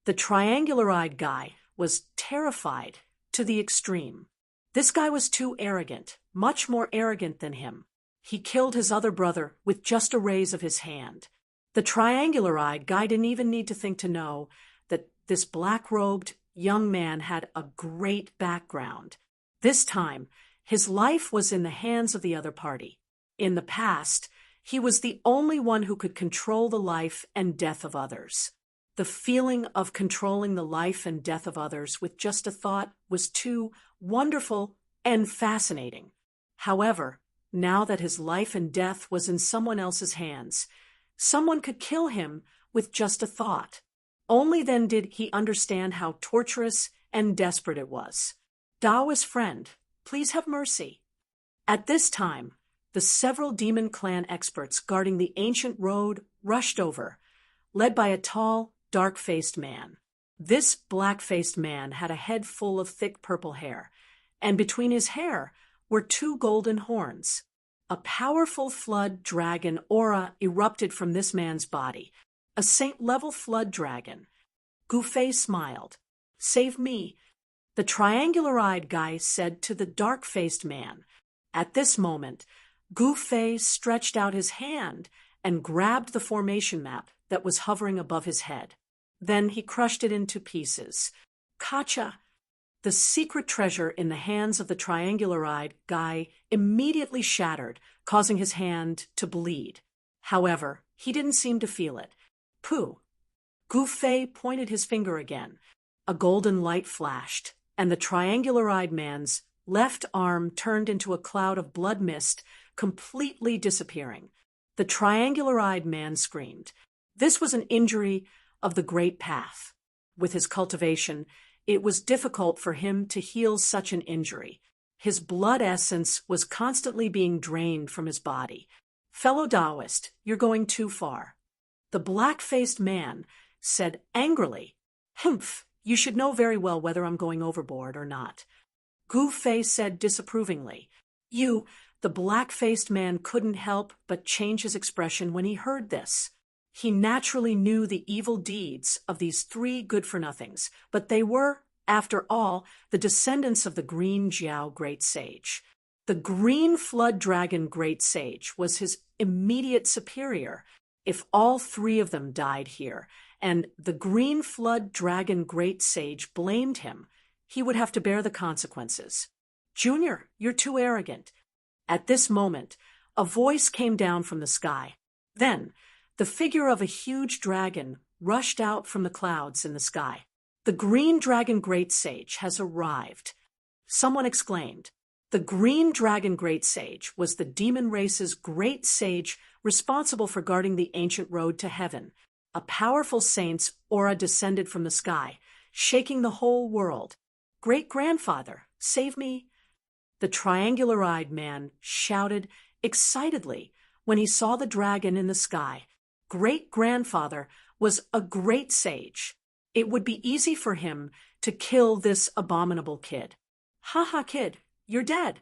The triangular-eyed guy was terrified to the extreme. This guy was too arrogant, much more arrogant than him. He killed his other brother with just a raise of his hand. The triangular-eyed guy didn't even need to think to know that this black-robed young man had a great background. This time, his life was in the hands of the other party. In the past, he was the only one who could control the life and death of others. The feeling of controlling the life and death of others with just a thought was too wonderful and fascinating. However, now that his life and death was in someone else's hands, someone could kill him with just a thought. Only then did he understand how torturous and desperate it was. "Taoist friend, please have mercy." At this time, the several demon clan experts guarding the ancient road rushed over, led by a tall, dark-faced man. This black-faced man had a head full of thick purple hair, and between his hair were 2 golden horns. A powerful flood dragon aura erupted from this man's body, a saint-level flood dragon. Goofy smiled. "Save me," the triangular-eyed guy said to the dark-faced man. At this moment, Goofy stretched out his hand and grabbed the formation map that was hovering above his head. Then he crushed it into pieces. "Gotcha!" The secret treasure in the hands of the triangular-eyed guy immediately shattered, causing his hand to bleed. However, he didn't seem to feel it. "Pooh!" Goofy pointed his finger again. A golden light flashed, and the triangular-eyed man's left arm turned into a cloud of blood mist, completely disappearing. The triangular-eyed man screamed. This was an injury of the Great Path. With his cultivation, it was difficult for him to heal such an injury. His blood essence was constantly being drained from his body. "Fellow Taoist, you're going too far." The black-faced man said angrily, "Humph, you should know very well whether I'm going overboard or not." Goofy said disapprovingly, "You..." The black-faced man couldn't help but change his expression when he heard this. He naturally knew the evil deeds of these 3 good-for-nothings, but they were, after all, the descendants of the Green Jiao Great Sage. The Green Flood Dragon Great Sage was his immediate superior. If all 3 of them died here, and the Green Flood Dragon Great Sage blamed him, he would have to bear the consequences. "Junior, you're too arrogant." At this moment, a voice came down from the sky. Then, the figure of a huge dragon rushed out from the clouds in the sky. "The Green Dragon Great Sage has arrived," someone exclaimed. The Green Dragon Great Sage was the demon race's great sage responsible for guarding the ancient road to heaven. A powerful saint's aura descended from the sky, shaking the whole world. "Great-grandfather, save me!" The triangular-eyed man shouted excitedly when he saw the dragon in the sky. Great-grandfather was a great sage. It would be easy for him to kill this abominable kid. "Ha ha, kid, you're dead."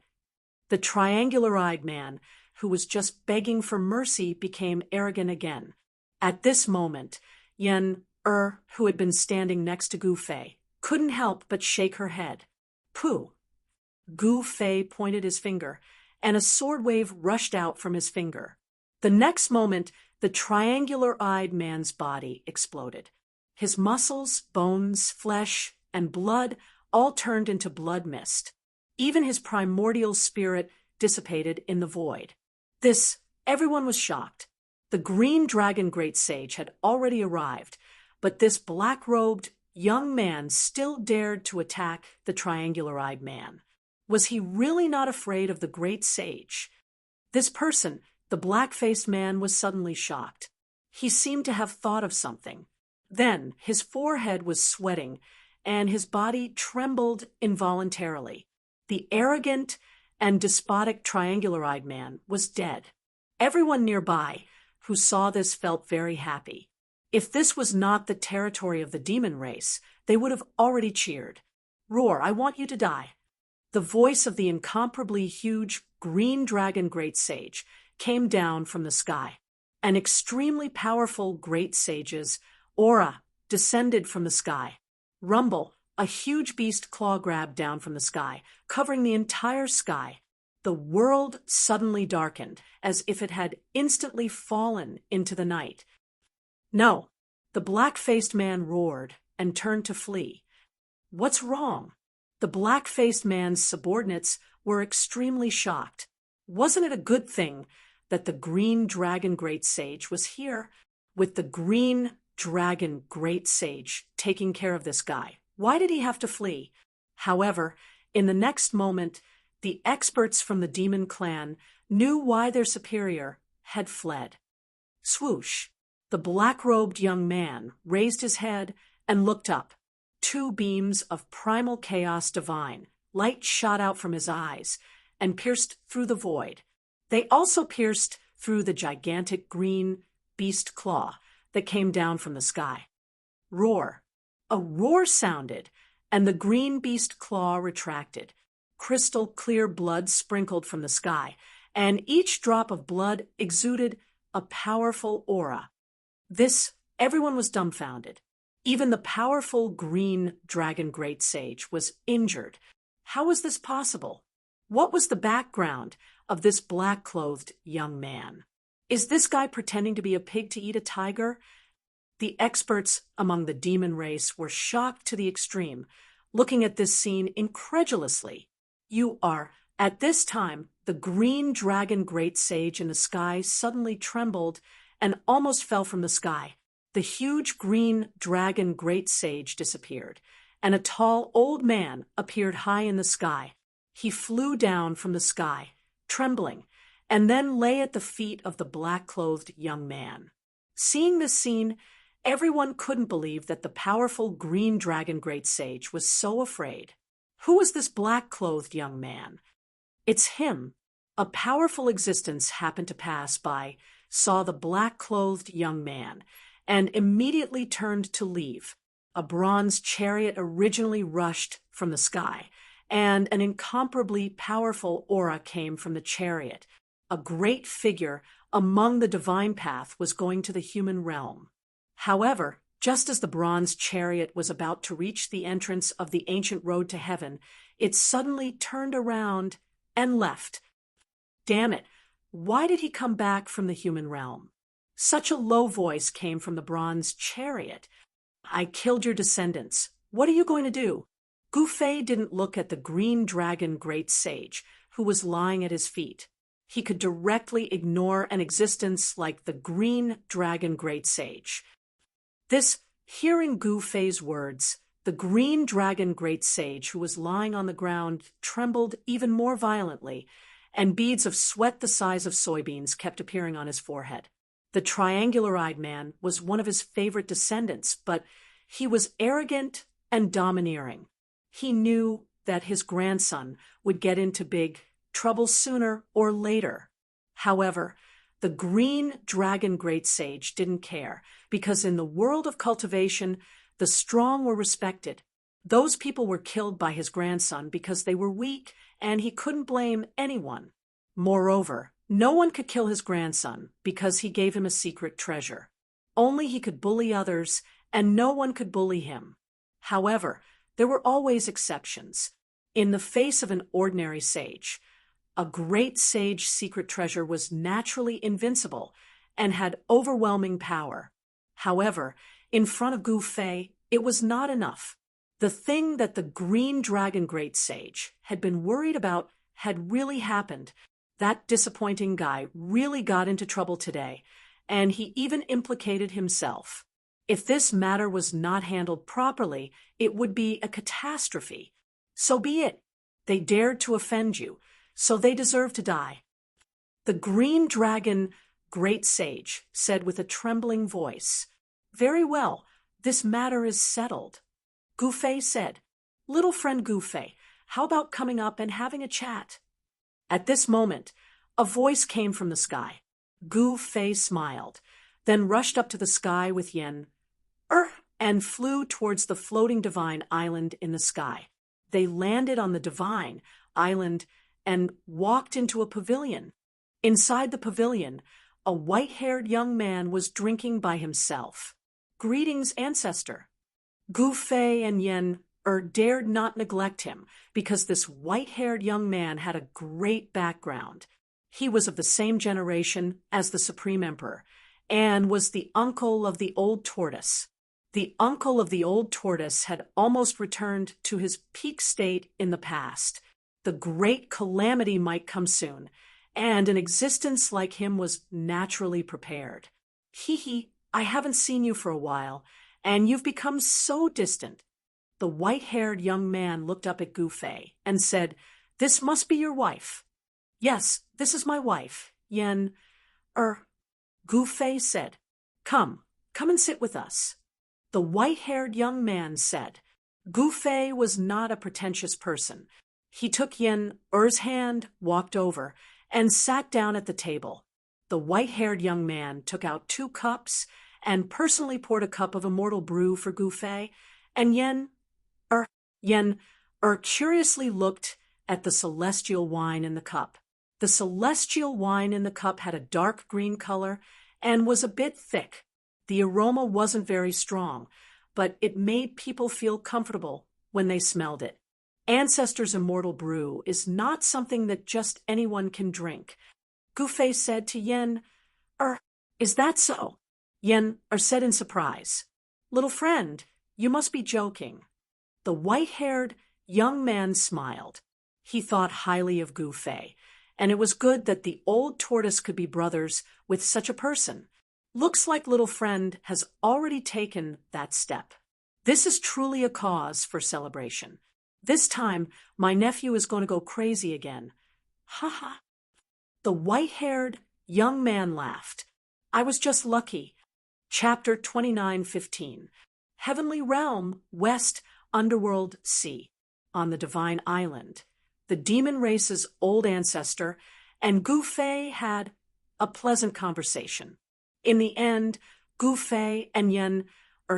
The triangular-eyed man, who was just begging for mercy, became arrogant again. At this moment, Yen-Er, who had been standing next to Gu Fei, couldn't help but shake her head. "Pooh." Gu Fei pointed his finger, and a sword wave rushed out from his finger. The next moment, the triangular-eyed man's body exploded. His muscles, bones, flesh, and blood all turned into blood mist. Even his primordial spirit dissipated in the void. Everyone was shocked. The green dragon great sage had already arrived, but this black-robed young man still dared to attack the triangular-eyed man. Was he really not afraid of the great sage? This person, the black-faced man, was suddenly shocked. He seemed to have thought of something. Then his forehead was sweating, and his body trembled involuntarily. The arrogant and despotic triangular-eyed man was dead. Everyone nearby who saw this felt very happy. If this was not the territory of the demon race, they would have already cheered. "Roar, I want you to die." The voice of the incomparably huge green dragon great sage came down from the sky. An extremely powerful great sage's aura descended from the sky. Rumble, a huge beast claw grabbed down from the sky, covering the entire sky. The world suddenly darkened, as if it had instantly fallen into the night. "No!" The black-faced man roared and turned to flee. "What's wrong?" The black-faced man's subordinates were extremely shocked. Wasn't it a good thing that the green dragon great sage was here? With the green dragon great sage taking care of this guy, why did he have to flee? However, in the next moment, the experts from the demon clan knew why their superior had fled. Swoosh! The black-robed young man raised his head and looked up. Two beams of primal chaos divine light shot out from his eyes and pierced through the void. They also pierced through the gigantic green beast claw that came down from the sky. Roar! A roar sounded, and the green beast claw retracted. Crystal clear blood sprinkled from the sky, and each drop of blood exuded a powerful aura. Everyone was dumbfounded. Even the powerful green dragon great sage was injured. How was this possible? What was the background of this black-clothed young man? Is this guy pretending to be a pig to eat a tiger? The experts among the demon race were shocked to the extreme, looking at this scene incredulously. At this time, the green dragon great sage in the sky suddenly trembled and almost fell from the sky. The huge green dragon great sage disappeared, and a tall old man appeared high in the sky. He flew down from the sky, trembling, and then lay at the feet of the black-clothed young man. Seeing this scene, everyone couldn't believe that the powerful green dragon great sage was so afraid. Who was this black-clothed young man? It's him. A powerful existence happened to pass by, saw the black-clothed young man, and immediately turned to leave. A bronze chariot originally rushed from the sky, and an incomparably powerful aura came from the chariot. A great figure among the divine path was going to the human realm. However, just as the bronze chariot was about to reach the entrance of the ancient road to heaven, it suddenly turned around and left. Damn it! Why did he come back from the human realm? Such a low voice came from the bronze chariot. "I killed your descendants. What are you going to do?" Gu Fei didn't look at the green dragon great sage, who was lying at his feet. He could directly ignore an existence like the green dragon great sage. Hearing Gu Fei's words, the green dragon great sage, who was lying on the ground, trembled even more violently, and beads of sweat the size of soybeans kept appearing on his forehead. The triangular-eyed man was one of his favorite descendants, but he was arrogant and domineering. He knew that his grandson would get into big trouble sooner or later. However, the green dragon great sage didn't care, because in the world of cultivation, the strong were respected. Those people were killed by his grandson because they were weak, and he couldn't blame anyone. Moreover, no one could kill his grandson because he gave him a secret treasure. Only he could bully others, and no one could bully him. However, there were always exceptions. In the face of an ordinary sage, a great sage secret treasure was naturally invincible and had overwhelming power. However, in front of Gu Fei, it was not enough. The thing that the green dragon great sage had been worried about had really happened. That disappointing guy really got into trouble today, and he even implicated himself. If this matter was not handled properly, it would be a catastrophe. So be it. They dared to offend you, so they deserve to die. The green dragon great sage said with a trembling voice, "Very well, this matter is settled." Gu Fei said, "Little friend Gu Fei, how about coming up and having a chat?" At this moment, a voice came from the sky. Gu Fei smiled, then rushed up to the sky with Yen, and flew towards the floating divine island in the sky. They landed on the divine island and walked into a pavilion. Inside the pavilion, a white-haired young man was drinking by himself. "Greetings, ancestor." Gu Fei and Yen dared not neglect him, because this white-haired young man had a great background. He was of the same generation as the Supreme Emperor, and was the uncle of the old tortoise. The uncle of the old tortoise had almost returned to his peak state in the past. The great calamity might come soon, and an existence like him was naturally prepared. "Hee, I haven't seen you for a while, and you've become so distant." The white-haired young man looked up at Gu Fei and said, "This must be your wife." "Yes, this is my wife, Yen, Gu Fei said, Come and sit with us." The white-haired young man said. Gu Fei was not a pretentious person. He took Yen's hand, walked over, and sat down at the table. The white-haired young man took out 2 cups and personally poured a cup of immortal brew for Gu Fei, and Yen curiously looked at the celestial wine in the cup. The celestial wine in the cup had a dark green color and was a bit thick. The aroma wasn't very strong, but it made people feel comfortable when they smelled it. Ancestor's immortal brew is not something that just anyone can drink. Gu Fei said to Yen, "Is that so?" Yen said in surprise, "Little friend, you must be joking." The white-haired young man smiled. He thought highly of Gu Fei, and it was good that the old tortoise could be brothers with such a person. Looks like little friend has already taken that step. This is truly a cause for celebration. This time, my nephew is going to go crazy again. Ha ha. The white-haired young man laughed. "I was just lucky." Chapter 29:15. Heavenly Realm, West Underworld Sea. On the Divine Island, the demon race's old ancestor and Gu Fei had a pleasant conversation. In the end, Gu Fei and Yen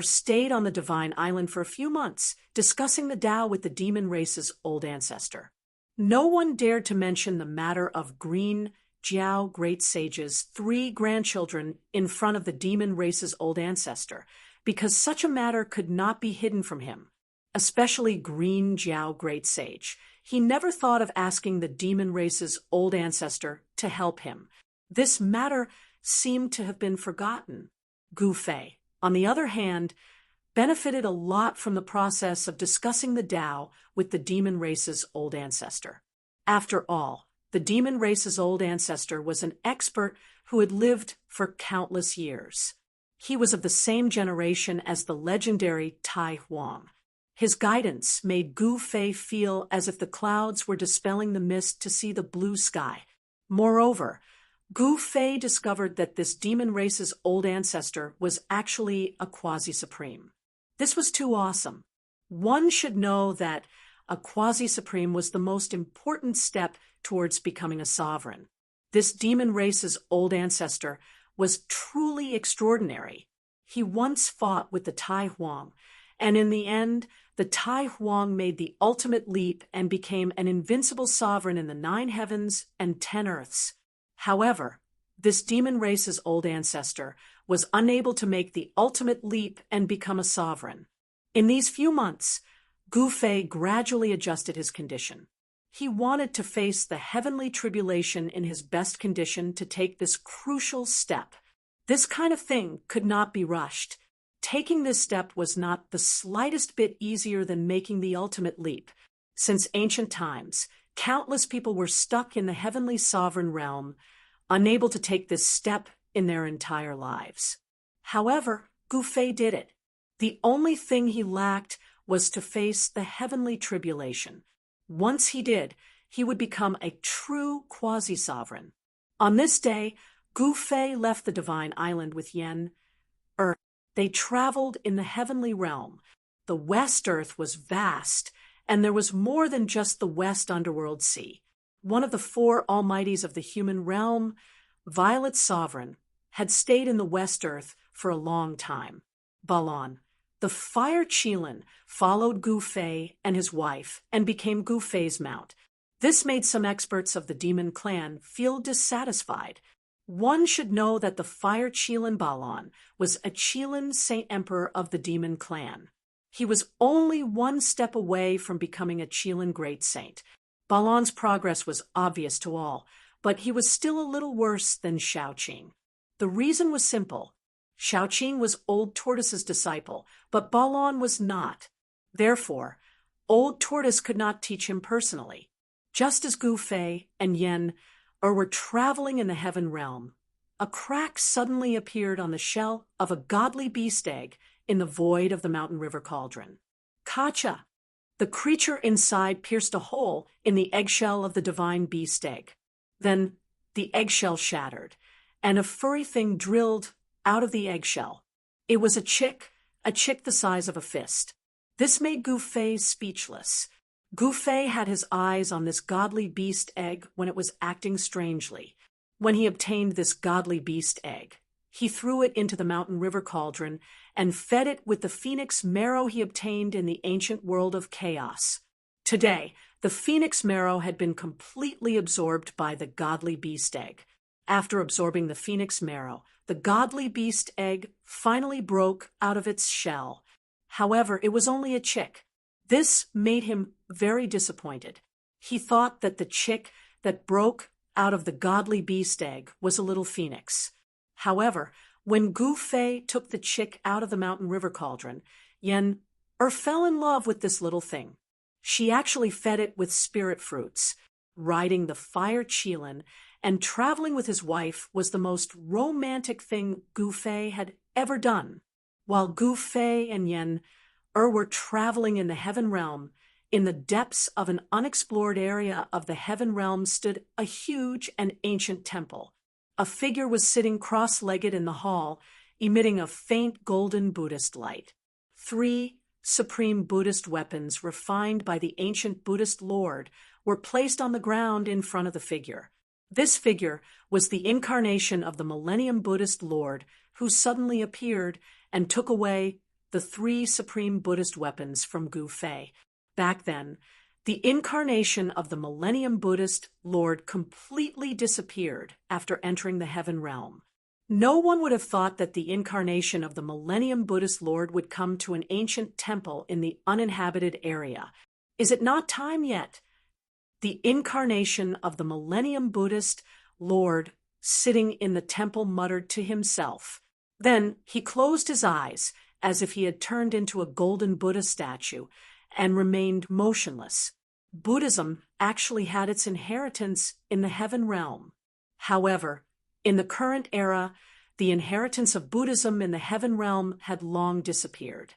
stayed on the Divine Island for a few months, discussing the Tao with the demon race's old ancestor. No one dared to mention the matter of Green Jiao Great Sage's 3 grandchildren in front of the demon race's old ancestor, because such a matter could not be hidden from him, especially Green Jiao Great Sage. He never thought of asking the demon race's old ancestor to help him. This matter seemed to have been forgotten. Gu Fei, on the other hand, benefited a lot from the process of discussing the Tao with the demon race's old ancestor. After all, the demon race's old ancestor was an expert who had lived for countless years. He was of the same generation as the legendary Tai Huang. His guidance made Gu Fei feel as if the clouds were dispelling the mist to see the blue sky. Moreover, Gu Fei discovered that this demon race's old ancestor was actually a quasi-supreme. This was too awesome. One should know that a quasi-supreme was the most important step towards becoming a sovereign. This demon race's old ancestor was truly extraordinary. He once fought with the Tai Huang, and in the end, the Tai Huang made the ultimate leap and became an invincible sovereign in the 9 heavens and 10 earths. However, this demon race's old ancestor was unable to make the ultimate leap and become a sovereign. In these few months, Gu Fei gradually adjusted his condition. He wanted to face the heavenly tribulation in his best condition to take this crucial step. This kind of thing could not be rushed. Taking this step was not the slightest bit easier than making the ultimate leap. Since ancient times, countless people were stuck in the heavenly sovereign realm, unable to take this step in their entire lives. However, Gu Fei did it. The only thing he lacked was to face the heavenly tribulation. Once he did, he would become a true quasi-sovereign. On this day, Gu Fei left the divine island with Yen. They traveled in the heavenly realm. The West Earth was vast, and there was more than just the West Underworld Sea. One of the 4 almighties of the human realm, Violet Sovereign, had stayed in the West Earth for a long time. Balon, the fire Qilin, followed Gu Fei and his wife and became Gu Fei's mount. This made some experts of the demon clan feel dissatisfied. One should know that the fire Qilin Balon was a Qilin Saint Emperor of the demon clan. He was only 1 step away from becoming a Qilin Great Saint. Balon's progress was obvious to all, but he was still a little worse than Shaoqing. The reason was simple. Shaoqing was Old Tortoise's disciple, but Balon was not. Therefore, Old Tortoise could not teach him personally. Just as Gu Fei and Yen were traveling in the heaven realm, a crack suddenly appeared on the shell of a godly beast egg in the void of the mountain river cauldron. Kacha! The creature inside pierced a hole in the eggshell of the divine beast egg. Then the eggshell shattered, and a furry thing drilled out of the eggshell. It was a chick the size of a fist. This made Gu Fei speechless. Gu Fei had his eyes on this godly beast egg when it was acting strangely. When he obtained this godly beast egg, he threw it into the mountain river cauldron and fed it with the phoenix marrow he obtained in the ancient world of chaos. Today, the phoenix marrow had been completely absorbed by the godly beast egg. After absorbing the phoenix marrow, the godly beast egg finally broke out of its shell. However, it was only a chick. This made him very disappointed. He thought that the chick that broke out of the godly beast egg was a little phoenix. However, when Gu Fei took the chick out of the mountain river cauldron, Yen fell in love with this little thing. She actually fed it with spirit fruits. Riding the fire Qilin and traveling with his wife was the most romantic thing Gu Fei had ever done. While Gu Fei and Yen were traveling in the heaven realm, in the depths of an unexplored area of the heaven realm stood a huge and ancient temple. A figure was sitting cross-legged in the hall, emitting a faint golden Buddhist light. 3 supreme Buddhist weapons refined by the ancient Buddhist Lord were placed on the ground in front of the figure. This figure was the incarnation of the Millennium Buddhist Lord, who suddenly appeared and took away the 3 supreme Buddhist weapons from Gu Fei. Back then, the incarnation of the Millennium Buddhist Lord completely disappeared after entering the heaven realm. No one would have thought that the incarnation of the Millennium Buddhist Lord would come to an ancient temple in the uninhabited area. Is it not time yet? The incarnation of the Millennium Buddhist Lord sitting in the temple muttered to himself. Then he closed his eyes as if he had turned into a golden Buddha statue and remained motionless. Buddhism actually had its inheritance in the heaven realm. However, in the current era, the inheritance of Buddhism in the heaven realm had long disappeared.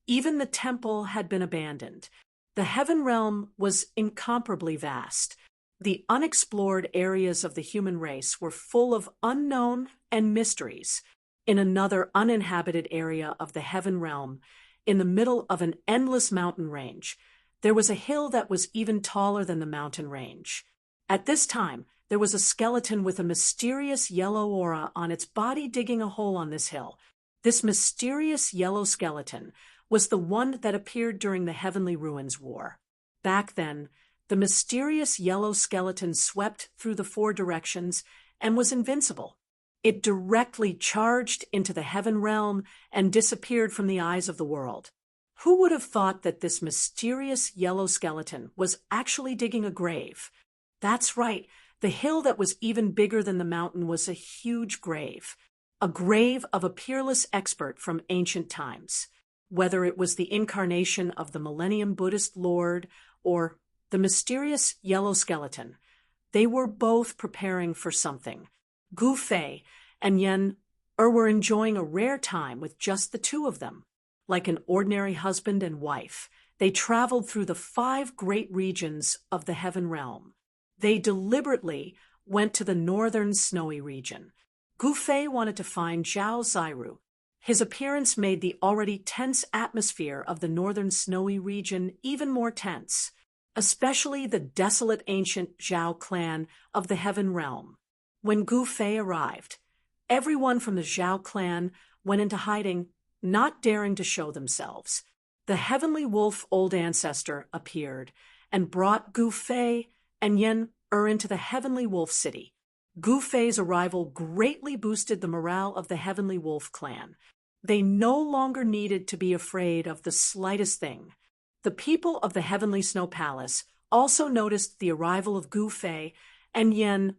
Even the temple had been abandoned. The heaven realm was incomparably vast. The unexplored areas of the human race were full of unknown and mysteries. In another uninhabited area of the heaven realm, in the middle of an endless mountain range, there was a hill that was even taller than the mountain range. At this time, there was a skeleton with a mysterious yellow aura on its body digging a hole on this hill. This mysterious yellow skeleton was the one that appeared during the Heavenly Ruins War. Back then, the mysterious yellow skeleton swept through the four directions and was invincible. It directly charged into the heaven realm and disappeared from the eyes of the world. Who would have thought that this mysterious yellow skeleton was actually digging a grave? That's right, the hill that was even bigger than the mountain was a huge grave. A grave of a peerless expert from ancient times. Whether it was the incarnation of the Millennium Buddhist Lord or the mysterious yellow skeleton, they were both preparing for something. Gu Fei and Yen were enjoying a rare time with just the two of them. Like an ordinary husband and wife, they traveled through the 5 great regions of the heaven realm. They deliberately went to the northern snowy region. Gu Fei wanted to find Zhao Ziru. His appearance made the already tense atmosphere of the northern snowy region even more tense, especially the desolate ancient Zhao clan of the heaven realm. When Gu Fei arrived, everyone from the Zhao clan went into hiding, not daring to show themselves. The heavenly wolf old ancestor appeared and brought Gu Fei and Yen into the heavenly wolf city. Gu Fei's arrival greatly boosted the morale of the heavenly wolf clan. They no longer needed to be afraid of the slightest thing. The people of the heavenly snow palace also noticed the arrival of Gu Fei and Yen.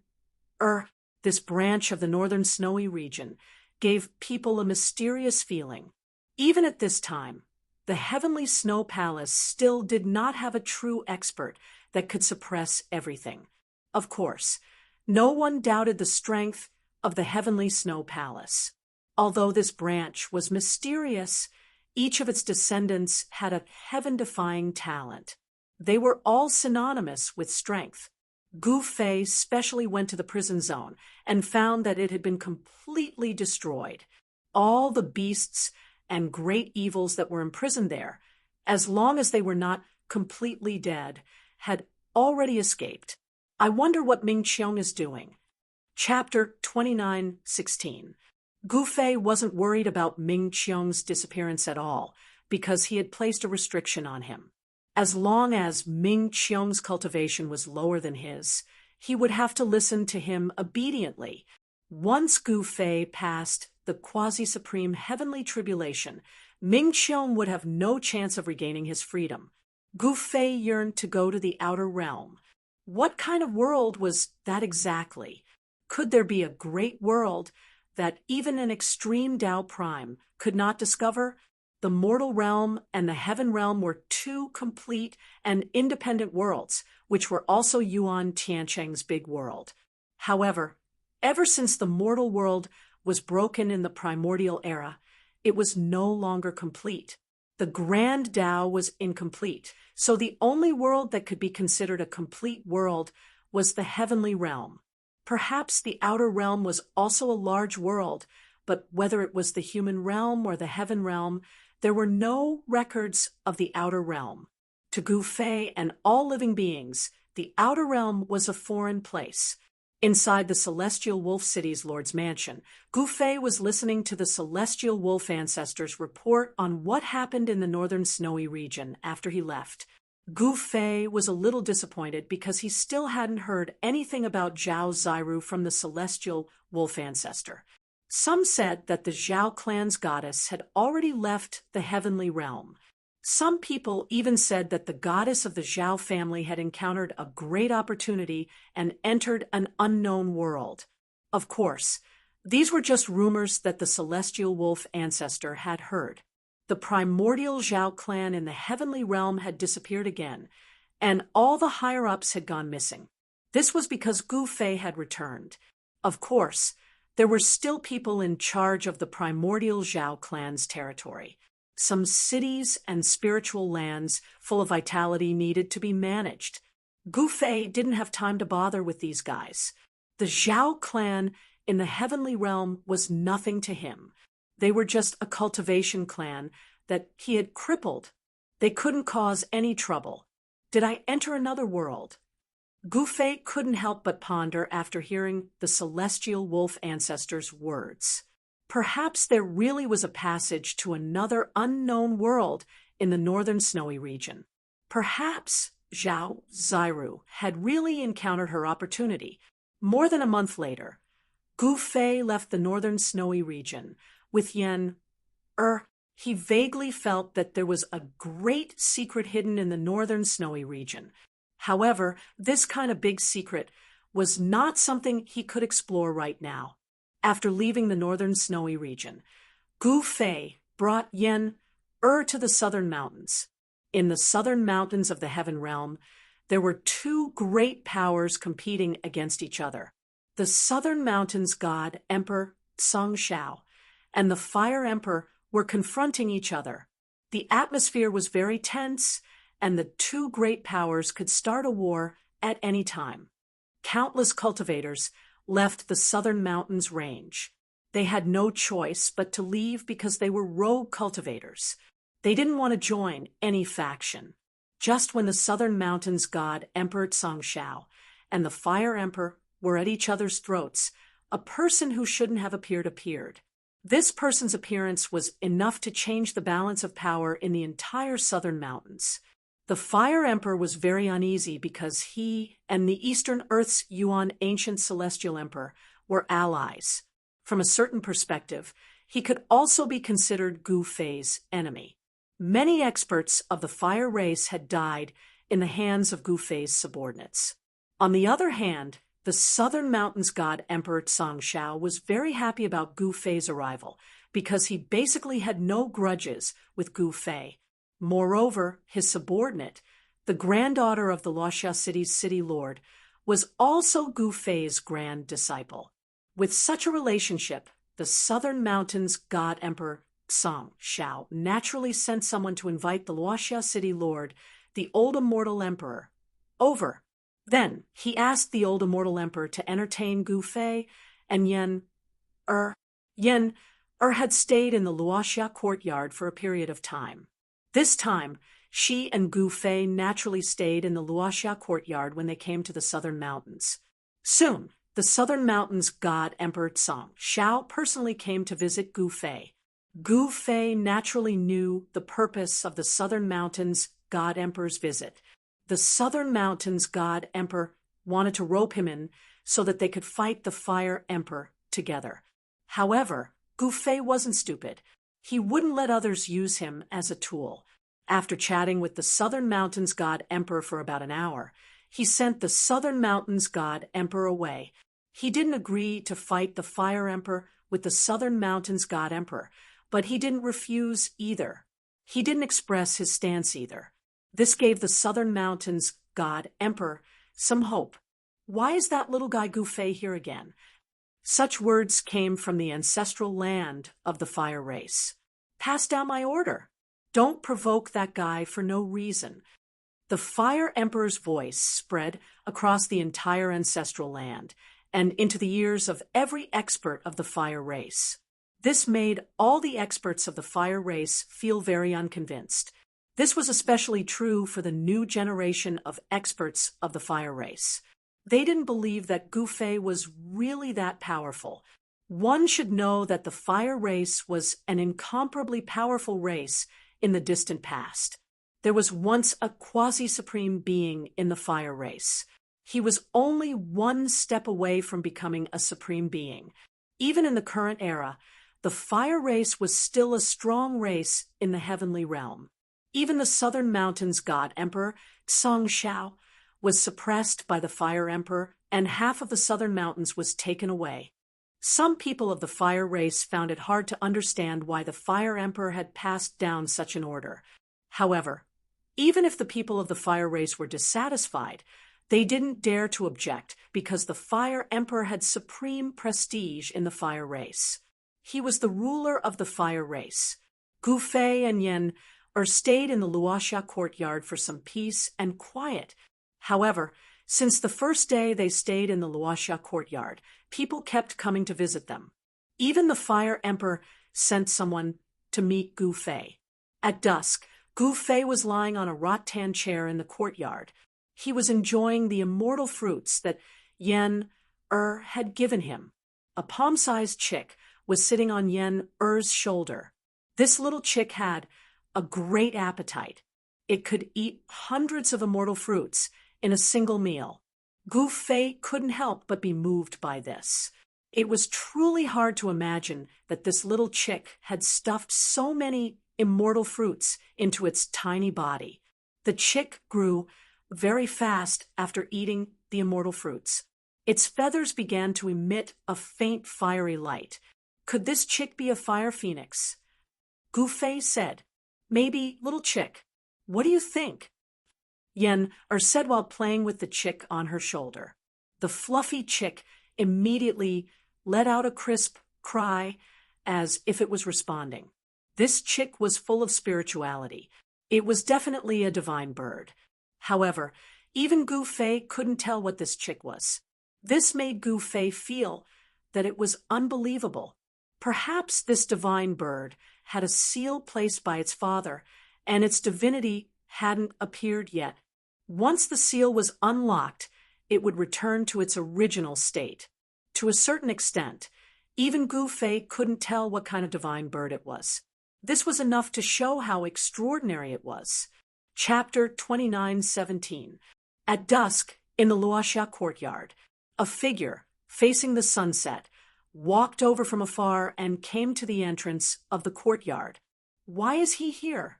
This branch of the northern snowy region gave people a mysterious feeling. Even at this time, the heavenly snow palace still did not have a true expert that could suppress everything. Of course, no one doubted the strength of the heavenly snow palace. Although this branch was mysterious, each of its descendants had a heaven-defying talent. They were all synonymous with strength. Gu Fei specially went to the prison zone and found that it had been completely destroyed. All the beasts and great evils that were imprisoned there, as long as they were not completely dead, had already escaped. I wonder what Ming Qiong is doing. Chapter 29:16. Gu Fei wasn't worried about Ming Qiong's disappearance at all, because he had placed a restriction on him. As long as Ming Qiong's cultivation was lower than his, he would have to listen to him obediently. Once Gu Fei passed the quasi-supreme heavenly tribulation, Ming Qiong would have no chance of regaining his freedom. Gu Fei yearned to go to the outer realm. What kind of world was that exactly? Could there be a great world that even an extreme Tao Prime could not discover? The mortal realm and the heaven realm were two complete and independent worlds, which were also Yuan Tiancheng's big world. However, ever since the mortal world was broken in the primordial era, it was no longer complete. The grand Tao was incomplete, so the only world that could be considered a complete world was the heavenly realm. Perhaps the outer realm was also a large world, but whether it was the human realm or the heaven realm, there were no records of the outer realm. To Gu Fei and all living beings, the outer realm was a foreign place. Inside the Celestial Wolf City's Lord's Mansion, Gu Fei was listening to the Celestial Wolf ancestors report on what happened in the northern snowy region after he left. Gu Fei was a little disappointed because he still hadn't heard anything about Zhao Ziru from the Celestial Wolf ancestor. Some said that the Zhao clan's goddess had already left the heavenly realm. Some people even said that the goddess of the Zhao family had encountered a great opportunity and entered an unknown world. Of course, these were just rumors that the Celestial Wolf ancestor had heard. The primordial Zhao clan in the heavenly realm had disappeared again, and all the higher-ups had gone missing. This was because Gu Fei had returned. Of course, there were still people in charge of the primordial Zhao clan's territory. Some cities and spiritual lands full of vitality needed to be managed. Gu Fei didn't have time to bother with these guys. The Zhao clan in the heavenly realm was nothing to him. They were just a cultivation clan that he had crippled. They couldn't cause any trouble. Did I enter another world? Gu Fei couldn't help but ponder after hearing the celestial wolf ancestor's words. Perhaps there really was a passage to another unknown world in the northern snowy region. Perhaps Zhao Ziru had really encountered her opportunity. More than a month later, Gu Fei left the northern snowy region with Yen. He vaguely felt that there was a great secret hidden in the northern snowy region. However, this kind of big secret was not something he could explore right now. After leaving the northern snowy region, Gu Fei brought Yen to the southern mountains. In the southern mountains of the Heaven Realm, there were two great powers competing against each other. The southern mountains god Emperor Song Shao and the Fire Emperor were confronting each other. The atmosphere was very tense, and the two great powers could start a war at any time. Countless cultivators left the southern mountains range. They had no choice but to leave because they were rogue cultivators. They didn't want to join any faction. Just when the southern mountains god Emperor Song Shao and the Fire Emperor were at each other's throats, a person who shouldn't have appeared. This person's appearance was enough to change the balance of power in the entire southern mountains. The Fire Emperor was very uneasy because he and the Eastern Earth's Yuan ancient celestial emperor were allies. From a certain perspective, he could also be considered Gu Fei's enemy. Many experts of the fire race had died in the hands of Gu Fei's subordinates. On the other hand, the southern mountains god Emperor Song Shao was very happy about Gu Fei's arrival because he basically had no grudges with Gu Fei. Moreover, his subordinate, the granddaughter of the Luoxia City's city lord, was also Gu Fei's grand disciple. With such a relationship, the southern mountains god Emperor Song Shao naturally sent someone to invite the Luoxia City lord, the old immortal emperor, over. Then he asked the old immortal emperor to entertain Gu Fei, and Yen had stayed in the Luoxia courtyard for a period of time. This time, she and Gu Fei naturally stayed in the Luoxia courtyard when they came to the southern mountains. Soon, the southern mountains god Emperor Song Shao personally came to visit Gu Fei. Gu Fei naturally knew the purpose of the southern mountains god emperor's visit. The southern mountains god emperor wanted to rope him in so that they could fight the Fire Emperor together. However, Gu Fei wasn't stupid. He wouldn't let others use him as a tool. After chatting with the southern mountains god emperor for about an hour, he sent the southern mountains god emperor away. He didn't agree to fight the Fire Emperor with the southern mountains god emperor, but he didn't refuse either. He didn't express his stance either. This gave the southern mountains god emperor some hope. Why is that little guy Gu Fei here again? Such words came from the ancestral land of the fire race. Pass down my order. Don't provoke that guy for no reason. The Fire Emperor's voice spread across the entire ancestral land and into the ears of every expert of the fire race. This made all the experts of the fire race feel very unconvinced. This was especially true for the new generation of experts of the fire race. They didn't believe that Gu Fei was really that powerful. One should know that the fire race was an incomparably powerful race in the distant past. There was once a quasi-supreme being in the fire race. He was only one step away from becoming a supreme being. Even in the current era, the fire race was still a strong race in the heavenly realm. Even the southern mountains god emperor, Song Shao, was suppressed by the Fire Emperor, and half of the southern mountains was taken away. Some people of the fire race found it hard to understand why the Fire Emperor had passed down such an order. However, even if the people of the fire race were dissatisfied, they didn't dare to object because the Fire Emperor had supreme prestige in the fire race. He was the ruler of the fire race. Gu Fei and Yen stayed in the Luoxia courtyard for some peace and quiet. However, since the first day they stayed in the Luoxia courtyard, people kept coming to visit them. Even the Fire Emperor sent someone to meet Gu Fei. At dusk, Gu Fei was lying on a rattan chair in the courtyard. He was enjoying the immortal fruits that Yen had given him. A palm-sized chick was sitting on Yen shoulder. This little chick had a great appetite. It could eat hundreds of immortal fruits in a single meal. Gu Fei couldn't help but be moved by this. It was truly hard to imagine that this little chick had stuffed so many immortal fruits into its tiny body. The chick grew very fast after eating the immortal fruits. Its feathers began to emit a faint fiery light. Could this chick be a fire phoenix? Gu Fei said, "Maybe, little chick. What do you think?" Yen said while playing with the chick on her shoulder. The fluffy chick immediately let out a crisp cry as if it was responding. This chick was full of spirituality. It was definitely a divine bird. However, even Gu Fei couldn't tell what this chick was. This made Gu Fei feel that it was unbelievable. Perhaps this divine bird had a seal placed by its father, and its divinity hadn't appeared yet. Once the seal was unlocked, it would return to its original state. To a certain extent, even Gu Fei couldn't tell what kind of divine bird it was. This was enough to show how extraordinary it was. Chapter 29:17. At dusk, in the Luoxia courtyard, a figure, facing the sunset, walked over from afar and came to the entrance of the courtyard. Why is he here?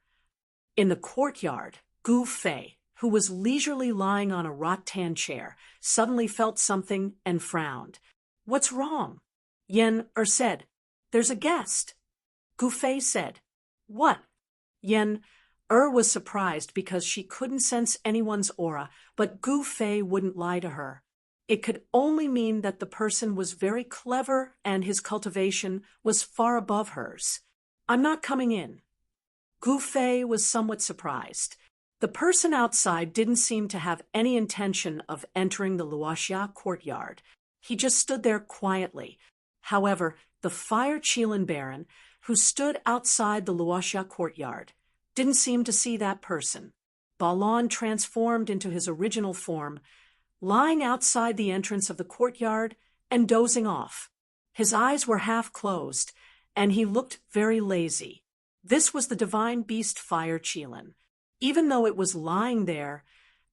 In the courtyard, Gu Fei, who was leisurely lying on a rattan chair, suddenly felt something and frowned. "What's wrong?" Yen said, "There's a guest." Gu Fei said, "What?" Yen was surprised because she couldn't sense anyone's aura, but Gu Fei wouldn't lie to her. It could only mean that the person was very clever and his cultivation was far above hers. "I'm not coming in." Gu Fei was somewhat surprised. The person outside didn't seem to have any intention of entering the Luoxia courtyard. He just stood there quietly. However, the Fire Qilin Baron, who stood outside the Luoxia courtyard, didn't seem to see that person. Balon transformed into his original form, lying outside the entrance of the courtyard and dozing off. His eyes were half closed, and he looked very lazy. This was the divine beast Fire Qilin. Even though it was lying there,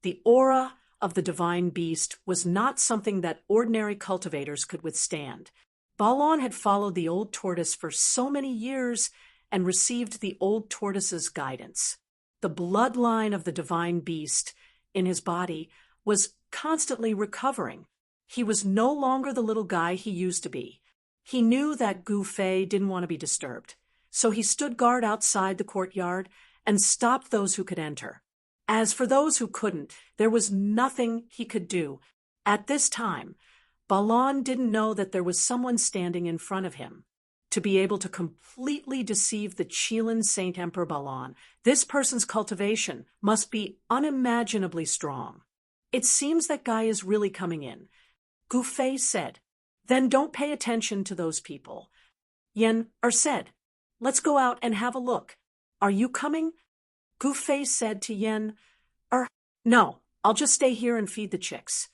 the aura of the divine beast was not something that ordinary cultivators could withstand. Balon had followed the old tortoise for so many years and received the old tortoise's guidance. The bloodline of the divine beast in his body was constantly recovering. He was no longer the little guy he used to be. He knew that Gu Fei didn't want to be disturbed, so he stood guard outside the courtyard and stopped those who could enter. As for those who couldn't, there was nothing he could do. At this time, Balon didn't know that there was someone standing in front of him. To be able to completely deceive the Qilin Saint Emperor Balon, this person's cultivation must be unimaginably strong. "It seems that guy is really coming in," Gu Fei said. "Then don't pay attention to those people." Yen said, "Let's go out and have a look. Are you coming?" Gu Fei said to Yen, "No, I'll just stay here and feed the chicks."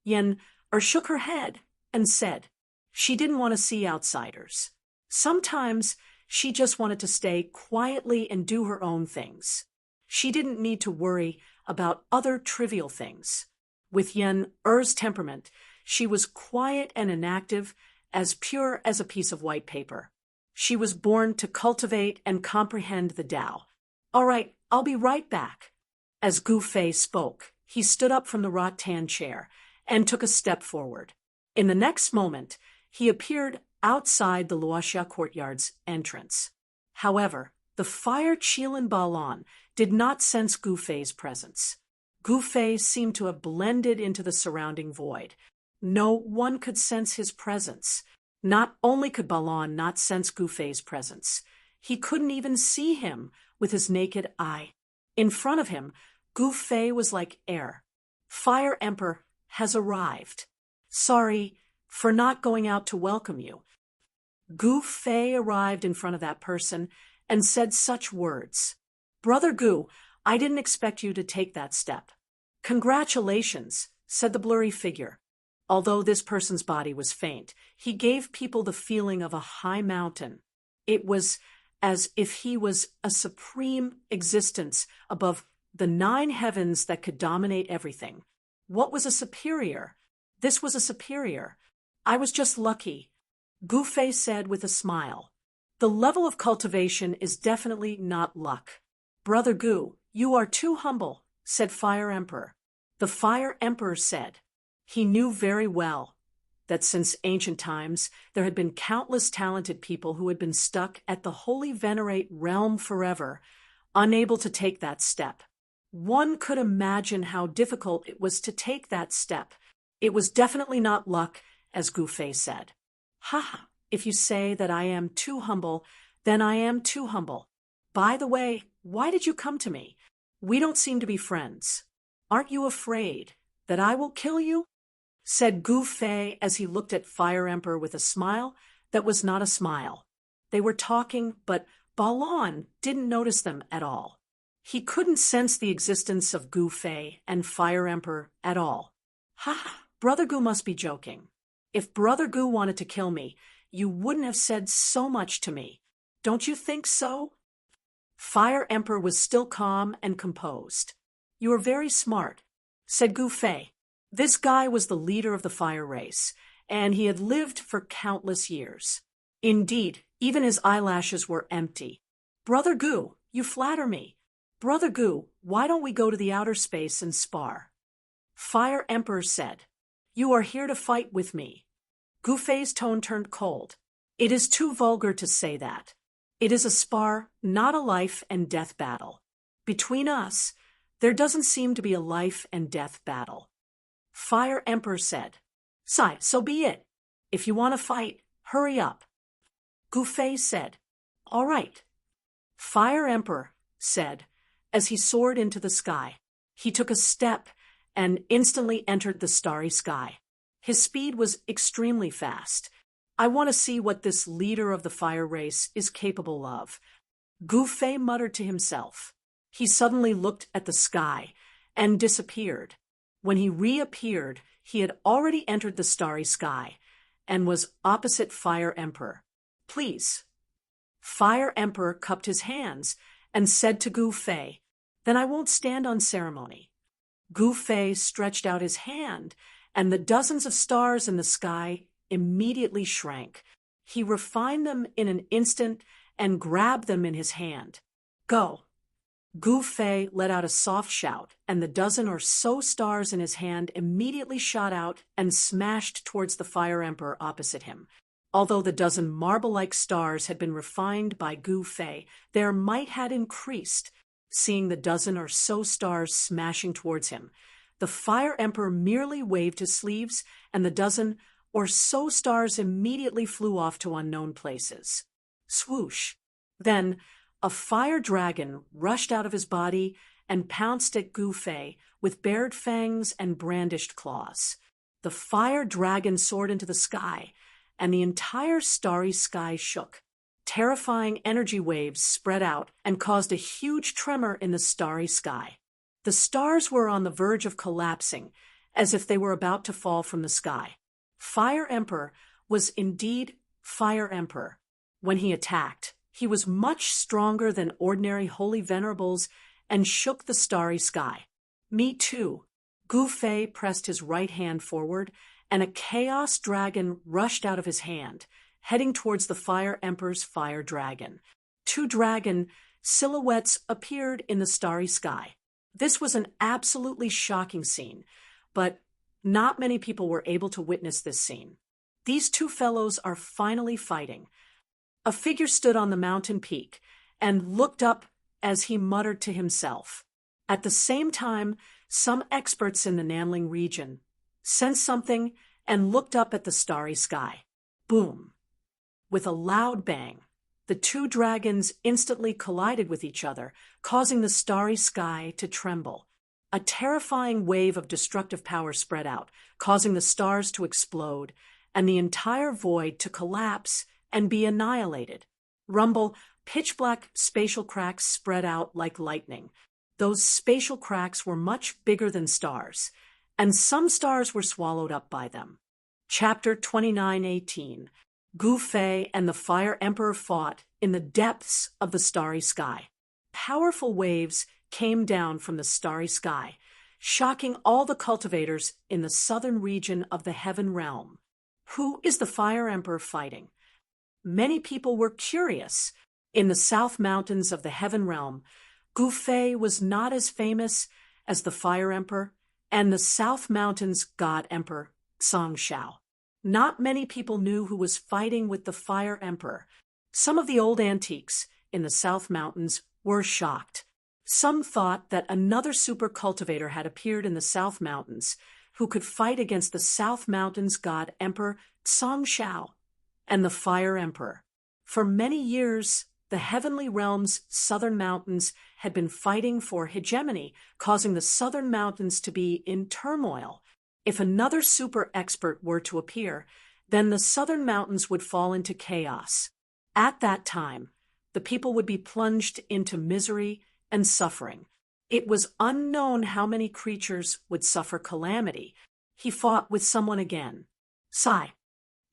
Yen shook her head and said she didn't want to see outsiders. Sometimes she just wanted to stay quietly and do her own things. She didn't need to worry about other trivial things. With Yen's temperament, she was quiet and inactive, as pure as a piece of white paper. She was born to cultivate and comprehend the Tao. "All right, I'll be right back." As Gu Fei spoke, he stood up from the rattan chair and took a step forward. In the next moment, he appeared outside the Luoxia courtyard's entrance. However, the Fire Qilin Balon did not sense Gu Fei's presence. Gu Fei seemed to have blended into the surrounding void. No one could sense his presence. Not only could Balon not sense Gu Fei's presence, he couldn't even see him with his naked eye. In front of him, Gu Fei was like air. Fire Emperor has arrived. Sorry for not going out to welcome you. Gu Fei arrived in front of that person and said such words. Brother Gu, I didn't expect you to take that step. Congratulations, said the blurry figure. Although this person's body was faint, he gave people the feeling of a high mountain. It was as if he was a supreme existence above the 9 heavens that could dominate everything. What was a superior? This was a superior. I was just lucky, Gu Fei said with a smile. The level of cultivation is definitely not luck. Brother Gu, you are too humble, said Fire Emperor. The Fire Emperor said. He knew very well that since ancient times there had been countless talented people who had been stuck at the Holy Venerate realm forever, unable to take that step. One could imagine how difficult it was to take that step. It was definitely not luck, as Gu Fei said. Ha! If you say that I am too humble, then I am too humble. By the way, why did you come to me? We don't seem to be friends. Aren't you afraid that I will kill you? Said Gu Fei as he looked at Fire Emperor with a smile that was not a smile. They were talking, but Balon didn't notice them at all. He couldn't sense the existence of Gu Fei and Fire Emperor at all. Ha! Brother Gu must be joking. If Brother Gu wanted to kill me, you wouldn't have said so much to me. Don't you think so? Fire Emperor was still calm and composed. You are very smart, said Gu Fei. This guy was the leader of the fire race, and he had lived for countless years. Indeed, even his eyelashes were empty. Brother Gu, you flatter me. Brother Gu, why don't we go to the outer space and spar? Fire Emperor said. You are here to fight with me. Gu Fei's tone turned cold. It is too vulgar to say that. It is a spar, not a life and death battle. Between us, there doesn't seem to be a life and death battle. Fire Emperor said. So be it. If you want to fight, hurry up. Gu Fei said. All right. Fire Emperor said, as he soared into the sky. He took a step and instantly entered the starry sky. His speed was extremely fast. I want to see what this leader of the fire race is capable of. Gu Fei muttered to himself. He suddenly looked at the sky and disappeared. When he reappeared, he had already entered the starry sky and was opposite Fire Emperor. Please. Fire Emperor cupped his hands and said to Gu Fei, Then I won't stand on ceremony. Gu Fei stretched out his hand, and the dozens of stars in the sky immediately shrank. He refined them in an instant and grabbed them in his hand. Go. Gu Fei let out a soft shout, and the dozen or so stars in his hand immediately shot out and smashed towards the Fire Emperor opposite him. Although the dozen marble-like stars had been refined by Gu Fei, their might had increased. Seeing the dozen or so stars smashing towards him, the Fire Emperor merely waved his sleeves, and the dozen or so stars immediately flew off to unknown places. Swoosh! Then a fire dragon rushed out of his body and pounced at Gu Fei with bared fangs and brandished claws. The fire dragon soared into the sky, and the entire starry sky shook. Terrifying energy waves spread out and caused a huge tremor in the starry sky. The stars were on the verge of collapsing, as if they were about to fall from the sky. Fire Emperor was indeed Fire Emperor. When he attacked, he was much stronger than ordinary holy venerables and shook the starry sky. Me too. Gu Fei pressed his right hand forward, and a chaos dragon rushed out of his hand, heading towards the Fire Emperor's fire dragon. 2 dragon silhouettes appeared in the starry sky. This was an absolutely shocking scene, but not many people were able to witness this scene. These 2 fellows are finally fighting. A figure stood on the mountain peak and looked up as he muttered to himself. At the same time, some experts in the Nanling region sensed something and looked up at the starry sky. Boom! With a loud bang, the 2 dragons instantly collided with each other, causing the starry sky to tremble. a terrifying wave of destructive power spread out, causing the stars to explode and the entire void to collapse and be annihilated. Rumble, pitch-black spatial cracks spread out like lightning. Those spatial cracks were much bigger than stars, and some stars were swallowed up by them. Chapter 29:18. Gu Fei and the Fire Emperor fought in the depths of the starry sky. Powerful waves came down from the starry sky, shocking all the cultivators in the southern region of the Heaven Realm. Who is the Fire Emperor fighting? Many people were curious. In the South Mountains of the Heaven Realm, Gu Fei was not as famous as the Fire Emperor and the South Mountains God Emperor Song Shao. Not many people knew who was fighting with the Fire Emperor. Some of the old antiques in the South Mountains were shocked. Some thought that another super cultivator had appeared in the South Mountains who could fight against the South Mountains God Emperor Song Shao and the Fire Emperor. For many years, the Heavenly Realm's southern mountains had been fighting for hegemony, causing the southern mountains to be in turmoil. If another super expert were to appear, then the southern mountains would fall into chaos. At that time, the people would be plunged into misery and suffering. It was unknown how many creatures would suffer calamity. He fought with someone again. Sai.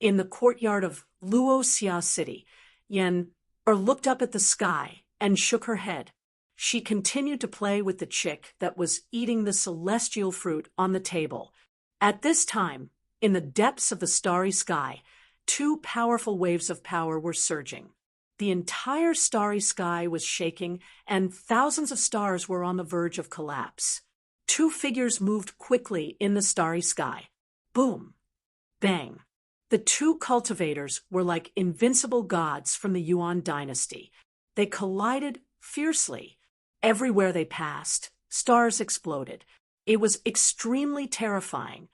In the courtyard of Luoxia City, Yen looked up at the sky and shook her head. She continued to play with the chick that was eating the celestial fruit on the table. At this time, in the depths of the starry sky, two powerful waves of power were surging. The entire starry sky was shaking, and thousands of stars were on the verge of collapse. Two figures moved quickly in the starry sky. Boom! Bang! The two cultivators were like invincible gods from the Yuan dynasty. They collided fiercely. Everywhere they passed, stars exploded. It was extremely terrifying.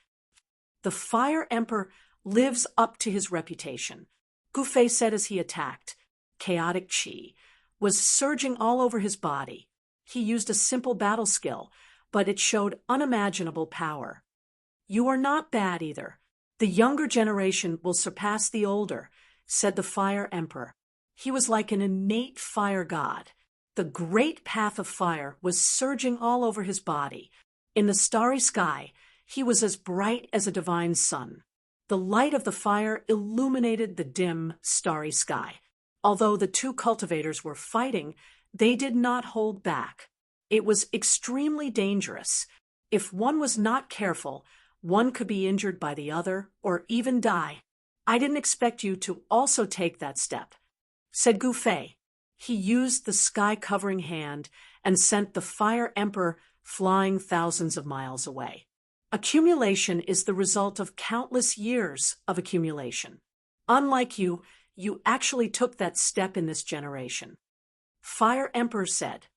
The Fire Emperor lives up to his reputation, Gu Fei said as he attacked. Chaotic chi was surging all over his body. He used a simple battle skill, but it showed unimaginable power. You are not bad either. The younger generation will surpass the older, said the Fire Emperor. He was like an innate fire god. The great path of fire was surging all over his body. In the starry sky, he was as bright as a divine sun. The light of the fire illuminated the dim, starry sky. Although the two cultivators were fighting, they did not hold back. It was extremely dangerous. If one was not careful, one could be injured by the other or even die. I didn't expect you to also take that step, said Gu Fei. He used the sky-covering hand and sent the Fire Emperor flying thousands of miles away. Accumulation is the result of countless years of accumulation. Unlike you, you actually took that step in this generation, Fire Emperor said.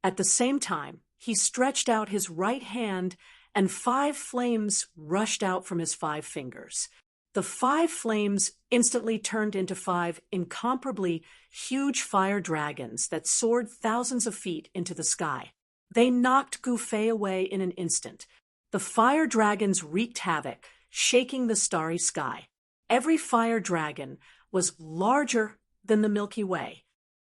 At the same time, he stretched out his right hand and 5 flames rushed out from his 5 fingers. The 5 flames instantly turned into 5 incomparably huge fire dragons that soared thousands of feet into the sky. They knocked Gu Fei away in an instant. The fire dragons wreaked havoc, shaking the starry sky. Every fire dragon was larger than the Milky Way.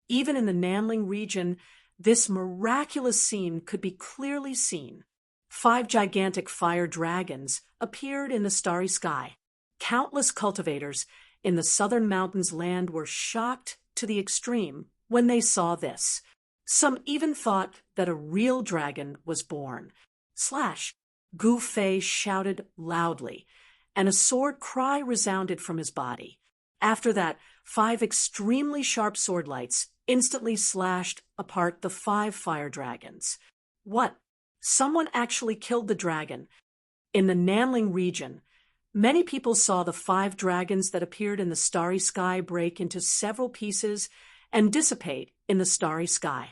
Even in the Nanling region, this miraculous scene could be clearly seen. 5 gigantic fire dragons appeared in the starry sky. Countless cultivators in the southern mountains land were shocked to the extreme when they saw this. Some even thought that a real dragon was born. Gu Fei shouted loudly, and a sword cry resounded from his body. After that, 5 extremely sharp sword lights instantly slashed apart the 5 fire dragons. What? Someone actually killed the dragon. In the Nanling region, many people saw the 5 dragons that appeared in the starry sky break into several pieces and dissipate in the starry sky.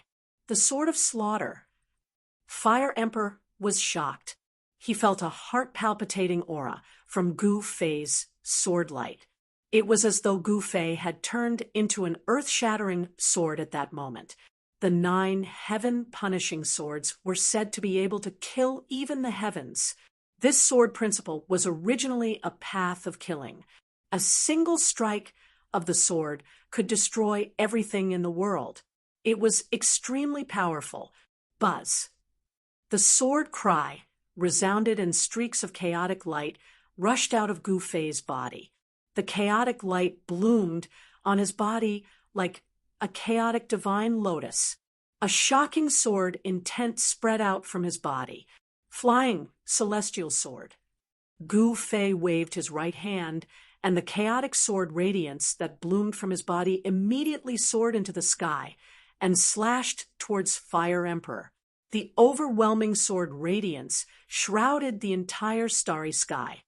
The Sword of Slaughter. Fire Emperor was shocked. He felt a heart-palpitating aura from Gu Fei's sword light. It was as though Gu Fei had turned into an earth-shattering sword at that moment. The 9 heaven-punishing swords were said to be able to kill even the heavens. This sword principle was originally a path of killing. A single strike of the sword could destroy everything in the world. It was extremely powerful. Buzz. The sword cry resounded and streaks of chaotic light rushed out of Gu Fei's body. The chaotic light bloomed on his body like a chaotic divine lotus. A shocking sword intent spread out from his body. Flying celestial sword. Gu Fei waved his right hand, and the chaotic sword radiance that bloomed from his body immediately soared into the sky and slashed towards Fire Emperor. The overwhelming sword radiance shrouded the entire starry sky.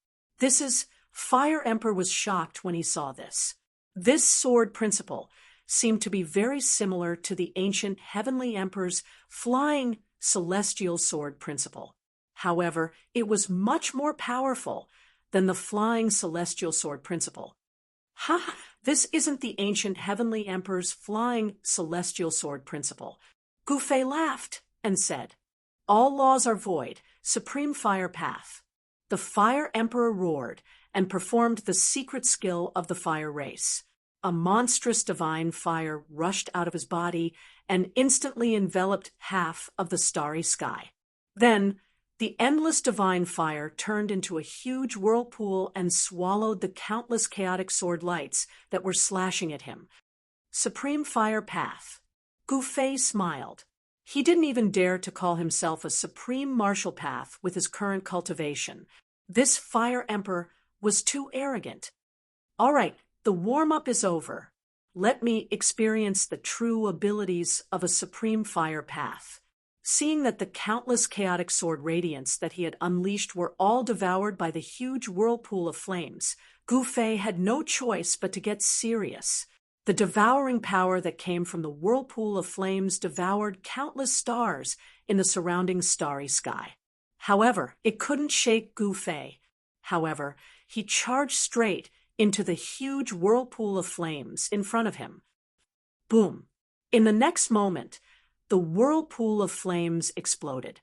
Fire Emperor was shocked when he saw this. This sword principle seemed to be very similar to the ancient heavenly emperor's flying celestial sword principle. However, it was much more powerful than the flying celestial sword principle. Ha! This isn't the ancient heavenly emperor's flying celestial sword principle. Gu Fei laughed and said, "All laws are void, supreme fire path." The Fire Emperor roared and performed the secret skill of the fire race. A monstrous divine fire rushed out of his body and instantly enveloped half of the starry sky. Then, the endless divine fire turned into a huge whirlpool and swallowed the countless chaotic sword lights that were slashing at him. Supreme fire path. Gu Fei smiled. He didn't even dare to call himself a supreme martial path with his current cultivation. This Fire Emperor was too arrogant. All right, the warm-up is over. Let me experience the true abilities of a supreme fire path. Seeing that the countless chaotic sword radiance that he had unleashed were all devoured by the huge whirlpool of flames, Gu Fei had no choice but to get serious. The devouring power that came from the whirlpool of flames devoured countless stars in the surrounding starry sky. However, it couldn't shake Gu Fei. However, he charged straight into the huge whirlpool of flames in front of him. Boom! In the next moment, the whirlpool of flames exploded.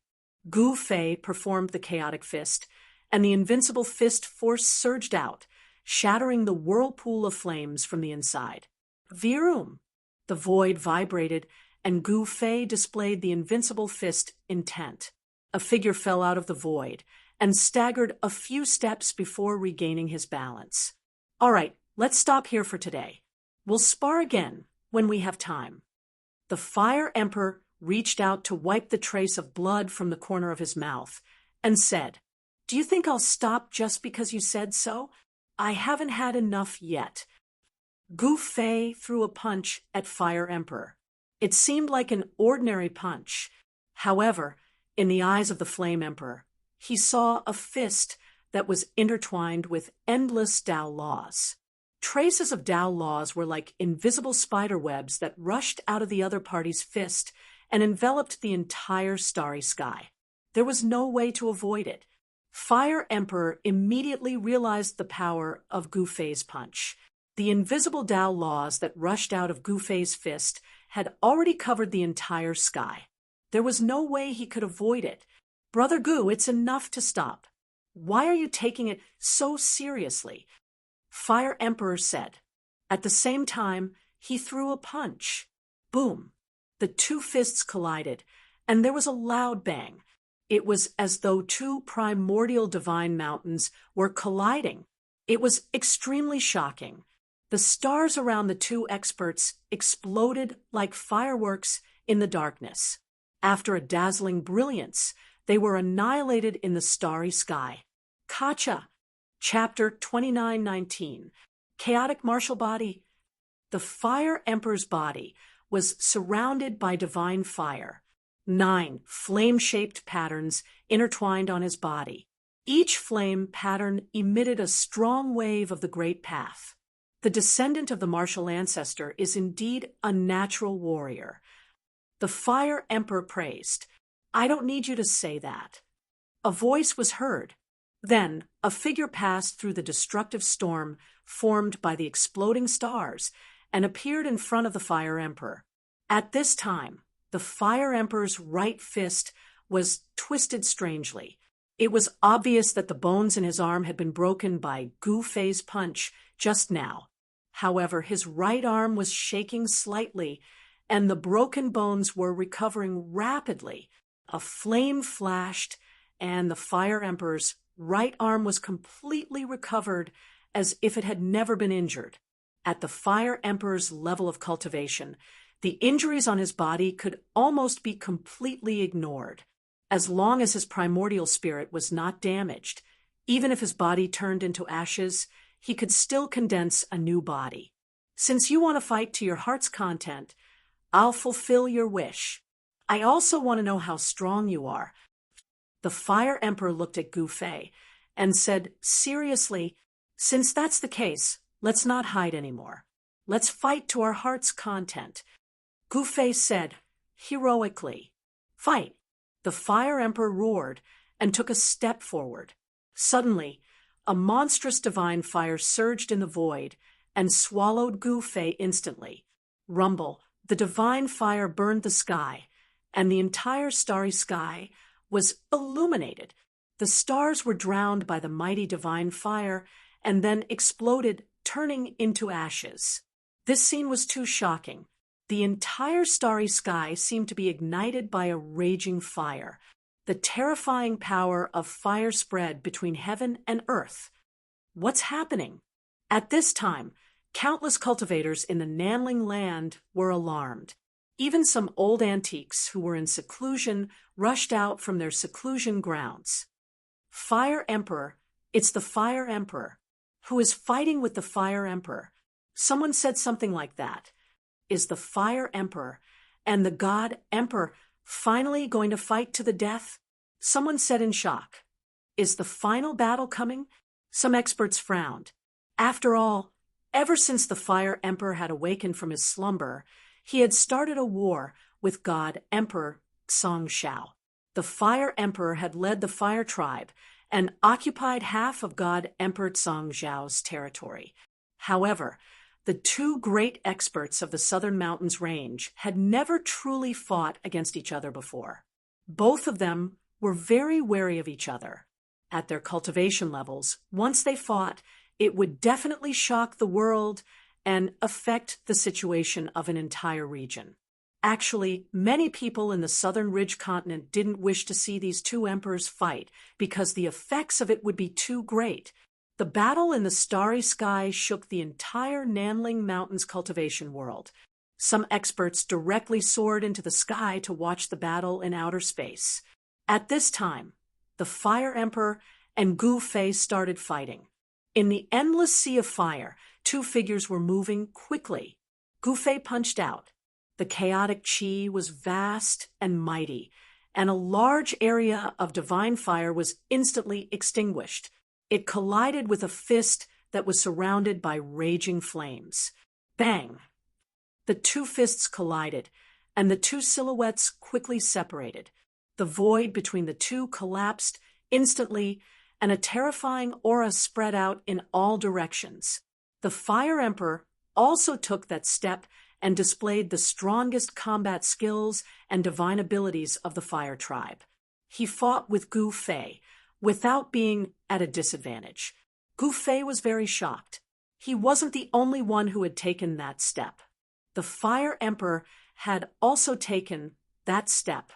Gu Fei performed the chaotic fist, and the invincible fist force surged out, shattering the whirlpool of flames from the inside. Virum! The void vibrated, and Gu Fei displayed the invincible fist intent. A figure fell out of the void and staggered a few steps before regaining his balance. All right, let's stop here for today. We'll spar again when we have time. The Fire Emperor reached out to wipe the trace of blood from the corner of his mouth and said, "Do you think I'll stop just because you said so? I haven't had enough yet." Gu Fei threw a punch at Fire Emperor. It seemed like an ordinary punch. However, in the eyes of the Flame Emperor, he saw a fist that was intertwined with endless Tao laws. Traces of Tao laws were like invisible spider webs that rushed out of the other party's fist and enveloped the entire starry sky. There was no way to avoid it. Fire Emperor immediately realized the power of Gu Fei's punch. The invisible Tao laws that rushed out of Gu Fei's fist had already covered the entire sky. There was no way he could avoid it. "Brother Gu, it's enough to stop. Why are you taking it so seriously?" Fire Emperor said. At the same time, he threw a punch. Boom! The two fists collided, and there was a loud bang. It was as though two primordial divine mountains were colliding. It was extremely shocking. The stars around the two experts exploded like fireworks in the darkness. After a dazzling brilliance, they were annihilated in the starry sky. Kacha, Chapter 2919, Chaotic Martial Body. The Fire Emperor's body was surrounded by divine fire. 9 flame-shaped patterns intertwined on his body. Each flame pattern emitted a strong wave of the great path. The descendant of the martial ancestor is indeed a natural warrior. The Fire Emperor praised. "I don't need you to say that." A voice was heard. Then a figure passed through the destructive storm formed by the exploding stars and appeared in front of the Fire Emperor. At this time, The Fire Emperor's right fist was twisted strangely. It was obvious that the bones in his arm had been broken by Gu Fei's punch just now. However, his right arm was shaking slightly, and the broken bones were recovering rapidly. A flame flashed, and the Fire Emperor's right arm was completely recovered as if it had never been injured. At the Fire Emperor's level of cultivation, the injuries on his body could almost be completely ignored. As long as his primordial spirit was not damaged, even if his body turned into ashes, he could still condense a new body. Since you want to fight to your heart's content, I'll fulfill your wish. I also want to know how strong you are. The Fire Emperor looked at Gu Fei and said, seriously, since that's the case, let's not hide anymore. Let's fight to our heart's content. Gu Fei said, heroically, fight. The Fire Emperor roared and took a step forward. Suddenly, a monstrous divine fire surged in the void and swallowed Gu Fei instantly. Rumble, the divine fire burned the sky, and the entire starry sky was illuminated. The stars were drowned by the mighty divine fire and then exploded, turning into ashes. This scene was too shocking. The entire starry sky seemed to be ignited by a raging fire. The terrifying power of fire spread between heaven and earth. What's happening? At this time, countless cultivators in the Nanling land were alarmed. Even some old antiques who were in seclusion rushed out from their seclusion grounds. Fire Emperor, it's the Fire Emperor. Who is fighting with the Fire Emperor? Someone said something like that. Is the Fire Emperor and the God Emperor finally going to fight to the death? Someone said in shock. Is the final battle coming? Some experts frowned. After all, ever since the Fire Emperor had awakened from his slumber, he had started a war with God Emperor Songshao. The Fire Emperor had led the Fire Tribe and occupied half of God Emperor Songzhao's territory. However, the two great experts of the Southern Mountains range had never truly fought against each other before. Both of them were very wary of each other. At their cultivation levels, once they fought, it would definitely shock the world and affect the situation of an entire region. Actually, many people in the Southern Ridge continent didn't wish to see these two emperors fight because the effects of it would be too great. The battle in the starry sky shook the entire Nanling Mountains cultivation world. Some experts directly soared into the sky to watch the battle in outer space. At this time, the Fire Emperor and Gu Fei started fighting. In the endless sea of fire, two figures were moving quickly. Gu Fei punched out. The chaotic chi was vast and mighty, and a large area of divine fire was instantly extinguished. It collided with a fist that was surrounded by raging flames. Bang! The two fists collided, and the two silhouettes quickly separated. The void between the two collapsed instantly, and a terrifying aura spread out in all directions. The Fire Emperor also took that step and displayed the strongest combat skills and divine abilities of the Fire Tribe. He fought with Gu Fei, without being at a disadvantage. Gu Fei was very shocked. He wasn't the only one who had taken that step. The Fire Emperor had also taken that step.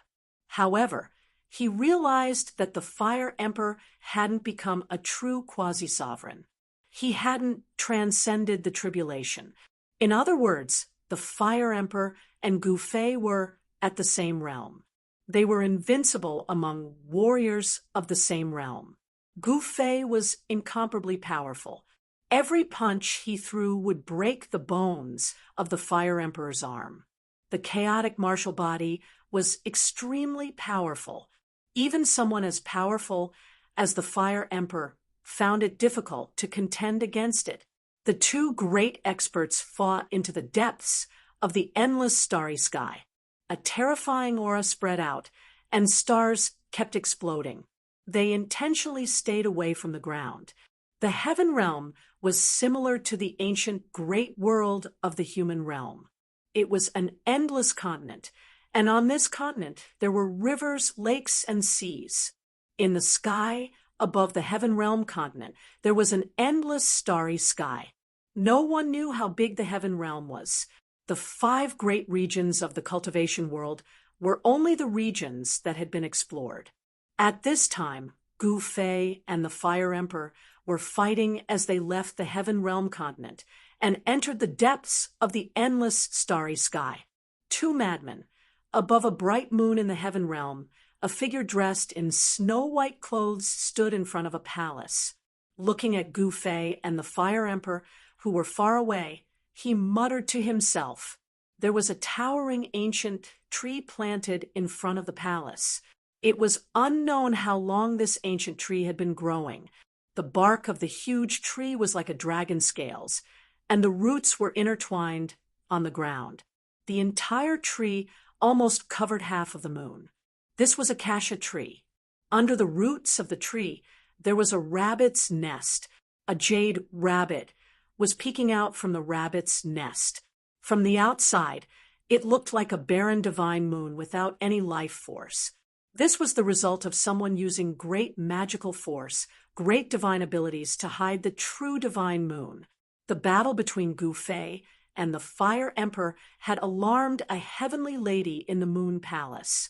However, he realized that the Fire Emperor hadn't become a true quasi-sovereign. He hadn't transcended the tribulation. In other words, the Fire Emperor and Gu Fei were at the same realm. They were invincible among warriors of the same realm. Gu Fei was incomparably powerful. Every punch he threw would break the bones of the Fire Emperor's arm. The chaotic martial body was extremely powerful. Even someone as powerful as the Fire Emperor found it difficult to contend against it. The two great experts fought into the depths of the endless starry sky. A terrifying aura spread out, and stars kept exploding. They intentionally stayed away from the ground. The heaven realm was similar to the ancient great world of the human realm. It was an endless continent, And on this continent, there were rivers, lakes, and seas. In the sky, above the Heaven Realm continent, there was an endless starry sky. No one knew how big the Heaven Realm was. The 5 great regions of the cultivation world were only the regions that had been explored. At this time, Gu Fei and the Fire Emperor were fighting as they left the Heaven Realm continent and entered the depths of the endless starry sky. 2 madmen. Above a bright moon in the Heaven Realm, a figure dressed in snow-white clothes stood in front of a palace. Looking at Gu Fei and the Fire Emperor, who were far away, he muttered to himself. There was a towering ancient tree planted in front of the palace. It was unknown how long this ancient tree had been growing. The bark of the huge tree was like a dragon's scales, and the roots were intertwined on the ground. The entire tree almost covered half of the moon. This was a cassia tree. Under the roots of the tree, there was a rabbit's nest. A jade rabbit was peeking out from the rabbit's nest. From the outside, it looked like a barren divine moon without any life force. This was the result of someone using great magical force, great divine abilities to hide the true divine moon. The battle between Gu Fei and the Fire Emperor had alarmed a heavenly lady in the Moon Palace.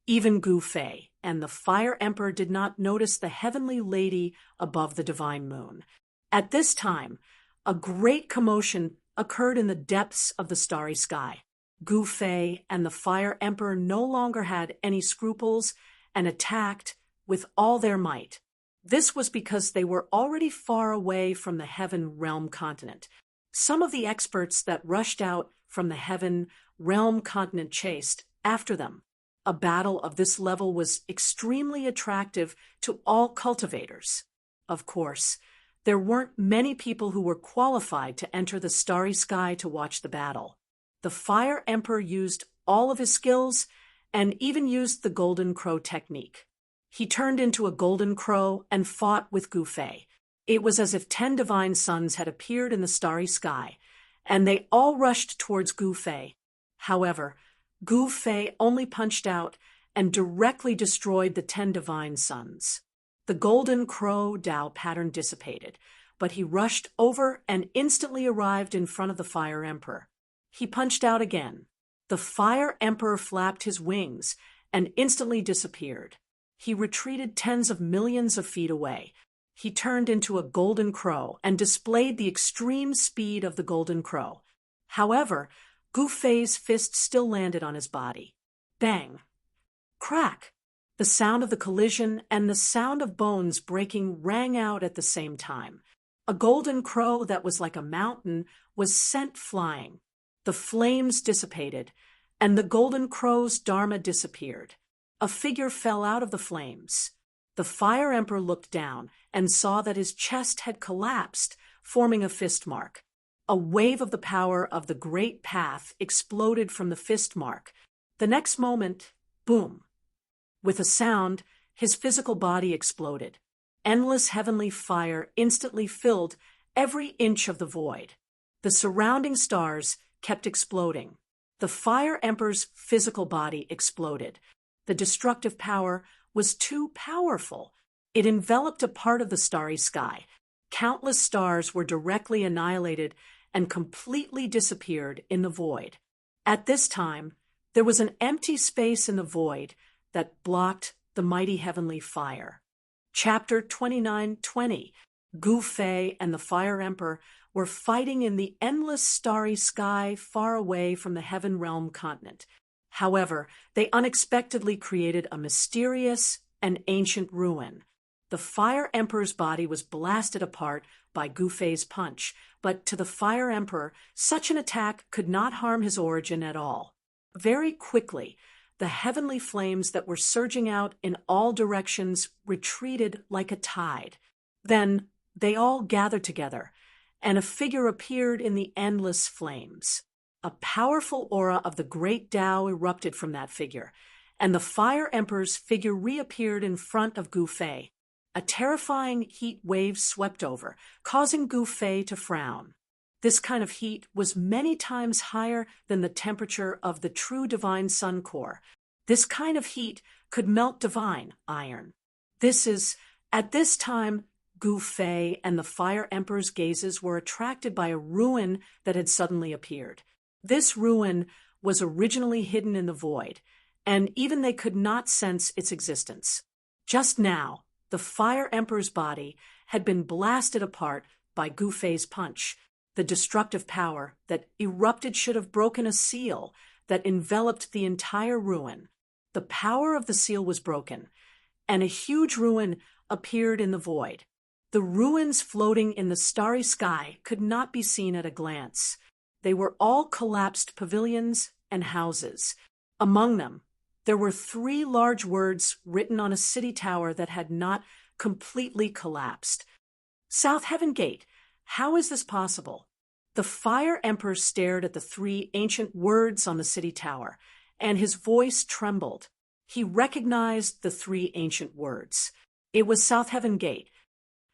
Even Gu Fei and the Fire Emperor did not notice the heavenly lady above the divine moon. At this time, a great commotion occurred in the depths of the starry sky. Gu Fei and the Fire Emperor no longer had any scruples and attacked with all their might. This was because they were already far away from the Heaven Realm continent. Some of the experts that rushed out from the Heaven Realm continent chased after them. A battle of this level was extremely attractive to all cultivators. Of course, there weren't many people who were qualified to enter the starry sky to watch the battle. The Fire Emperor used all of his skills and even used the Golden Crow technique. He turned into a golden crow and fought with Gu Fei. It was as if 10 divine suns had appeared in the starry sky, and they all rushed towards Gu Fei. However, Gu Fei only punched out and directly destroyed the 10 divine suns. The golden crow Tao pattern dissipated, but he rushed over and instantly arrived in front of the Fire Emperor. He punched out again. The Fire Emperor flapped his wings and instantly disappeared. He retreated tens of millions of feet away. He turned into a golden crow and displayed the extreme speed of the golden crow. However, Gu Fei's fist still landed on his body. Bang! Crack! The sound of the collision and the sound of bones breaking rang out at the same time. A golden crow that was like a mountain was sent flying. The flames dissipated, and the golden crow's dharma disappeared. A figure fell out of the flames. The Fire Emperor looked down and saw that his chest had collapsed, forming a fist mark. A wave of the power of the Great Path exploded from the fist mark. The next moment, boom! With a sound, his physical body exploded. Endless heavenly fire instantly filled every inch of the void. The surrounding stars kept exploding. The Fire Emperor's physical body exploded. The destructive power was too powerful. It enveloped a part of the starry sky. Countless stars were directly annihilated and completely disappeared in the void. At this time, there was an empty space in the void that blocked the mighty heavenly fire. Chapter 29:20. Gu Fei and the Fire Emperor were fighting in the endless starry sky far away from the Heaven Realm continent. However, they unexpectedly created a mysterious and ancient ruin. The Fire Emperor's body was blasted apart by Gu Fei's punch, but to the Fire Emperor, such an attack could not harm his origin at all. Very quickly, the heavenly flames that were surging out in all directions retreated like a tide. Then they all gathered together, and a figure appeared in the endless flames. A powerful aura of the great Tao erupted from that figure, and the Fire Emperor's figure reappeared in front of Gu Fei. A terrifying heat wave swept over, causing Gu Fei to frown. This kind of heat was many times higher than the temperature of the true divine sun core. This kind of heat could melt divine iron. At this time, Gu Fei and the Fire Emperor's gazes were attracted by a ruin that had suddenly appeared. This ruin was originally hidden in the void, and even they could not sense its existence. Just now, the Fire Emperor's body had been blasted apart by Gu Fei's punch. The destructive power that erupted should have broken a seal that enveloped the entire ruin. The power of the seal was broken, and a huge ruin appeared in the void. The ruins floating in the starry sky could not be seen at a glance. They were all collapsed pavilions and houses. Among them, there were 3 large words written on a city tower that had not completely collapsed. South Heaven Gate. How is this possible? The Fire Emperor stared at the 3 ancient words on the city tower, and his voice trembled. He recognized the 3 ancient words. It was South Heaven Gate.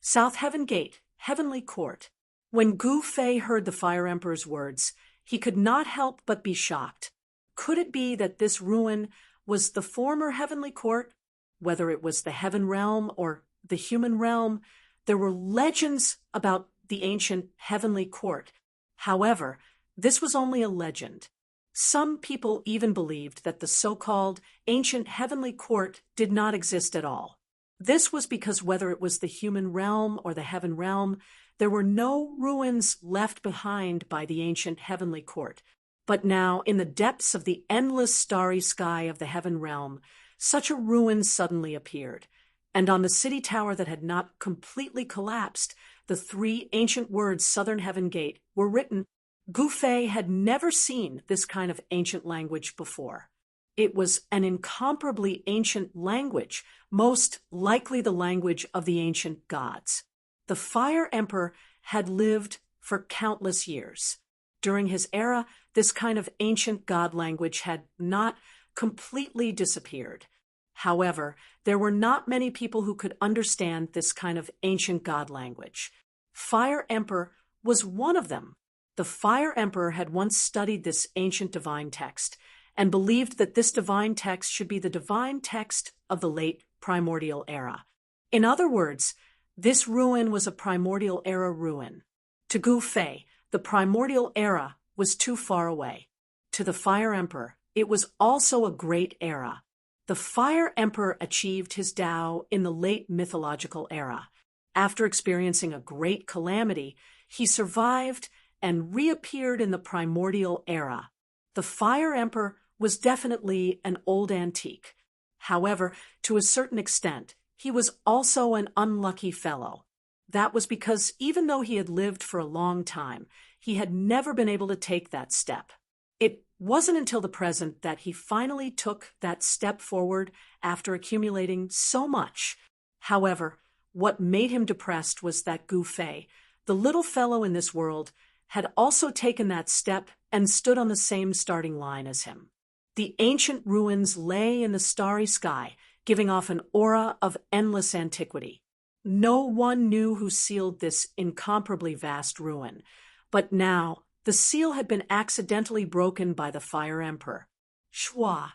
South Heaven Gate, Heavenly Court. When Gu Fei heard the Fire Emperor's words, he could not help but be shocked. Could it be that this ruin was the former Heavenly Court? Whether it was the Heaven Realm or the human realm, there were legends about the ancient Heavenly Court. However, this was only a legend. Some people even believed that the so-called ancient Heavenly Court did not exist at all. This was because whether it was the human realm or the heaven realm, there were no ruins left behind by the ancient Heavenly Court. But now, in the depths of the endless starry sky of the heaven realm, such a ruin suddenly appeared. And on the city tower that had not completely collapsed, the 3 ancient words Southern Heaven Gate were written. Gu Fei had never seen this kind of ancient language before. It was an incomparably ancient language, most likely the language of the ancient gods. The Fire Emperor had lived for countless years. During his era, this kind of ancient god language had not completely disappeared. However, there were not many people who could understand this kind of ancient god language. Fire Emperor was one of them. The Fire Emperor had once studied this ancient divine text and believed that this divine text should be the divine text of the late primordial era. In other words, this ruin was a primordial era ruin. To Gu Fei, the primordial era was too far away. To the Fire Emperor, it was also a great era. The Fire Emperor achieved his Tao in the late mythological era. After experiencing a great calamity, he survived and reappeared in the primordial era. The Fire Emperor was definitely an old antique. However, to a certain extent, he was also an unlucky fellow. That was because even though he had lived for a long time, he had never been able to take that step. It wasn't until the present that he finally took that step forward after accumulating so much. However, what made him depressed was that Gu Fei, the little fellow in this world, had also taken that step and stood on the same starting line as him. The ancient ruins lay in the starry sky, giving off an aura of endless antiquity. No one knew who sealed this incomparably vast ruin, but now the seal had been accidentally broken by the Fire Emperor. Shua!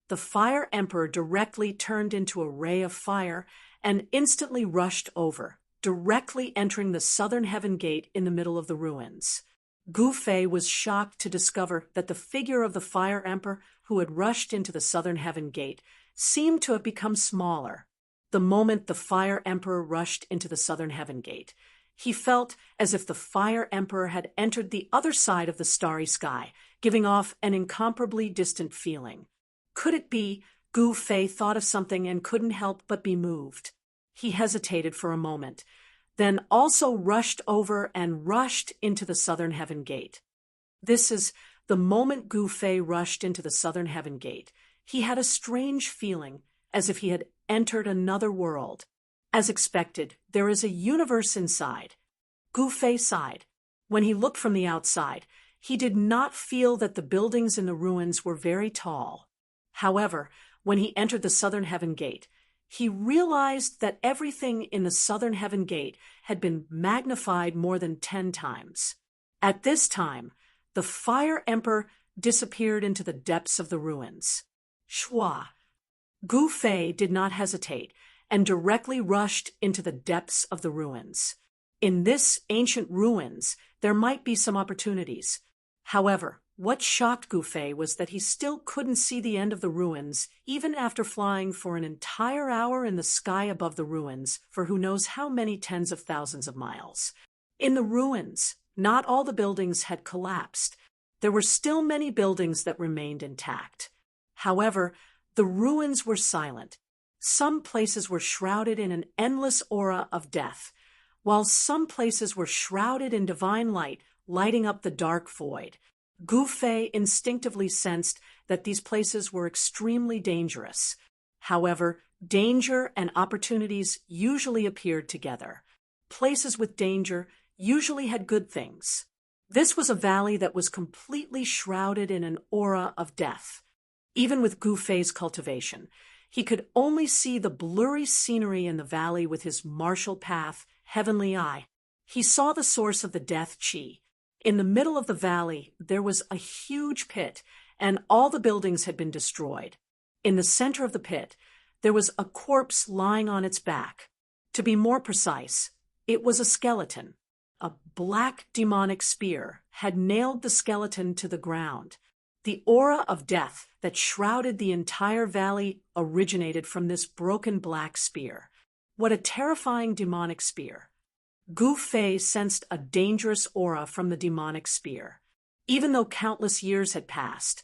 The Fire Emperor directly turned into a ray of fire and instantly rushed over, directly entering the Southern Heaven Gate in the middle of the ruins. Gu Fei was shocked to discover that the figure of the Fire Emperor who had rushed into the Southern Heaven Gate seemed to have become smaller. The moment the Fire Emperor rushed into the Southern Heaven Gate, he felt as if the Fire Emperor had entered the other side of the starry sky, giving off an incomparably distant feeling. Could it be Gu Fei thought of something and couldn't help but be moved? He hesitated for a moment, then also rushed over and rushed into the Southern Heaven Gate. This is the moment Gu Fei rushed into the Southern Heaven Gate. He had a strange feeling, as if he had entered another world. As expected, there is a universe inside. Gu Fei sighed. When he looked from the outside, he did not feel that the buildings in the ruins were very tall. However, when he entered the Southern Heaven Gate, he realized that everything in the Southern Heaven Gate had been magnified more than 10 times. At this time, the Fire Emperor disappeared into the depths of the ruins. Shua. Gu Fei did not hesitate and directly rushed into the depths of the ruins. In this ancient ruins, there might be some opportunities. However, what shocked Gu Fei was that he still couldn't see the end of the ruins, even after flying for an entire hour in the sky above the ruins for who knows how many tens of thousands of miles. In the ruins, not all the buildings had collapsed. There were still many buildings that remained intact. However, the ruins were silent. Some places were shrouded in an endless aura of death, while some places were shrouded in divine light, lighting up the dark void. Gu Fei instinctively sensed that these places were extremely dangerous. However, danger and opportunities usually appeared together. Places with danger usually had good things. This was a valley that was completely shrouded in an aura of death. Even with Gu Fei's cultivation, he could only see the blurry scenery in the valley with his martial path, heavenly eye. He saw the source of the death chi. In the middle of the valley, there was a huge pit, and all the buildings had been destroyed. In the center of the pit, there was a corpse lying on its back. To be more precise, it was a skeleton. A black demonic spear had nailed the skeleton to the ground. The aura of death that shrouded the entire valley originated from this broken black spear. What a terrifying demonic spear! Gu Fei sensed a dangerous aura from the demonic spear. Even though countless years had passed,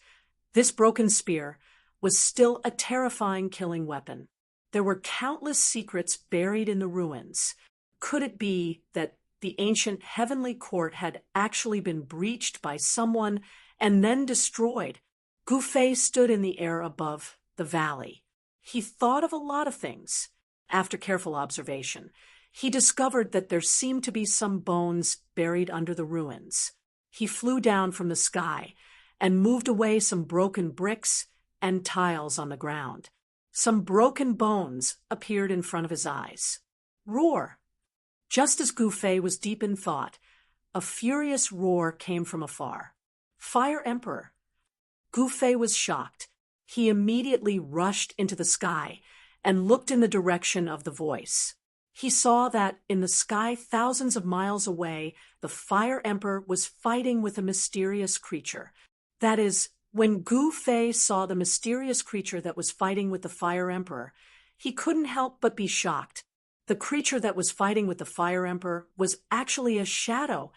this broken spear was still a terrifying killing weapon. There were countless secrets buried in the ruins. Could it be that the ancient heavenly court had actually been breached by someone and then destroyed? Gu Fei stood in the air above the valley. He thought of a lot of things. After careful observation, he discovered that there seemed to be some bones buried under the ruins. He flew down from the sky and moved away some broken bricks and tiles on the ground. Some broken bones appeared in front of his eyes. Roar! Just as Gu Fei was deep in thought, a furious roar came from afar. Fire Emperor! Gu Fei was shocked. He immediately rushed into the sky and looked in the direction of the voice. He saw that in the sky thousands of miles away, the Fire Emperor was fighting with a mysterious creature. That is, when Gu Fei saw the mysterious creature that was fighting with the Fire Emperor, he couldn't help but be shocked. The creature that was fighting with the Fire Emperor was actually a shadow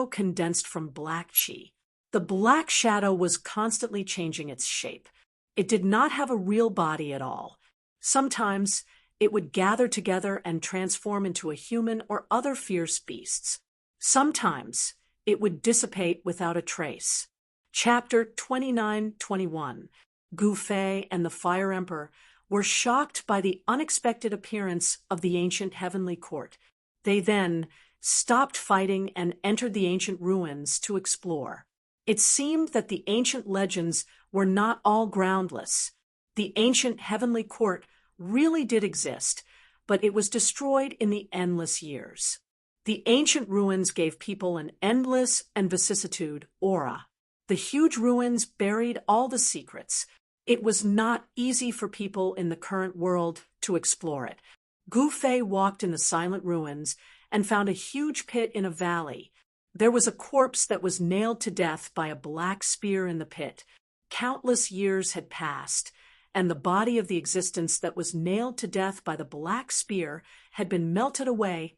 condensed from black chi. The black shadow was constantly changing its shape. It did not have a real body at all. Sometimes it would gather together and transform into a human or other fierce beasts. Sometimes it would dissipate without a trace. Chapter 29-21. Gu Fei and the Fire Emperor were shocked by the unexpected appearance of the ancient heavenly court. They then stopped fighting and entered the ancient ruins to explore. It seemed that the ancient legends were not all groundless. The ancient heavenly court really did exist, but it was destroyed in the endless years. The ancient ruins gave people an endless and vicissitude aura. The huge ruins buried all the secrets. It was not easy for people in the current world to explore it. Gu Fei walked in the silent ruins and found a huge pit in a valley. There was a corpse that was nailed to death by a black spear in the pit. Countless years had passed, and the body of the existence that was nailed to death by the black spear had been melted away,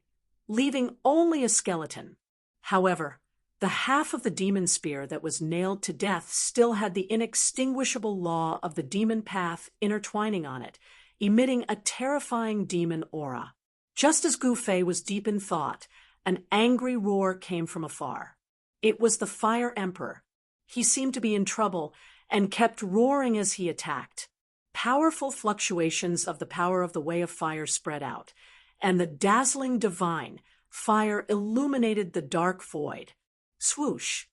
leaving only a skeleton. However, the half of the demon spear that was nailed to death still had the inextinguishable law of the demon path intertwining on it, emitting a terrifying demon aura. Just as Gu Fei was deep in thought, an angry roar came from afar. It was the Fire Emperor. He seemed to be in trouble and kept roaring as he attacked. Powerful fluctuations of the power of the Way of Fire spread out, and the dazzling divine fire illuminated the dark void. Swoosh!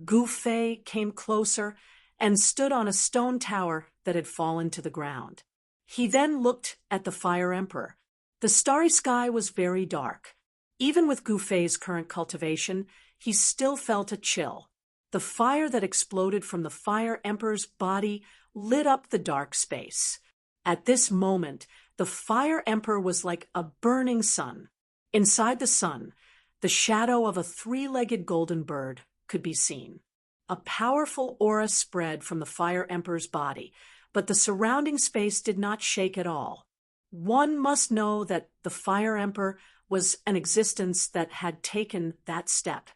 Gu Fei came closer and stood on a stone tower that had fallen to the ground. He then looked at the Fire Emperor. The starry sky was very dark. Even with Gu Fei's current cultivation, he still felt a chill. The fire that exploded from the Fire Emperor's body lit up the dark space. At this moment, the Fire Emperor was like a burning sun. Inside the sun, the shadow of a three-legged golden bird could be seen. A powerful aura spread from the Fire Emperor's body, but the surrounding space did not shake at all. One must know that the Fire Emperor was an existence that had taken that step.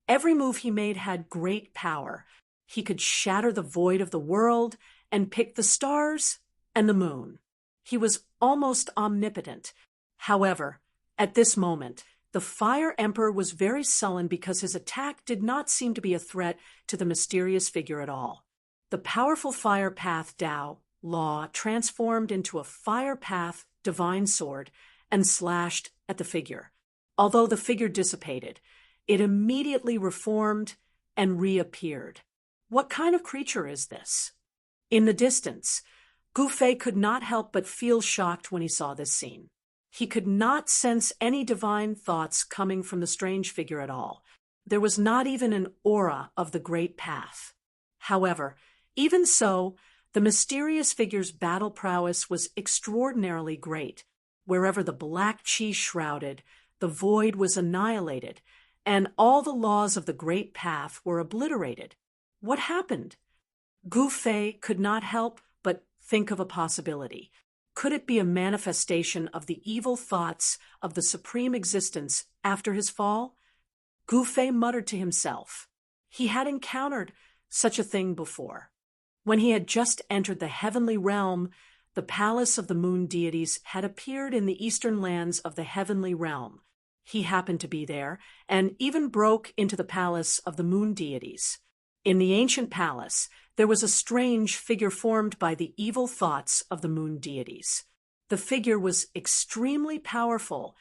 Every move he made had great power. He could shatter the void of the world and pick the stars and the moon. He was almost omnipotent. However, at this moment, the Fire Emperor was very sullen because his attack did not seem to be a threat to the mysterious figure at all. The powerful Fire Path Tao law transformed into a Fire Path divine sword and slashed at the figure. Although the figure dissipated, it immediately reformed and reappeared. What kind of creature is this? In the distance, Gu Fei could not help but feel shocked when he saw this scene. He could not sense any divine thoughts coming from the strange figure at all. There was not even an aura of the great path. However, even so, the mysterious figure's battle prowess was extraordinarily great. Wherever the black chi shrouded, the void was annihilated, and all the laws of the great path were obliterated. What happened? Gu Fei could not help but think of a possibility. Could it be a manifestation of the evil thoughts of the supreme existence after his fall? Gu Fei muttered to himself. He had encountered such a thing before. When he had just entered the heavenly realm, the palace of the moon deities had appeared in the eastern lands of the heavenly realm. He happened to be there, and even broke into the palace of the moon deities. In the ancient palace, there was a strange figure formed by the evil thoughts of the moon deities. The figure was extremely powerful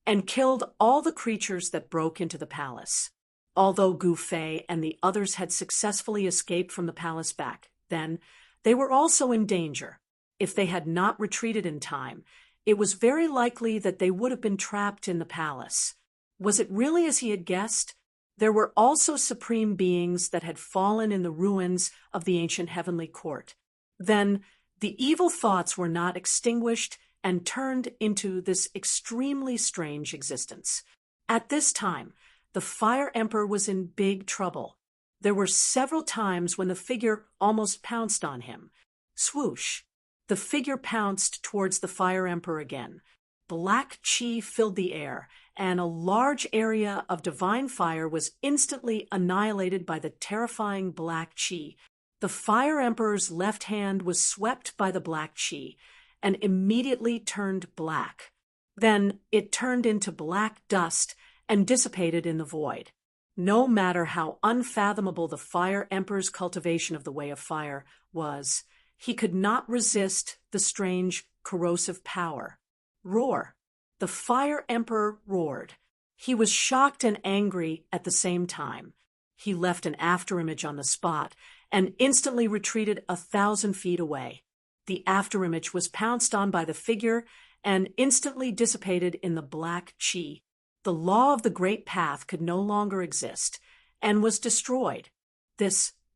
and killed all the creatures that broke into the palace. Although Gu Fei and the others had successfully escaped from the palace back then, they were also in danger. If they had not retreated in time, it was very likely that they would have been trapped in the palace. Was it really as he had guessed? There were also supreme beings that had fallen in the ruins of the ancient heavenly court. Then the evil thoughts were not extinguished and turned into this extremely strange existence. At this time, the Fire Emperor was in big trouble. There were several times when the figure almost pounced on him. Swoosh! The figure pounced towards the Fire Emperor again. Black chi filled the air, and a large area of divine fire was instantly annihilated by the terrifying black chi. The Fire Emperor's left hand was swept by the black chi and immediately turned black. Then it turned into black dust and dissipated in the void. No matter how unfathomable the Fire Emperor's cultivation of the way of fire was, he could not resist the strange, corrosive power. Roar! The Fire Emperor roared. He was shocked and angry at the same time. He left an afterimage on the spot and instantly retreated 1,000 feet away. The afterimage was pounced on by the figure and instantly dissipated in the black chi. The law of the great path could no longer exist and was destroyed.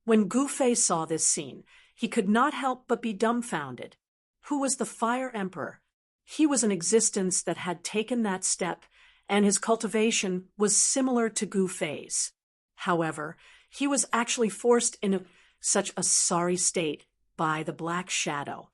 When Gu Fei saw this scene, he could not help but be dumbfounded. Who was the Fire Emperor? He was an existence that had taken that step, and his cultivation was similar to Gu Fei's. However, he was actually forced into such a sorry state by the Black Shadow.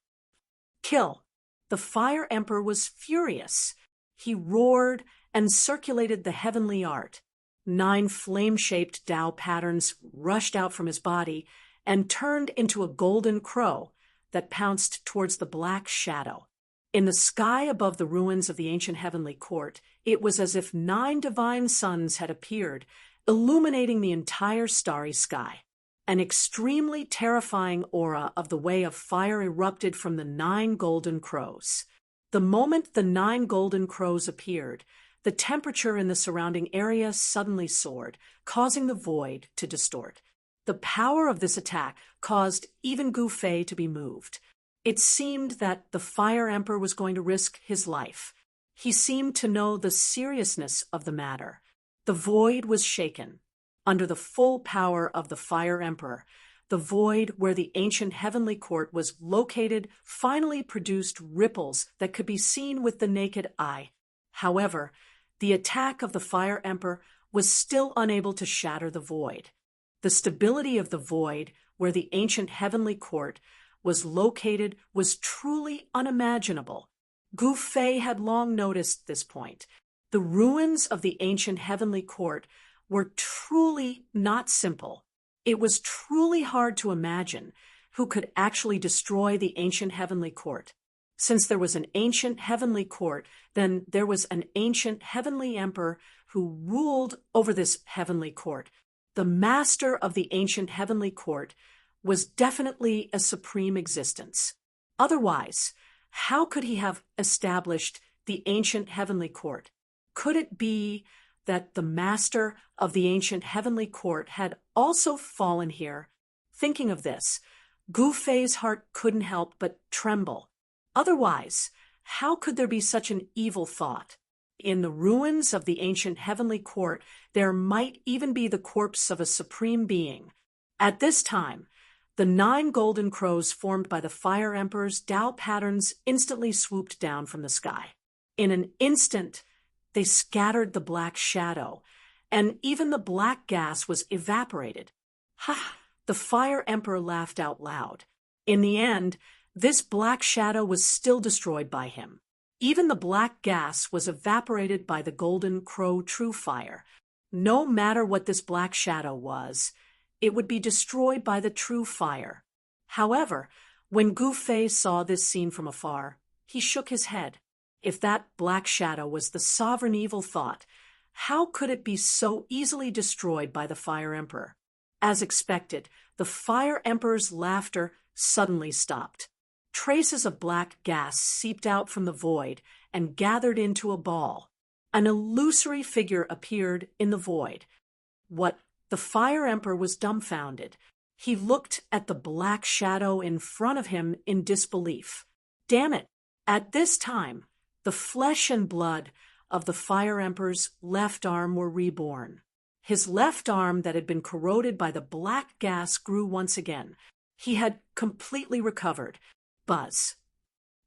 Kill! The Fire Emperor was furious. He roared and circulated the heavenly art. 9 flame-shaped Tao patterns rushed out from his body and turned into a golden crow that pounced towards the Black Shadow. In the sky above the ruins of the ancient heavenly court, it was as if 9 divine suns had appeared, illuminating the entire starry sky. An extremely terrifying aura of the way of fire erupted from the 9 golden crows. The moment the 9 golden crows appeared, the temperature in the surrounding area suddenly soared, causing the void to distort. The power of this attack caused even Gu Fei to be moved. It seemed that the Fire Emperor was going to risk his life. He seemed to know the seriousness of the matter. The void was shaken. Under the full power of the Fire Emperor, the void where the ancient heavenly court was located finally produced ripples that could be seen with the naked eye. However, the attack of the Fire Emperor was still unable to shatter the void. The stability of the void where the ancient heavenly court was located was truly unimaginable. Gu Fei had long noticed this point. The ruins of the ancient heavenly court were truly not simple. It was truly hard to imagine who could actually destroy the ancient heavenly court. Since there was an ancient heavenly court, then there was an ancient heavenly emperor who ruled over this heavenly court. The master of the ancient heavenly court was definitely a supreme existence. Otherwise, how could he have established the ancient heavenly court? Could it be that the master of the ancient heavenly court had also fallen here? Thinking of this, Gu Fei's heart couldn't help but tremble. Otherwise, how could there be such an evil thought? In the ruins of the ancient heavenly court, there might even be the corpse of a supreme being. At this time, the 9 golden crows formed by the Fire Emperor's Tao patterns instantly swooped down from the sky. In an instant, they scattered the black shadow, and even the black gas was evaporated. Ha! The Fire Emperor laughed out loud. In the end, this black shadow was still destroyed by him. Even the black gas was evaporated by the golden crow true fire. No matter what this black shadow was, it would be destroyed by the true fire. However, when Gu Fei saw this scene from afar, he shook his head. If that black shadow was the sovereign evil thought, how could it be so easily destroyed by the Fire Emperor? As expected, the Fire Emperor's laughter suddenly stopped. Traces of black gas seeped out from the void and gathered into a ball. An illusory figure appeared in the void. The Fire Emperor was dumbfounded. He looked at the black shadow in front of him in disbelief. Damn it! At this time, the flesh and blood of the Fire Emperor's left arm were reborn. His left arm that had been corroded by the black gas grew once again. He had completely recovered. Buzz.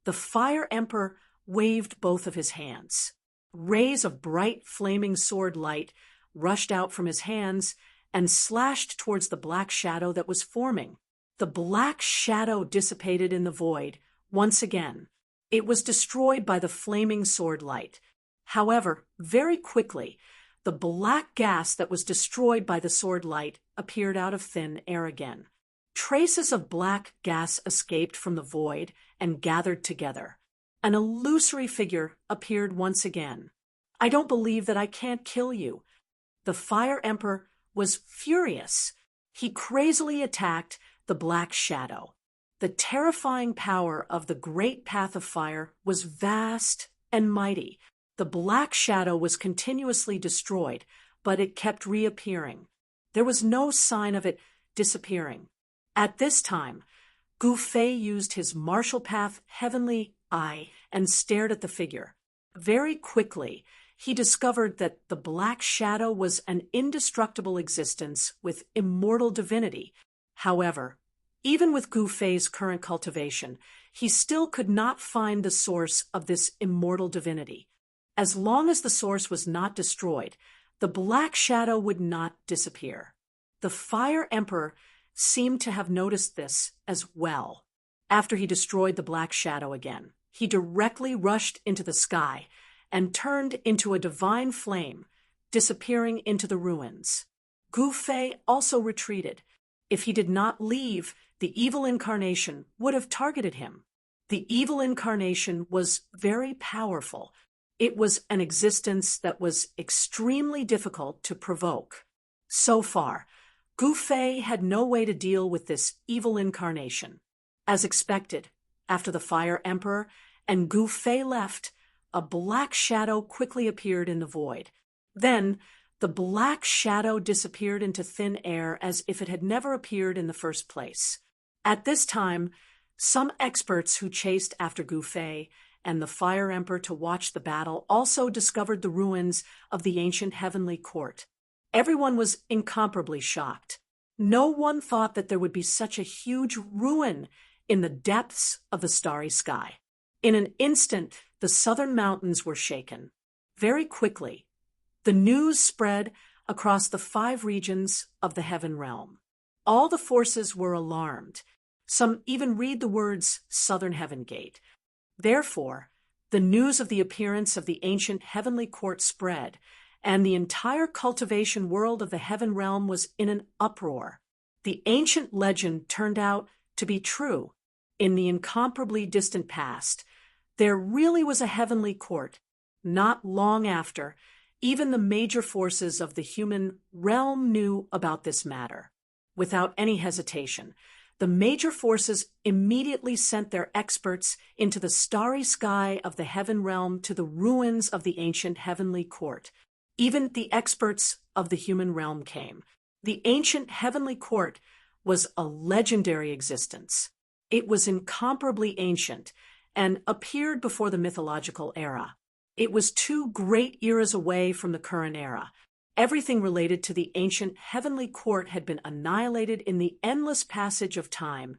The Fire Emperor waved both of his hands. Rays of bright flaming sword light rushed out from his hands and slashed towards the black shadow that was forming. The black shadow dissipated in the void once again. It was destroyed by the flaming sword light. However, very quickly, the black gas that was destroyed by the sword light appeared out of thin air again. Traces of black gas escaped from the void and gathered together. An illusory figure appeared once again. I don't believe that I can't kill you. The Fire Emperor was furious. He crazily attacked the black shadow. The terrifying power of the great path of fire was vast and mighty. The black shadow was continuously destroyed, but it kept reappearing. There was no sign of it disappearing. At this time, Gu Fei used his martial path heavenly eye and stared at the figure. Very quickly, he discovered that the black shadow was an indestructible existence with immortal divinity. However, even with Gu Fei's current cultivation, he still could not find the source of this immortal divinity. As long as the source was not destroyed, the black shadow would not disappear. The Fire Emperor seemed to have noticed this as well. After he destroyed the black shadow again, he directly rushed into the sky and turned into a divine flame, disappearing into the ruins. Gu Fei also retreated. If he did not leave, the evil incarnation would have targeted him. The evil incarnation was very powerful. It was an existence that was extremely difficult to provoke. So far, Gu Fei had no way to deal with this evil incarnation. As expected, after the Fire Emperor and Gu Fei left, a black shadow quickly appeared in the void. Then, the black shadow disappeared into thin air as if it had never appeared in the first place. At this time, some experts who chased after Gu Fei and the Fire Emperor to watch the battle also discovered the ruins of the ancient heavenly court. Everyone was incomparably shocked. No one thought that there would be such a huge ruin in the depths of the starry sky. In an instant, the southern mountains were shaken. Very quickly, the news spread across the 5 regions of the heaven realm. All the forces were alarmed. Some even read the words Southern Heaven Gate. Therefore, the news of the appearance of the ancient heavenly court spread, and the entire cultivation world of the heaven realm was in an uproar. The ancient legend turned out to be true. In the incomparably distant past, there really was a heavenly court. Not long after, even the major forces of the human realm knew about this matter. Without any hesitation, the major forces immediately sent their experts into the starry sky of the heaven realm to the ruins of the ancient heavenly court. Even the experts of the human realm came. The ancient heavenly court was a legendary existence. It was incomparably ancient and appeared before the mythological era. It was 2 great eras away from the current era. Everything related to the ancient heavenly court had been annihilated in the endless passage of time,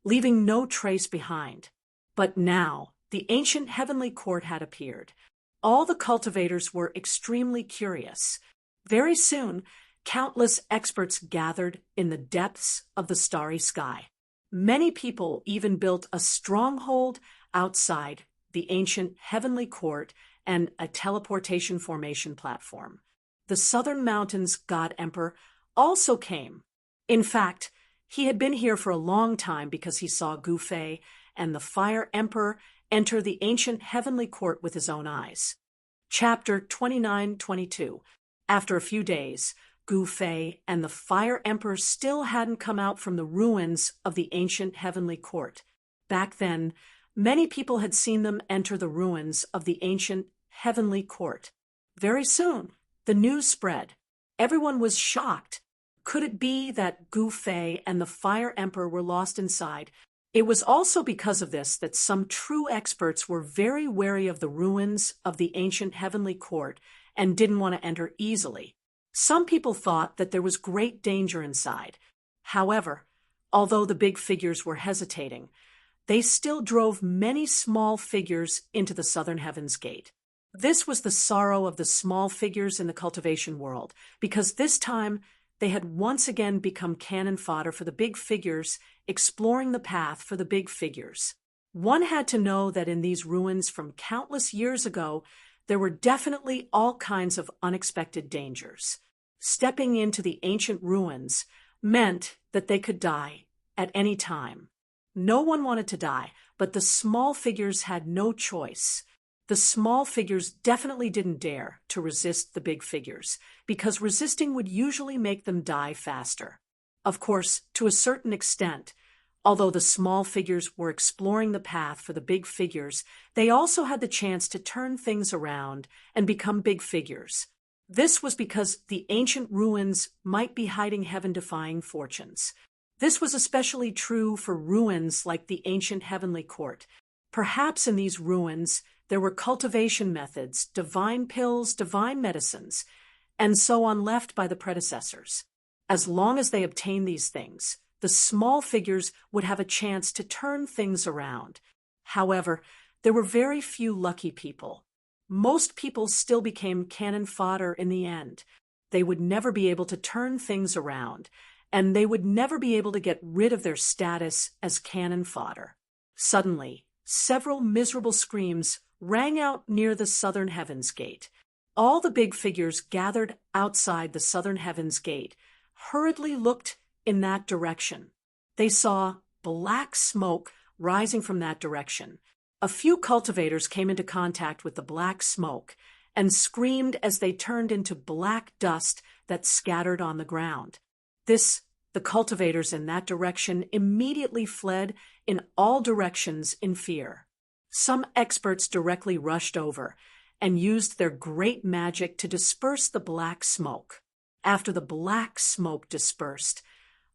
leaving no trace behind. But now, the ancient heavenly court had appeared. All the cultivators were extremely curious. Very soon, countless experts gathered in the depths of the starry sky. Many people even built a stronghold outside the ancient heavenly court and a teleportation formation platform. The Southern Mountains God Emperor also came. In fact, he had been here for a long time because he saw Gu Fei and the Fire Emperor enter the ancient heavenly court with his own eyes. Chapter 29-22. After a few days, Gu Fei and the Fire Emperor still hadn't come out from the ruins of the ancient heavenly court. Back then, many people had seen them enter the ruins of the ancient heavenly court. Very soon, the news spread. Everyone was shocked. Could it be that Gu Fei and the Fire Emperor were lost inside? It was also because of this that some true experts were very wary of the ruins of the ancient heavenly court and didn't want to enter easily. Some people thought that there was great danger inside. However, although the big figures were hesitating, they still drove many small figures into the southern heaven's gate. This was the sorrow of the small figures in the cultivation world, because this time they had once again become cannon fodder for the big figures, exploring the path for the big figures. One had to know that in these ruins from countless years ago, there were definitely all kinds of unexpected dangers. Stepping into the ancient ruins meant that they could die at any time. No one wanted to die, but the small figures had no choice. The small figures definitely didn't dare to resist the big figures, because resisting would usually make them die faster. Of course, to a certain extent, although the small figures were exploring the path for the big figures, they also had the chance to turn things around and become big figures. This was because the ancient ruins might be hiding heaven-defying fortunes. This was especially true for ruins like the ancient heavenly court. Perhaps in these ruins, there were cultivation methods, divine pills, divine medicines, and so on left by the predecessors. As long as they obtained these things, the small figures would have a chance to turn things around. However, there were very few lucky people. Most people still became cannon fodder in the end. They would never be able to turn things around, and they would never be able to get rid of their status as cannon fodder. Suddenly, several miserable screams rang out near the southern heavens gate. All the big figures gathered outside the southern heavens gate hurriedly looked in that direction. They saw black smoke rising from that direction. A few cultivators came into contact with the black smoke and screamed as they turned into black dust that scattered on the ground. The cultivators in that direction immediately fled in all directions in fear. Some experts directly rushed over and used their great magic to disperse the black smoke. After the black smoke dispersed,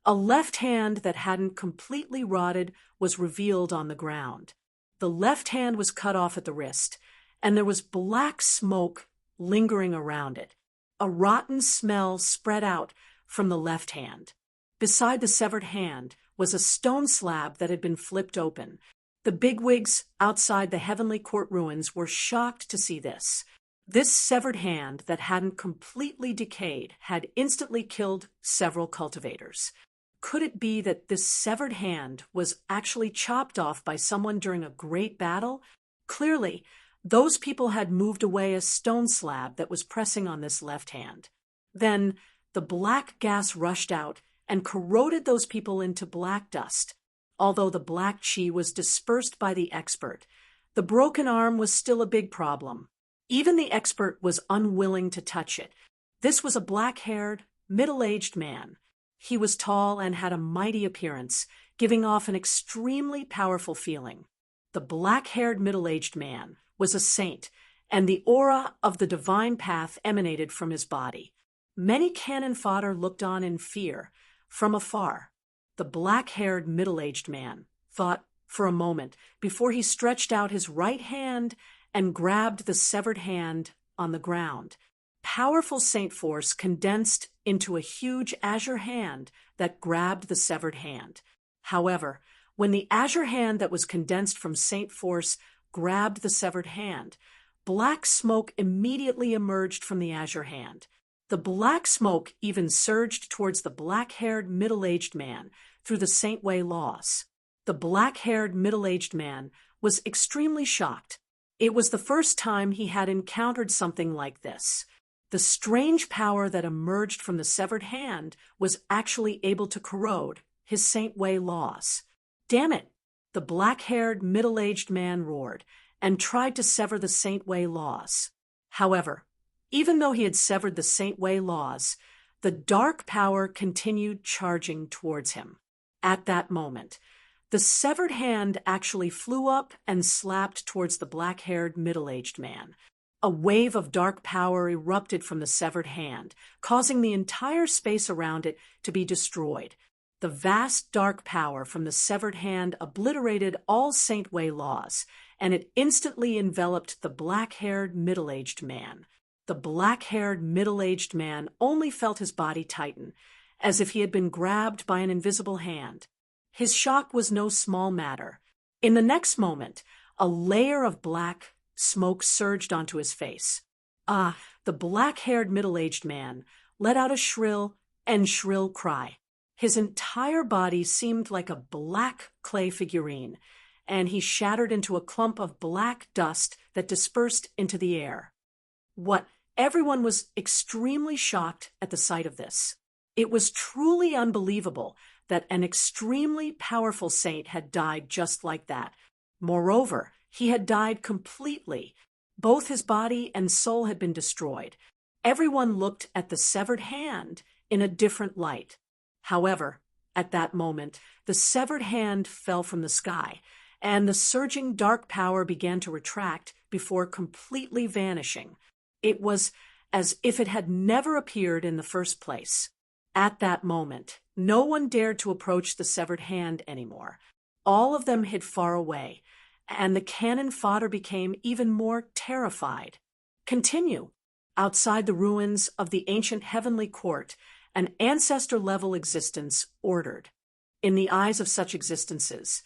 a left hand that hadn't completely rotted was revealed on the ground. The left hand was cut off at the wrist, and there was black smoke lingering around it. A rotten smell spread out from the left hand. Beside the severed hand was a stone slab that had been flipped open. The bigwigs outside the heavenly court ruins were shocked to see this. This severed hand that hadn't completely decayed had instantly killed several cultivators. Could it be that this severed hand was actually chopped off by someone during a great battle? Clearly, those people had moved away a stone slab that was pressing on this left hand. Then the black gas rushed out and corroded those people into black dust. Although the black chi was dispersed by the expert, the broken arm was still a big problem. Even the expert was unwilling to touch it. This was a black-haired, middle-aged man. He was tall and had a mighty appearance, giving off an extremely powerful feeling. The black-haired middle-aged man was a saint, and the aura of the divine path emanated from his body. Many cannon fodder looked on in fear, from afar. The black-haired middle-aged man thought for a moment before he stretched out his right hand and grabbed the severed hand on the ground. Powerful saint force condensed into a huge azure hand that grabbed the severed hand. However, when the azure hand that was condensed from saint force grabbed the severed hand, black smoke immediately emerged from the azure hand. The black smoke even surged towards the black-haired middle-aged man through the saint way laws. The black-haired middle-aged man was extremely shocked. It was the first time he had encountered something like this. The strange power that emerged from the severed hand was actually able to corrode his saint way laws. Damn it! The black-haired middle-aged man roared and tried to sever the saint way laws. However, even though he had severed the saint way laws, the dark power continued charging towards him. At that moment, the severed hand actually flew up and slapped towards the black-haired middle-aged man. A wave of dark power erupted from the severed hand, causing the entire space around it to be destroyed. The vast dark power from the severed hand obliterated all saint way laws, and it instantly enveloped the black-haired middle-aged man. The black-haired middle-aged man only felt his body tighten, as if he had been grabbed by an invisible hand. His shock was no small matter. In the next moment, a layer of black smoke surged onto his face. The black-haired middle-aged man let out a shrill cry. His entire body seemed like a black clay figurine, and he shattered into a clump of black dust that dispersed into the air. Everyone was extremely shocked at the sight of this. It was truly unbelievable that an extremely powerful saint had died just like that. Moreover, he had died completely. Both his body and soul had been destroyed. Everyone looked at the severed hand in a different light. However, at that moment, the severed hand fell from the sky, and the surging dark power began to retract before completely vanishing. It was as if it had never appeared in the first place. At that moment, no one dared to approach the severed hand anymore. All of them hid far away, and the cannon fodder became even more terrified. Continue. Outside the ruins of the ancient heavenly court, an ancestor-level existence ordered. In the eyes of such existences,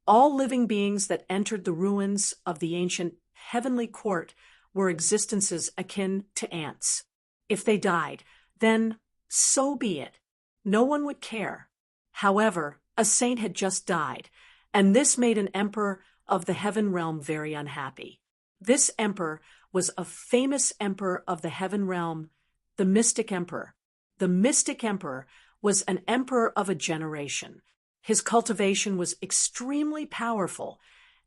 all living beings that entered the ruins of the ancient heavenly court were existences akin to ants. If they died, then so be it. No one would care. However, a saint had just died, and this made an emperor of the heaven realm very unhappy. This emperor was a famous emperor of the heaven realm, the Mystic Emperor. The Mystic Emperor was an emperor of a generation. His cultivation was extremely powerful,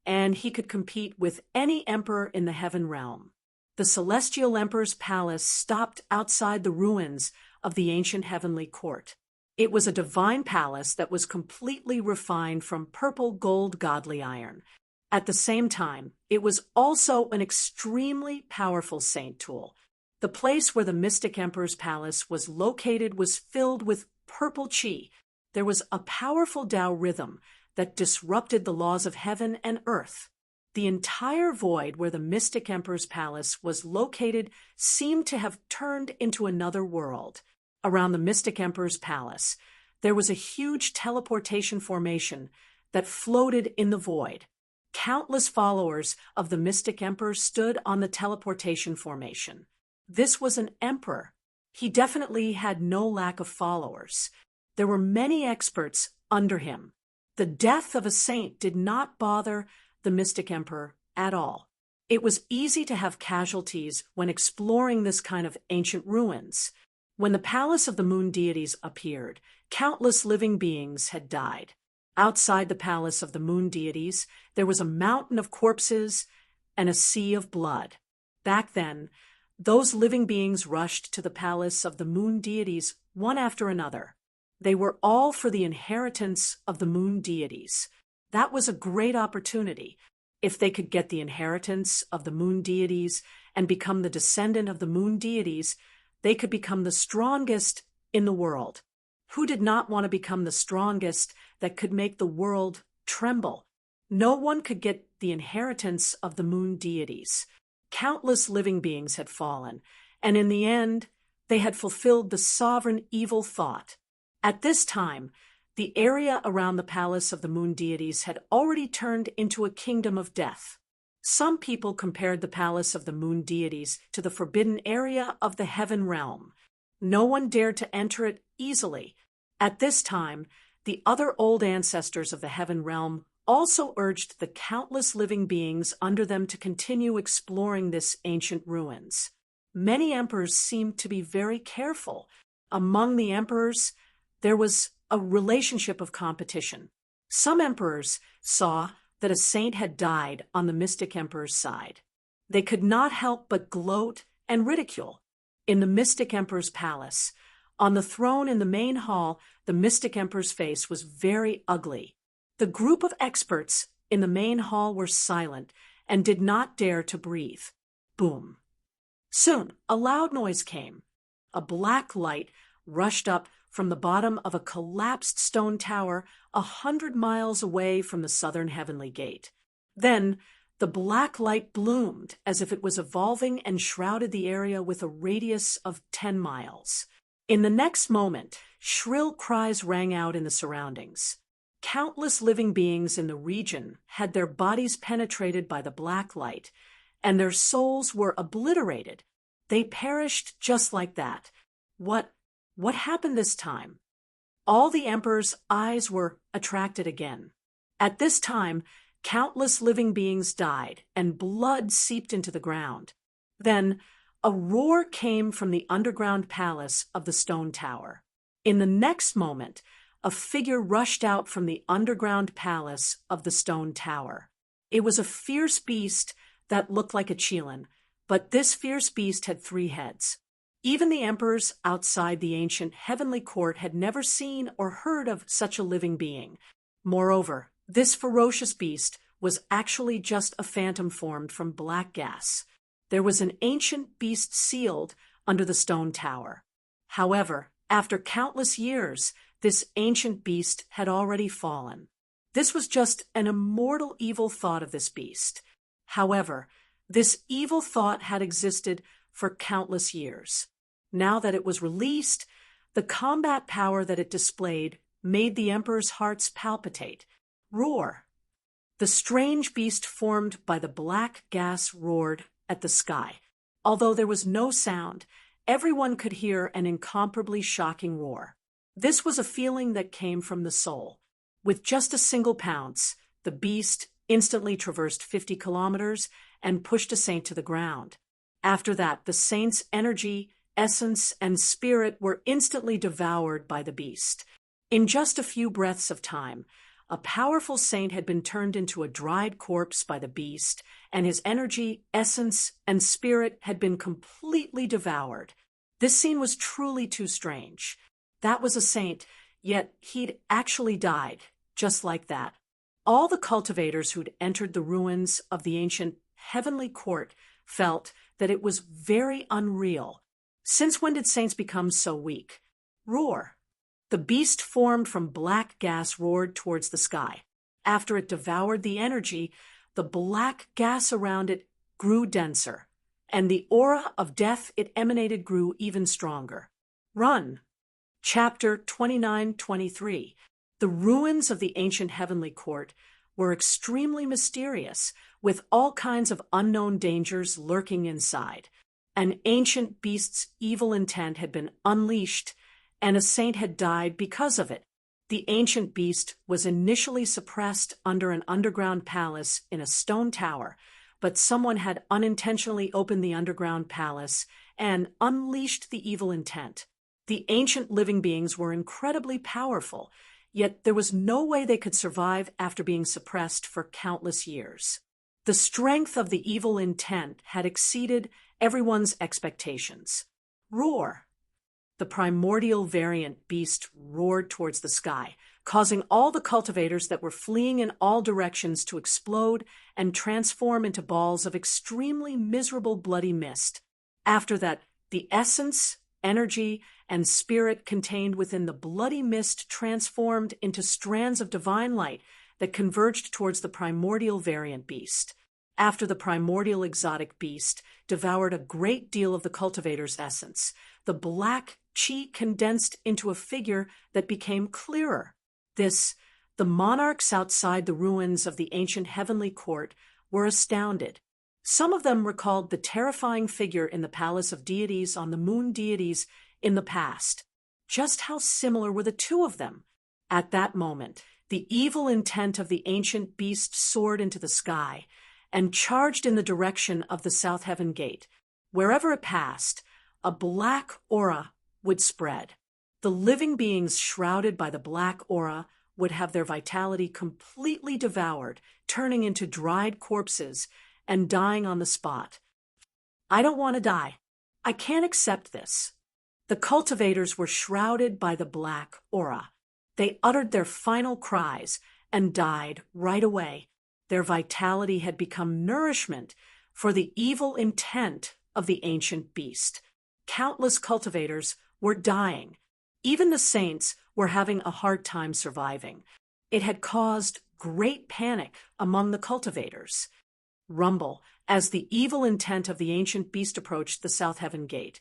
and he could compete with any emperor in the heaven realm. The celestial emperor's palace stopped outside the ruins of the ancient heavenly court. It was a divine palace that was completely refined from purple gold godly iron. At the same time, it was also an extremely powerful saint tool. The place where the Mystic Emperor's palace was located was filled with purple chi. There was a powerful Tao rhythm that disrupted the laws of heaven and earth. The entire void where the Mystic Emperor's palace was located seemed to have turned into another world. Around the Mystic Emperor's palace, there was a huge teleportation formation that floated in the void. Countless followers of the Mystic Emperor stood on the teleportation formation. This was an emperor. He definitely had no lack of followers. There were many experts under him. The death of a saint did not bother the Mystic Emperor at all. It was easy to have casualties when exploring this kind of ancient ruins. When the palace of the moon deities appeared, countless living beings had died. Outside the palace of the moon deities, there was a mountain of corpses and a sea of blood. Back then, those living beings rushed to the palace of the moon deities one after another. They were all for the inheritance of the moon deities. That was a great opportunity. If they could get the inheritance of the moon deities and become the descendant of the moon deities, they could become the strongest in the world. Who did not want to become the strongest that could make the world tremble? No one could get the inheritance of the moon deities. Countless living beings had fallen, and in the end, they had fulfilled the sovereign evil thought. At this time, the area around the palace of the moon deities had already turned into a kingdom of death. Some people compared the palace of the moon deities to the forbidden area of the heaven realm. No one dared to enter it easily. At this time, the other old ancestors of the heaven realm also urged the countless living beings under them to continue exploring this ancient ruins. Many emperors seemed to be very careful. Among the emperors, there was a relationship of competition. Some emperors saw that a saint had died on the Mystic Emperor's side. They could not help but gloat and ridicule. In the Mystic Emperor's palace, on the throne in the main hall, the Mystic Emperor's face was very ugly. The group of experts in the main hall were silent and did not dare to breathe. Boom. Soon, a loud noise came. A black light rushed up from the bottom of a collapsed stone tower 100 miles away from the southern heavenly gate. Then, the black light bloomed as if it was evolving and shrouded the area with a radius of 10 miles. In the next moment, shrill cries rang out in the surroundings. Countless living beings in the region had their bodies penetrated by the black light, and their souls were obliterated. They perished just like that. What happened this time? All the emperor's eyes were attracted again. At this time, countless living beings died, and blood seeped into the ground. Then, a roar came from the underground palace of the stone tower. In the next moment, a figure rushed out from the underground palace of the stone tower. It was a fierce beast that looked like a chelan, but this fierce beast had 3 heads. Even the emperors outside the ancient heavenly court had never seen or heard of such a living being. Moreover, this ferocious beast was actually just a phantom formed from black gas. There was an ancient beast sealed under the stone tower. However, after countless years, this ancient beast had already fallen. This was just an immortal evil thought of this beast. However, this evil thought had existed for countless years. Now that it was released, the combat power that it displayed made the emperor's hearts palpitate. Roar! The strange beast formed by the black gas roared at the sky. Although there was no sound, everyone could hear an incomparably shocking roar. This was a feeling that came from the soul. With just a single pounce, the beast instantly traversed 50 kilometers and pushed a saint to the ground. After that, the saint's energy, essence, and spirit were instantly devoured by the beast. In just a few breaths of time, a powerful saint had been turned into a dried corpse by the beast, and his energy, essence, and spirit had been completely devoured. This scene was truly too strange. That was a saint, yet he'd actually died, just like that. All the cultivators who'd entered the ruins of the ancient heavenly court felt that it was very unreal. Since when did saints become so weak? Roar! The beast formed from black gas roared towards the sky. After it devoured the energy, the black gas around it grew denser, and the aura of death it emanated grew even stronger. Run. Chapter 29-23. The ruins of the ancient heavenly court were extremely mysterious, with all kinds of unknown dangers lurking inside. An ancient beast's evil intent had been unleashed, and a saint had died because of it. The ancient beast was initially suppressed under an underground palace in a stone tower, but someone had unintentionally opened the underground palace and unleashed the evil intent. The ancient living beings were incredibly powerful, yet there was no way they could survive after being suppressed for countless years. The strength of the evil intent had exceeded everyone's expectations. Roar! The primordial variant beast roared towards the sky, causing all the cultivators that were fleeing in all directions to explode and transform into balls of extremely miserable bloody mist. After that, the essence, energy, and spirit contained within the bloody mist transformed into strands of divine light that converged towards the primordial variant beast. After the primordial exotic beast devoured a great deal of the cultivator's essence, the black chi condensed into a figure that became clearer. The monarchs outside the ruins of the ancient heavenly court were astounded. Some of them recalled the terrifying figure in the palace of deities on the moon deities in the past. Just how similar were the two of them? At that moment, the evil intent of the ancient beast soared into the sky and charged in the direction of the South Heaven Gate. Wherever it passed, a black aura would spread. The living beings shrouded by the black aura would have their vitality completely devoured, turning into dried corpses and dying on the spot. I don't want to die. I can't accept this. The cultivators were shrouded by the black aura. They uttered their final cries and died right away. Their vitality had become nourishment for the evil intent of the ancient beast. Countless cultivators were dying. Even the saints were having a hard time surviving. It had caused great panic among the cultivators. Rumble as the evil intent of the ancient beast approached the South Heaven Gate.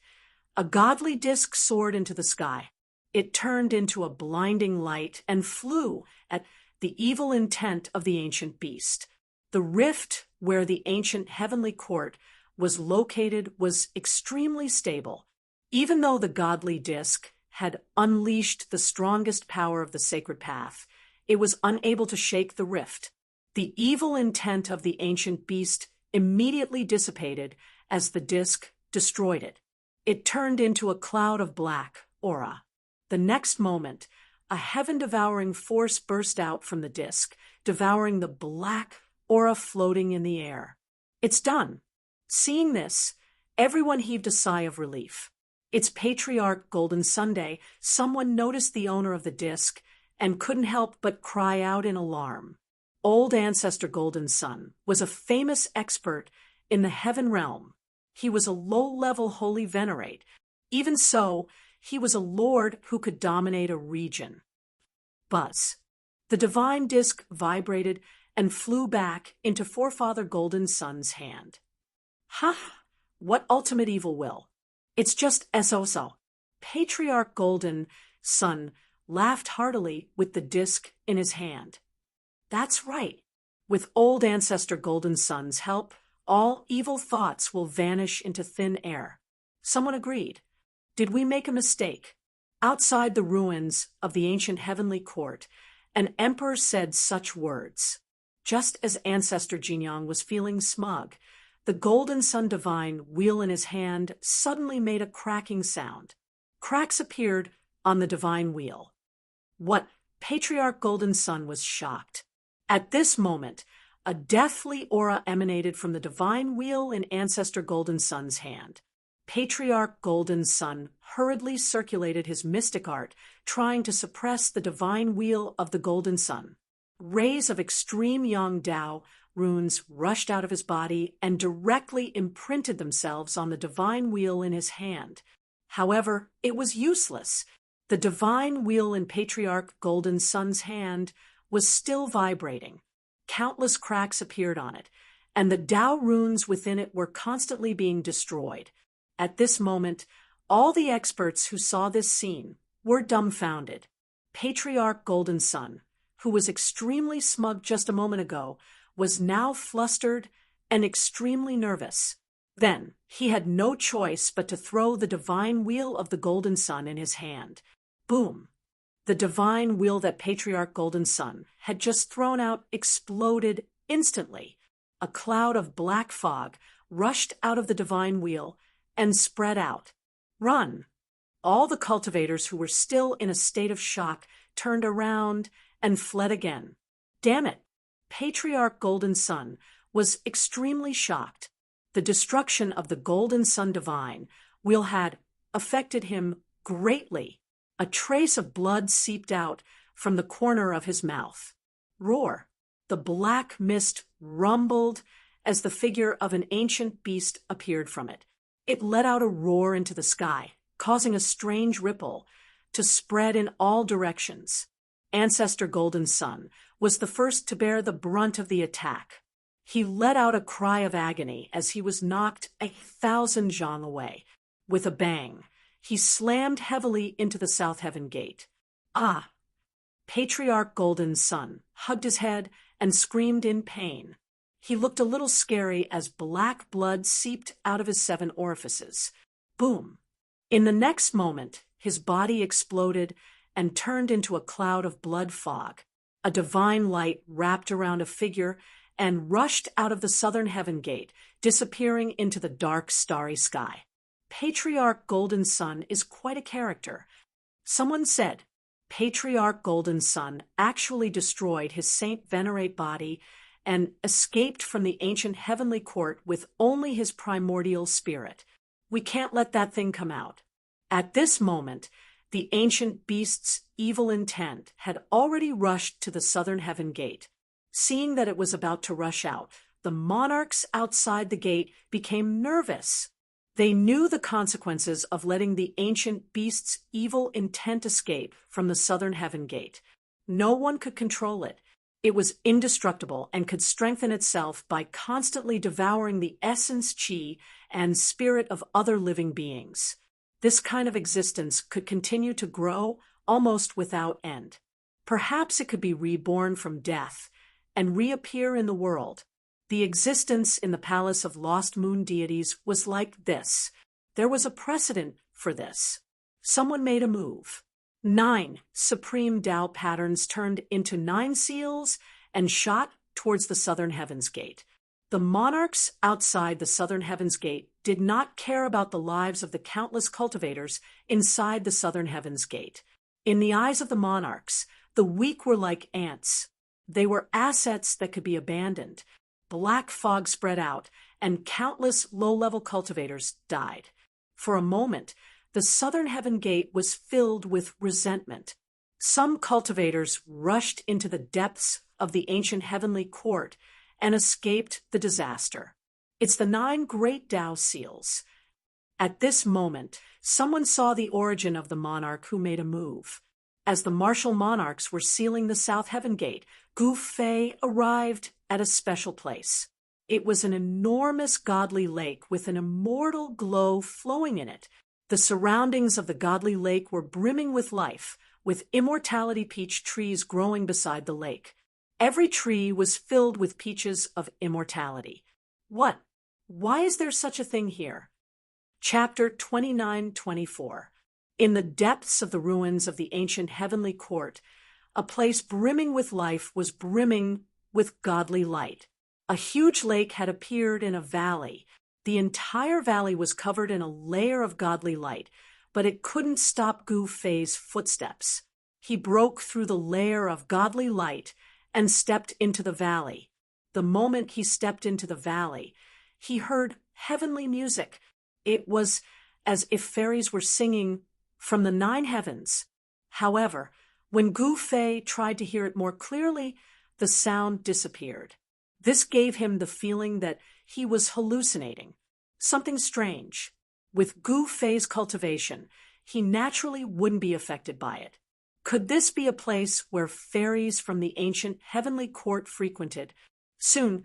A godly disk soared into the sky. It turned into a blinding light and flew at the evil intent of the ancient beast. The rift where the ancient heavenly court was located was extremely stable. Even though the godly disk had unleashed the strongest power of the sacred path, it was unable to shake the rift. The evil intent of the ancient beast immediately dissipated as the disk destroyed it. It turned into a cloud of black aura. The next moment, a heaven-devouring force burst out from the disk, devouring the black aura floating in the air. It's done. Seeing this, everyone heaved a sigh of relief. It's Patriarch Golden Sunday. Someone noticed the owner of the disk and couldn't help but cry out in alarm. Old Ancestor Golden Sun was a famous expert in the heaven realm. He was a low-level holy venerate. Even so, he was a lord who could dominate a region. Buzz. The divine disk vibrated and flew back into Forefather Golden Sun's hand. Ha! What ultimate evil will? It's just so. Patriarch Golden Sun laughed heartily with the disk in his hand. That's right. With old Ancestor Golden Sun's help, all evil thoughts will vanish into thin air. Someone agreed. Did we make a mistake? Outside the ruins of the ancient heavenly court, an emperor said such words. Just as Ancestor Jinyang was feeling smug, the Golden Sun Divine wheel in his hand suddenly made a cracking sound. Cracks appeared on the divine wheel. What? Patriarch Golden Sun was shocked. At this moment, a deathly aura emanated from the divine wheel in Ancestor Golden Sun's hand. Patriarch Golden Sun hurriedly circulated his mystic art, trying to suppress the divine wheel of the Golden Sun. Rays of extreme Yang Dao runes rushed out of his body and directly imprinted themselves on the divine wheel in his hand. However, it was useless. The divine wheel in Patriarch Golden Sun's hand was still vibrating. Countless cracks appeared on it, and the Tao runes within it were constantly being destroyed. At this moment, all the experts who saw this scene were dumbfounded. Patriarch Golden Sun, who was extremely smug just a moment ago, was now flustered and extremely nervous. Then, he had no choice but to throw the divine wheel of the Golden Sun in his hand. Boom! The divine wheel that Patriarch Golden Sun had just thrown out exploded instantly. A cloud of black fog rushed out of the divine wheel and spread out. Run! All the cultivators who were still in a state of shock turned around and fled again. Damn it! Patriarch Golden Sun was extremely shocked. The destruction of the Golden Sun Divine Wheel had affected him greatly. A trace of blood seeped out from the corner of his mouth. Roar! The black mist rumbled as the figure of an ancient beast appeared from it. It let out a roar into the sky, causing a strange ripple to spread in all directions. Ancestor Golden Sun was the first to bear the brunt of the attack. He let out a cry of agony as he was knocked 1,000 zhang away. With a bang, he slammed heavily into the South Heaven Gate. Ah! Patriarch Golden Sun hugged his head and screamed in pain. He looked a little scary as black blood seeped out of his 7 orifices. Boom! In the next moment, his body exploded and turned into a cloud of blood fog. A divine light wrapped around a figure and rushed out of the Southern Heaven Gate, disappearing into the dark, starry sky. Patriarch Golden Sun is quite a character. Someone said Patriarch Golden Sun actually destroyed his Saint Venerate body and escaped from the ancient heavenly court with only his primordial spirit. We can't let that thing come out. At this moment, the ancient beast's evil intent had already rushed to the Southern Heaven Gate. Seeing that it was about to rush out, the monarchs outside the gate became nervous. They knew the consequences of letting the ancient beast's evil intent escape from the Southern Heaven Gate. No one could control it. It was indestructible and could strengthen itself by constantly devouring the essence, chi, and spirit of other living beings. This kind of existence could continue to grow almost without end. Perhaps it could be reborn from death and reappear in the world. The existence in the palace of lost moon deities was like this. There was a precedent for this. Someone made a move. 9 supreme Tao patterns turned into 9 seals and shot towards the Southern Heavens Gate. The monarchs outside the Southern Heavens Gate did not care about the lives of the countless cultivators inside the Southern Heavens Gate. In the eyes of the monarchs, the weak were like ants. They were assets that could be abandoned. Black fog spread out, and countless low-level cultivators died. For a moment, the Southern Heaven Gate was filled with resentment. Some cultivators rushed into the depths of the ancient heavenly court and escaped the disaster. It's the 9 great Tao seals. At this moment, someone saw the origin of the monarch who made a move. As the martial monarchs were sealing the South Heaven Gate, Gu Fei arrived at a special place. It was an enormous godly lake with an immortal glow flowing in it. The surroundings of the godly lake were brimming with life, with immortality peach trees growing beside the lake. Every tree was filled with peaches of immortality. What? Why is there such a thing here? Chapter 29-24. In the depths of the ruins of the ancient heavenly court, a place brimming with life was brimming with godly light. A huge lake had appeared in a valley. The entire valley was covered in a layer of godly light, but it couldn't stop Gu Fei's footsteps. He broke through the layer of godly light and stepped into the valley. The moment he stepped into the valley, he heard heavenly music. It was as if fairies were singing from the 9 heavens. However, when Gu Fei tried to hear it more clearly, the sound disappeared. This gave him the feeling that he was hallucinating. Something strange. With Gu Fei's cultivation, he naturally wouldn't be affected by it. Could this be a place where fairies from the ancient heavenly court frequented? Soon,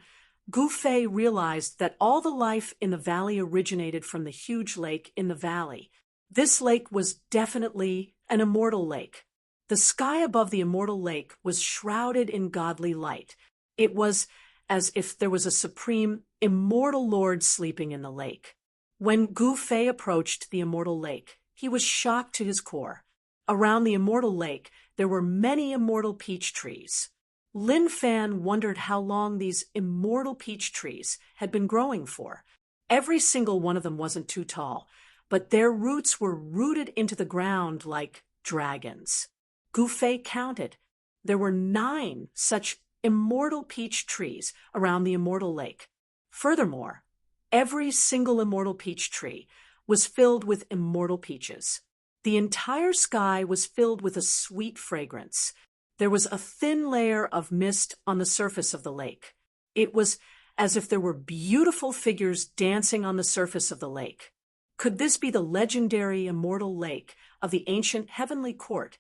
Gu Fei realized that all the life in the valley originated from the huge lake in the valley. This lake was definitely an immortal lake. The sky above the immortal lake was shrouded in godly light. It was as if there was a supreme, immortal lord sleeping in the lake. When Gu Fei approached the immortal lake, he was shocked to his core. Around the immortal lake, there were many immortal peach trees. Lin Fan wondered how long these immortal peach trees had been growing for. Every single one of them wasn't too tall, but their roots were rooted into the ground like dragons. Gu Fei counted. There were 9 such immortal peach trees around the immortal lake. Furthermore, every single immortal peach tree was filled with immortal peaches. The entire sky was filled with a sweet fragrance. There was a thin layer of mist on the surface of the lake. It was as if there were beautiful figures dancing on the surface of the lake. Could this be the legendary immortal lake of the ancient heavenly court?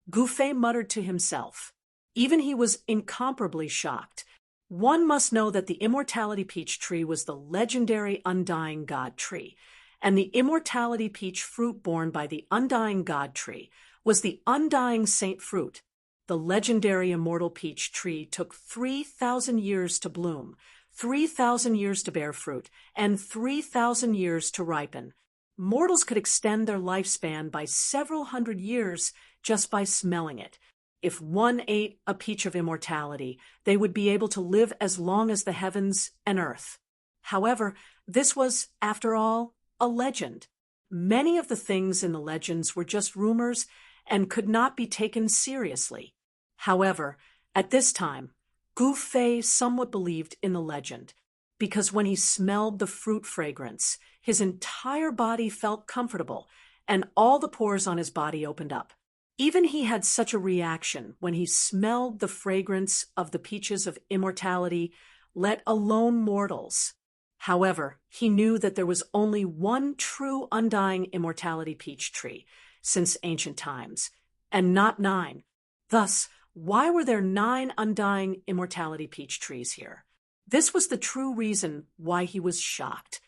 Gu Fei muttered to himself. Even he was incomparably shocked. One must know that the immortality peach tree was the legendary undying god tree, and the immortality peach fruit borne by the undying god tree was the undying saint fruit. The legendary immortal peach tree took 3,000 years to bloom, 3,000 years to bear fruit, and 3,000 years to ripen. Mortals could extend their lifespan by several hundred years just by smelling it. If one ate a peach of immortality, they would be able to live as long as the heavens and earth. However, this was, after all, a legend. Many of the things in the legends were just rumors and could not be taken seriously. However, at this time, Gu Fei somewhat believed in the legend, because when he smelled the fruit fragrance, his entire body felt comfortable, and all the pores on his body opened up. Even he had such a reaction when he smelled the fragrance of the peaches of immortality, let alone mortals. However, he knew that there was only one true undying immortality peach tree since ancient times, and not 9. Thus, why were there 9 undying immortality peach trees here? This was the true reason why he was shocked.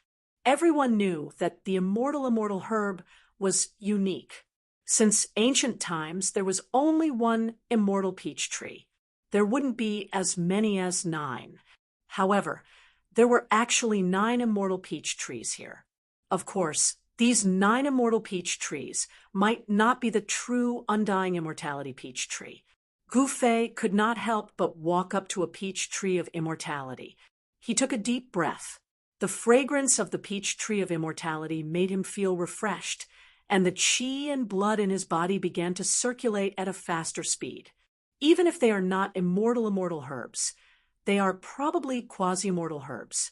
Everyone knew that the immortal herb was unique. Since ancient times, there was only one immortal peach tree. There wouldn't be as many as 9. However, there were actually 9 immortal peach trees here. Of course, these 9 immortal peach trees might not be the true undying immortality peach tree. Gu Fei could not help but walk up to a peach tree of immortality. He took a deep breath. The fragrance of the peach tree of immortality made him feel refreshed, and the qi and blood in his body began to circulate at a faster speed. Even if they are not immortal herbs, they are probably quasi-immortal herbs.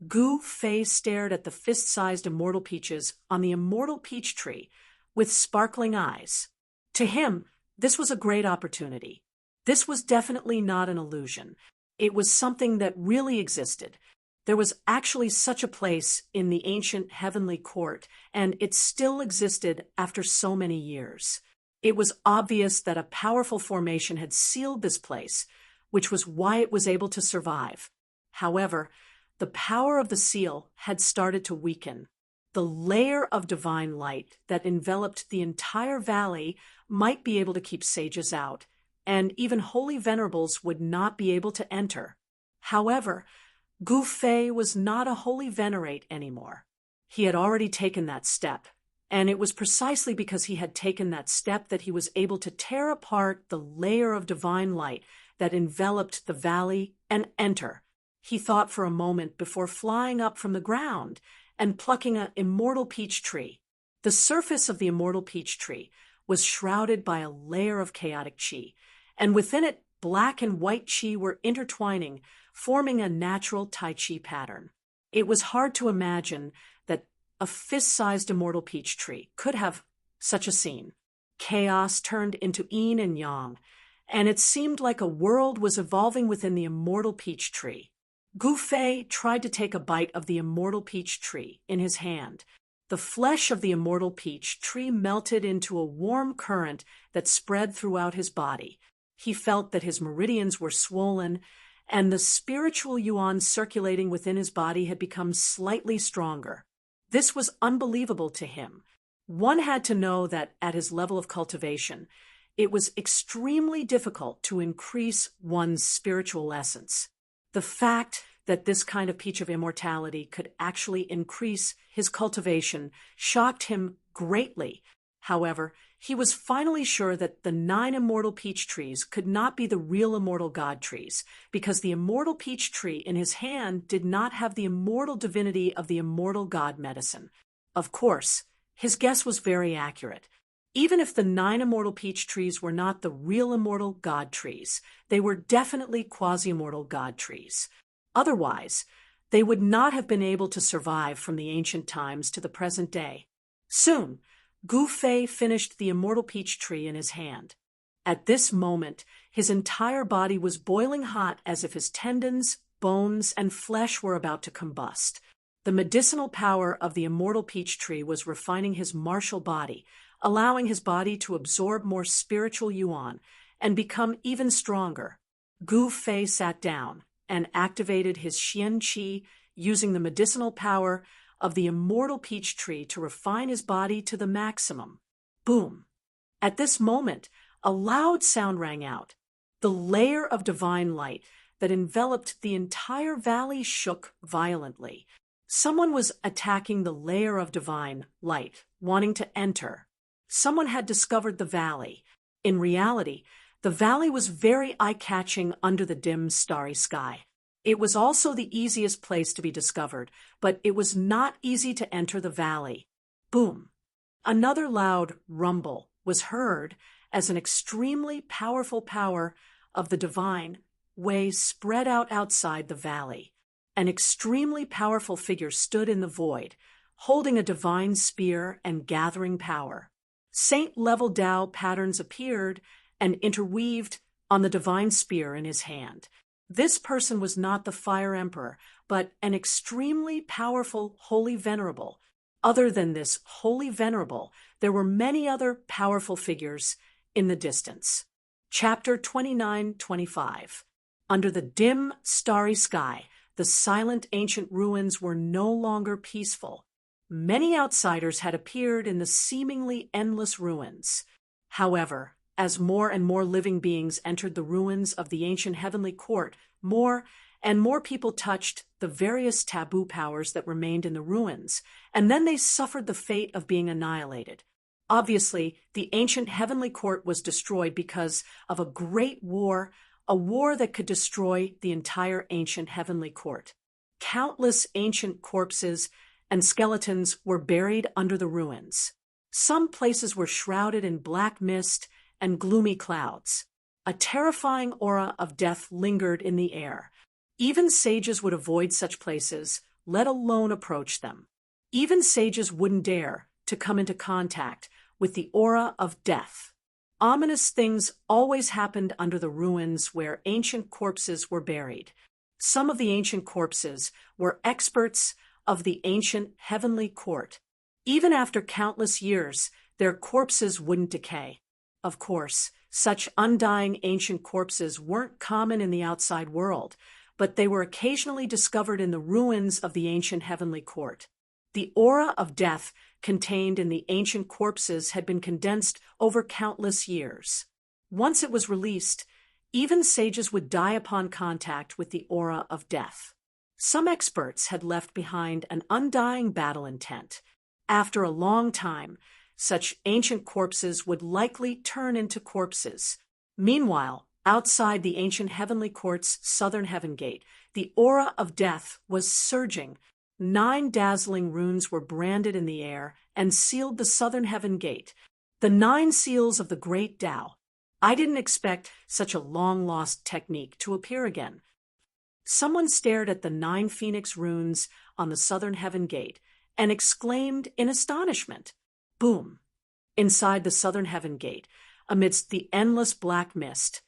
Gu Fei stared at the fist-sized immortal peaches on the immortal peach tree with sparkling eyes. To him, this was a great opportunity. This was definitely not an illusion. It was something that really existed. There was actually such a place in the ancient heavenly court, and it still existed after so many years. It was obvious that a powerful formation had sealed this place, which was why it was able to survive. However, the power of the seal had started to weaken. The layer of divine light that enveloped the entire valley might be able to keep sages out, and even holy venerables would not be able to enter. However, Gu Fei was not a holy venerate anymore. He had already taken that step, and it was precisely because he had taken that step that he was able to tear apart the layer of divine light that enveloped the valley and enter. He thought for a moment before flying up from the ground and plucking an immortal peach tree. The surface of the immortal peach tree was shrouded by a layer of chaotic qi, and within it black and white qi were intertwining, forming a natural Tai Chi pattern. It was hard to imagine that a fist-sized immortal peach tree could have such a scene. Chaos turned into yin and yang, and it seemed like a world was evolving within the immortal peach tree. Gu Fei tried to take a bite of the immortal peach tree in his hand, The flesh of the immortal peach tree melted into a warm current that spread throughout his body. He felt that his meridians were swollen, and the spiritual yuan circulating within his body had become slightly stronger. This was unbelievable to him. One had to know that at his level of cultivation, it was extremely difficult to increase one's spiritual essence. The fact that this kind of peach of immortality could actually increase his cultivation shocked him greatly. However, he was finally sure that the 9 immortal peach trees could not be the real immortal god trees, because the immortal peach tree in his hand did not have the immortal divinity of the immortal god medicine. Of course, his guess was very accurate. Even if the 9 immortal peach trees were not the real immortal god trees, they were definitely quasi-immortal god trees. Otherwise, they would not have been able to survive from the ancient times to the present day. Soon, Gu Fei finished the immortal peach tree in his hand. At this moment, his entire body was boiling hot as if his tendons, bones, and flesh were about to combust. The medicinal power of the immortal peach tree was refining his martial body, allowing his body to absorb more spiritual yuan and become even stronger. Gu Fei sat down and activated his Xian Qi using the medicinal power of the immortal peach tree to refine his body to the maximum. Boom! At this moment, a loud sound rang out. The layer of divine light that enveloped the entire valley shook violently. Someone was attacking the layer of divine light, wanting to enter. Someone had discovered the valley. In reality, the valley was very eye-catching under the dim, starry sky. It was also the easiest place to be discovered, but it was not easy to enter the valley. Boom! Another loud rumble was heard as an extremely powerful power of the divine way spread out outside the valley. An extremely powerful figure stood in the void, holding a divine spear and gathering power. Saint-level Tao patterns appeared and interweaved on the divine spear in his hand. This person was not the Fire Emperor, but an extremely powerful Holy Venerable. Other than this Holy Venerable, there were many other powerful figures in the distance. Chapter 29-25. Under the dim, starry sky, the silent ancient ruins were no longer peaceful. Many outsiders had appeared in the seemingly endless ruins. However, as more and more living beings entered the ruins of the ancient heavenly court, more and more people touched the various taboo powers that remained in the ruins, and then they suffered the fate of being annihilated. Obviously, the ancient heavenly court was destroyed because of a great war, a war that could destroy the entire ancient heavenly court. Countless ancient corpses and skeletons were buried under the ruins. Some places were shrouded in black mist and gloomy clouds. A terrifying aura of death lingered in the air. Even sages would avoid such places, let alone approach them. Even sages wouldn't dare to come into contact with the aura of death. Ominous things always happened under the ruins where ancient corpses were buried. Some of the ancient corpses were experts of the ancient heavenly court. Even after countless years, their corpses wouldn't decay. Of course, such undying ancient corpses weren't common in the outside world, but they were occasionally discovered in the ruins of the ancient heavenly court. The aura of death contained in the ancient corpses had been condensed over countless years. Once it was released, even sages would die upon contact with the aura of death. Some experts had left behind an undying battle intent. After a long time, such ancient corpses would likely turn into corpses. Meanwhile, outside the ancient heavenly court's southern heaven gate, the aura of death was surging. 9 dazzling runes were branded in the air and sealed the southern heaven gate, the 9 seals of the great Tao. I didn't expect such a long-lost technique to appear again. Someone stared at the 9 phoenix runes on the southern heaven gate and exclaimed in astonishment. Boom! Inside the southern heaven gate, amidst the endless black mist,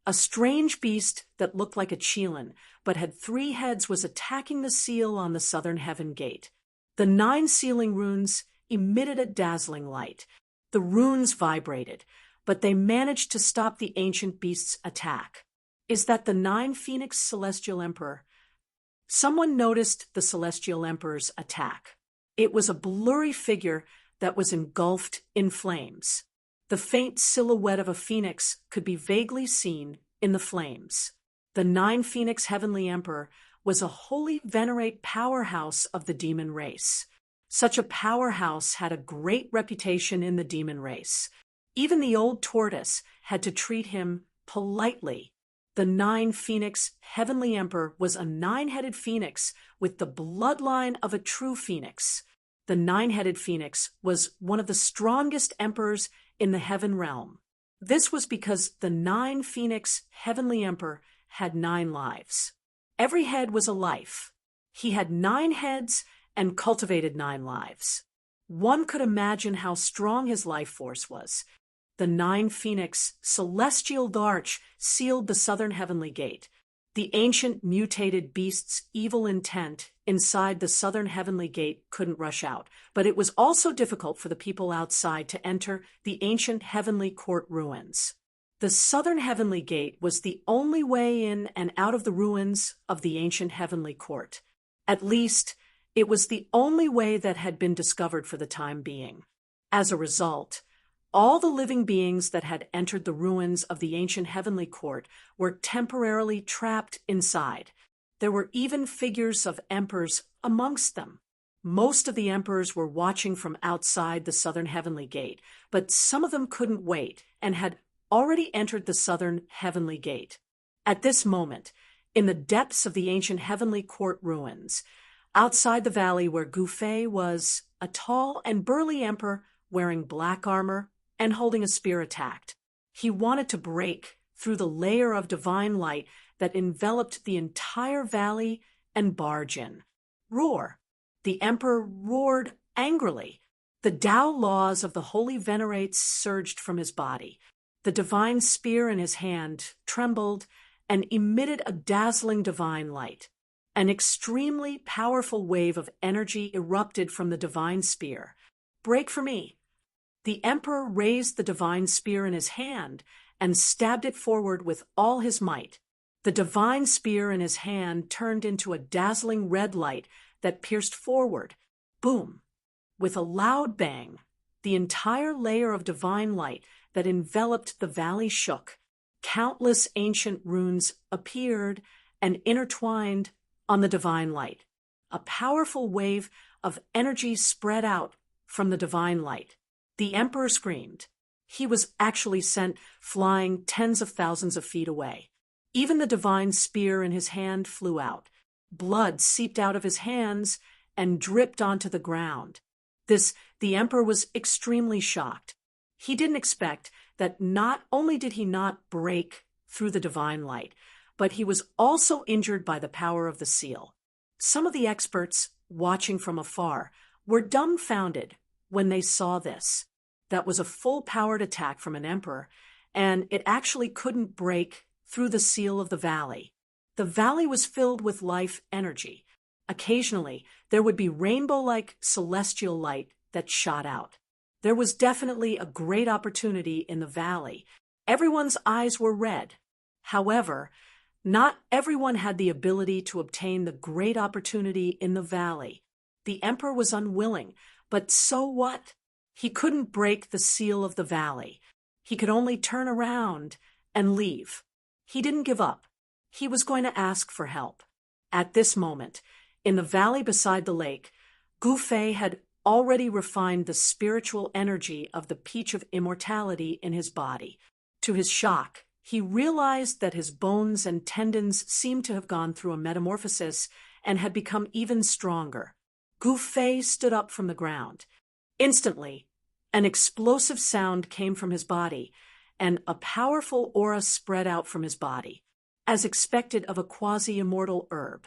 a strange beast that looked like a qilin but had 3 heads was attacking the seal on the southern heaven gate. The 9 sealing runes emitted a dazzling light. The runes vibrated, but they managed to stop the ancient beast's attack. Is that the 9 Phoenix Celestial Emperor? Someone noticed the Celestial Emperor's attack. It was a blurry figure that was engulfed in flames. The faint silhouette of a phoenix could be vaguely seen in the flames. The 9 Phoenix Heavenly Emperor was a holy venerate powerhouse of the demon race. Such a powerhouse had a great reputation in the demon race. Even the old tortoise had to treat him politely. The 9 Phoenix Heavenly Emperor was a 9-headed phoenix with the bloodline of a true phoenix. The 9-headed phoenix was one of the strongest emperors in the heaven realm. This was because the 9 Phoenix Heavenly Emperor had 9 lives. Every head was a life. He had 9 heads and cultivated 9 lives. One could imagine how strong his life force was. The 9 Phoenix Celestial Arch sealed the southern heavenly gate. The ancient mutated beast's evil intent inside the southern heavenly gate couldn't rush out, but it was also difficult for the people outside to enter the ancient heavenly court ruins. The southern heavenly gate was the only way in and out of the ruins of the ancient heavenly court. At least, it was the only way that had been discovered for the time being. As a result, all the living beings that had entered the ruins of the ancient heavenly court were temporarily trapped inside. There were even figures of emperors amongst them. Most of the emperors were watching from outside the southern heavenly gate, but some of them couldn't wait and had already entered the southern heavenly gate. At this moment, in the depths of the ancient heavenly court ruins, outside the valley where Gufei was, a tall and burly emperor wearing black armor and holding a spear attacked. He wanted to break through the layer of divine light that enveloped the entire valley and barge in. Roar! The emperor roared angrily. The Tao laws of the holy venerates surged from his body. The divine spear in his hand trembled and emitted a dazzling divine light. An extremely powerful wave of energy erupted from the divine spear. Break for me! The emperor raised the divine spear in his hand and stabbed it forward with all his might. The divine spear in his hand turned into a dazzling red light that pierced forward. Boom! With a loud bang, the entire layer of divine light that enveloped the valley shook. Countless ancient runes appeared and intertwined on the divine light. A powerful wave of energy spread out from the divine light. The emperor screamed. He was actually sent flying tens of thousands of feet away. Even the divine spear in his hand flew out. Blood seeped out of his hands and dripped onto the ground. The emperor was extremely shocked. He didn't expect that not only did he not break through the divine light, but he was also injured by the power of the seal. Some of the experts, watching from afar, were dumbfounded when they saw this. That was a full-powered attack from an emperor, and it actually couldn't break through the seal of the valley. The valley was filled with life energy. Occasionally, there would be rainbow-like celestial light that shot out. There was definitely a great opportunity in the valley. Everyone's eyes were red. However, not everyone had the ability to obtain the great opportunity in the valley. The emperor was unwilling, but so what? He couldn't break the seal of the valley. He could only turn around and leave. He didn't give up. He was going to ask for help. At this moment, in the valley beside the lake, Gufei had already refined the spiritual energy of the peach of immortality in his body. To his shock, he realized that his bones and tendons seemed to have gone through a metamorphosis and had become even stronger. Gufei stood up from the ground. Instantly, an explosive sound came from his body, and a powerful aura spread out from his body. As expected of a quasi-immortal herb,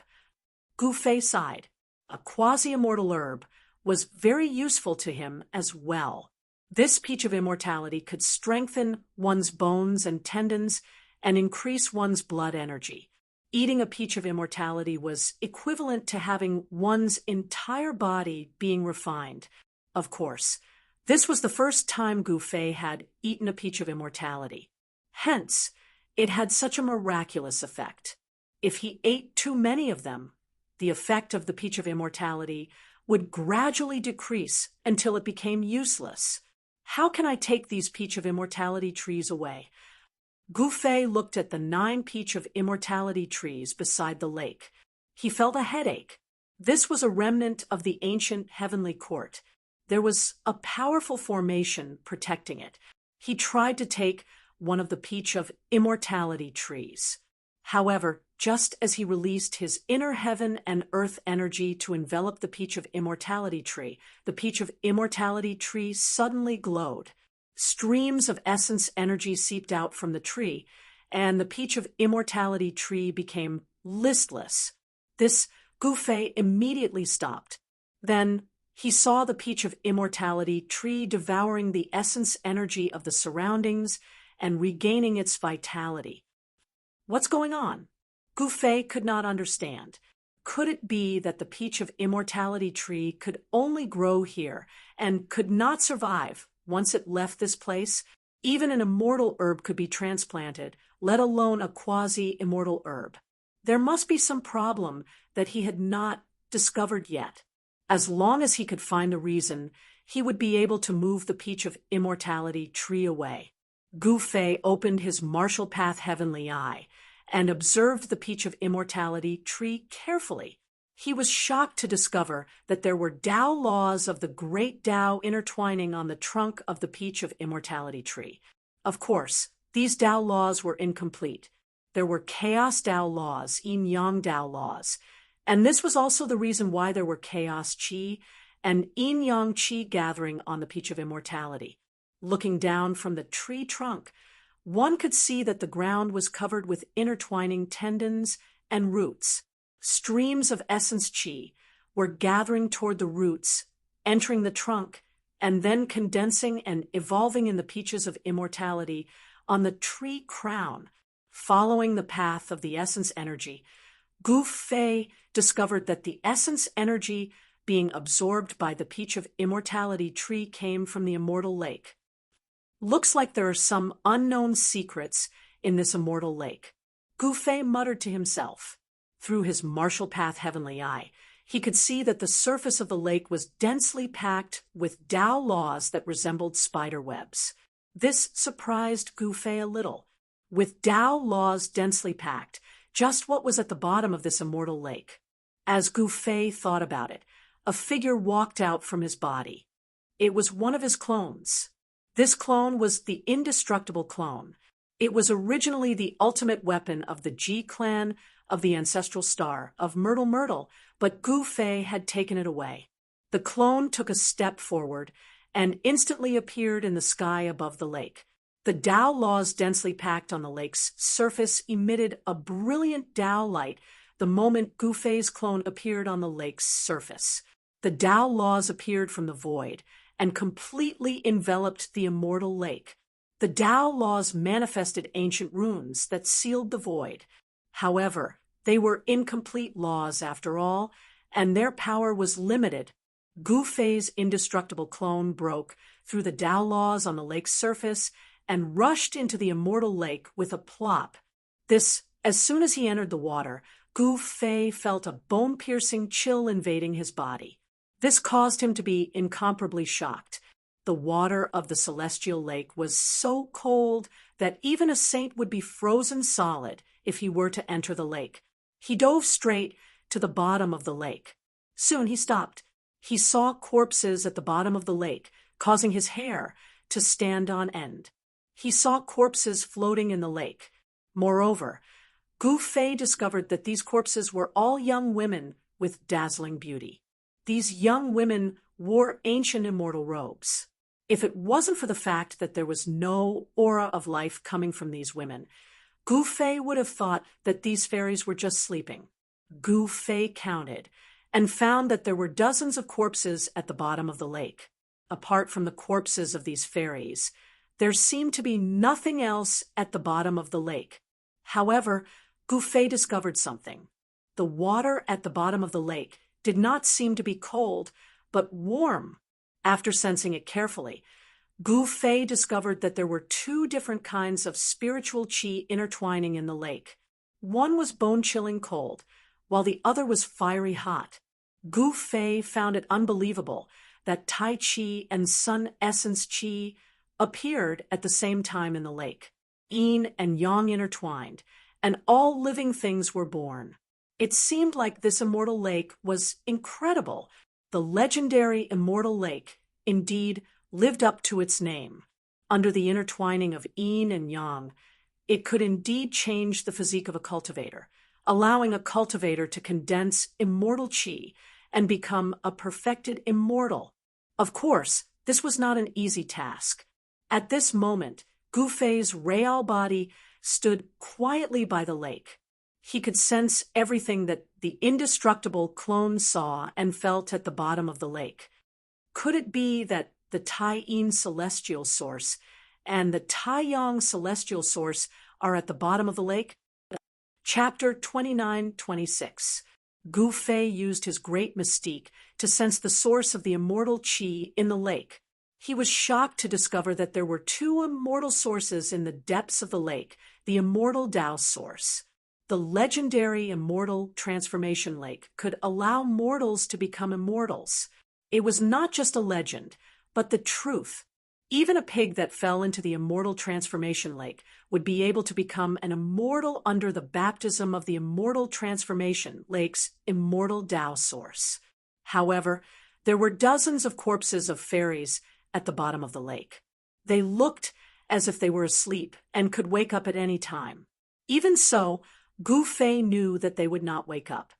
Gufei sighed. A quasi-immortal herb was very useful to him as well. This peach of immortality could strengthen one's bones and tendons and increase one's blood energy. Eating a peach of immortality was equivalent to having one's entire body being refined. Of course, this was the first time Gu Fei had eaten a peach of immortality. Hence, it had such a miraculous effect. If he ate too many of them, the effect of the peach of immortality would gradually decrease until it became useless. How can I take these peach of immortality trees away? Gu Fei looked at the 9 peach of immortality trees beside the lake. He felt a headache. This was a remnant of the ancient heavenly court. There was a powerful formation protecting it. He tried to take one of the peach of immortality trees. However, just as he released his inner heaven and earth energy to envelop the peach of immortality tree, the peach of immortality tree suddenly glowed. Streams of essence energy seeped out from the tree, and the peach of immortality tree became listless. This Gu Fei immediately stopped. Then he saw the peach of immortality tree devouring the essence energy of the surroundings and regaining its vitality. What's going on? Gu Fei could not understand. Could it be that the peach of immortality tree could only grow here and could not survive once it left this place? Even an immortal herb could be transplanted, let alone a quasi-immortal herb. There must be some problem that he had not discovered yet. As long as he could find the reason, he would be able to move the peach of immortality tree away. Gu Fei opened his martial path heavenly eye and observed the peach of immortality tree carefully. He was shocked to discover that there were Tao laws of the great Tao intertwining on the trunk of the peach of immortality tree. Of course, these Tao laws were incomplete. There were chaos Tao laws, yin-yang Tao laws, and this was also the reason why there were chaos qi and yin-yang qi gathering on the peach of immortality. Looking down from the tree trunk, one could see that the ground was covered with intertwining tendons and roots. Streams of essence qi were gathering toward the roots, entering the trunk, and then condensing and evolving in the peaches of immortality on the tree crown. Following the path of the essence energy, Gu Fei discovered that the essence energy being absorbed by the peach of immortality tree came from the immortal lake. Looks like there are some unknown secrets in this immortal lake. Gu Fei muttered to himself. Through his martial path heavenly eye, he could see that the surface of the lake was densely packed with Tao laws that resembled spider webs. This surprised Gu Fei a little. With Tao laws densely packed, just what was at the bottom of this immortal lake? As Gu Fei thought about it, a figure walked out from his body. It was one of his clones. This clone was the indestructible clone. It was originally the ultimate weapon of the Ji clan of the ancestral star of Myrtle Myrtle, but Gu Fei had taken it away. The clone took a step forward and instantly appeared in the sky above the lake. The Tao laws densely packed on the lake's surface emitted a brilliant Tao light the moment Gu Fei's clone appeared on the lake's surface. The Tao laws appeared from the void and completely enveloped the immortal lake. The Tao laws manifested ancient runes that sealed the void. However, they were incomplete laws after all, and their power was limited. Gu Fei's indestructible clone broke through the Tao laws on the lake's surface and rushed into the immortal lake with a plop. As soon as he entered the water, Gu Fei felt a bone-piercing chill invading his body. This caused him to be incomparably shocked. The water of the celestial lake was so cold that even a saint would be frozen solid if he were to enter the lake. He dove straight to the bottom of the lake. Soon he stopped. He saw corpses at the bottom of the lake, causing his hair to stand on end. He saw corpses floating in the lake. Moreover, Gu Fei discovered that these corpses were all young women with dazzling beauty. These young women wore ancient immortal robes. If it wasn't for the fact that there was no aura of life coming from these women, Gu Fei would have thought that these fairies were just sleeping. Gu Fei counted and found that there were dozens of corpses at the bottom of the lake. Apart from the corpses of these fairies, there seemed to be nothing else at the bottom of the lake. However, Gu Fei discovered something. The water at the bottom of the lake did not seem to be cold, but warm. After sensing it carefully, Gu Fei discovered that there were two different kinds of spiritual qi intertwining in the lake. One was bone-chilling cold, while the other was fiery hot. Gu Fei found it unbelievable that Tai Chi and Sun Essence Qi appeared at the same time in the lake. Yin and Yang intertwined, and all living things were born. It seemed like this immortal lake was incredible. The legendary immortal lake, indeed, lived up to its name. Under the intertwining of Yin and Yang, it could indeed change the physique of a cultivator, allowing a cultivator to condense immortal qi and become a perfected immortal. Of course, this was not an easy task. At this moment, Gu Fei's real body stood quietly by the lake. He could sense everything that the indestructible clone saw and felt at the bottom of the lake. Could it be that the Tai Yin celestial source and the Tai Yang celestial source are at the bottom of the lake? Chapter 29-26. Gu Fei used his great mystique to sense the source of the immortal qi in the lake. He was shocked to discover that there were two immortal sources in the depths of the lake, the immortal Tao source. The legendary immortal transformation lake could allow mortals to become immortals. It was not just a legend, but the truth. Even a pig that fell into the immortal transformation lake would be able to become an immortal under the baptism of the immortal transformation lake's immortal Tao source. However, there were dozens of corpses of fairies at the bottom of the lake. They looked as if they were asleep and could wake up at any time. Even so, Gu Fei knew that they would not wake up.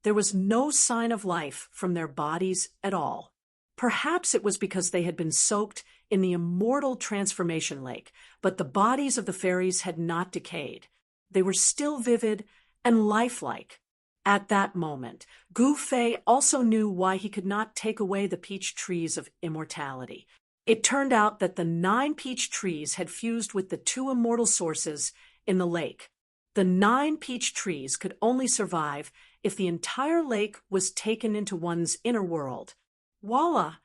There was no sign of life from their bodies at all. Perhaps it was because they had been soaked in the immortal transformation lake, but the bodies of the fairies had not decayed. They were still vivid and lifelike. At that moment, Gu Fei also knew why he could not take away the peach trees of immortality. It turned out that the 9 peach trees had fused with the 2 immortal sources in the lake. The 9 peach trees could only survive if the entire lake was taken into one's inner world. Voila!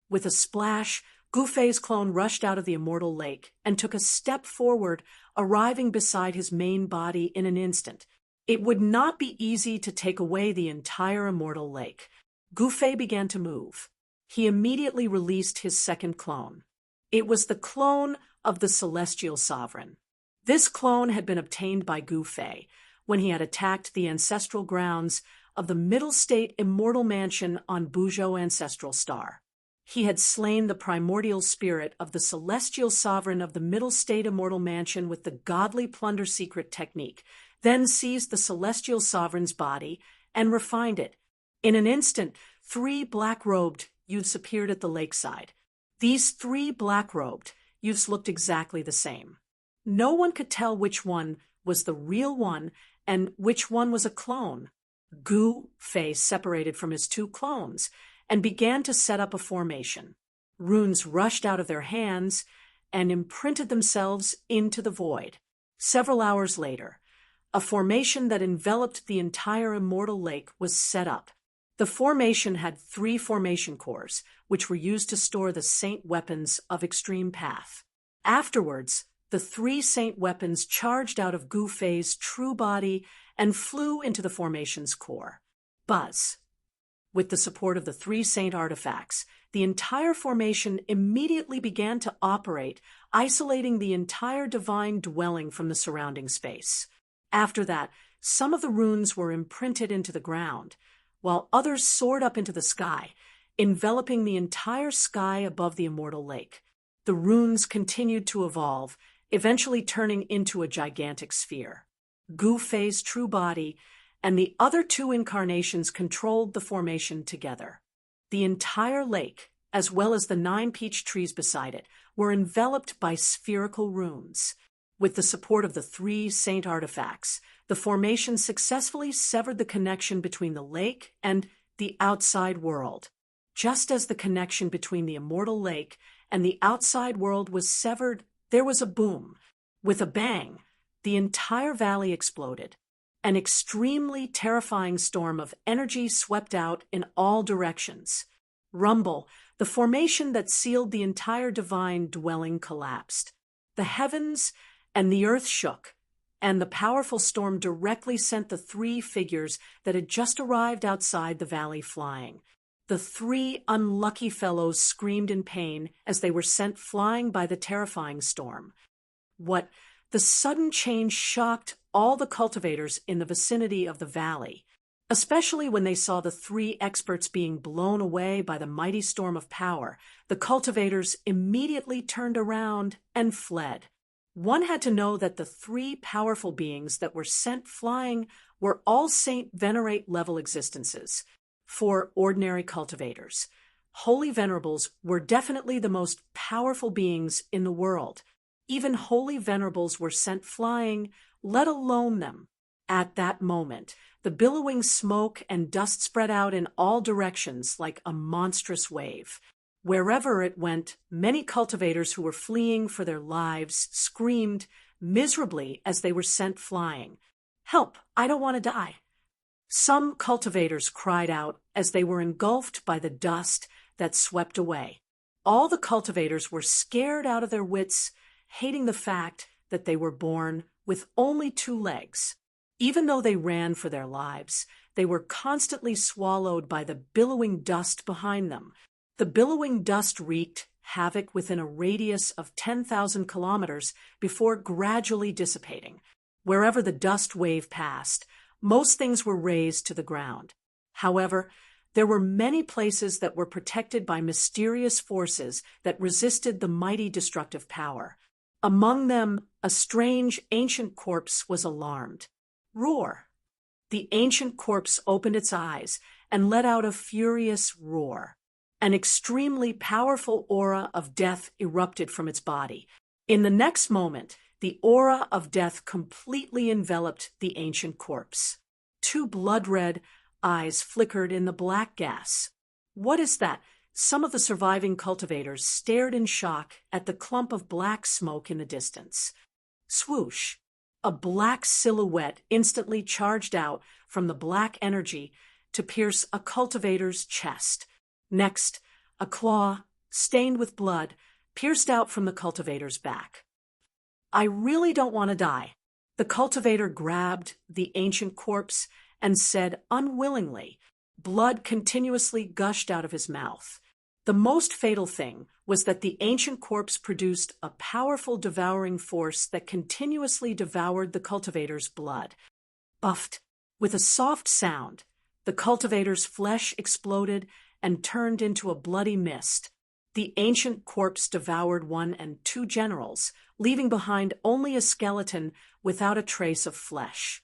With a splash, Gu Fei's clone rushed out of the immortal lake and took a step forward, arriving beside his main body in an instant. It would not be easy to take away the entire immortal lake. Gu Fei began to move. He immediately released his second clone. It was the clone of the Celestial Sovereign. This clone had been obtained by Gu Fei when he had attacked the ancestral grounds of the Middle State Immortal Mansion on Buzhou Ancestral Star. He had slain the primordial spirit of the Celestial Sovereign of the Middle State Immortal Mansion with the godly plunder secret technique, then seized the Celestial Sovereign's body and refined it. In an instant, 3 black-robed youths appeared at the lakeside. These 3 black-robed youths looked exactly the same. No one could tell which one was the real one and which one was a clone. Gu Fei separated from his 2 clones and began to set up a formation. Runes rushed out of their hands and imprinted themselves into the void. Several hours later, a formation that enveloped the entire immortal lake was set up. The formation had 3 formation cores, which were used to store the saint weapons of Extreme Path. Afterwards, the 3 saint weapons charged out of Gu Fei's true body and flew into the formation's core. Buzz. With the support of the 3 saint artifacts, the entire formation immediately began to operate, isolating the entire divine dwelling from the surrounding space. After that, some of the runes were imprinted into the ground, while others soared up into the sky, enveloping the entire sky above the immortal lake. The runes continued to evolve, eventually turning into a gigantic sphere. Gu Fei's true body and the other 2 incarnations controlled the formation together. The entire lake, as well as the 9 peach trees beside it, were enveloped by spherical runes. With the support of the 3 saint artifacts, the formation successfully severed the connection between the lake and the outside world. Just as the connection between the immortal lake and the outside world was severed, there was a boom. With a bang, the entire valley exploded. An extremely terrifying storm of energy swept out in all directions. Rumble, the formation that sealed the entire divine dwelling, collapsed. The heavens and the earth shook, and the powerful storm directly sent the three figures that had just arrived outside the valley flying. The three unlucky fellows screamed in pain as they were sent flying by the terrifying storm. The sudden change shocked all the cultivators in the vicinity of the valley, especially when they saw the three experts being blown away by the mighty storm of power. The cultivators immediately turned around and fled. One had to know that the three powerful beings that were sent flying were all Saint Venerate-level existences. For ordinary cultivators, holy venerables were definitely the most powerful beings in the world. Even holy venerables were sent flying, let alone them. At that moment, the billowing smoke and dust spread out in all directions like a monstrous wave. Wherever it went, many cultivators who were fleeing for their lives screamed miserably as they were sent flying. "Help! I don't want to die." Some cultivators cried out as they were engulfed by the dust that swept away. All the cultivators were scared out of their wits, hating the fact that they were born with only 2 legs. Even though they ran for their lives, they were constantly swallowed by the billowing dust behind them. The billowing dust wreaked havoc within a radius of 10,000 kilometers before gradually dissipating. Wherever the dust wave passed, most things were razed to the ground. However, there were many places that were protected by mysterious forces that resisted the mighty destructive power. Among them, a strange ancient corpse was alarmed. Roar! The ancient corpse opened its eyes and let out a furious roar. An extremely powerful aura of death erupted from its body. In the next moment, the aura of death completely enveloped the ancient corpse. 2 blood-red eyes flickered in the black gas. "What is that?" Some of the surviving cultivators stared in shock at the clump of black smoke in the distance. Swoosh! A black silhouette instantly charged out from the black energy to pierce a cultivator's chest. Next, a claw, stained with blood, pierced out from the cultivator's back. "I really don't want to die." The cultivator grabbed the ancient corpse and said unwillingly. Blood continuously gushed out of his mouth. The most fatal thing was that the ancient corpse produced a powerful devouring force that continuously devoured the cultivator's blood. Buffed. With a soft sound, the cultivator's flesh exploded and turned into a bloody mist. The ancient corpse devoured 1 and 2 generals, leaving behind only a skeleton without a trace of flesh.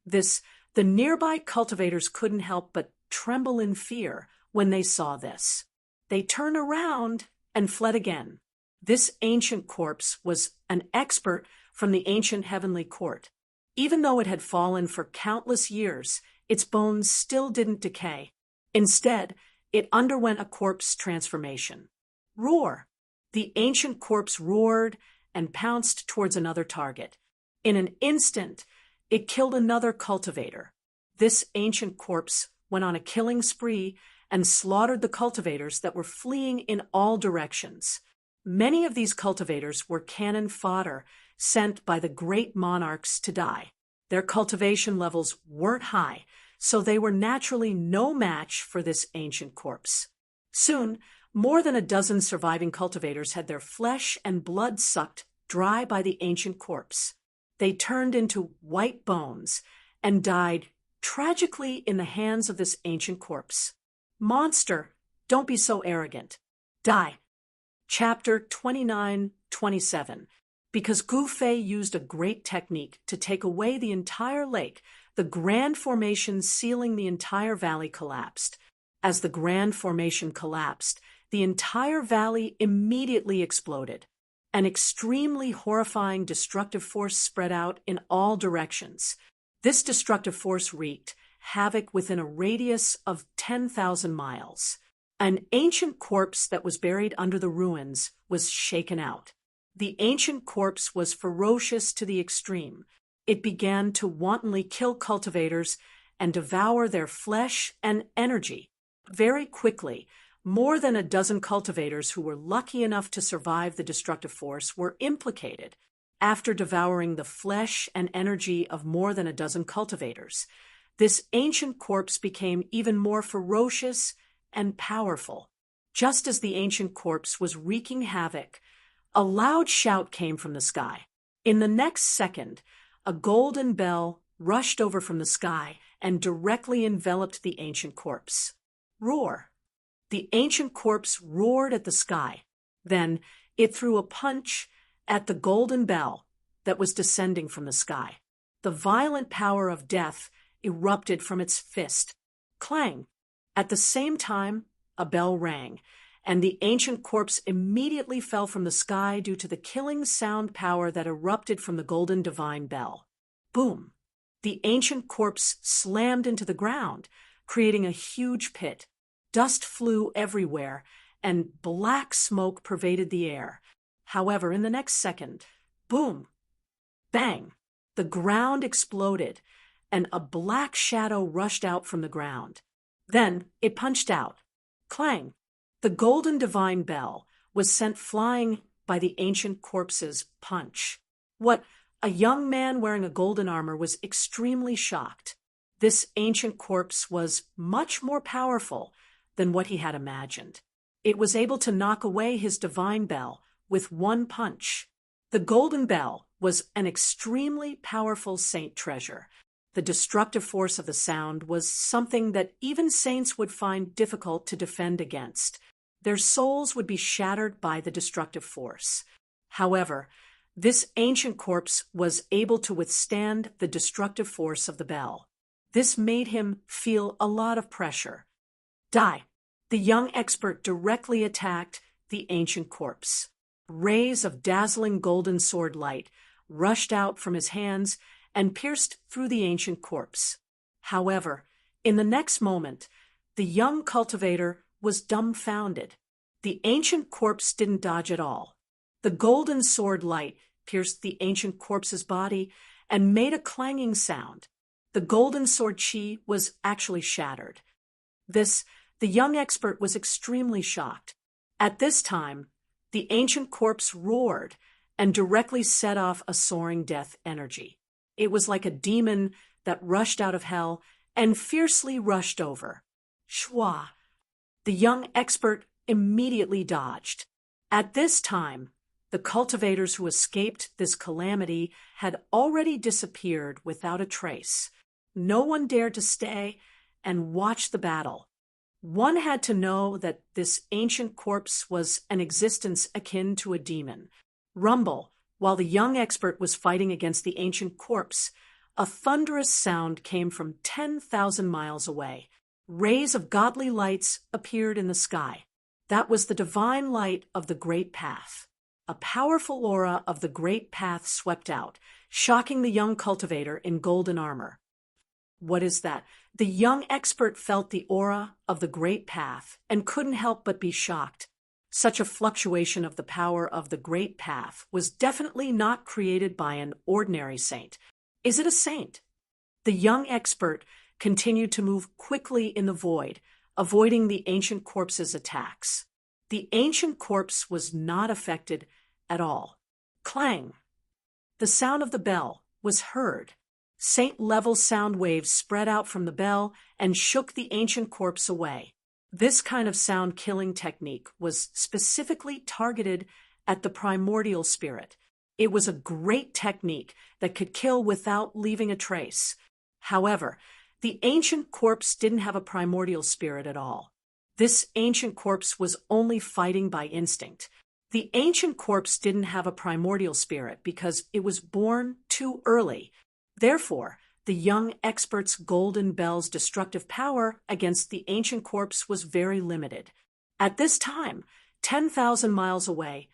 The nearby cultivators couldn't help but tremble in fear when they saw this. They turned around and fled again. This ancient corpse was an expert from the ancient heavenly court. Even though it had fallen for countless years, its bones still didn't decay. Instead, it underwent a corpse transformation. Roar! The ancient corpse roared and pounced towards another target. In an instant, it killed another cultivator. This ancient corpse went on a killing spree and slaughtered the cultivators that were fleeing in all directions. Many of these cultivators were cannon fodder sent by the great monarchs to die. Their cultivation levels weren't high, so they were naturally no match for this ancient corpse. Soon, more than a dozen surviving cultivators had their flesh and blood sucked dry by the ancient corpse. They turned into white bones and died tragically in the hands of this ancient corpse. Monster, don't be so arrogant. Die. Chapter 29-27. Because Gu Fei used a great technique to take away the entire lake, the Grand Formation sealing the entire valley collapsed. As the Grand Formation collapsed, the entire valley immediately exploded. An extremely horrifying destructive force spread out in all directions. This destructive force wreaked havoc within a radius of 10,000 miles. An ancient corpse that was buried under the ruins was shaken out. The ancient corpse was ferocious to the extreme. It began to wantonly kill cultivators and devour their flesh and energy. Very quickly, more than a dozen cultivators who were lucky enough to survive the destructive force were implicated. After devouring the flesh and energy of more than a dozen cultivators, this ancient corpse became even more ferocious and powerful. Just as the ancient corpse was wreaking havoc, a loud shout came from the sky. In the next second, a golden bell rushed over from the sky and directly enveloped the ancient corpse. Roar! The ancient corpse roared at the sky. Then it threw a punch at the golden bell that was descending from the sky. The violent power of death erupted from its fist. Clang! At the same time, a bell rang, and the ancient corpse immediately fell from the sky due to the killing sound power that erupted from the golden divine bell. Boom! The ancient corpse slammed into the ground, creating a huge pit. Dust flew everywhere, and black smoke pervaded the air. However, in the next second, boom! Bang! The ground exploded, and a black shadow rushed out from the ground. Then it punched out. Clang! The golden divine bell was sent flying by the ancient corpse's punch. What a young man wearing a golden armor was extremely shocked. This ancient corpse was much more powerful than what he had imagined. It was able to knock away his divine bell with one punch. The golden bell was an extremely powerful saint treasure. The destructive force of the sound was something that even saints would find difficult to defend against. Their souls would be shattered by the destructive force. However, this ancient corpse was able to withstand the destructive force of the bell. This made him feel a lot of pressure. Die! The young expert directly attacked the ancient corpse. Rays of dazzling golden sword light rushed out from his hands and pierced through the ancient corpse. However, in the next moment, the young cultivator was dumbfounded. The ancient corpse didn't dodge at all. The golden sword light pierced the ancient corpse's body and made a clanging sound. The golden sword chi was actually shattered. The young expert was extremely shocked. At this time, the ancient corpse roared and directly set off a soaring death energy. It was like a demon that rushed out of hell and fiercely rushed over. Shwa! The young expert immediately dodged. At this time, the cultivators who escaped this calamity had already disappeared without a trace. No one dared to stay and watch the battle. One had to know that this ancient corpse was an existence akin to a demon. Rumble, while the young expert was fighting against the ancient corpse, a thunderous sound came from 10,000 miles away. Rays of godly lights appeared in the sky. That was the divine light of the Great Path. A powerful aura of the Great Path swept out, shocking the young cultivator in golden armor. What is that? The young expert felt the aura of the Great Path and couldn't help but be shocked. Such a fluctuation of the power of the Great Path was definitely not created by an ordinary saint. Is it a saint? The young expert continued to move quickly in the void, avoiding the ancient corpse's attacks. The ancient corpse was not affected at all. Clang! The sound of the bell was heard. Saint-level sound waves spread out from the bell and shook the ancient corpse away. This kind of sound-killing technique was specifically targeted at the primordial spirit. It was a great technique that could kill without leaving a trace. However, the ancient corpse didn't have a primordial spirit at all. This ancient corpse was only fighting by instinct. The ancient corpse didn't have a primordial spirit because it was born too early. Therefore, the young expert's golden bell's destructive power against the ancient corpse was very limited. At this time, 10,000 miles away,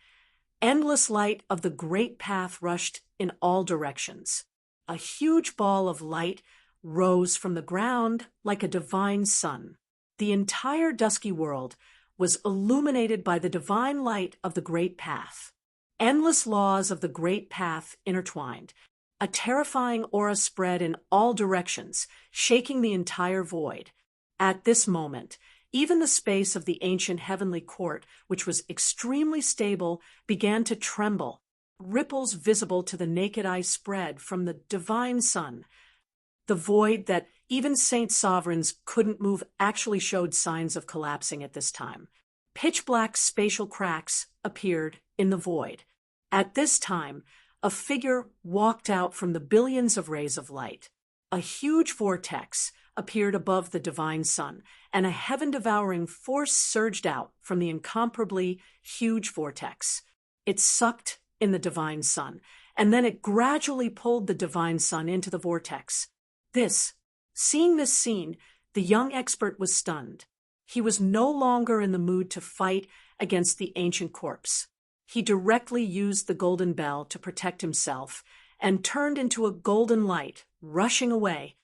endless light of the Great Path rushed in all directions. A huge ball of light rose from the ground like a divine sun. The entire dusky world was illuminated by the divine light of the Great Path. Endless laws of the Great Path intertwined. A terrifying aura spread in all directions, shaking the entire void. At this moment, even the space of the ancient heavenly court, which was extremely stable, began to tremble. Ripples visible to the naked eye spread from the divine sun. The void that even saint sovereigns couldn't move actually showed signs of collapsing at this time. Pitch-black spatial cracks appeared in the void. At this time, a figure walked out from the billions of rays of light. A huge vortex appeared above the divine sun, and a heaven-devouring force surged out from the incomparably huge vortex. It sucked in the divine sun, and then it gradually pulled the divine sun into the vortex. Seeing this scene, the young expert was stunned. He was no longer in the mood to fight against the ancient corpse. He directly used the golden bell to protect himself and turned into a golden light, rushing away.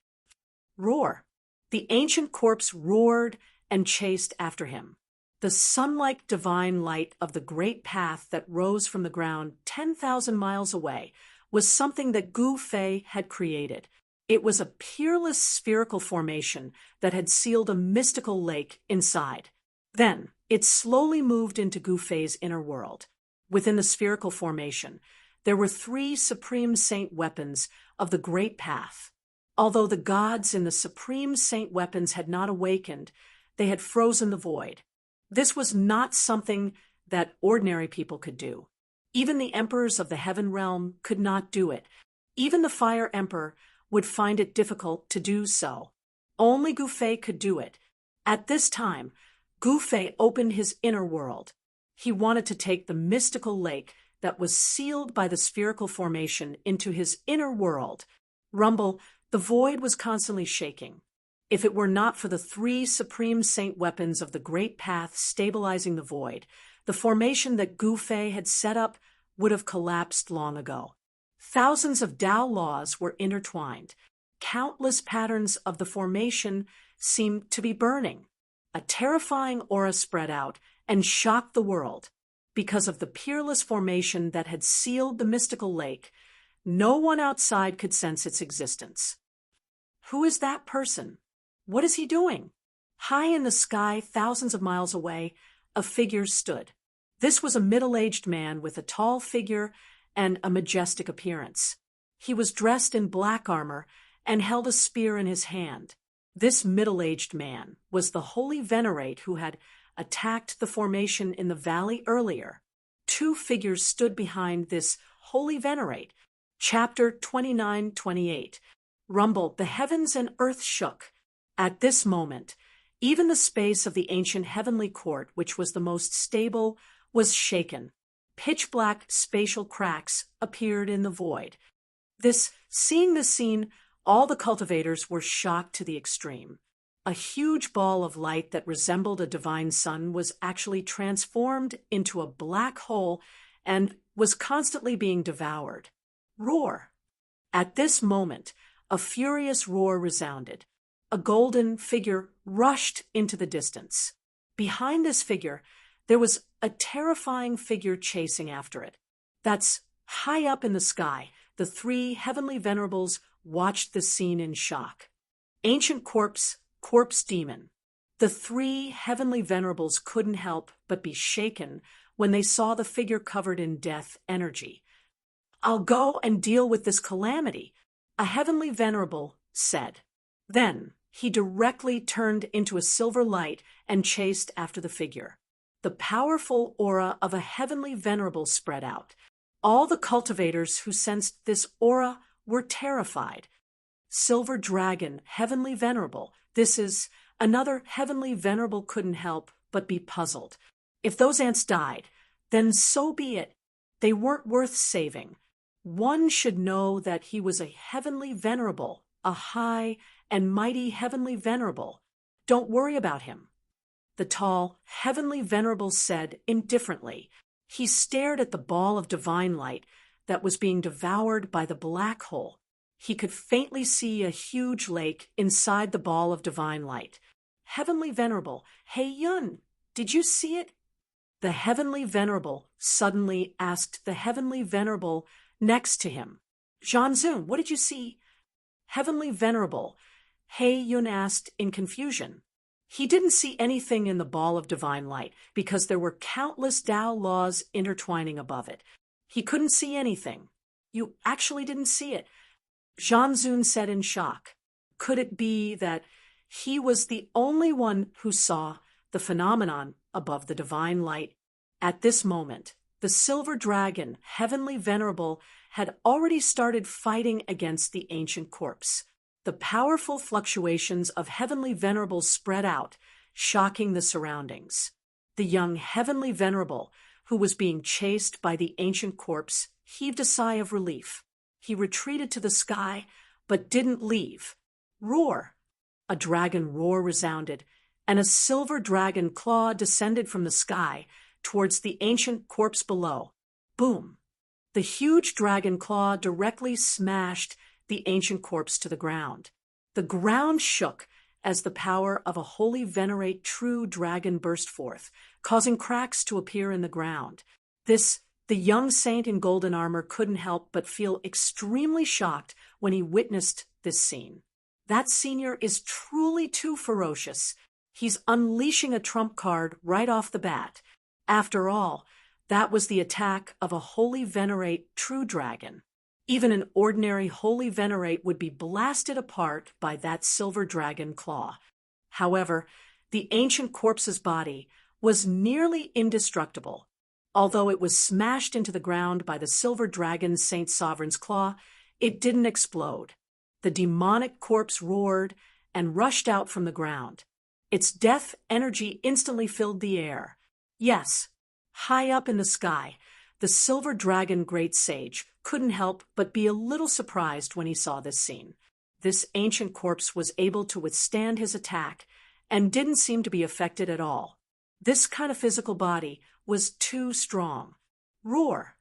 Roar! The ancient corpse roared and chased after him. The sun-like divine light of the great path that rose from the ground 10,000 miles away was something that Gu Fei had created. It was a peerless spherical formation that had sealed a mystical lake inside. Then, it slowly moved into Gu Fei's inner world. Within the spherical formation, there were 3 supreme saint weapons of the great path. Although the gods in the supreme saint weapons had not awakened, they had frozen the void. This was not something that ordinary people could do. Even the emperors of the heaven realm could not do it. Even the fire emperor would find it difficult to do so. Only Gu Fei could do it. At this time, Gu Fei opened his inner world. He wanted to take the mystical lake that was sealed by the spherical formation into his inner world. Rumble, the void was constantly shaking. If it were not for the 3 supreme saint weapons of the great path stabilizing the void, the formation that Gu Fei had set up would have collapsed long ago. Thousands of Tao laws were intertwined. Countless patterns of the formation seemed to be burning. A terrifying aura spread out and shocked the world. Because of the peerless formation that had sealed the mystical lake, no one outside could sense its existence. Who is that person? What is he doing? High in the sky, thousands of miles away, a figure stood. This was a middle-aged man with a tall figure and a majestic appearance. He was dressed in black armor and held a spear in his hand. This middle-aged man was the holy venerate who had attacked the formation in the valley earlier. 2 figures stood behind this holy venerate. Chapter 29-28. Rumble, the heavens and earth shook. At this moment, even the space of the ancient heavenly court, which was the most stable, was shaken. Pitch-black spatial cracks appeared in the void. Seeing this scene, all the cultivators were shocked to the extreme. A huge ball of light that resembled a divine sun was actually transformed into a black hole and was constantly being devoured. Roar! At this moment, a furious roar resounded. A golden figure rushed into the distance. Behind this figure, there was a terrifying figure chasing after it. That's high up in the sky. The 3 heavenly venerables watched the scene in shock. Ancient corpse demon. The 3 heavenly venerables couldn't help but be shaken when they saw the figure covered in death energy. "I'll go and deal with this calamity," a heavenly venerable said. Then he directly turned into a silver light and chased after the figure. The powerful aura of a heavenly venerable spread out. All the cultivators who sensed this aura were terrified. Silver dragon, heavenly venerable. This is another heavenly venerable couldn't help but be puzzled. If those ants died, then so be it. They weren't worth saving. One should know that he was a heavenly venerable, a high and mighty heavenly venerable. Don't worry about him. The tall, heavenly venerable said indifferently. He stared at the ball of divine light that was being devoured by the black hole. He could faintly see a huge lake inside the ball of divine light. Heavenly venerable, "Hey Yun, did you see it?" The heavenly venerable suddenly asked the heavenly venerable next to him. Zhanzun, what did you see? Heavenly Venerable, He Yun asked in confusion. He didn't see anything in the ball of divine light because there were countless Tao laws intertwining above it. He couldn't see anything. You actually didn't see it, Zhanzun said in shock. Could it be that he was the only one who saw the phenomenon above the divine light? At this moment, the silver dragon, Heavenly Venerable, had already started fighting against the ancient corpse. The powerful fluctuations of Heavenly Venerable spread out, shocking the surroundings. The young Heavenly Venerable, who was being chased by the ancient corpse, heaved a sigh of relief. He retreated to the sky, but didn't leave. Roar! A dragon roar resounded, and a silver dragon claw descended from the sky towards the ancient corpse below. Boom! The huge dragon claw directly smashed the ancient corpse to the ground. The ground shook as the power of a holy venerate true dragon burst forth, causing cracks to appear in the ground. The young saint in golden armor couldn't help but feel extremely shocked when he witnessed this scene. That senior is truly too ferocious. He's unleashing a trump card right off the bat. After all, that was the attack of a holy venerate true dragon. Even an ordinary holy venerate would be blasted apart by that silver dragon claw. However, the ancient corpse's body was nearly indestructible. Although it was smashed into the ground by the silver dragon Saint Sovereign's claw, it didn't explode. The demonic corpse roared and rushed out from the ground. Its death energy instantly filled the air. Yes, high up in the sky, the silver dragon great sage couldn't help but be a little surprised when he saw this scene. This ancient corpse was able to withstand his attack and didn't seem to be affected at all. This kind of physical body was too strong. Roar!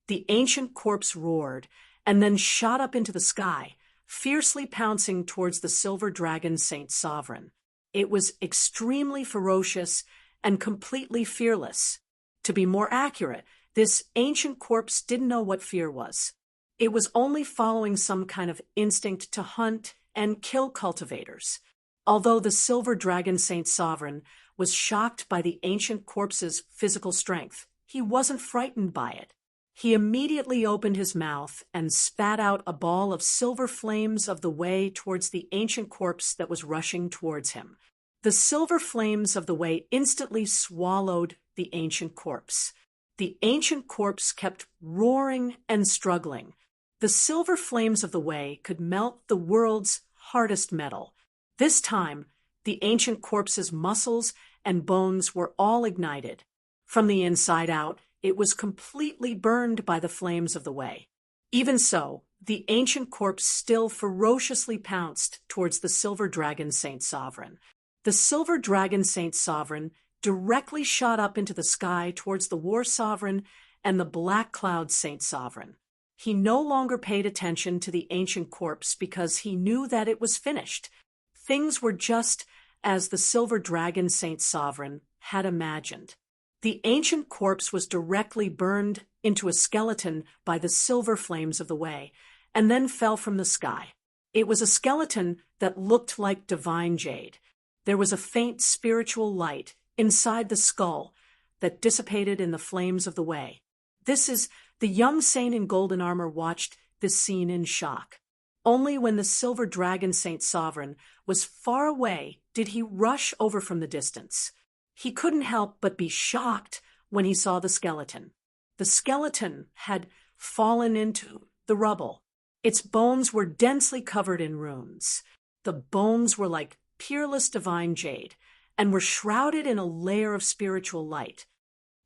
The ancient corpse roared and then shot up into the sky, fiercely pouncing towards the silver dragon Saint Sovereign. It was extremely ferocious and completely fearless. To be more accurate, this ancient corpse didn't know what fear was. It was only following some kind of instinct to hunt and kill cultivators. Although the silver dragon Saint Sovereign was shocked by the ancient corpse's physical strength, he wasn't frightened by it. He immediately opened his mouth and spat out a ball of silver flames of the way towards the ancient corpse that was rushing towards him. The silver flames of the way instantly swallowed the ancient corpse. The ancient corpse kept roaring and struggling. The silver flames of the way could melt the world's hardest metal. This time, the ancient corpse's muscles and bones were all ignited. From the inside out, it was completely burned by the flames of the way. Even so, the ancient corpse still ferociously pounced towards the silver dragon Saint Sovereign. The silver dragon Saint Sovereign directly shot up into the sky towards the war sovereign and the black cloud Saint Sovereign. He no longer paid attention to the ancient corpse because he knew that it was finished. Things were just as the silver dragon Saint Sovereign had imagined. The ancient corpse was directly burned into a skeleton by the silver flames of the way, and then fell from the sky. It was a skeleton that looked like divine jade. There was a faint spiritual light inside the skull that dissipated in the flames of the way. The young saint in golden armor watched this scene in shock. Only when the silver dragon Saint Sovereign was far away did he rush over from the distance. He couldn't help but be shocked when he saw the skeleton. The skeleton had fallen into the rubble. Its bones were densely covered in runes. The bones were like peerless divine jade and were shrouded in a layer of spiritual light.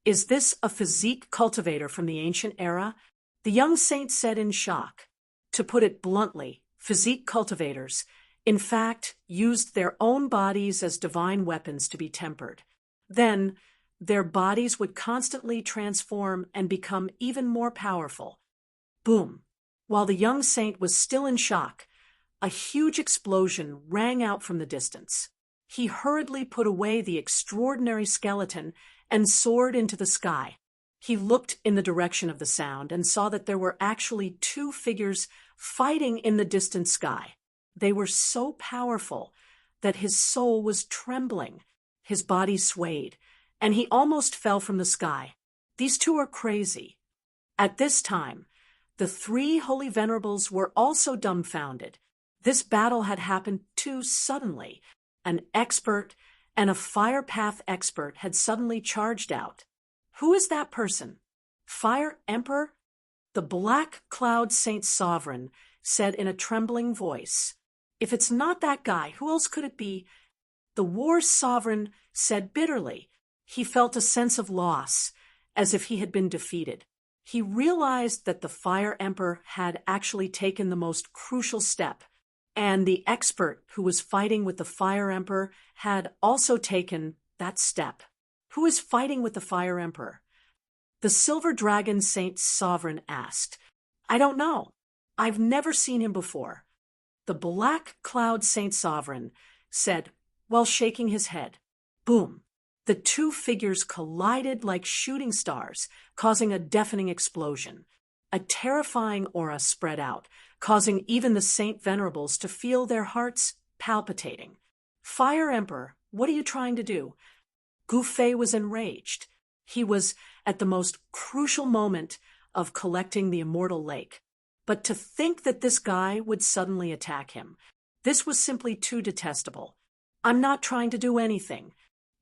Is this a physique cultivator from the ancient era? The young saint said in shock. To put it bluntly, physique cultivators, in fact, used their own bodies as divine weapons to be tempered. Then, their bodies would constantly transform and become even more powerful. Boom! While the young saint was still in shock, a huge explosion rang out from the distance. He hurriedly put away the extraordinary skeleton and soared into the sky. He looked in the direction of the sound and saw that there were actually two figures fighting in the distant sky. They were so powerful that his soul was trembling. His body swayed, and he almost fell from the sky. These two are crazy. At this time, the three holy venerables were also dumbfounded. This battle had happened too suddenly. An expert and a fire path expert had suddenly charged out. Who is that person? Fire Emperor? The Black Cloud Saint Sovereign said in a trembling voice. If it's not that guy, who else could it be? The War Sovereign said bitterly. He felt a sense of loss, as if he had been defeated. He realized that the Fire Emperor had actually taken the most crucial step, and the expert who was fighting with the Fire Emperor had also taken that step. Who is fighting with the Fire Emperor? The Silver Dragon Saint Sovereign asked. I don't know. I've never seen him before. The Black Cloud Saint Sovereign said, while shaking his head. Boom! The two figures collided like shooting stars, causing a deafening explosion. A terrifying aura spread out, causing even the Saint Venerables to feel their hearts palpitating. Fire Emperor, what are you trying to do? Gu Fei was enraged. He was at the most crucial moment of collecting the immortal lake. But to think that this guy would suddenly attack him, this was simply too detestable. I'm not trying to do anything.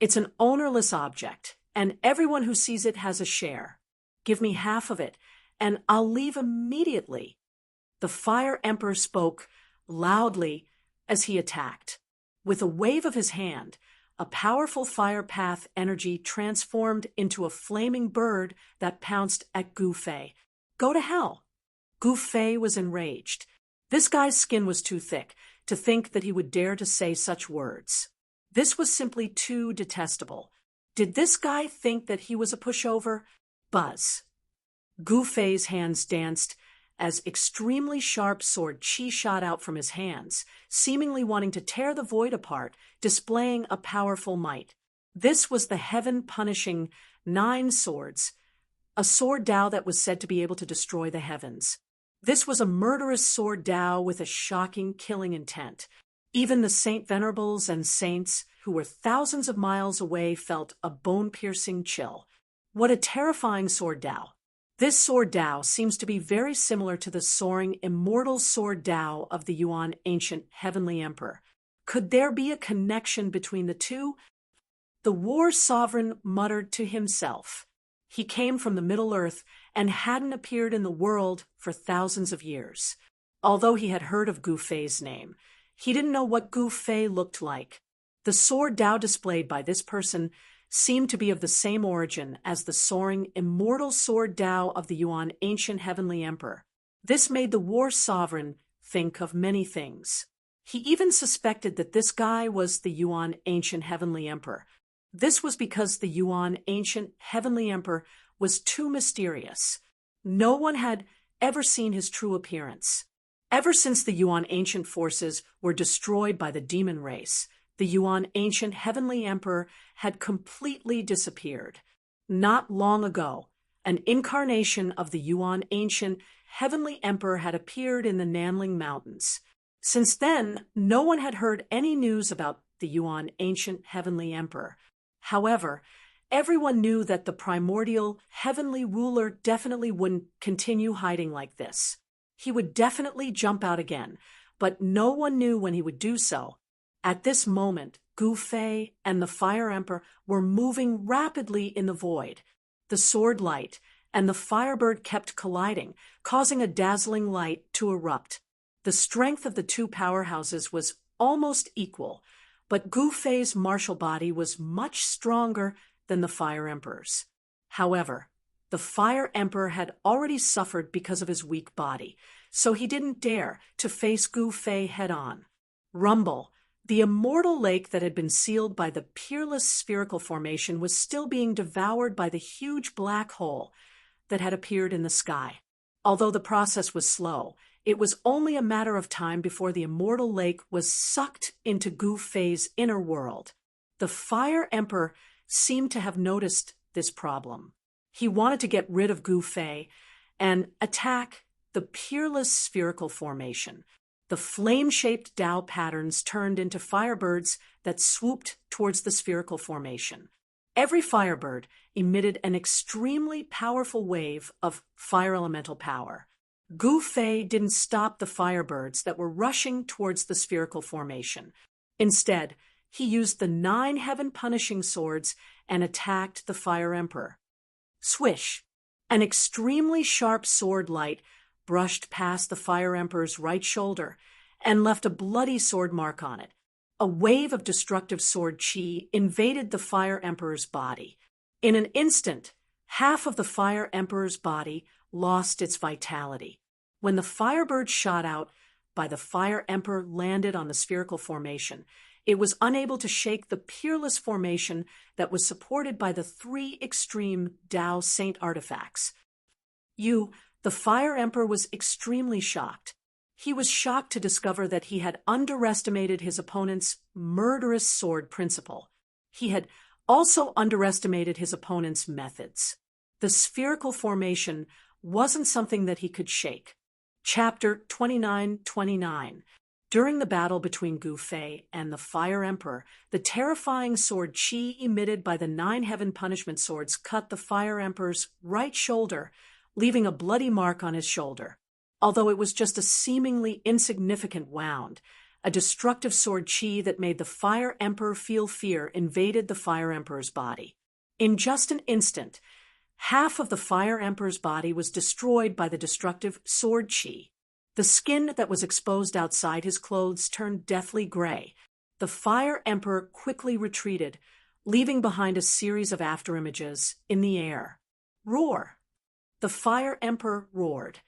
It's an ownerless object, and everyone who sees it has a share. Give me half of it, and I'll leave immediately. The Fire Emperor spoke loudly as he attacked. With a wave of his hand, a powerful fire path energy transformed into a flaming bird that pounced at Gu Fei. Go to hell! Gu Fei was enraged. This guy's skin was too thick to think that he would dare to say such words. This was simply too detestable. Did this guy think that he was a pushover? Buzz. Gu Fei's hands danced as extremely sharp sword chi shot out from his hands, seemingly wanting to tear the void apart, displaying a powerful might. This was the heaven-punishing 9 swords, a sword Tao that was said to be able to destroy the heavens. This was a murderous sword Tao with a shocking, killing intent. Even the Saint Venerables and saints, who were thousands of miles away, felt a bone-piercing chill. What a terrifying sword Tao! This sword Tao seems to be very similar to the soaring, immortal sword Tao of the Yuan ancient heavenly emperor. Could there be a connection between the two? The War Sovereign muttered to himself. He came from the Middle Earth and hadn't appeared in the world for thousands of years. Although he had heard of Gu Fei's name, he didn't know what Gu Fei looked like. The sword Tao displayed by this person seemed to be of the same origin as the soaring, immortal sword Tao of the Yuan ancient heavenly emperor. This made the War Sovereign think of many things. He even suspected that this guy was the Yuan ancient heavenly emperor. This was because the Yuan ancient heavenly emperor was too mysterious. No one had ever seen his true appearance. Ever since the Yuan ancient forces were destroyed by the demon race, the Yuan ancient heavenly emperor had completely disappeared. Not long ago, an incarnation of the Yuan ancient heavenly emperor had appeared in the Nanling Mountains. Since then, no one had heard any news about the Yuan ancient heavenly emperor. However, everyone knew that the primordial heavenly ruler definitely wouldn't continue hiding like this. He would definitely jump out again, but no one knew when he would do so. At this moment, Gu Fei and the Fire Emperor were moving rapidly in the void. The sword light and the firebird kept colliding, causing a dazzling light to erupt. The strength of the two powerhouses was almost equal, but Gu Fei's martial body was much stronger than the Fire Emperor's. However, the Fire Emperor had already suffered because of his weak body, so he didn't dare to face Gu Fei head-on. Rumble, the immortal lake that had been sealed by the peerless spherical formation, was still being devoured by the huge black hole that had appeared in the sky. Although the process was slow, it was only a matter of time before the immortal lake was sucked into Gu Fei's inner world. The Fire Emperor seemed to have noticed this problem. He wanted to get rid of Gu Fei and attack the peerless spherical formation. The flame-shaped Tao patterns turned into firebirds that swooped towards the spherical formation. Every firebird emitted an extremely powerful wave of fire elemental power. Gu Fei didn't stop the firebirds that were rushing towards the spherical formation. Instead, he used the 9 heaven-punishing swords and attacked the Fire Emperor. Swish! An extremely sharp sword light brushed past the Fire Emperor's right shoulder and left a bloody sword mark on it. A wave of destructive sword chi invaded the Fire Emperor's body. In an instant, half of the Fire Emperor's body lost its vitality. When the firebird shot out by the Fire Emperor landed on the spherical formation, it was unable to shake the peerless formation that was supported by the 3 extreme Tao Saint artifacts. The Fire Emperor was extremely shocked. He was shocked to discover that he had underestimated his opponent's murderous sword principle. He had also underestimated his opponent's methods. The spherical formation wasn't something that he could shake. Chapter 29:29. During the battle between Gu Fei and the Fire Emperor, the terrifying sword chi emitted by the 9 heaven punishment swords cut the Fire Emperor's right shoulder, leaving a bloody mark on his shoulder. Although it was just a seemingly insignificant wound, a destructive sword chi that made the Fire Emperor feel fear invaded the Fire Emperor's body. In just an instant, half of the Fire Emperor's body was destroyed by the destructive sword chi. The skin that was exposed outside his clothes turned deathly gray. The Fire Emperor quickly retreated, leaving behind a series of afterimages in the air. Roar! The Fire Emperor roared.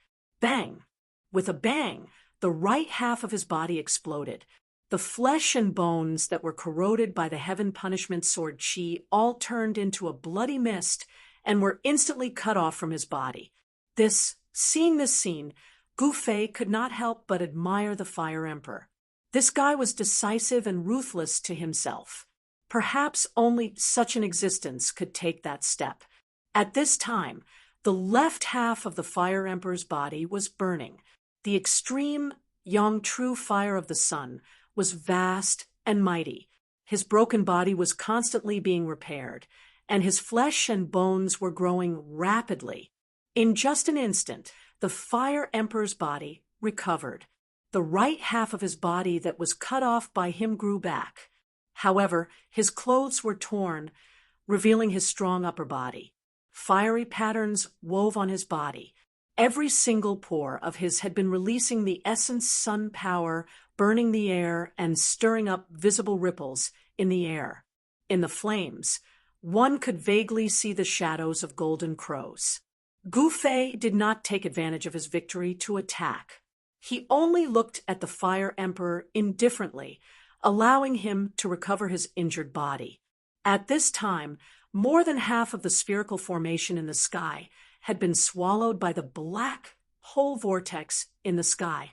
Bang! With a bang, the right half of his body exploded. The flesh and bones that were corroded by the heaven punishment sword chi all turned into a bloody mist and were instantly cut off from his body. Seeing this scene, Gu Fei could not help but admire the Fire Emperor. This guy was decisive and ruthless to himself. Perhaps only such an existence could take that step. At this time, the left half of the Fire Emperor's body was burning. The extreme, young, true fire of the sun was vast and mighty. His broken body was constantly being repaired, and his flesh and bones were growing rapidly. In just an instant, the Fire Emperor's body recovered. The right half of his body that was cut off by him grew back. However, his clothes were torn, revealing his strong upper body. Fiery patterns wove on his body. Every single pore of his had been releasing the essence sun power, burning the air and stirring up visible ripples in the air. In the flames, one could vaguely see the shadows of golden crows. Gu Fei did not take advantage of his victory to attack. He only looked at the Fire Emperor indifferently, allowing him to recover his injured body. At this time, more than half of the spherical formation in the sky had been swallowed by the black hole vortex in the sky.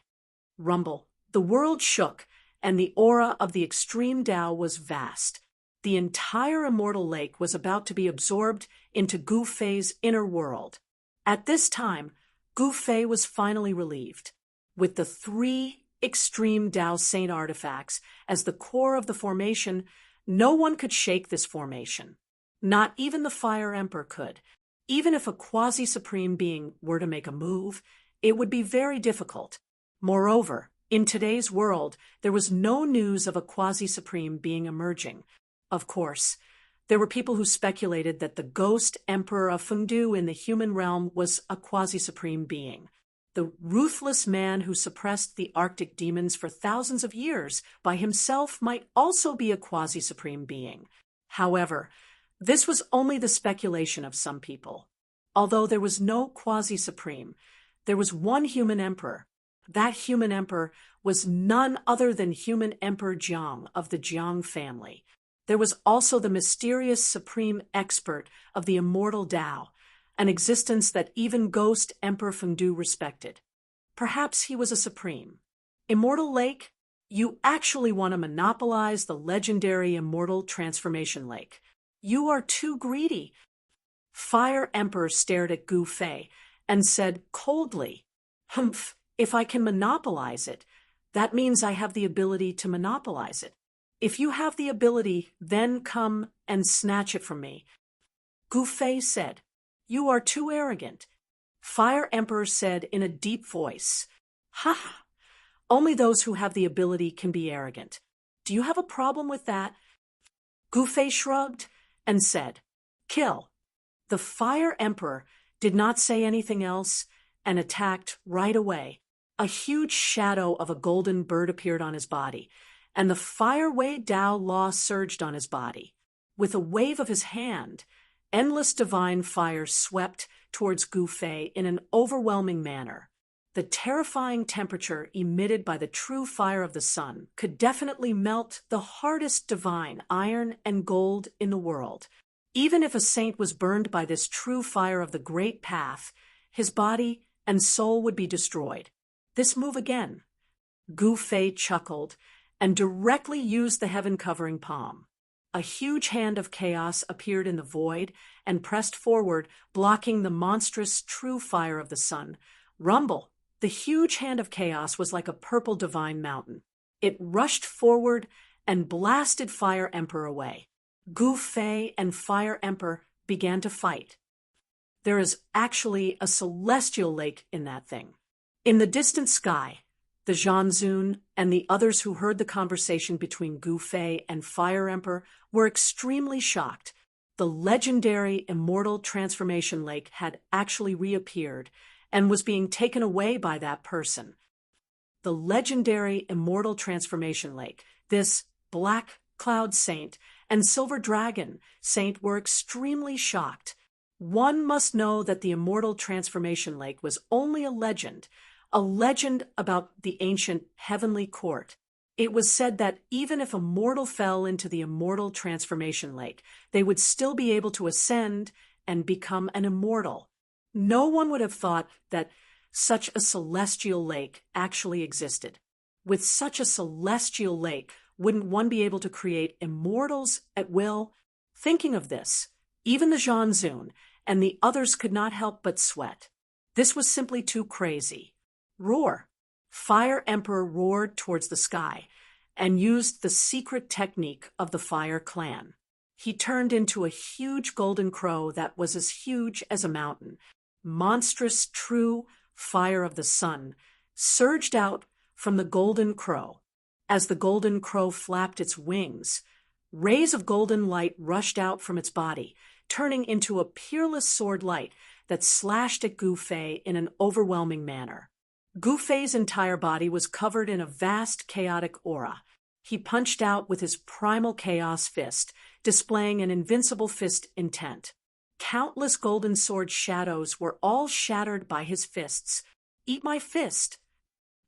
Rumble. The world shook, and the aura of the extreme Tao was vast. The entire immortal lake was about to be absorbed into Gu Fei's inner world. At this time, Gu Fei was finally relieved. With the 3 extreme Tao Saint artifacts as the core of the formation, no one could shake this formation. Not even the Fire Emperor could. Even if a quasi-supreme being were to make a move, it would be very difficult. Moreover, in today's world, there was no news of a quasi-supreme being emerging. Of course, there were people who speculated that the ghost emperor of Fengdu in the human realm was a quasi-supreme being. The ruthless man who suppressed the Arctic demons for thousands of years by himself might also be a quasi-supreme being. However, this was only the speculation of some people. Although there was no quasi-supreme, there was one human emperor. That human emperor was none other than human Emperor Jiang of the Jiang family. There was also the mysterious supreme expert of the immortal Tao, an existence that even ghost Emperor Fengdu respected. Perhaps he was a supreme. Immortal Lake, you actually want to monopolize the legendary immortal transformation lake. You are too greedy. Fire Emperor stared at Gu Fei and said coldly, "Humph, if I can monopolize it, that means I have the ability to monopolize it. If you have the ability, then come and snatch it from me." Gu Fei said, "You are too arrogant." Fire Emperor said in a deep voice, "Ha ha, only those who have the ability can be arrogant. Do you have a problem with that?" Gu Fei shrugged and said, "Kill." The Fire Emperor did not say anything else and attacked right away. A huge shadow of a golden bird appeared on his body, and the Fire Wei Dao Law surged on his body. With a wave of his hand, endless divine fire swept towards Gu Fei in an overwhelming manner. The terrifying temperature emitted by the true fire of the sun could definitely melt the hardest divine iron and gold in the world. Even if a saint was burned by this true fire of the great path, his body and soul would be destroyed. This move again. Gu Fei chuckled and directly used the heaven-covering palm. A huge hand of chaos appeared in the void and pressed forward, blocking the monstrous true fire of the sun. Rumble! The huge hand of chaos was like a purple divine mountain. It rushed forward and blasted Fire Emperor away. Gu Fei and Fire Emperor began to fight. There is actually a celestial lake in that thing. In the distant sky, the Zhanzun and the others who heard the conversation between Gu Fei and Fire Emperor were extremely shocked. The legendary immortal transformation lake had actually reappeared and was being taken away by that person. The legendary immortal transformation lake, this Black Cloud Saint and Silver Dragon Saint were extremely shocked. One must know that the immortal transformation lake was only a legend about the ancient heavenly court. It was said that even if a mortal fell into the immortal transformation lake, they would still be able to ascend and become an immortal. No one would have thought that such a celestial lake actually existed. With such a celestial lake, wouldn't one be able to create immortals at will? Thinking of this, even the Zhanzun and the others could not help but sweat. This was simply too crazy. Roar! Fire Emperor roared towards the sky and used the secret technique of the Fire Clan. He turned into a huge golden crow that was as huge as a mountain. Monstrous, true fire of the sun surged out from the golden crow. As the golden crow flapped its wings, rays of golden light rushed out from its body, turning into a peerless sword light that slashed at Gu Fei in an overwhelming manner. Gu Fei's entire body was covered in a vast chaotic aura. He punched out with his primal chaos fist, displaying an invincible fist intent. Countless golden sword shadows were all shattered by his fists. Eat my fist!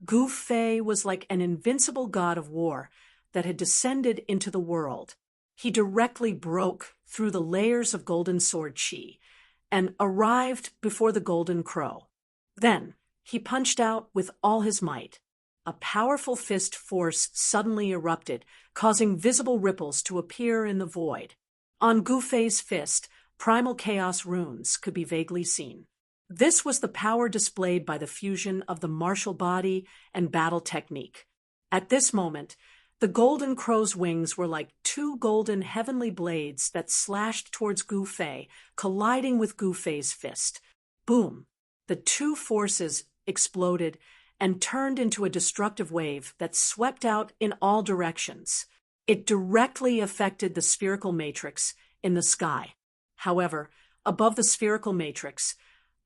Gu Fei was like an invincible god of war that had descended into the world. He directly broke through the layers of golden sword chi and arrived before the golden crow. Then he punched out with all his might. A powerful fist force suddenly erupted, causing visible ripples to appear in the void. On Gu Fei's fist, primal chaos runes could be vaguely seen. This was the power displayed by the fusion of the martial body and battle technique. At this moment, the golden crow's wings were like two golden heavenly blades that slashed towards Gu Fei, colliding with Gu Fei's fist. Boom! The two forces exploded and turned into a destructive wave that swept out in all directions. It directly affected the spherical matrix in the sky. However, above the spherical matrix,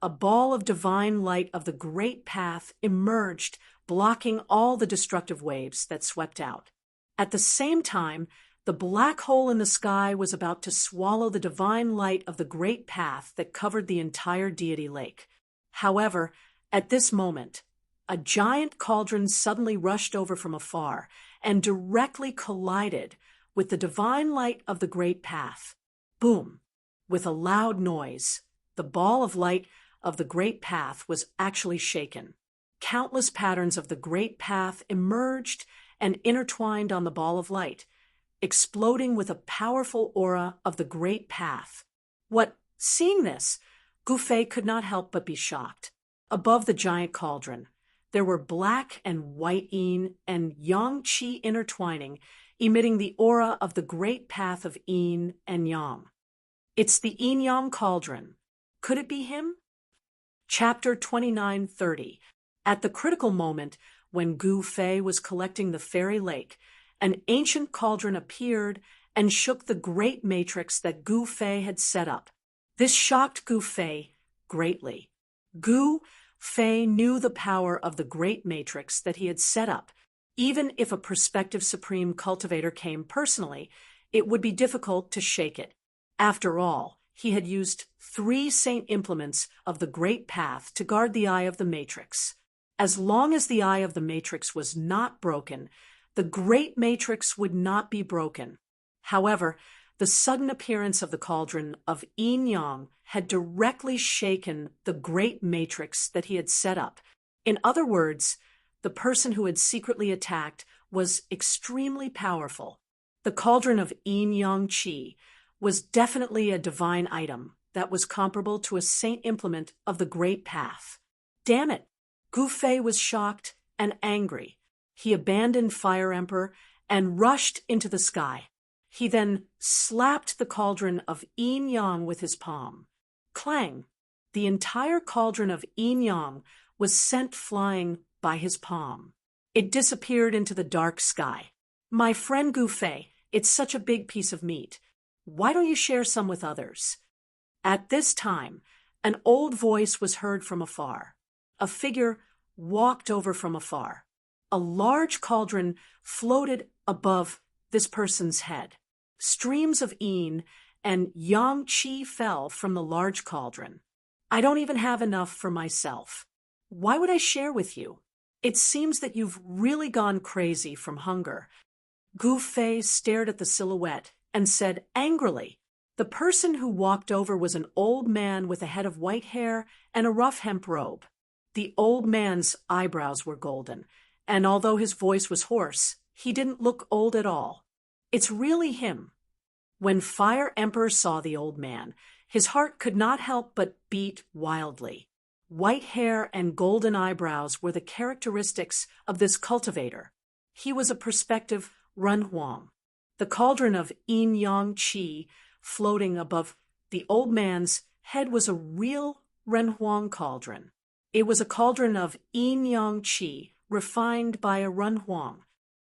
a ball of divine light of the great path emerged, blocking all the destructive waves that swept out. At the same time, the black hole in the sky was about to swallow the divine light of the great path that covered the entire deity lake. However, at this moment, a giant cauldron suddenly rushed over from afar and directly collided with the divine light of the great path. Boom! With a loud noise, the ball of light of the great path was actually shaken. Countless patterns of the great path emerged and intertwined on the ball of light, exploding with a powerful aura of the great path. What Seeing this, Gu Fei could not help but be shocked. Above the giant cauldron, there were black and white yin and yang qi intertwining, emitting the aura of the great path of yin and yang. It's the yin-yang cauldron. Could it be him? Chapter 29:30. At the critical moment, when Gu Fei was collecting the fairy lake, an ancient cauldron appeared and shook the great matrix that Gu Fei had set up. This shocked Gu Fei greatly. Gu Fei knew the power of the great matrix that he had set up. Even if a prospective supreme cultivator came personally, it would be difficult to shake it. After all, he had used 3 saint implements of the great path to guard the eye of the matrix. As long as the eye of the matrix was not broken, the great matrix would not be broken. However, the sudden appearance of the cauldron of yin-yang had directly shaken the great matrix that he had set up. In other words, the person who had secretly attacked was extremely powerful. The cauldron of yin-yang qi was definitely a divine item that was comparable to a saint implement of the great path. Damn it! Gu Fei was shocked and angry. He abandoned Fire Emperor and rushed into the sky. He then slapped the cauldron of yin-yang with his palm. Clang! The entire cauldron of yin-yang was sent flying by his palm. It disappeared into the dark sky. My friend Gu Fei, it's such a big piece of meat. Why don't you share some with others? At this time, an old voice was heard from afar. A figure walked over from afar. A large cauldron floated above this person's head. Streams of yin and yang qi fell from the large cauldron. I don't even have enough for myself. Why would I share with you? It seems that you've really gone crazy from hunger. Gu Fei stared at the silhouette and said angrily. The person who walked over was an old man with a head of white hair and a rough hemp robe. The old man's eyebrows were golden, and although his voice was hoarse, he didn't look old at all. It's really him. When Fire Emperor saw the old man, his heart could not help but beat wildly. White hair and golden eyebrows were the characteristics of this cultivator. He was a prospective Renhuang. The cauldron of yin-yang qi floating above the old man's head was a real Renhuang cauldron. It was a cauldron of yin-yang qi refined by a Renhuang.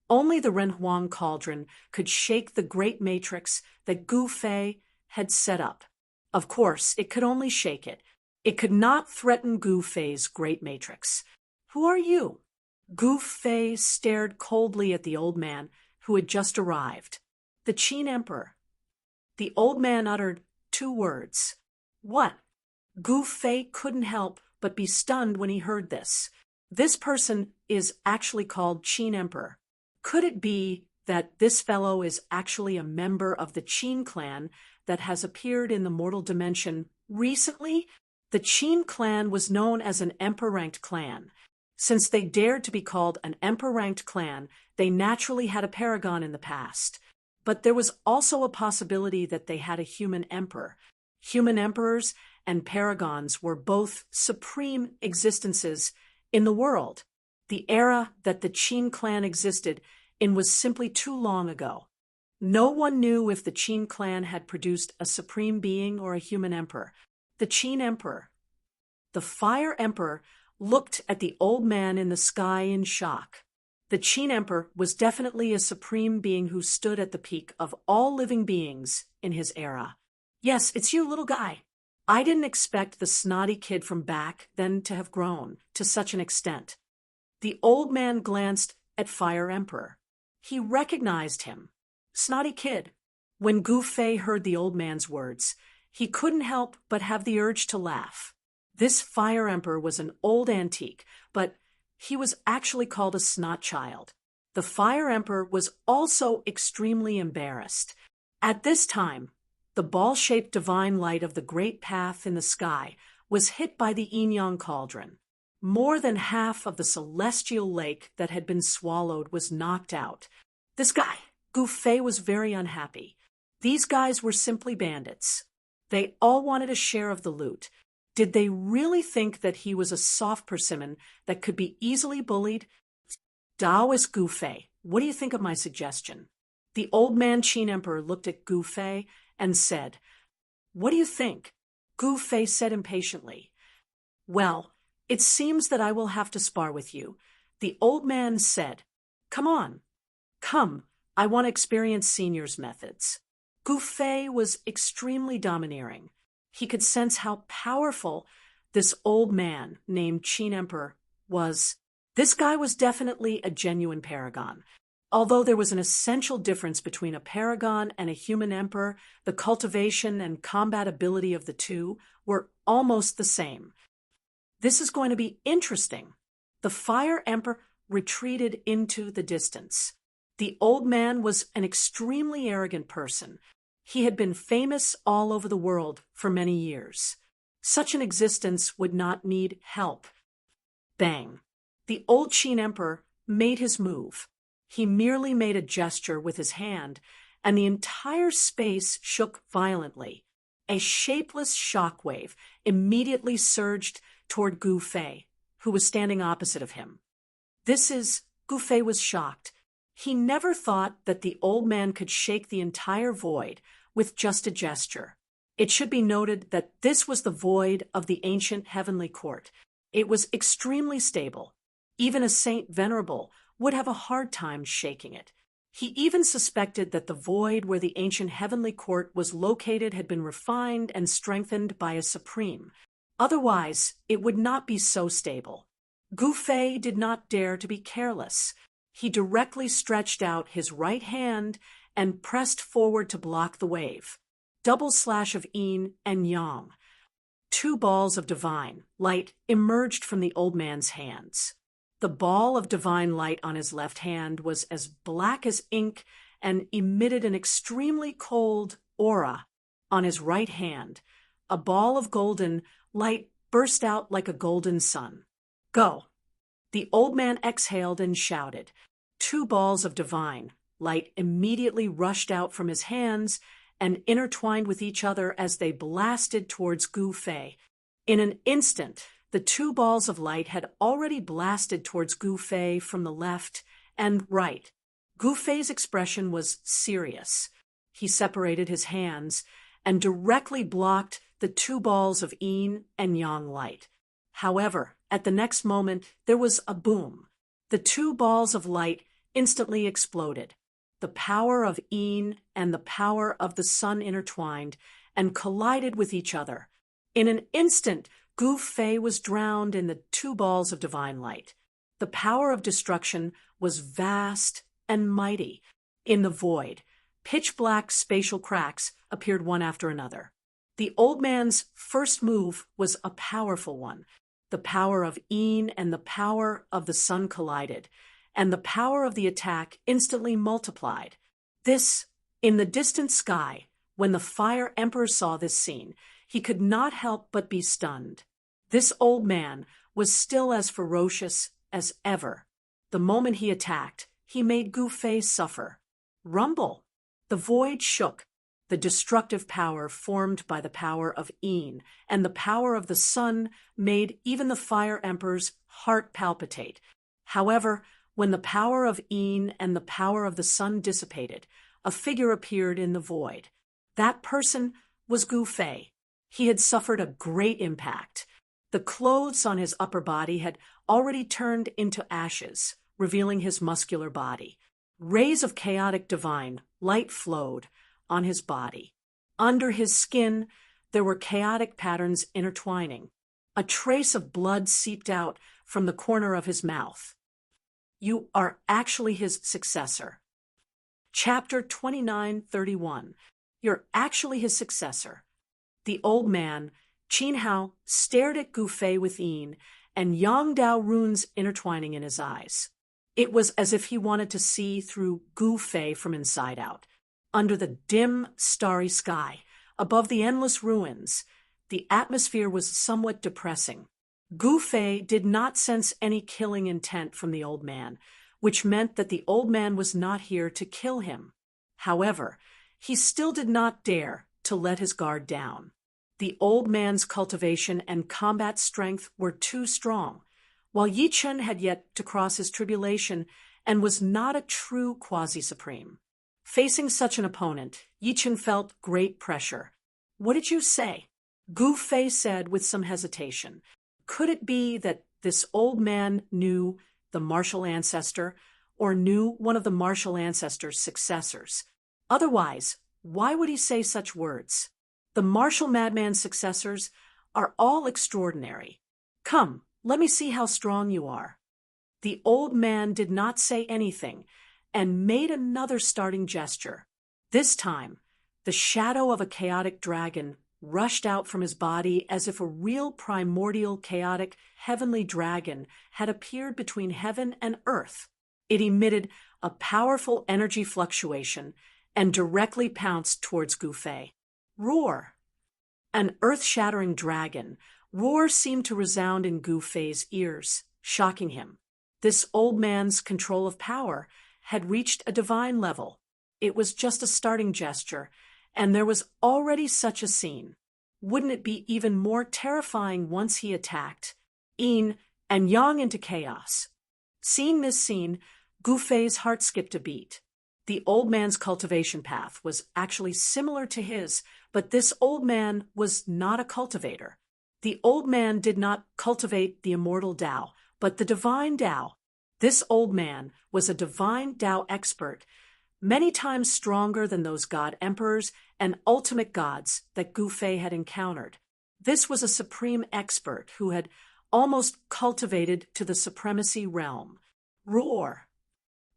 Only the Renhuang cauldron could shake the great matrix that Gu Fei had set up. Of course, it could only shake it. It could not threaten Gu Fei's great matrix. Who are you? Gu Fei stared coldly at the old man who had just arrived. The Qin Emperor. The old man uttered 2 words. What? Gu Fei couldn't help but be stunned when he heard this. This person is actually called Qin Emperor. Could it be that this fellow is actually a member of the Qin clan that has appeared in the mortal dimension recently? The Qin clan was known as an emperor-ranked clan. Since they dared to be called an emperor-ranked clan, they naturally had a paragon in the past. But there was also a possibility that they had a human emperor. Human emperors and paragons were both supreme existences in the world. The era that the Qin clan existed in was simply too long ago. No one knew if the Qin clan had produced a supreme being or a human emperor. The Qin Emperor. The Fire Emperor looked at the old man in the sky in shock. The Qin Emperor was definitely a supreme being who stood at the peak of all living beings in his era. Yes, it's you, little guy. I didn't expect the snotty kid from back then to have grown to such an extent. The old man glanced at Fire Emperor. He recognized him. Snotty kid. When Gu Fei heard the old man's words, he couldn't help but have the urge to laugh. This Fire Emperor was an old antique, but he was actually called a snot child. The Fire Emperor was also extremely embarrassed. At this time, the ball-shaped divine light of the great path in the sky was hit by the yin-yang cauldron. More than half of the celestial lake that had been swallowed was knocked out. This guy, Gu Fei, was very unhappy. These guys were simply bandits. They all wanted a share of the loot. Did they really think that he was a soft persimmon that could be easily bullied? Taoist Gu Fei, what do you think of my suggestion? The old man Qin Emperor looked at Gu Fei and said, "What do you think?" Gu Fei said impatiently, "Well, it seems that I will have to spar with you." The old man said, "Come on. Come, I want to experience seniors' methods." Gu Fei was extremely domineering. He could sense how powerful this old man named Qin Emperor was. This guy was definitely a genuine paragon. Although there was an essential difference between a paragon and a human emperor, the cultivation and combat ability of the two were almost the same. This is going to be interesting. The Fire Emperor retreated into the distance. The old man was an extremely arrogant person. He had been famous all over the world for many years. Such an existence would not need help. Bang! The old Qin Emperor made his move. He merely made a gesture with his hand, and the entire space shook violently. A shapeless shockwave immediately surged toward Gu Fei, who was standing opposite of him. Gu Fei was shocked. He never thought that the old man could shake the entire void with just a gesture. It should be noted that this was the void of the ancient heavenly court. It was extremely stable. Even a Saint Venerable would have a hard time shaking it. He even suspected that the void where the ancient heavenly court was located had been refined and strengthened by a supreme. Otherwise, it would not be so stable. Gu Fei did not dare to be careless. He directly stretched out his right hand and pressed forward to block the wave. Double slash of yin and yang. Two balls of divine light emerged from the old man's hands. The ball of divine light on his left hand was as black as ink and emitted an extremely cold aura. On his right hand, a ball of golden light burst out like a golden sun. "Go!" The old man exhaled and shouted. Two balls of divine light immediately rushed out from his hands and intertwined with each other as they blasted towards Gu Fei. In an instant, the two balls of light had already blasted towards Gu Fei from the left and right. Gu Fei's expression was serious. He separated his hands and directly blocked the two balls of yin and yang light. However, at the next moment, there was a boom. The two balls of light instantly exploded. The power of yin and the power of the sun intertwined and collided with each other. In an instant, Gu Fei was drowned in the two balls of divine light. The power of destruction was vast and mighty. In the void, pitch-black spatial cracks appeared one after another. The old man's first move was a powerful one. The power of yin and the power of the sun collided, and the power of the attack instantly multiplied. In the distant sky, when the Fire Emperor saw this scene, he could not help but be stunned. This old man was still as ferocious as ever. The moment he attacked, he made Gu Fei suffer. Rumble! The void shook. The destructive power formed by the power of yin and the power of the sun made even the Fire Emperor's heart palpitate. However, when the power of yin and the power of the sun dissipated, a figure appeared in the void. That person was Gu Fei. He had suffered a great impact. The clothes on his upper body had already turned into ashes, revealing his muscular body. Rays of chaotic divine light flowed on his body. Under his skin, there were chaotic patterns intertwining. A trace of blood seeped out from the corner of his mouth. You are actually his successor. Chapter 29:31. You're actually his successor. The old man, Qin Hao, stared at Gu Fei with yin and Yang Dao runes intertwining in his eyes. It was as if he wanted to see through Gu Fei from inside out. Under the dim, starry sky, above the endless ruins, the atmosphere was somewhat depressing. Gu Fei did not sense any killing intent from the old man, which meant that the old man was not here to kill him. However, he still did not dare to let his guard down. The old man's cultivation and combat strength were too strong, while Yi Chen had yet to cross his tribulation and was not a true quasi-supreme. Facing such an opponent, Yi Chen felt great pressure. "What did you say?" Gu Fei said with some hesitation. Could it be that this old man knew the martial ancestor, or knew one of the martial ancestor's successors? Otherwise, why would he say such words? The martial madman's successors are all extraordinary. "Come, let me see how strong you are." The old man did not say anything and made another starting gesture. This time, the shadow of a chaotic dragon rushed out from his body as if a real primordial chaotic heavenly dragon had appeared between heaven and earth. It emitted a powerful energy fluctuation and directly pounced towards Gu Fei. Roar! An earth-shattering dragon. Roar seemed to resound in Gu Fei's ears, shocking him. This old man's control of power had reached a divine level. It was just a starting gesture, and there was already such a scene. Wouldn't it be even more terrifying once he attacked yin and yang into chaos? Seeing this scene, Gu Fei's heart skipped a beat. The old man's cultivation path was actually similar to his, but this old man was not a cultivator. The old man did not cultivate the immortal Tao, but the divine Tao. This old man was a divine Tao expert, many times stronger than those god emperors and ultimate gods that Gu Fei had encountered. This was a supreme expert who had almost cultivated to the supremacy realm. Roar!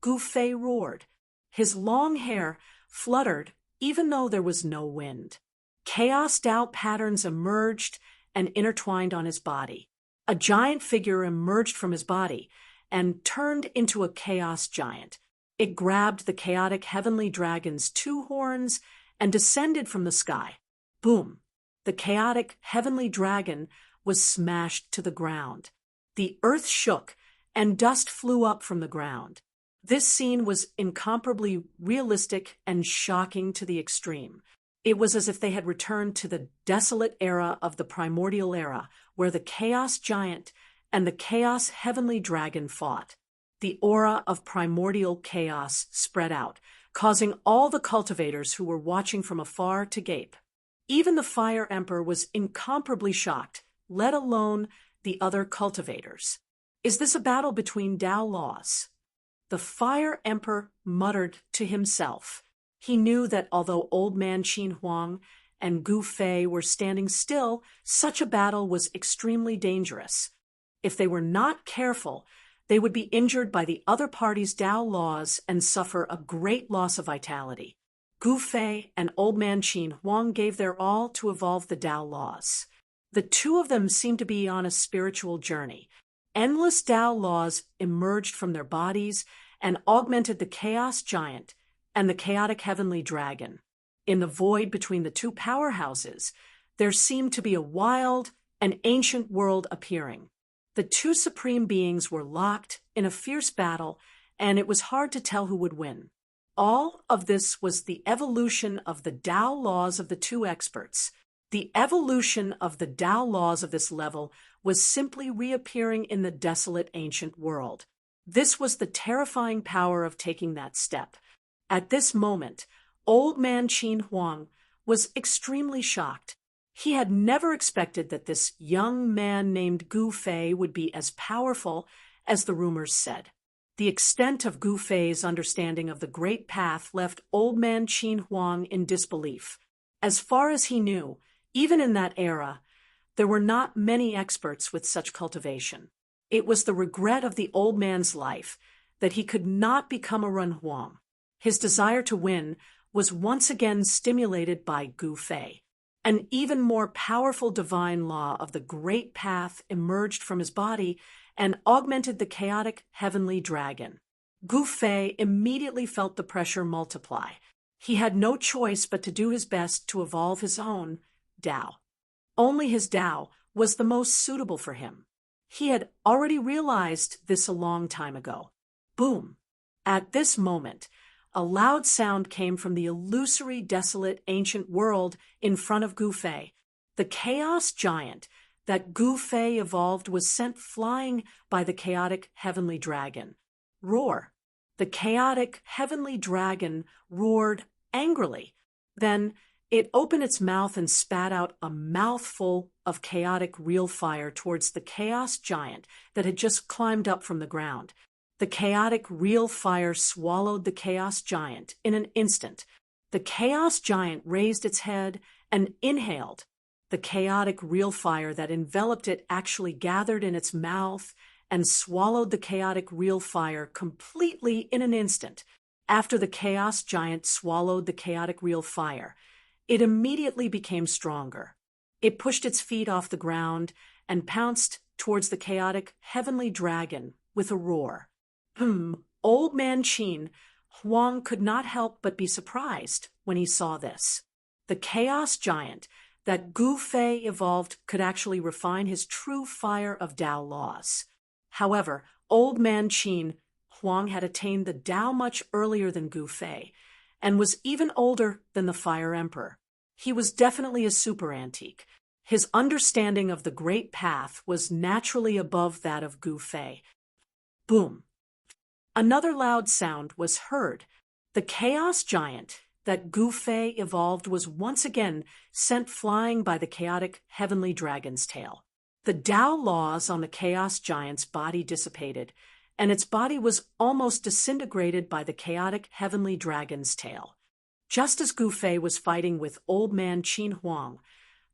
Gu Fei roared. His long hair fluttered even though there was no wind. Chaos Tao patterns emerged and intertwined on his body. A giant figure emerged from his body and turned into a chaos giant. It grabbed the chaotic heavenly dragon's two horns and descended from the sky. Boom! The chaotic heavenly dragon was smashed to the ground. The earth shook and dust flew up from the ground. This scene was incomparably realistic and shocking to the extreme. It was as if they had returned to the desolate era of the primordial era, where the chaos giant and the chaos heavenly dragon fought. The aura of primordial chaos spread out, causing all the cultivators who were watching from afar to gape. Even the Fire Emperor was incomparably shocked, let alone the other cultivators. Is this a battle between Tao laws? The Fire Emperor muttered to himself. He knew that although Old Man Qin Huang and Gu Fei were standing still, such a battle was extremely dangerous. If they were not careful, they would be injured by the other party's Tao laws and suffer a great loss of vitality. Gu Fei and Old Man Qin Huang gave their all to evolve the Tao laws. The two of them seemed to be on a spiritual journey. Endless Tao laws emerged from their bodies and augmented the chaos giant and the chaotic heavenly dragon. In the void between the two powerhouses, there seemed to be a wild and ancient world appearing. The two supreme beings were locked in a fierce battle, and it was hard to tell who would win. All of this was the evolution of the Tao laws of the two experts. The evolution of the Tao laws of this level was simply reappearing in the desolate ancient world. This was the terrifying power of taking that step. At this moment, Old Man Qin Huang was extremely shocked. He had never expected that this young man named Gu Fei would be as powerful as the rumors said. The extent of Gu Fei's understanding of the Great Path left Old Man Qin Huang in disbelief. As far as he knew, even in that era, there were not many experts with such cultivation. It was the regret of the old man's life that he could not become a Ren Huang. His desire to win was once again stimulated by Gu Fei. An even more powerful divine law of the Great Path emerged from his body and augmented the chaotic heavenly dragon. Gu Fei immediately felt the pressure multiply. He had no choice but to do his best to evolve his own Tao. Only his Tao was the most suitable for him. He had already realized this a long time ago. Boom! At this moment, a loud sound came from the illusory, desolate, ancient world in front of Gu Fei. The chaos giant that Gu Fei evolved was sent flying by the chaotic heavenly dragon. Roar. The chaotic heavenly dragon roared angrily. Then it opened its mouth and spat out a mouthful of chaotic real fire towards the chaos giant that had just climbed up from the ground. The chaotic real fire swallowed the chaos giant in an instant. The chaos giant raised its head and inhaled. The chaotic real fire that enveloped it actually gathered in its mouth and swallowed the chaotic real fire completely in an instant. After the chaos giant swallowed the chaotic real fire, it immediately became stronger. It pushed its feet off the ground and pounced towards the chaotic heavenly dragon with a roar. Old Man Qin Huang could not help but be surprised when he saw this. The chaos giant that Gu Fei evolved could actually refine his true fire of Tao laws. However, Old Man Qin Huang had attained the Tao much earlier than Gu Fei, and was even older than the Fire Emperor. He was definitely a super antique. His understanding of the Great Path was naturally above that of Gu Fei. Boom! Another loud sound was heard. The chaos giant that Gu Fei evolved was once again sent flying by the chaotic heavenly dragon's tail. The Tao laws on the chaos giant's body dissipated, and its body was almost disintegrated by the chaotic heavenly dragon's tail. Just as Gu Fei was fighting with Old Man Qin Huang,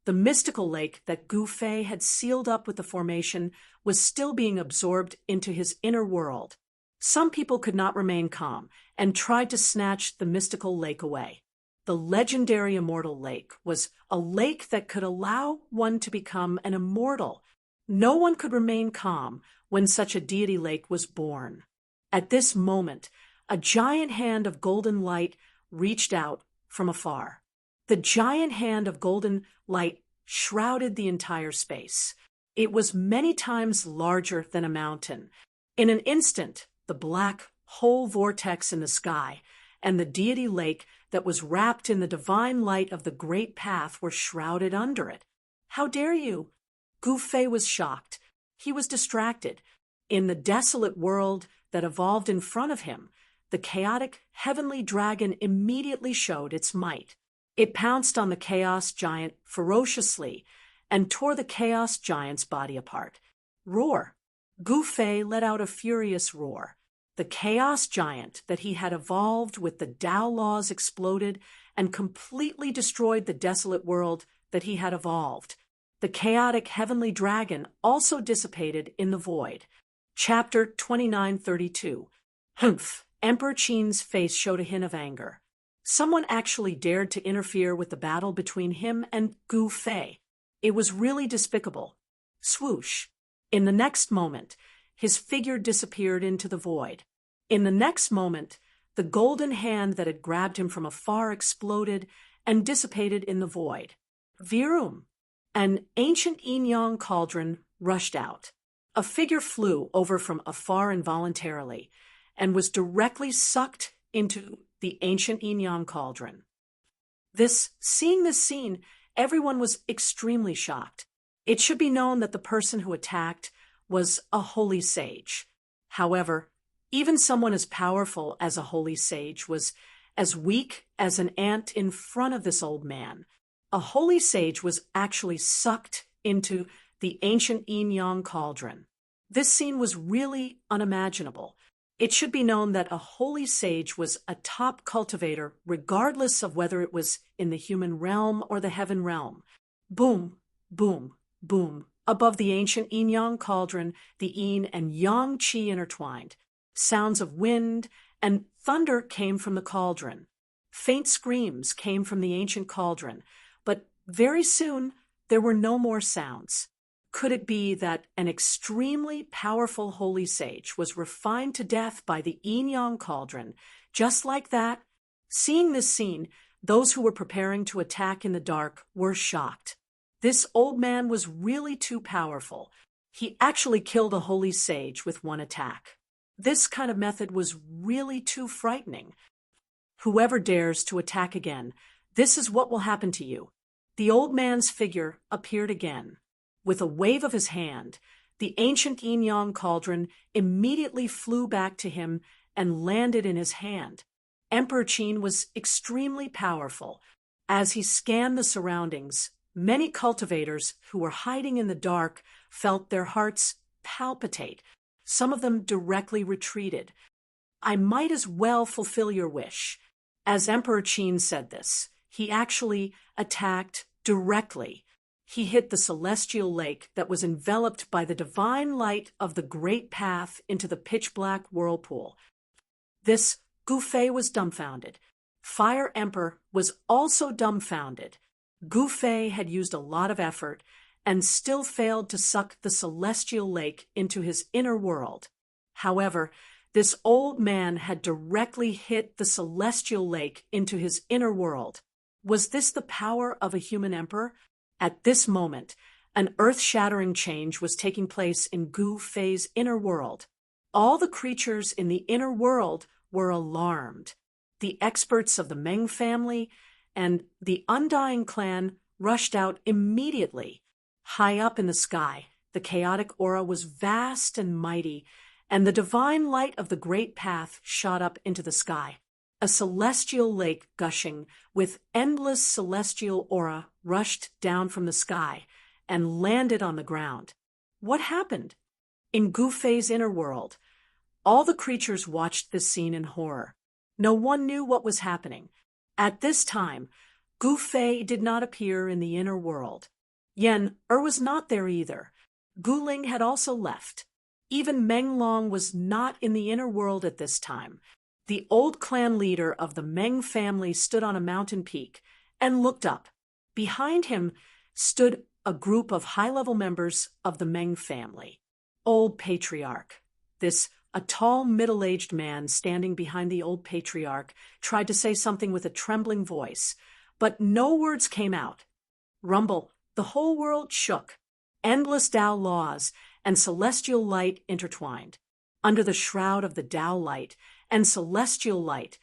the mystical lake that Gu Fei had sealed up with the formation was still being absorbed into his inner world. Some people could not remain calm and tried to snatch the mystical lake away. The legendary immortal lake was a lake that could allow one to become an immortal. No one could remain calm when such a deity lake was born. At this moment, a giant hand of golden light reached out from afar. The giant hand of golden light shrouded the entire space. It was many times larger than a mountain. In an instant, the black whole vortex in the sky and the deity lake that was wrapped in the divine light of the great path were shrouded under it. How dare you? Gu Fei was shocked. He was distracted. In the desolate world that evolved in front of him, the chaotic heavenly dragon immediately showed its might. It pounced on the chaos giant ferociously and tore the chaos giant's body apart. Roar! Gu Fei let out a furious roar. The chaos giant that he had evolved with the Tao laws exploded and completely destroyed the desolate world that he had evolved. The chaotic heavenly dragon also dissipated in the void. Chapter 2932. Humph! Emperor Qin's face showed a hint of anger. Someone actually dared to interfere with the battle between him and Gu Fei. It was really despicable. Swoosh! In the next moment, his figure disappeared into the void. In the next moment, the golden hand that had grabbed him from afar exploded and dissipated in the void. Virum! An ancient yin-yang cauldron rushed out. A figure flew over from afar involuntarily and was directly sucked into the ancient yin-yang cauldron. Seeing this scene, everyone was extremely shocked. It should be known that the person who attacked was a holy sage. However, even someone as powerful as a holy sage was as weak as an ant in front of this old man. A holy sage was actually sucked into the ancient yin-yang cauldron. This scene was really unimaginable. It should be known that a holy sage was a top cultivator regardless of whether it was in the human realm or the heaven realm. Boom, boom, boom. Above the ancient yin-yang cauldron, the yin and yang qi intertwined. Sounds of wind and thunder came from the cauldron. Faint screams came from the ancient cauldron, but very soon there were no more sounds. Could it be that an extremely powerful holy sage was refined to death by the yin-yang cauldron, just like that? Seeing this scene, those who were preparing to attack in the dark were shocked. This old man was really too powerful. He actually killed a holy sage with one attack. This kind of method was really too frightening. Whoever dares to attack again, this is what will happen to you. The old man's figure appeared again. With a wave of his hand, the ancient yin-yang cauldron immediately flew back to him and landed in his hand. Emperor Qin was extremely powerful. As he scanned the surroundings, many cultivators who were hiding in the dark felt their hearts palpitate. Some of them directly retreated. "I might as well fulfill your wish." As Emperor Qin said this, he actually attacked directly. He hit the celestial lake that was enveloped by the divine light of the great path into the pitch-black whirlpool. This Gu Fei was dumbfounded. Fire Emperor was also dumbfounded. Gu Fei had used a lot of effort and still failed to suck the celestial lake into his inner world. However, this old man had directly hit the celestial lake into his inner world. Was this the power of a human emperor? At this moment, an earth-shattering change was taking place in Gu Fei's inner world. All the creatures in the inner world were alarmed. The experts of the Meng family and the Undying clan rushed out immediately. High up in the sky, the chaotic aura was vast and mighty, and the divine light of the great path shot up into the sky. A celestial lake gushing with endless celestial aura rushed down from the sky and landed on the ground. What happened? In Gu Fei's inner world, all the creatures watched this scene in horror. No one knew what was happening. At this time, Gu Fei did not appear in the inner world. Yen was not there either. Guling had also left. Even Meng Long was not in the inner world at this time. The old clan leader of the Meng family stood on a mountain peak and looked up. Behind him stood a group of high-level members of the Meng family. Old Patriarch. A tall, middle-aged man standing behind the old patriarch tried to say something with a trembling voice, but no words came out. Rumble, the whole world shook. Endless Tao laws and celestial light intertwined. Under the shroud of the Tao light and celestial light,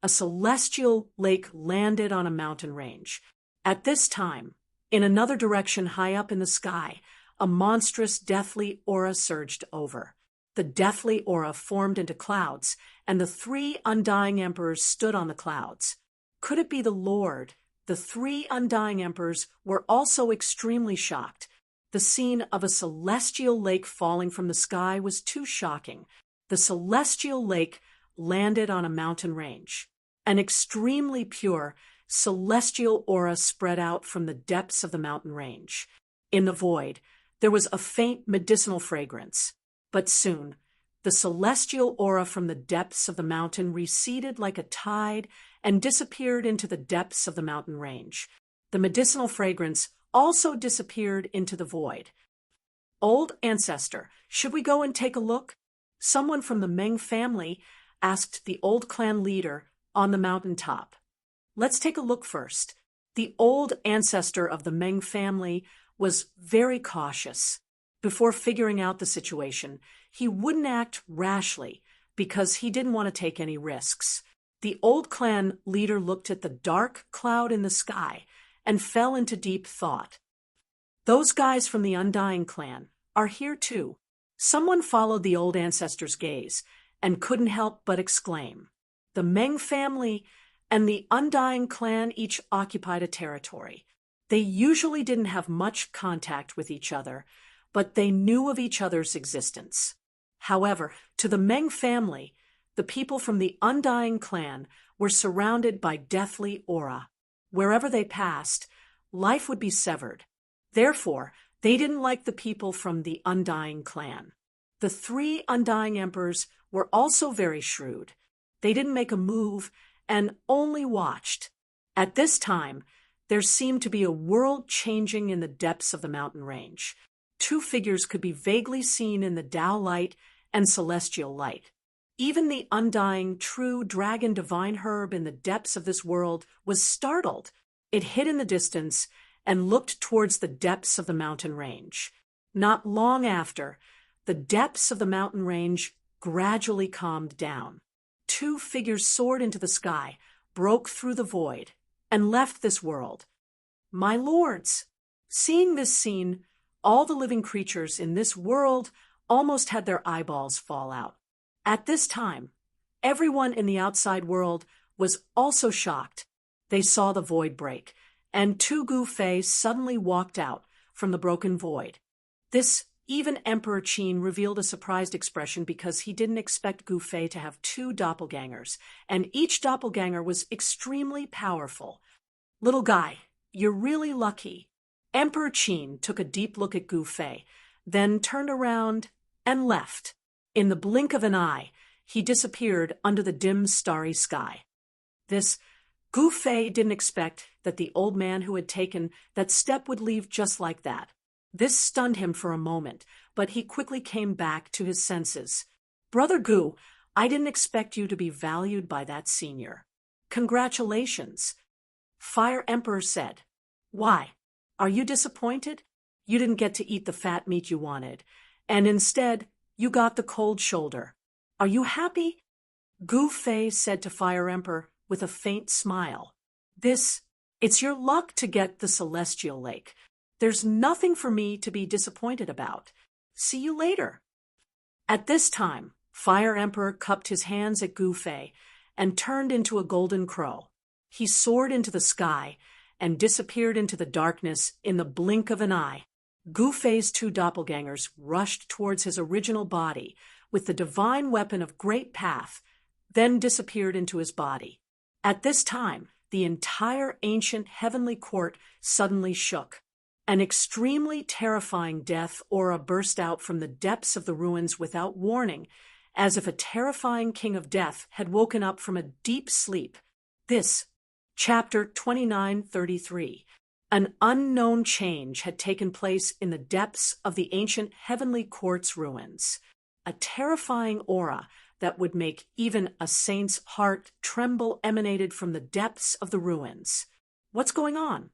a celestial lake landed on a mountain range. At this time, in another direction high up in the sky, a monstrous deathly aura surged over. The deathly aura formed into clouds, and the three Undying Emperors stood on the clouds. Could it be the Lord? The three Undying Emperors were also extremely shocked. The scene of a celestial lake falling from the sky was too shocking. The celestial lake landed on a mountain range. An extremely pure, celestial aura spread out from the depths of the mountain range. In the void, there was a faint medicinal fragrance. But soon, the celestial aura from the depths of the mountain receded like a tide and disappeared into the depths of the mountain range. The medicinal fragrance also disappeared into the void. "Old ancestor, should we go and take a look?" Someone from the Meng family asked the old clan leader on the mountain top. "Let's take a look first." The old ancestor of the Meng family was very cautious. Before figuring out the situation, he wouldn't act rashly because he didn't want to take any risks. The old clan leader looked at the dark cloud in the sky and fell into deep thought. "Those guys from the Undying clan are here too." Someone followed the old ancestor's gaze and couldn't help but exclaim. The Meng family and the Undying clan each occupied a territory. They usually didn't have much contact with each other, but they knew of each other's existence. However, to the Meng family, the people from the Undying clan were surrounded by deathly aura. Wherever they passed, life would be severed. Therefore, they didn't like the people from the Undying clan. The three Undying Emperors were also very shrewd. They didn't make a move and only watched. At this time, there seemed to be a world changing in the depths of the mountain range. Two figures could be vaguely seen in the Tao light and celestial light. Even the undying, true dragon divine herb in the depths of this world was startled. It hid in the distance and looked towards the depths of the mountain range. Not long after, the depths of the mountain range gradually calmed down. Two figures soared into the sky, broke through the void, and left this world. My lords! Seeing this scene, all the living creatures in this world almost had their eyeballs fall out. At this time, everyone in the outside world was also shocked. They saw the void break, and Tu Gu-Fei suddenly walked out from the broken void. This even Emperor Qin revealed a surprised expression because he didn't expect Gu-Fei to have two doppelgangers, and each doppelganger was extremely powerful. Little guy, you're really lucky. Emperor Qin took a deep look at Gu-Fei, then turned around and left. In the blink of an eye, he disappeared under the dim, starry sky. Gu-Fei didn't expect that the old man who had taken that step would leave just like that. This stunned him for a moment, but he quickly came back to his senses. Brother Gu, I didn't expect you to be valued by that senior. Congratulations. Fire Emperor said. Why? Are you disappointed? You didn't get to eat the fat meat you wanted, and instead, you got the cold shoulder. Are you happy? Gu-Fei said to Fire Emperor with a faint smile. It's your luck to get the Celestial Lake. There's nothing for me to be disappointed about. See you later. At this time, Fire Emperor cupped his hands at Gu-Fei and turned into a golden crow. He soared into the sky and disappeared into the darkness in the blink of an eye. Gu-Fei's two doppelgangers rushed towards his original body with the divine weapon of Great Path, then disappeared into his body. At this time, the entire ancient heavenly court suddenly shook. An extremely terrifying death aura burst out from the depths of the ruins without warning, as if a terrifying king of death had woken up from a deep sleep. Chapter 2933. An unknown change had taken place in the depths of the ancient heavenly court's ruins. A terrifying aura that would make even a saint's heart tremble emanated from the depths of the ruins. What's going on?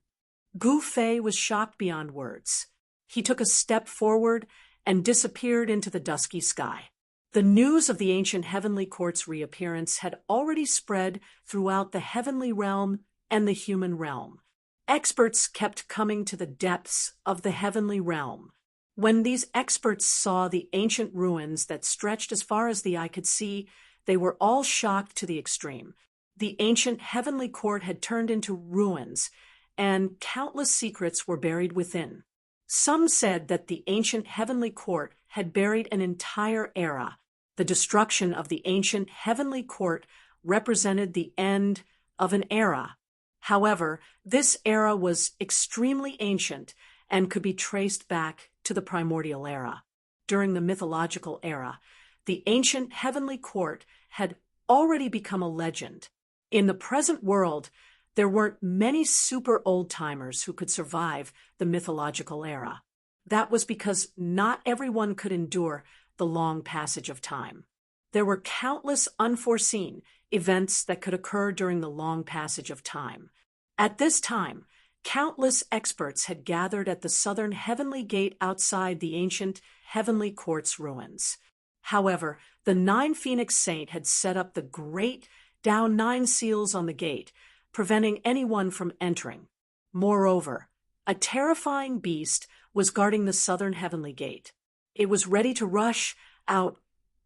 Gu-Fei was shocked beyond words. He took a step forward and disappeared into the dusky sky. The news of the ancient heavenly court's reappearance had already spread throughout the heavenly realm and the human realm. Experts kept coming to the depths of the heavenly realm. When these experts saw the ancient ruins that stretched as far as the eye could see, they were all shocked to the extreme. The ancient heavenly court had turned into ruins, and countless secrets were buried within. Some said that the ancient heavenly court had buried an entire era. The destruction of the ancient heavenly court represented the end of an era. However, this era was extremely ancient and could be traced back to the primordial era. During the mythological era, the ancient heavenly court had already become a legend. In the present world, there weren't many super old-timers who could survive the mythological era. That was because not everyone could endure the long passage of time. There were countless unforeseen events that could occur during the long passage of time. At this time, countless experts had gathered at the southern heavenly gate outside the ancient heavenly court's ruins. However, the 9 Phoenix Saint had set up the great down 9 seals on the gate, preventing anyone from entering. Moreover, a terrifying beast was guarding the southern heavenly gate. It was ready to rush out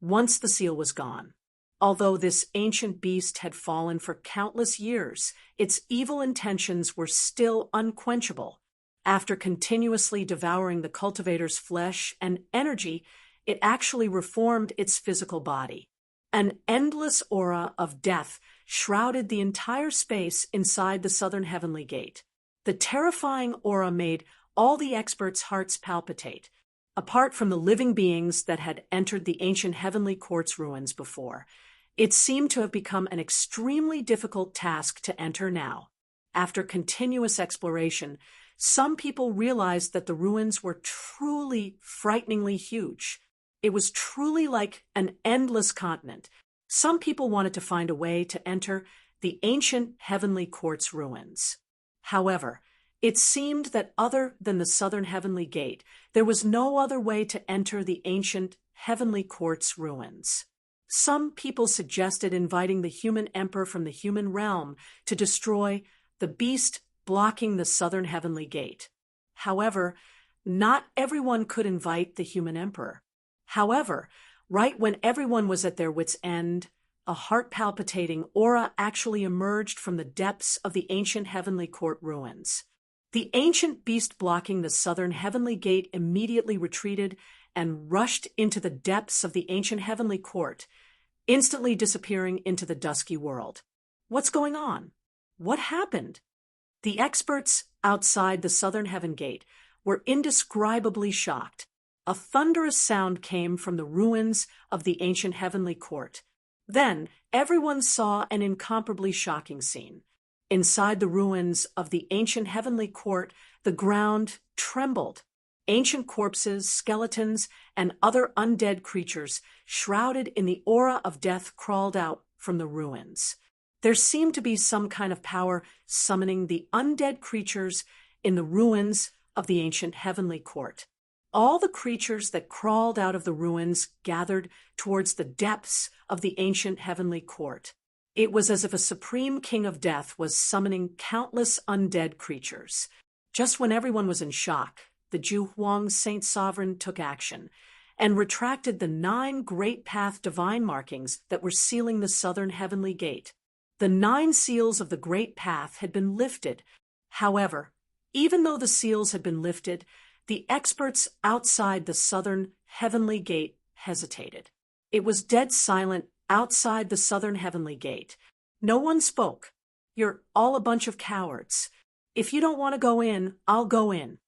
once the seal was gone. Although this ancient beast had fallen for countless years, its evil intentions were still unquenchable. After continuously devouring the cultivator's flesh and energy, it actually reformed its physical body. An endless aura of death shrouded the entire space inside the southern heavenly gate. The terrifying aura made all the experts' hearts palpitate. Apart from the living beings that had entered the ancient heavenly court's ruins before, it seemed to have become an extremely difficult task to enter now. After continuous exploration, some people realized that the ruins were truly frighteningly huge. It was truly like an endless continent. Some people wanted to find a way to enter the ancient heavenly court's ruins. However, it seemed that other than the southern heavenly gate, there was no other way to enter the ancient heavenly court's ruins. Some people suggested inviting the human emperor from the human realm to destroy the beast blocking the southern heavenly gate. However, not everyone could invite the human emperor. However, right when everyone was at their wits' end, a heart-palpitating aura actually emerged from the depths of the ancient heavenly court ruins. The ancient beast blocking the southern heavenly gate immediately retreated and rushed into the depths of the ancient heavenly court, instantly disappearing into the dusky world. What's going on? What happened? The experts outside the southern heaven gate were indescribably shocked. A thunderous sound came from the ruins of the ancient heavenly court. Then, everyone saw an incomparably shocking scene. Inside the ruins of the ancient heavenly court, the ground trembled. Ancient corpses, skeletons, and other undead creatures shrouded in the aura of death crawled out from the ruins. There seemed to be some kind of power summoning the undead creatures in the ruins of the ancient heavenly court. All the creatures that crawled out of the ruins gathered towards the depths of the ancient heavenly court. It was as if a supreme king of death was summoning countless undead creatures. Just when everyone was in shock, the Ju Huang Saint Sovereign took action and retracted the 9 great path divine markings that were sealing the southern heavenly gate. The 9 seals of the great path had been lifted. However, even though the seals had been lifted, the experts outside the southern heavenly gate hesitated. It was dead silent outside the southern heavenly gate. No one spoke. "You're all a bunch of cowards. If you don't want to go in, I'll go in."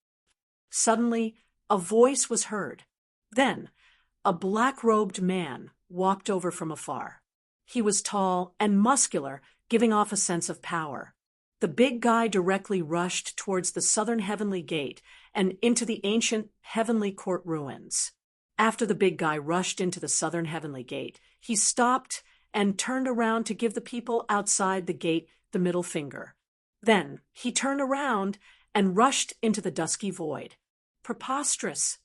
Suddenly, a voice was heard. Then, a black-robed man walked over from afar. He was tall and muscular, giving off a sense of power. The big guy directly rushed towards the southern heavenly gate and into the ancient heavenly court ruins. After the big guy rushed into the southern heavenly gate, he stopped and turned around to give the people outside the gate the middle finger. Then he turned around and rushed into the dusky void. Preposterous.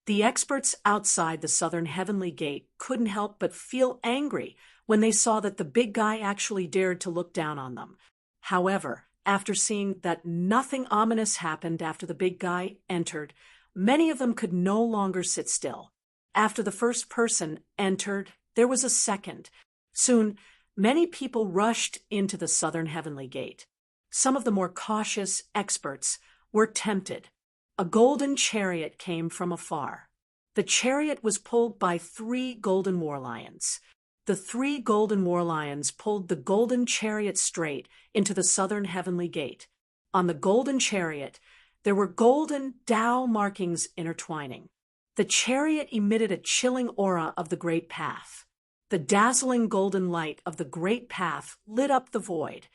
The experts outside the southern heavenly gate couldn't help but feel angry when they saw that the big guy actually dared to look down on them. However, after seeing that nothing ominous happened after the big guy entered, many of them could no longer sit still. After the first person entered, there was a second. Soon, many people rushed into the southern heavenly gate. Some of the more cautious experts were tempted. A golden chariot came from afar. The chariot was pulled by 3 golden war lions. The 3 golden war lions pulled the golden chariot straight into the southern heavenly gate. On the golden chariot, there were golden Tao markings intertwining. The chariot emitted a chilling aura of the great path. The dazzling golden light of the great path lit up the void.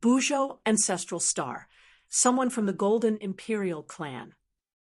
Buzhou ancestral star, someone from the golden imperial clan.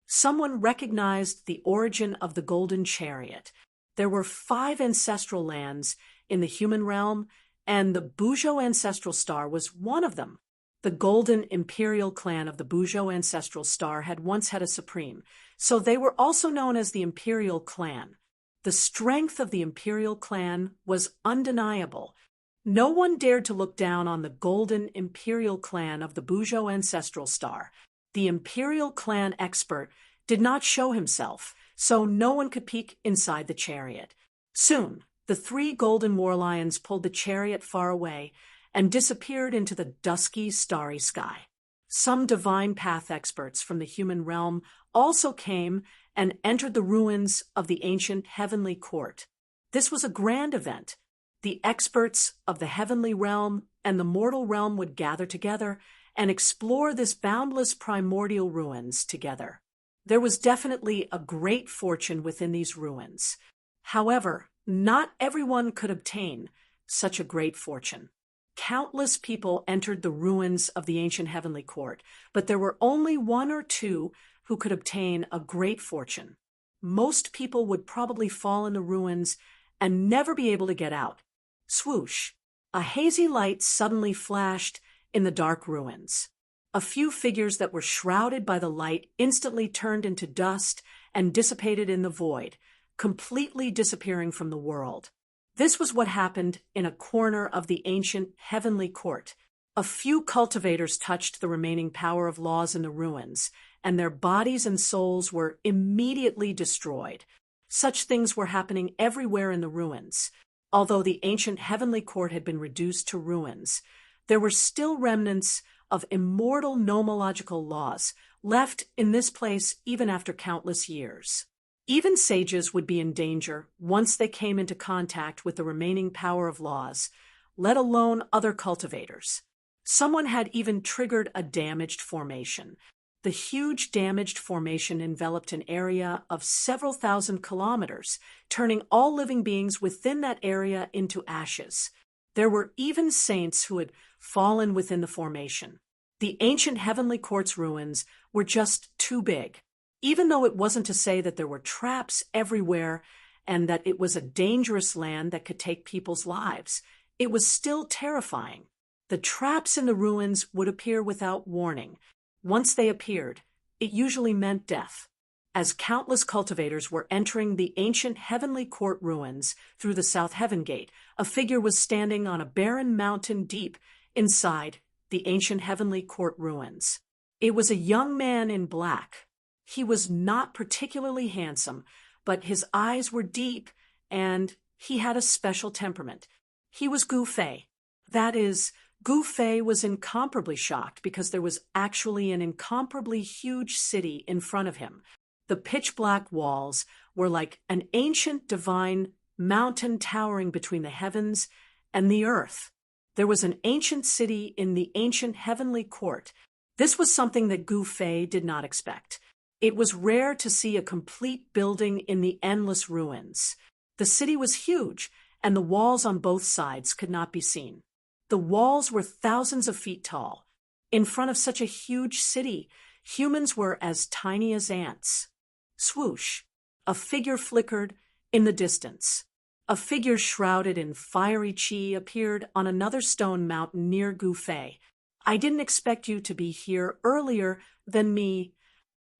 Someone recognized the origin of the golden chariot. There were 5 ancestral lands in the human realm, and the Buzhou ancestral star was one of them. The golden imperial clan of the Buzhou ancestral star had once had a supreme, so they were also known as the imperial clan. The strength of the imperial clan was undeniable. No one dared to look down on the golden imperial clan of the Buzhou ancestral star. The imperial clan expert did not show himself, so no one could peek inside the chariot. Soon, the 3 golden war lions pulled the chariot far away and disappeared into the dusky, starry sky. Some divine path experts from the human realm also came and entered the ruins of the ancient heavenly court. This was a grand event. The experts of the heavenly realm and the mortal realm would gather together and explore this boundless primordial ruins together. There was definitely a great fortune within these ruins. However, not everyone could obtain such a great fortune. Countless people entered the ruins of the ancient heavenly court, but there were only 1 or 2 who could obtain a great fortune. Most people would probably fall in the ruins and never be able to get out. Swoosh! A hazy light suddenly flashed in the dark ruins. A few figures that were shrouded by the light instantly turned into dust and dissipated in the void, completely disappearing from the world. This was what happened in a corner of the ancient heavenly court. A few cultivators touched the remaining power of laws in the ruins, and their bodies and souls were immediately destroyed. Such things were happening everywhere in the ruins. Although the ancient heavenly court had been reduced to ruins, there were still remnants of immortal nomological laws left in this place even after countless years. Even sages would be in danger once they came into contact with the remaining power of laws, let alone other cultivators. Someone had even triggered a damaged formation. The huge damaged formation enveloped an area of several thousand kilometers, turning all living beings within that area into ashes. There were even saints who had fallen within the formation. The ancient heavenly court's ruins were just too big. Even though it wasn't to say that there were traps everywhere and that it was a dangerous land that could take people's lives, it was still terrifying. The traps in the ruins would appear without warning. Once they appeared, it usually meant death. As countless cultivators were entering the ancient heavenly court ruins through the South Heaven Gate, a figure was standing on a barren mountain deep inside the ancient heavenly court ruins. It was a young man in black. He was not particularly handsome, but his eyes were deep, and he had a special temperament. He was Gu Fei. That is, Gu Fei was incomparably shocked because there was actually an incomparably huge city in front of him. The pitch-black walls were like an ancient divine mountain towering between the heavens and the earth. There was an ancient city in the ancient heavenly court. This was something that Gu Fei did not expect. It was rare to see a complete building in the endless ruins. The city was huge, and the walls on both sides could not be seen. The walls were thousands of feet tall. In front of such a huge city, humans were as tiny as ants. Swoosh! A figure flickered in the distance. A figure shrouded in fiery chi appeared on another stone mountain near Gu Fei. I didn't expect you to be here earlier than me.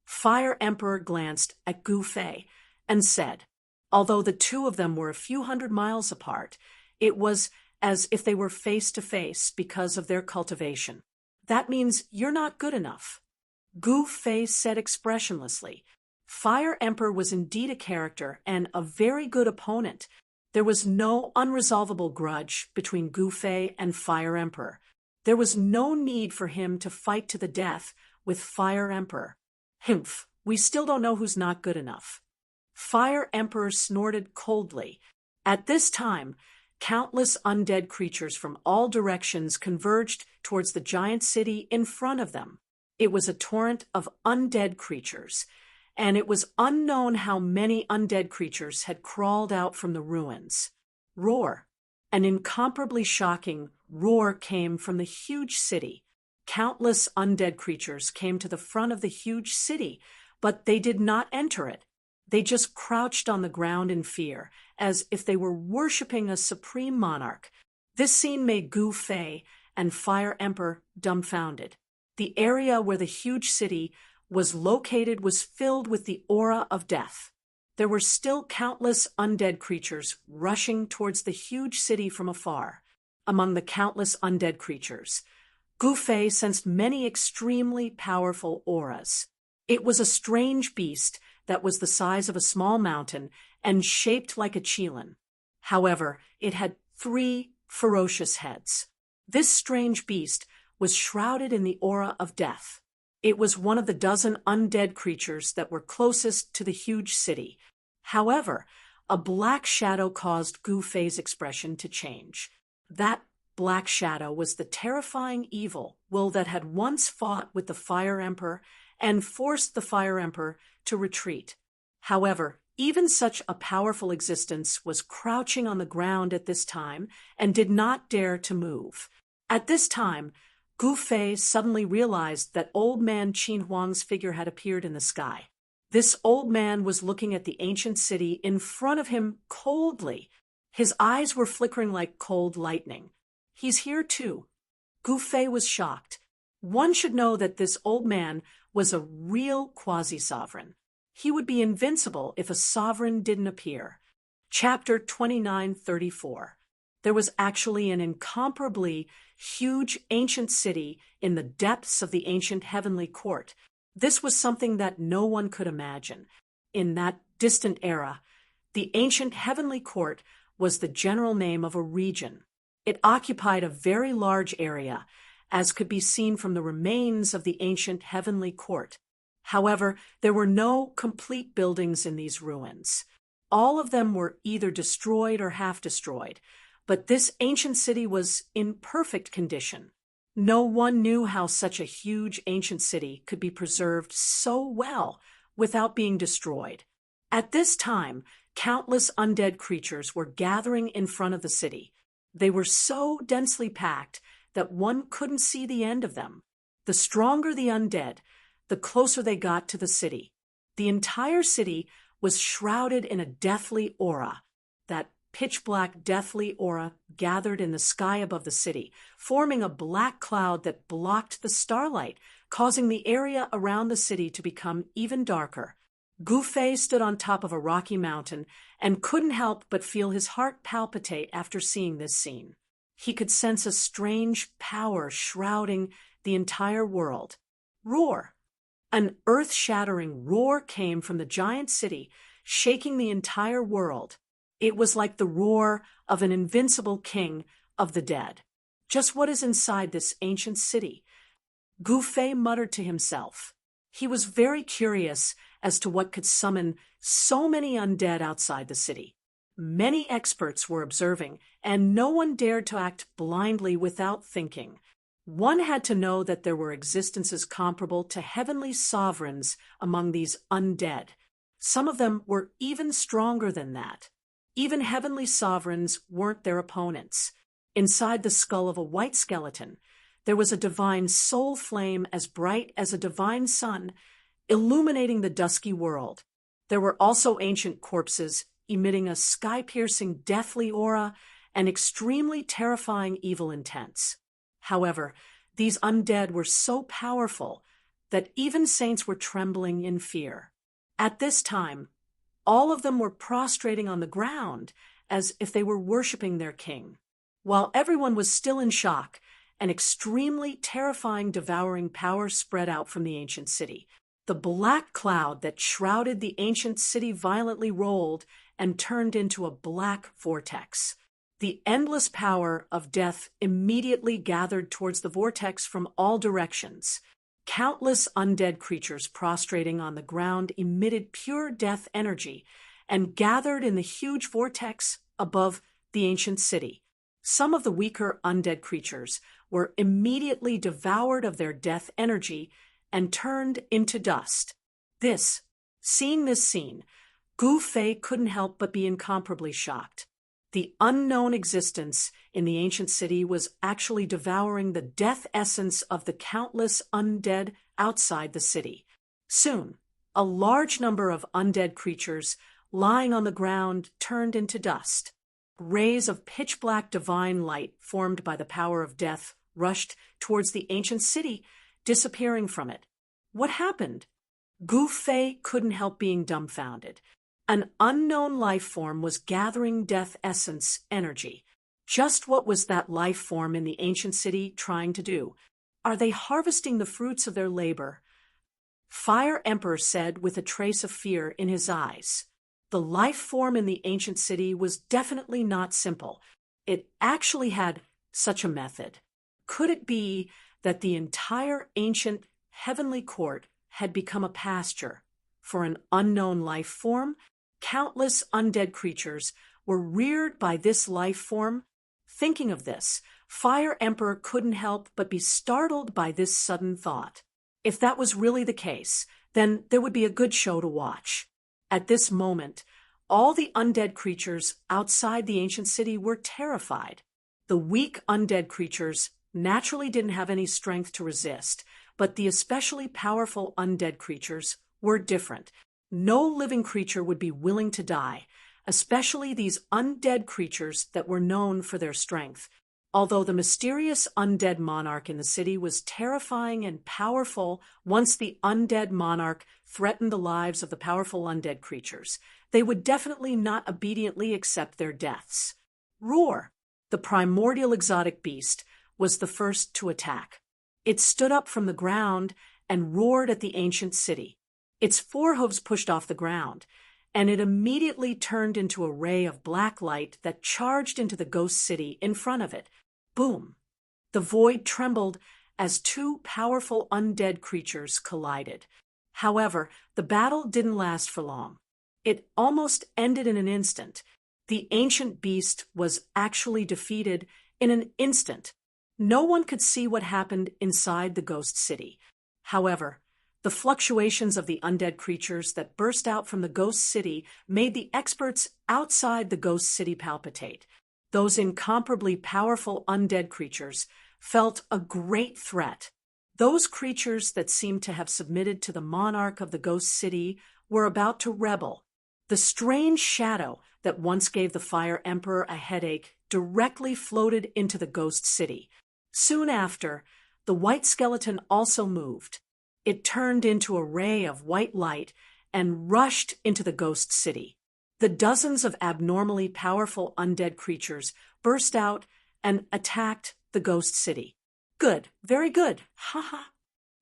Fire Emperor glanced at Gu Fei and said, although the two of them were a few hundred miles apart, it was as if they were face to face because of their cultivation. That means you're not good enough. Gu Fei said expressionlessly. Fire Emperor was indeed a character and a very good opponent. There was no unresolvable grudge between Gu Fei and Fire Emperor. There was no need for him to fight to the death with Fire Emperor. Humph, we still don't know who's not good enough. Fire Emperor snorted coldly. At this time, countless undead creatures from all directions converged towards the giant city in front of them. It was a torrent of undead creatures, and it was unknown how many undead creatures had crawled out from the ruins. Roar! An incomparably shocking roar came from the huge city. Countless undead creatures came to the front of the huge city, but they did not enter it. They just crouched on the ground in fear, as if they were worshipping a supreme monarch. This scene made Gu Fei and Fire Emperor dumbfounded. The area where the huge city was located was filled with the aura of death. There were still countless undead creatures rushing towards the huge city from afar. Among the countless undead creatures, Gu Fei sensed many extremely powerful auras. It was a strange beast that was the size of a small mountain and shaped like a qilin. However, it had 3 ferocious heads. This strange beast was shrouded in the aura of death. It was one of the dozen undead creatures that were closest to the huge city. However, a black shadow caused Gu Fei's expression to change. That black shadow was the terrifying evil will that had once fought with the Fire Emperor and forced the Fire Emperor to retreat. However, even such a powerful existence was crouching on the ground at this time and did not dare to move. At this time, Gu Fei suddenly realized that old man Qin Huang's figure had appeared in the sky. This old man was looking at the ancient city in front of him coldly. His eyes were flickering like cold lightning. He's here too. Gu Fei was shocked. One should know that this old man was a real quasi-sovereign. He would be invincible if a sovereign didn't appear. Chapter 2934. There was actually an incomparably huge ancient city in the depths of the ancient heavenly court. This was something that no one could imagine. In that distant era, the ancient heavenly court was the general name of a region. It occupied a very large area, as could be seen from the remains of the ancient heavenly court. However, there were no complete buildings in these ruins. All of them were either destroyed or half destroyed, but this ancient city was in perfect condition. No one knew how such a huge ancient city could be preserved so well without being destroyed. At this time, countless undead creatures were gathering in front of the city. They were so densely packed that one couldn't see the end of them. The stronger the undead, the closer they got to the city. The entire city was shrouded in a deathly aura. That pitch-black deathly aura gathered in the sky above the city, forming a black cloud that blocked the starlight, causing the area around the city to become even darker. Gufei stood on top of a rocky mountain and couldn't help but feel his heart palpitate after seeing this scene. He could sense a strange power shrouding the entire world. Roar! An earth-shattering roar came from the giant city, shaking the entire world. It was like the roar of an invincible king of the dead. Just what is inside this ancient city? Gufei muttered to himself. He was very curious as to what could summon so many undead outside the city. Many experts were observing, and no one dared to act blindly without thinking. One had to know that there were existences comparable to heavenly sovereigns among these undead. Some of them were even stronger than that. Even heavenly sovereigns weren't their opponents. Inside the skull of a white skeleton, there was a divine soul flame as bright as a divine sun, illuminating the dusky world. There were also ancient corpses emitting a sky-piercing deathly aura and extremely terrifying evil intents. However, these undead were so powerful that even saints were trembling in fear. At this time, all of them were prostrating on the ground as if they were worshiping their king. While everyone was still in shock, an extremely terrifying devouring power spread out from the ancient city. The black cloud that shrouded the ancient city violently rolled and turned into a black vortex. The endless power of death immediately gathered towards the vortex from all directions. Countless undead creatures prostrating on the ground emitted pure death energy and gathered in the huge vortex above the ancient city. Some of the weaker undead creatures were immediately devoured of their death energy and turned into dust. Seeing this scene, Gufei couldn't help but be incomparably shocked. The unknown existence in the ancient city was actually devouring the death essence of the countless undead outside the city. Soon, a large number of undead creatures lying on the ground turned into dust. Rays of pitch-black divine light formed by the power of death rushed towards the ancient city, disappearing from it. What happened? Gufei couldn't help being dumbfounded. An unknown life form was gathering death essence energy. Just what was that life form in the ancient city trying to do? Are they harvesting the fruits of their labor? Fire Emperor said with a trace of fear in his eyes. The life form in the ancient city was definitely not simple. It actually had such a method. Could it be that the entire ancient heavenly court had become a pasture for an unknown life form? Countless undead creatures were reared by this life form. Thinking of this, Fire Emperor couldn't help but be startled by this sudden thought. If that was really the case, then there would be a good show to watch. At this moment, all the undead creatures outside the ancient city were terrified. The weak undead creatures naturally didn't have any strength to resist, but the especially powerful undead creatures were different. No living creature would be willing to die, especially these undead creatures that were known for their strength. Although the mysterious undead monarch in the city was terrifying and powerful, once the undead monarch threatened the lives of the powerful undead creatures, they would definitely not obediently accept their deaths. Roar! The primordial exotic beast was the first to attack. It stood up from the ground and roared at the ancient city. Its forehooves pushed off the ground, and it immediately turned into a ray of black light that charged into the ghost city in front of it. Boom! The void trembled as two powerful undead creatures collided. However, the battle didn't last for long. It almost ended in an instant. The ancient beast was actually defeated in an instant. No one could see what happened inside the ghost city. However, the fluctuations of the undead creatures that burst out from the ghost city made the experts outside the ghost city palpitate. Those incomparably powerful undead creatures felt a great threat. Those creatures that seemed to have submitted to the monarch of the ghost city were about to rebel. The strange shadow that once gave the Fire Emperor a headache directly floated into the ghost city. Soon after, the white skeleton also moved. It turned into a ray of white light and rushed into the ghost city. The dozens of abnormally powerful undead creatures burst out and attacked the ghost city. Good, very good, haha.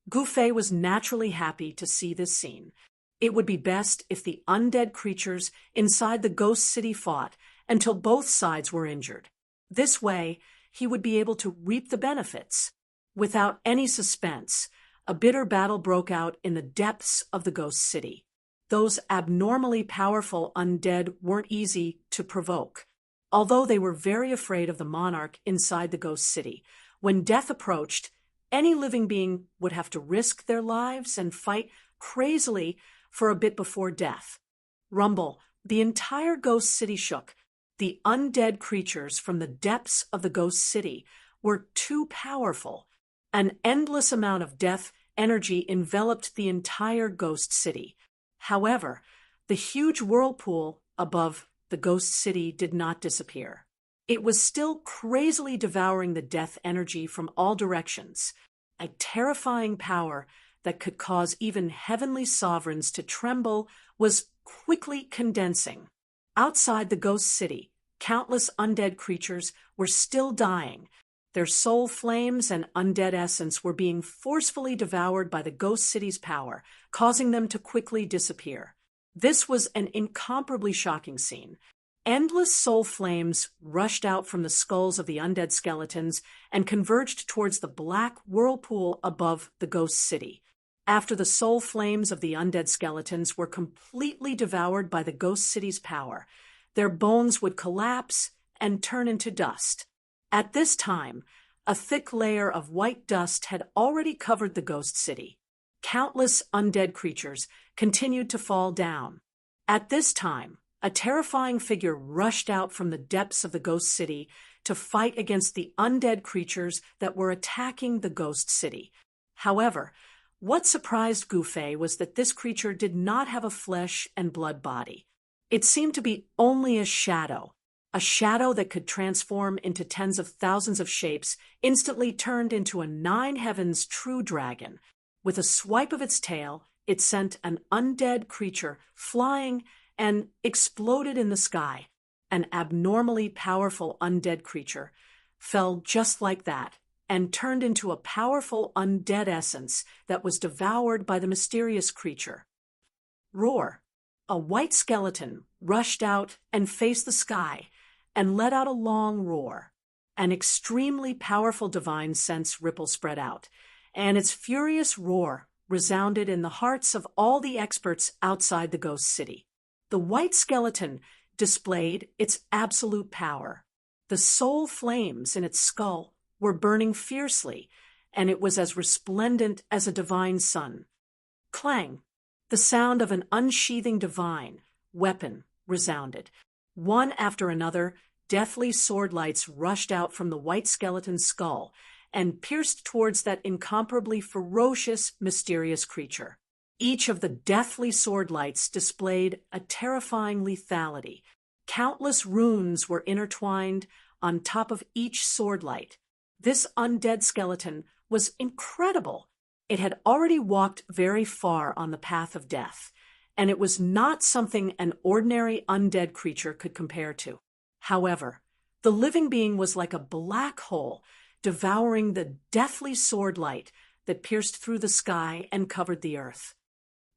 Gouffet was naturally happy to see this scene. It would be best if the undead creatures inside the ghost city fought until both sides were injured. This way, he would be able to reap the benefits. Without any suspense, a bitter battle broke out in the depths of the ghost city. Those abnormally powerful undead weren't easy to provoke. Although they were very afraid of the monarch inside the ghost city, when death approached, any living being would have to risk their lives and fight crazily for a bit before death. Rumble, the entire ghost city shook. The undead creatures from the depths of the ghost city were too powerful. An endless amount of death energy enveloped the entire ghost city. However, the huge whirlpool above the ghost city did not disappear. It was still crazily devouring the death energy from all directions, a terrifying power that could cause even heavenly sovereigns to tremble was quickly condensing. Outside the ghost city, countless undead creatures were still dying. Their soul flames and undead essence were being forcefully devoured by the ghost city's power, causing them to quickly disappear. This was an incomparably shocking scene. Endless soul flames rushed out from the skulls of the undead skeletons and converged towards the black whirlpool above the ghost city. After the soul flames of the undead skeletons were completely devoured by the ghost city's power, their bones would collapse and turn into dust. At this time, a thick layer of white dust had already covered the ghost city. Countless undead creatures continued to fall down. At this time, a terrifying figure rushed out from the depths of the ghost city to fight against the undead creatures that were attacking the ghost city. However, what surprised Gouffet was that this creature did not have a flesh and blood body. It seemed to be only a shadow that could transform into tens of thousands of shapes, instantly turned into a nine heavens true dragon. With a swipe of its tail, it sent an undead creature flying and exploded in the sky. An abnormally powerful undead creature fell just like that and turned into a powerful undead essence that was devoured by the mysterious creature. Roar! A white skeleton rushed out and faced the sky and let out a long roar. An extremely powerful divine sense ripple spread out, and its furious roar resounded in the hearts of all the experts outside the ghost city. The white skeleton displayed its absolute power. The soul flames in its skull were burning fiercely, and it was as resplendent as a divine sun. Clang! The sound of an unsheathing divine weapon resounded. One after another, deathly sword lights rushed out from the white skeleton's skull and pierced towards that incomparably ferocious, mysterious creature. Each of the deathly sword lights displayed a terrifying lethality. Countless runes were intertwined on top of each sword light. This undead skeleton was incredible. It had already walked very far on the path of death, and it was not something an ordinary undead creature could compare to. However, The living being was like a black hole, devouring the deathly sword light that pierced through the sky and covered the earth.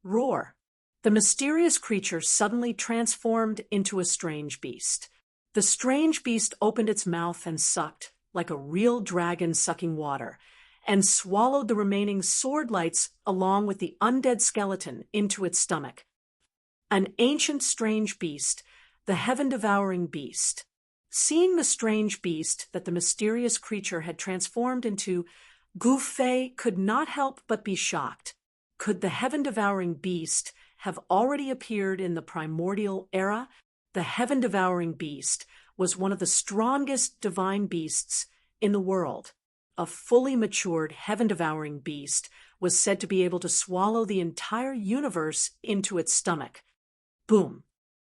Roar! The mysterious creature suddenly transformed into a strange beast. The strange beast opened its mouth and sucked, like a real dragon sucking water, and swallowed the remaining sword lights along with the undead skeleton into its stomach. An ancient strange beast, the heaven-devouring beast. Seeing the strange beast that the mysterious creature had transformed into, Gu Fei could not help but be shocked. Could the heaven-devouring beast have already appeared in the primordial era? The heaven-devouring beast was one of the strongest divine beasts in the world. A fully matured heaven-devouring beast was said to be able to swallow the entire universe into its stomach. Boom!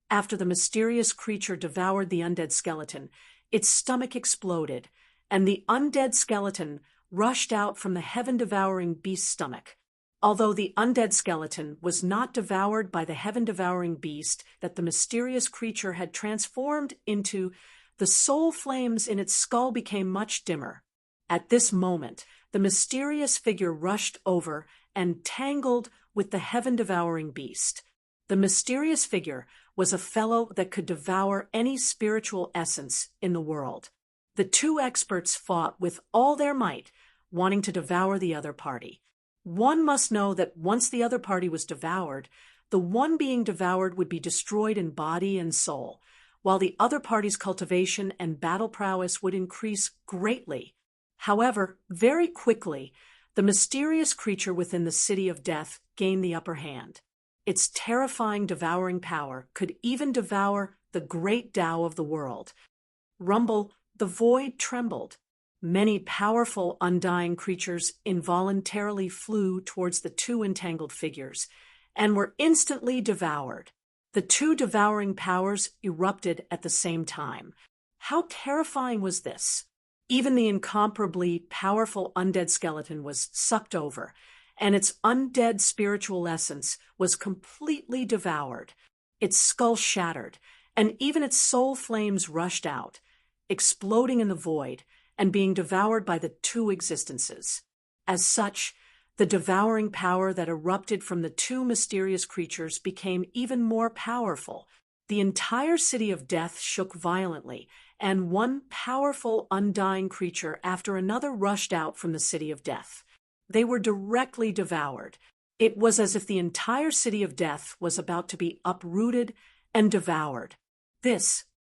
After the mysterious creature devoured the undead skeleton, its stomach exploded, and the undead skeleton rushed out from the heaven-devouring beast's stomach. Although the undead skeleton was not devoured by the heaven-devouring beast that the mysterious creature had transformed into, the soul flames in its skull became much dimmer. At this moment, the mysterious figure rushed over and tangled with the heaven-devouring beast. The mysterious figure was a fellow that could devour any spiritual essence in the world. The two experts fought with all their might, wanting to devour the other party. One must know that once the other party was devoured, the one being devoured would be destroyed in body and soul, while the other party's cultivation and battle prowess would increase greatly. However, very quickly, the mysterious creature within the city of death gained the upper hand. Its terrifying devouring power could even devour the great Tao of the world. Rumble, the void trembled. Many powerful, undying creatures involuntarily flew towards the two entangled figures and were instantly devoured. The two devouring powers erupted at the same time. How terrifying was this? Even the incomparably powerful undead skeleton was sucked over, and its undead spiritual essence was completely devoured. Its skull shattered, and even its soul flames rushed out, exploding in the void and being devoured by the two existences. As such, the devouring power that erupted from the two mysterious creatures became even more powerful. The entire city of death shook violently, and one powerful, undying creature after another rushed out from the city of death. They were directly devoured. It was as if the entire city of death was about to be uprooted and devoured. This